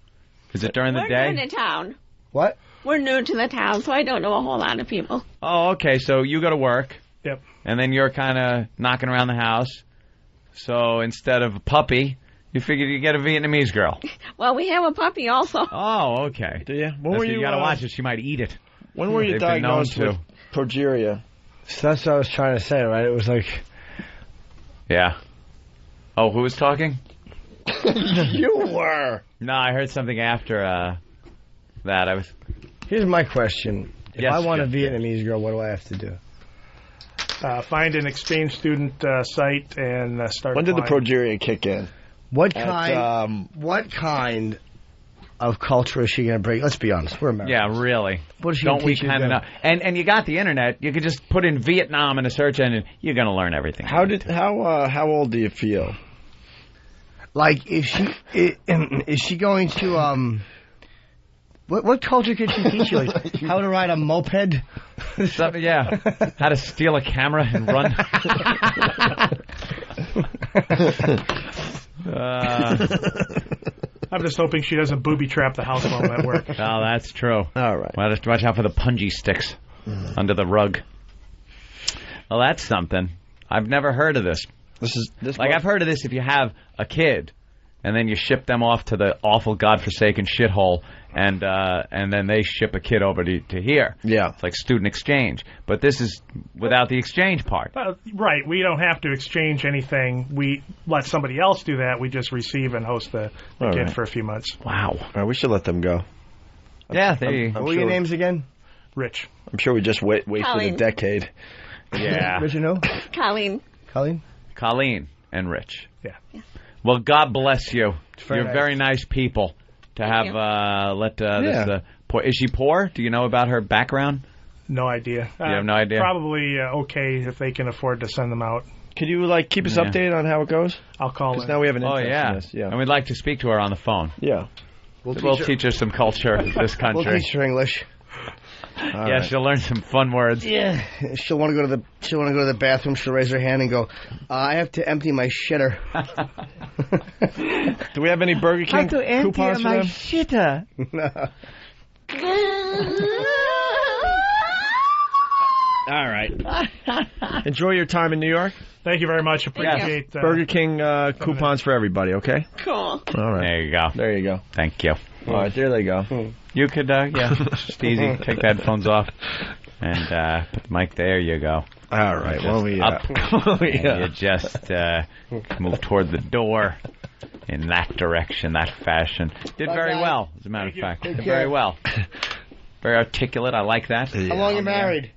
Is it during the We're day? new to town. What? We're new to the town, so I don't know a whole lot of people. Oh, okay. So you go to work. Yep. And then you're kind of knocking around the house. So instead of a puppy, you figured you'd get a Vietnamese girl. Well, we have a puppy also. Oh, okay. Do you? When were you you got to watch it. She might eat it. When were you They've been known diagnosed with progeria? So that's what I was trying to say, right? It was like... Yeah. Oh, who was talking? You were. No, I heard something after that. Here's my question. If Yes, I want a Jeff. Vietnamese girl, what do I have to do? Find an exchange student site and start. When did the applying. progeria kick in? What kind of culture is she going to bring? Let's be honest. We're Americans. Yeah, really. What is she Don't gonna we teach you kind of then? know? And you got the internet. You could just put in Vietnam in a search engine. You're going to learn everything. How old do you feel? Like, is she going to what culture could she teach you? Like how to ride a moped? Something, yeah. How to steal a camera and run. I'm just hoping she doesn't booby trap the house while I'm at work. Oh, that's true. All right. Watch out for the punji sticks under the rug. Well, that's something. I've never heard of this. I've heard of this if you have a kid, and then you ship them off to the awful godforsaken shithole, and then they ship a kid over to here. Yeah. It's like student exchange. But this is without the exchange part. Right. We don't have to exchange anything. We let somebody else do that. We just receive and host the All kid right. for a few months. Wow. All right, we should let them go. Yeah, there you go. What were your names again? Rich. I'm sure we just wasted a Colleen. decade. Yeah. Rich and who? Colleen. Colleen and Rich. Yeah. Well, God bless you. Very You're nice. very nice people to have Yeah. this. Poor. Is she poor? Do you know about her background? No idea. You have no idea? Probably okay if they can afford to send them out. Could you keep us Yeah. updated on how it goes? I'll call Because in. now we have an Oh, interest yeah. in this. Yeah. And we'd like to speak to her on the phone. Yeah. We'll teach her some culture of this country. We'll teach her English. All Yeah, right. she'll learn some fun words. Yeah, she'll want to go to the bathroom. She'll raise her hand and go, "I have to empty my shitter." Do we have any Burger King coupons for them? shitter. All right. Enjoy your time in New York. Thank you very much. Appreciate Burger King coupons for everybody, okay? Cool. All right. There you go. There you go. Thank you. All right, there they go. You could, just easy. Take the headphones off and put the mic there. You go. All right. Just Well, we up. And you just move toward the door in that direction, that fashion. Did very Bye-bye. well, as a matter of fact. Take Did care. very well. Very articulate. I like that. How long you married?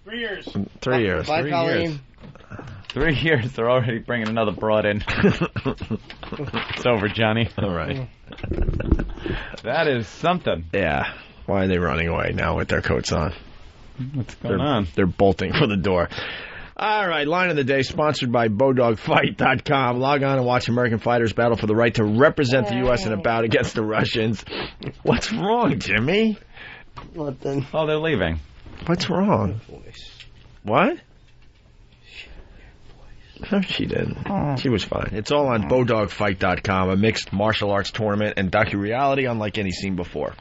3 years. 3 years. Bye, 3 Colleen. years. 3 years. They're already bringing another broad in. It's over, Johnny. All right. That is something. Yeah. Why are they running away now with their coats on? What's going on? They're bolting for the door. All right, line of the day sponsored by BowDogFight.com. Log on and watch American fighters battle for the right to represent the U.S. in a bout against the Russians. What's wrong, Jimmy? Nothing. Oh, they're leaving. What's wrong? What? No, she didn't. She was fine. It's all on BowDogFight.com, a mixed martial arts tournament and docu-reality unlike any seen before.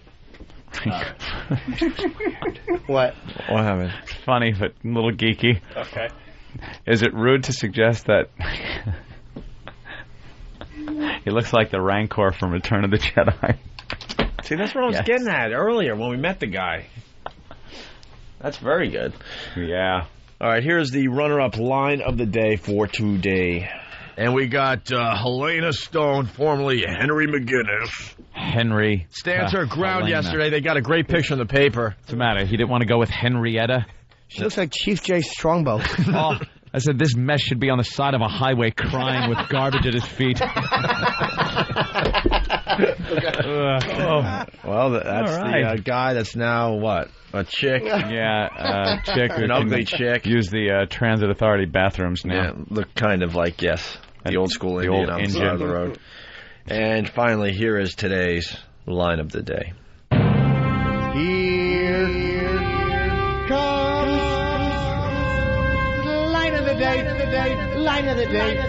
What? What happened? It's funny, but a little geeky. Okay. Is it rude to suggest that he looks like the Rancor from Return of the Jedi? See, that's what I was Yes. getting at earlier when we met the guy. That's very good. Yeah. All right, here's the runner-up line of the day for today. And we got Helena Stone, formerly Henry McGinnis. Henry. Stands her ground Helena. yesterday. They got a great picture in the paper. What's the matter? He didn't want to go with Henrietta? She looks like Chief J. Strongbow. Oh, I said this mess should be on the side of a highway crying with garbage at his feet. Well, that's the guy that's now what? A chick? Yeah, chick. An ugly chick. Use the transit authority bathrooms now. Yeah, look kind of like, yes, the old school Indian on the side of the road. And finally, here is today's line of the day. Here comes the line of the day, line of the day.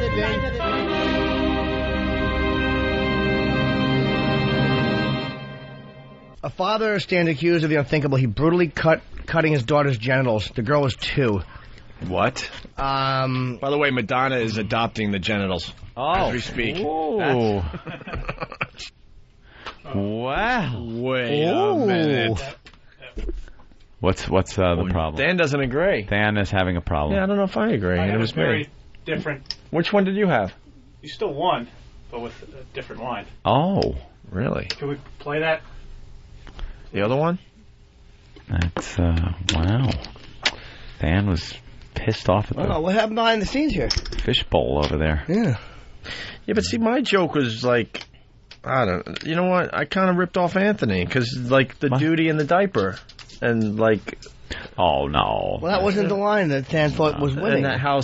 A father stands accused of the unthinkable. He brutally cutting his daughter's genitals. The girl was 2. What? By the way, Madonna is adopting the genitals as we speak. Oh. Wow. Wait a minute. What's the problem? Dan doesn't agree. Dan is having a problem. Yeah, I don't know if I agree. It It was was very me. different. Which one did you have? You still won, but with a different line. Oh. Really? Can we play that? The other one? That's, wow. Dan was pissed off at the What happened behind the scenes here? fishbowl over there. Yeah. Yeah, but see, my joke was like, I don't. You know what? I kind of ripped off Anthony because like the duty in the diaper, and like. Oh no! Well, that wasn't the line that Dan thought was winning. And how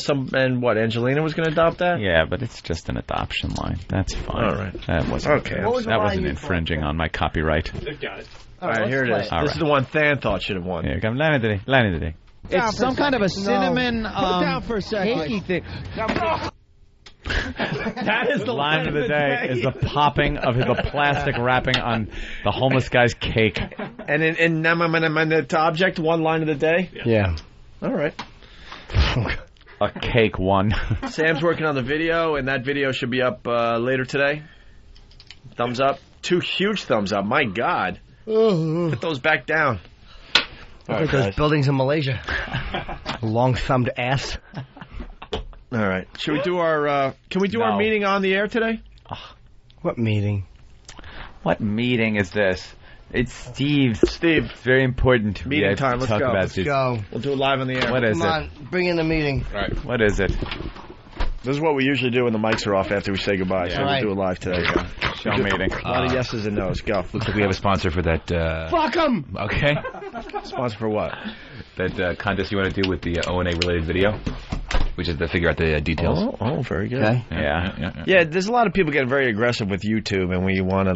what Angelina was going to adopt that? Yeah, but it's just an adoption line. That's fine. All right. That wasn't okay. That wasn't infringing on my copyright. They've got it. All right, here it is. All This right. is the one Than thought should have won. Here come line of the day. Line of the day. It's some kind of a cinnamon. Put it down for a second. Cakey thing. That is the line of the day. Is the popping of the plastic wrapping on the homeless guy's cake. And in the object, one line of the day? Yeah. All right. A cake one. Sam's working on the video, and that video should be up later today. Thumbs up. 2 huge thumbs up. My God. Put those back down. Look at those buildings in Malaysia. Long-thumbed ass. All right. Should we do our? Can we do our meeting on the air today? What meeting? What meeting is this? It's Steve's. Steve. It's very important. Meeting time. Let's go. Let's go. We'll do it live on the air. What is Come on, bring in the meeting. All right. What is it? This is what we usually do when the mics are off after we say goodbye. So we'll do it live today. Show meeting. A lot of yeses and nos. Go. Looks like we have a sponsor for that. Fuck him. Okay. Sponsor for what? That contest you want to do with the O&A related video, which is to figure out the details. Oh, very good. Okay. Yeah, there's a lot of people getting very aggressive with YouTube, and we want to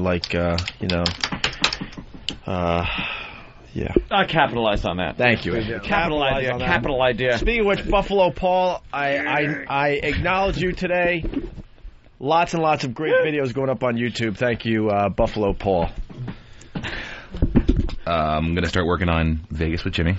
yeah. I capitalized on that. Thank you. Capital idea. Capital idea. Speaking of which, Buffalo Paul, I acknowledge you today. Lots and lots of great videos going up on YouTube. Thank you, Buffalo Paul. I'm going to start working on Vegas with Jimmy.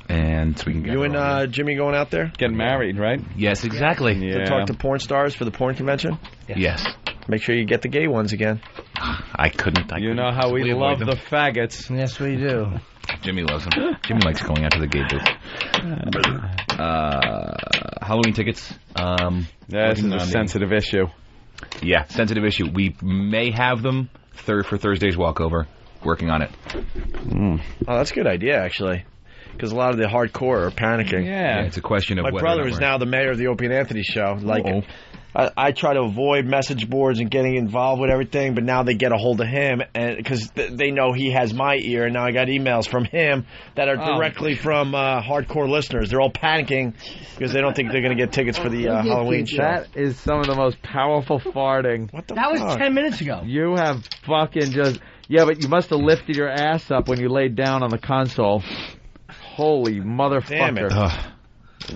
And so we can get you and Jimmy going out there? Getting married, right? Yes, exactly. Yeah. To talk to porn stars for the porn convention? Yes. Make sure you get the gay ones again. I couldn't. You know how we love the faggots. Yes, we do. Jimmy loves them. Jimmy likes going out to the gay booth. Halloween tickets. This is a sensitive issue. Yeah, sensitive issue. We may have them for Thursday's walkover. Working on it. Oh, that's a good idea, actually. Because a lot of the hardcore are panicking. Yeah, it's a question of my brother is now the mayor of the Opie and Anthony show. Like, I try to avoid message boards and getting involved with everything, but now they get a hold of him, and because they know he has my ear, and now I got emails from him that are directly from hardcore listeners. They're all panicking because they don't think they're going to get tickets for the Halloween show. That is some of the most powerful farting. What the That fuck? was 10 minutes ago. You have fucking just... Yeah, but you must have lifted your ass up when you laid down on the console. Holy motherfucker. Damn it.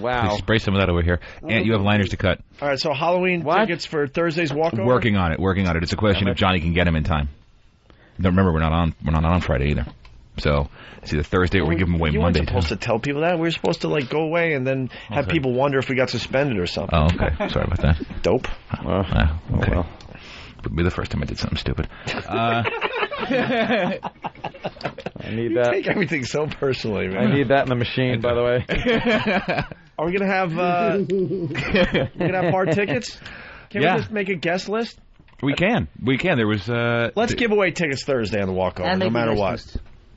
Wow. Please spray some of that over here. And you have liners to cut. All right, so Halloween tickets for Thursday's walkover? Working on it. It's a question if Johnny can get them in time. Don't remember, we're not on Friday either. So it's either Thursday or we give them away you Monday. You weren't supposed to tell people that. We were supposed to go away and then have people wonder if we got suspended or something. Oh, okay. Sorry about that. Dope. Okay. Would be the first time I did something stupid. I need You that. take everything so personally, man. I need that in the machine, by the way. Are we gonna have hard tickets? Can we just make a guest list? We can. There was. Let's give away tickets Thursday on the walkover, no matter what.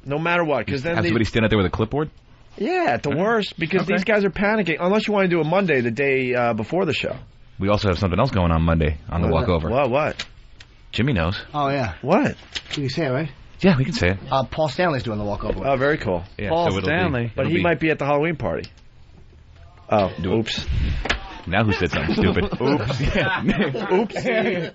No matter what, because then have somebody stand out there with a clipboard. Yeah, at the worst, because these guys are panicking. Unless you want to do a Monday, the day before the show. We also have something else going on Monday on the walkover. What? Jimmy knows. Oh, yeah. What? You can say it, right? Yeah, we can say it. Paul Stanley's doing the walkover. Oh, very cool. Yeah, Paul so Stanley. But he might be at the Halloween party. Oh, oops. Now who said something stupid? Oops. Oopsie.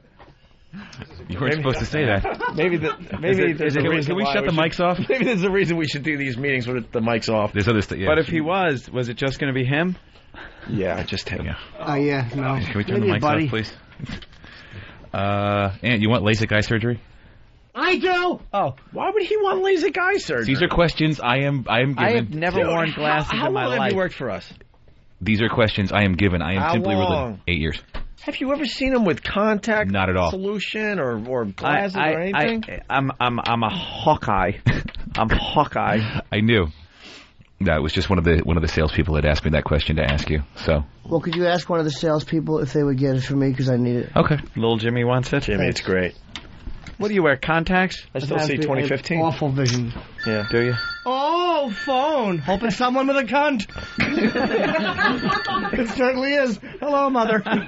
You weren't supposed to say that. Maybe there's a reason. Can we shut the mics off? Maybe there's a reason we should do these meetings with the mics off. There's other stuff. Yeah. But if he was it just going to be him? Yeah, just him. Yeah, no. Can we turn the mics off, please? Aunt, you want LASIK eye surgery? I do. Oh, why would he want LASIK eye surgery? These are questions I am given. I have never worn glasses in my life. How long have you worked for us? These are questions I am given. I am How simply long? 8 years. Have you ever seen him with contact? Not at all. Solution or glasses or anything? I'm a Hawkeye. I'm Hawkeye. I knew. That was just one of the salespeople had asked me that question to ask you. So. Well, could you ask one of the salespeople if they would get it for me because I need it? Okay. Little Jimmy wants it. Jimmy, it's great. What do you wear? Contacts? I still see 2015. Awful vision. Yeah. Do you? Oh, phone. Hoping someone with a cunt. It certainly is. Hello, Mother. That's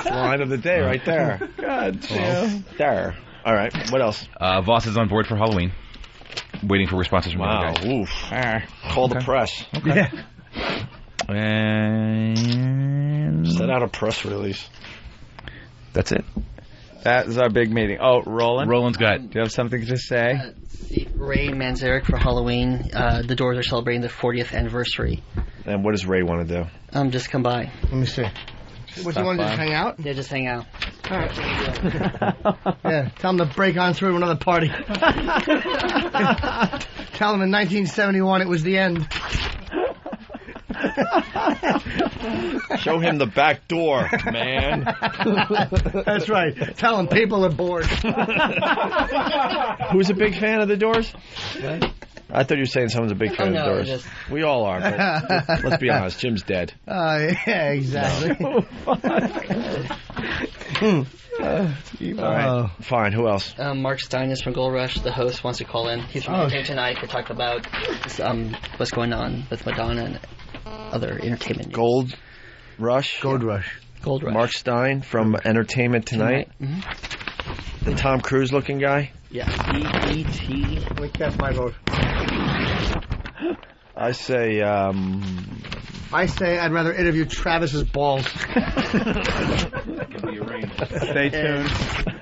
the line of the day right there. God damn. There. All right. What else? Voss is on board for Halloween. Waiting for responses from the other guys. Oof. Call the press. Okay. Yeah. And send out a press release. That's it. That is our big meeting. Oh, Roland? Roland's got... Do you have something to say? Ray Manzarek for Halloween. The Doors are celebrating their 40th anniversary. And what does Ray want to do? Just come by. Let me see. What, you want to just hang out? Yeah, just hang out. All right. Yeah, tell him to break on through to another party. Tell him in 1971 it was the end. Show him the back door, man. That's right. Tell him people are bored. Who's a big fan of the Doors? What? I thought you were saying someone's a big fan of the Doors. We all are, but let's be honest. Jim's dead. Yeah, exactly. All right. Fine. Who else? Mark Stein is from Gold Rush. The host wants to call in. He's from here tonight to talk about what's going on with Madonna and other entertainment. Gold Rush. Mark Stein from Entertainment Tonight. Mm-hmm. The Tom Cruise looking guy. Yeah. E.T. That's my vote. I say I'd rather interview Travis's balls. Stay tuned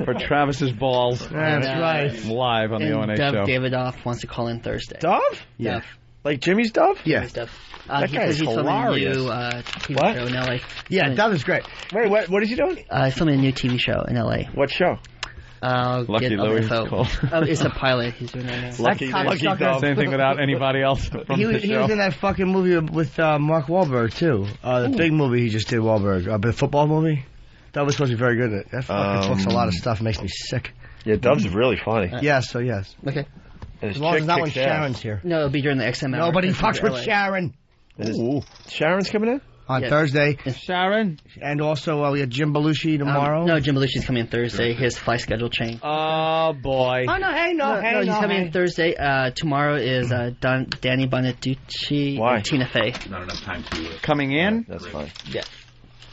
for Travis's balls. That's right. Live on the ONA Dove show. Davidoff wants to call in Thursday. Dove? Yeah. Dove. Like Jimmy's Dove? Yeah. Jimmy's Dove. That guy is hilarious. He's filming a new TV show in L.A. Yeah, Dove is great. Wait, what is he doing? He's filming a new TV show in L.A. What show? Lucky Louie is called. It's a pilot he's doing right now. Lucky Dove. Same thing without anybody else from he the was show. in that fucking movie with Mark Wahlberg, too. The big movie he just did, Wahlberg. The football movie. Dove was supposed to be very good at it. That fucking looks a lot of stuff. Makes me sick. Yeah, Dove's really funny. Yes. Okay. As long as not when Sharon's here. No, it'll be during the XM hour. Nobody fucks with Sharon. Sharon's coming in? On Thursday. Sharon? And also, we have Jim Belushi tomorrow. No, Jim Belushi's coming in Thursday. His flight schedule changed. Oh, boy. Oh, no, he's coming in Thursday. Tomorrow is Danny Bonaducci and Tina Fey. Not enough time to... Coming in? That's fine. Yeah.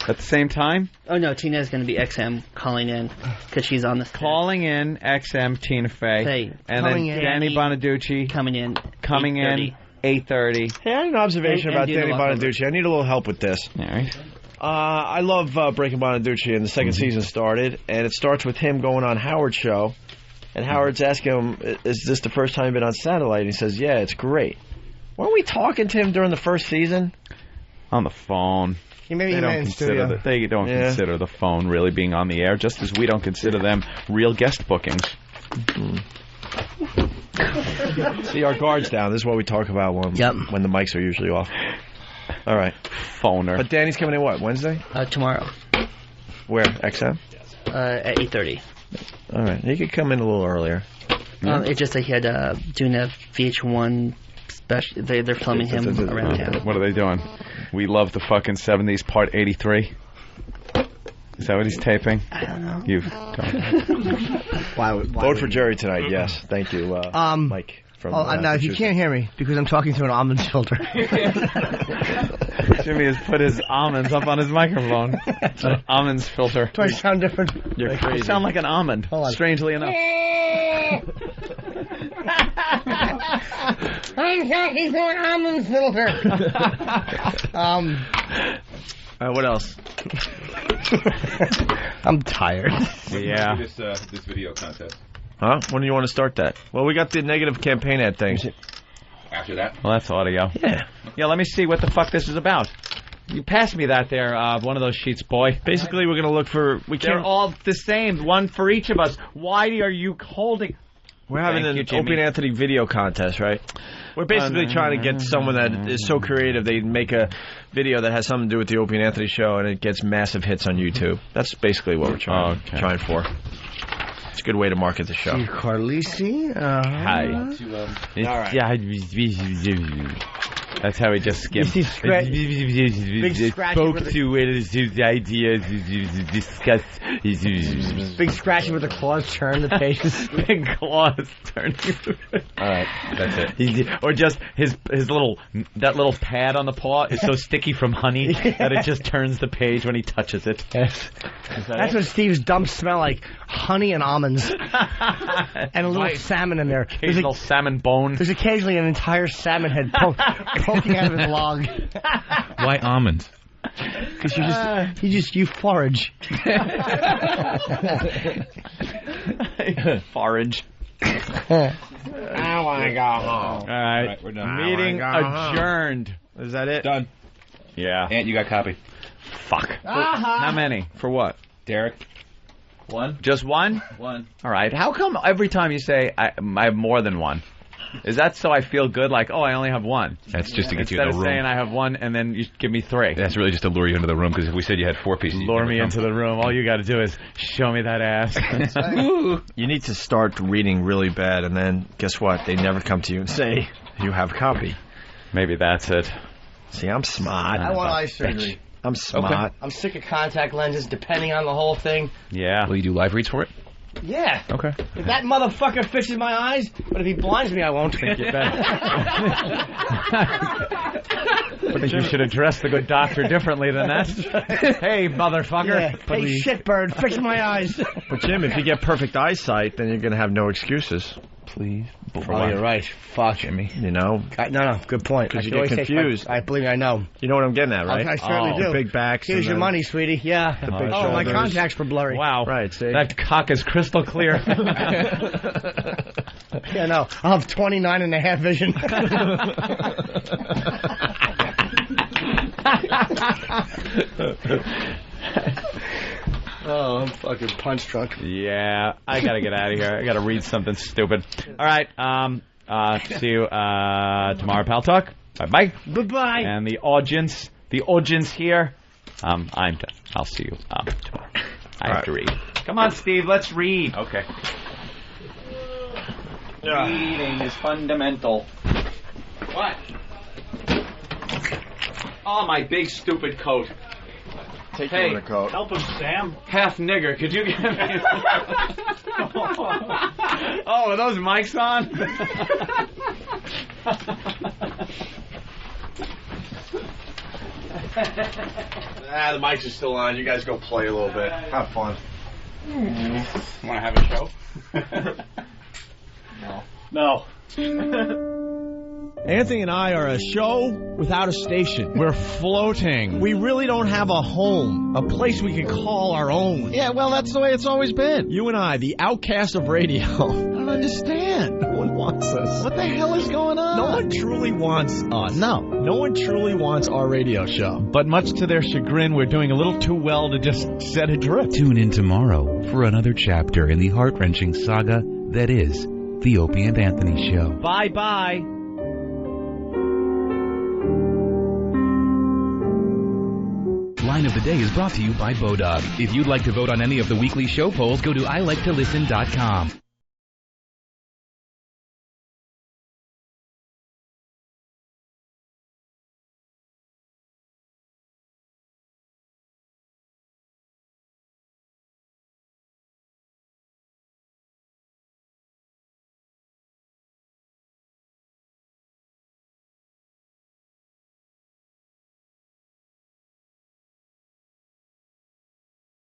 At the same time? Oh, no, Tina is going to be XM calling in because she's on the set. Calling in XM Tina Fey. And then Danny Bonaducci. Coming in 8:30. Hey, I had an observation about Danny Bonaducci. I need a little help with this. All right. I love Breaking Bonaducci, and the second season started, and it starts with him going on Howard's show, and Howard's asking him, is this the first time you've been on satellite? And he says, yeah, it's great. Weren't we talking to him during the first season? On the phone. They don't consider the phone really being on the air, just as we don't consider them real guest bookings. See, our guard's down. This is what we talk about when the mics are usually off. All right. Phoner. But Danny's coming in what, Wednesday? Tomorrow. Where, XM? At 8:30. All right. He could come in a little earlier. It's just that he had doing a VH1 special. They're filming him around town. What are they doing? We Love the Fucking 70s, Part 83. Is that what he's taping? I don't know. You don't. Vote for Jerry tonight. Yes, thank you, Mike. Now, if you can't hear me, because I'm talking through an almond filter. Jimmy has put his almonds up on his microphone. It's an almonds filter. Do I sound different? You're crazy. You sound like an almond, strangely enough. I'm talking through an almond filter. What else? I'm tired. Yeah. This video contest. Huh? When do you want to start that? Well, we got the negative campaign ad thing. After that? Well, that's audio. Yeah. Yeah, let me see what the fuck this is about. You passed me that there, one of those sheets, boy. Basically, we're going to look for... They're all the same, one for each of us. Why are you holding... We're having an Opie and Anthony video contest, right? We're basically trying to get someone that is so creative they make a video that has something to do with the Opie and Anthony show and it gets massive hits on YouTube. That's basically what we're trying for. It's a good way to market the show. Steve Carlisi. Hi. All right. That's how we just skip. Big scratch. Spoke to his ideas, discuss. Big scratching with the claws turn the pages. Big claws turning. All right, that's it. Or just his little pad on the paw is so sticky from honey that it just turns the page when he touches it. Yes. That's what Steve's dumps smell like: honey and almonds, and a little salmon in there. Occasional salmon bone. There's occasionally an entire salmon head poking out of his log. Why almonds? Because you forage. Forage. I want to go home. All right, we're done. Meeting adjourned. Is that it? Done. Yeah. Ant, you got copy. Fuck. How many? For what? Derek. One. Just one? One. All right. How come every time you say I have more than one? Is that so I feel good, like, oh, I only have one? That's just to get you in the room. Instead of saying I have one and then you give me three. That's really just to lure you into the room, because if we said you had four pieces... Lure me into the room. All you got to do is show me that ass. You need to start reading really bad, and then, guess what? They never come to you and say, you have a copy. Maybe that's it. See, I'm smart. I want eye surgery. I'm smart. Okay. I'm sick of contact lenses, depending on the whole thing. Yeah. Will you do live reads for it? Yeah. Okay. If that motherfucker fixes my eyes, but if he blinds me, I won't. I think you should address the good doctor differently than that. Hey, motherfucker. Yeah. Hey, shitbird, fix my eyes. But, Jim, if you get perfect eyesight, then you're going to have no excuses. Please. Oh, you're right. Fuck, Jimmy. You know? No, good point. Because you get confused. I believe I know. You know what I'm getting at, right? I certainly do. The big backs. Here's your money, sweetie. Yeah. The big my shoulders. contacts were blurry. Wow. Right, see? That cock is crystal clear. Yeah, no. I'll have 29 and a half vision. Oh, I'm fucking punch drunk. Yeah, I gotta get out of here. I gotta read something stupid. All right, see you tomorrow, Pal Talk. Bye-bye. Bye-bye. And the audience here, I'm done. I'll see you tomorrow. I have to read. Come on, Steve, let's read. Okay. Reading is fundamental. What? Oh, my big stupid coat. Take the coat. Help him, Sam. Half nigger, could you give me... Oh, are those mics on? The mics are still on. You guys go play a little bit. Have fun. Want to have a show? No. Anthony and I are a show without a station. We're floating. We really don't have a home, a place we can call our own. Yeah, well, that's the way it's always been. You and I, the outcasts of radio. I don't understand. No one wants us. What the hell is going on? No one truly wants us. No. No one truly wants our radio show. But much to their chagrin, we're doing a little too well to just set adrift. Tune in tomorrow for another chapter in the heart-wrenching saga that is The Opie and Anthony Show. Bye-bye. Line of the Day is brought to you by Bodog. If you'd like to vote on any of the weekly show polls, go to iliketolisten.com.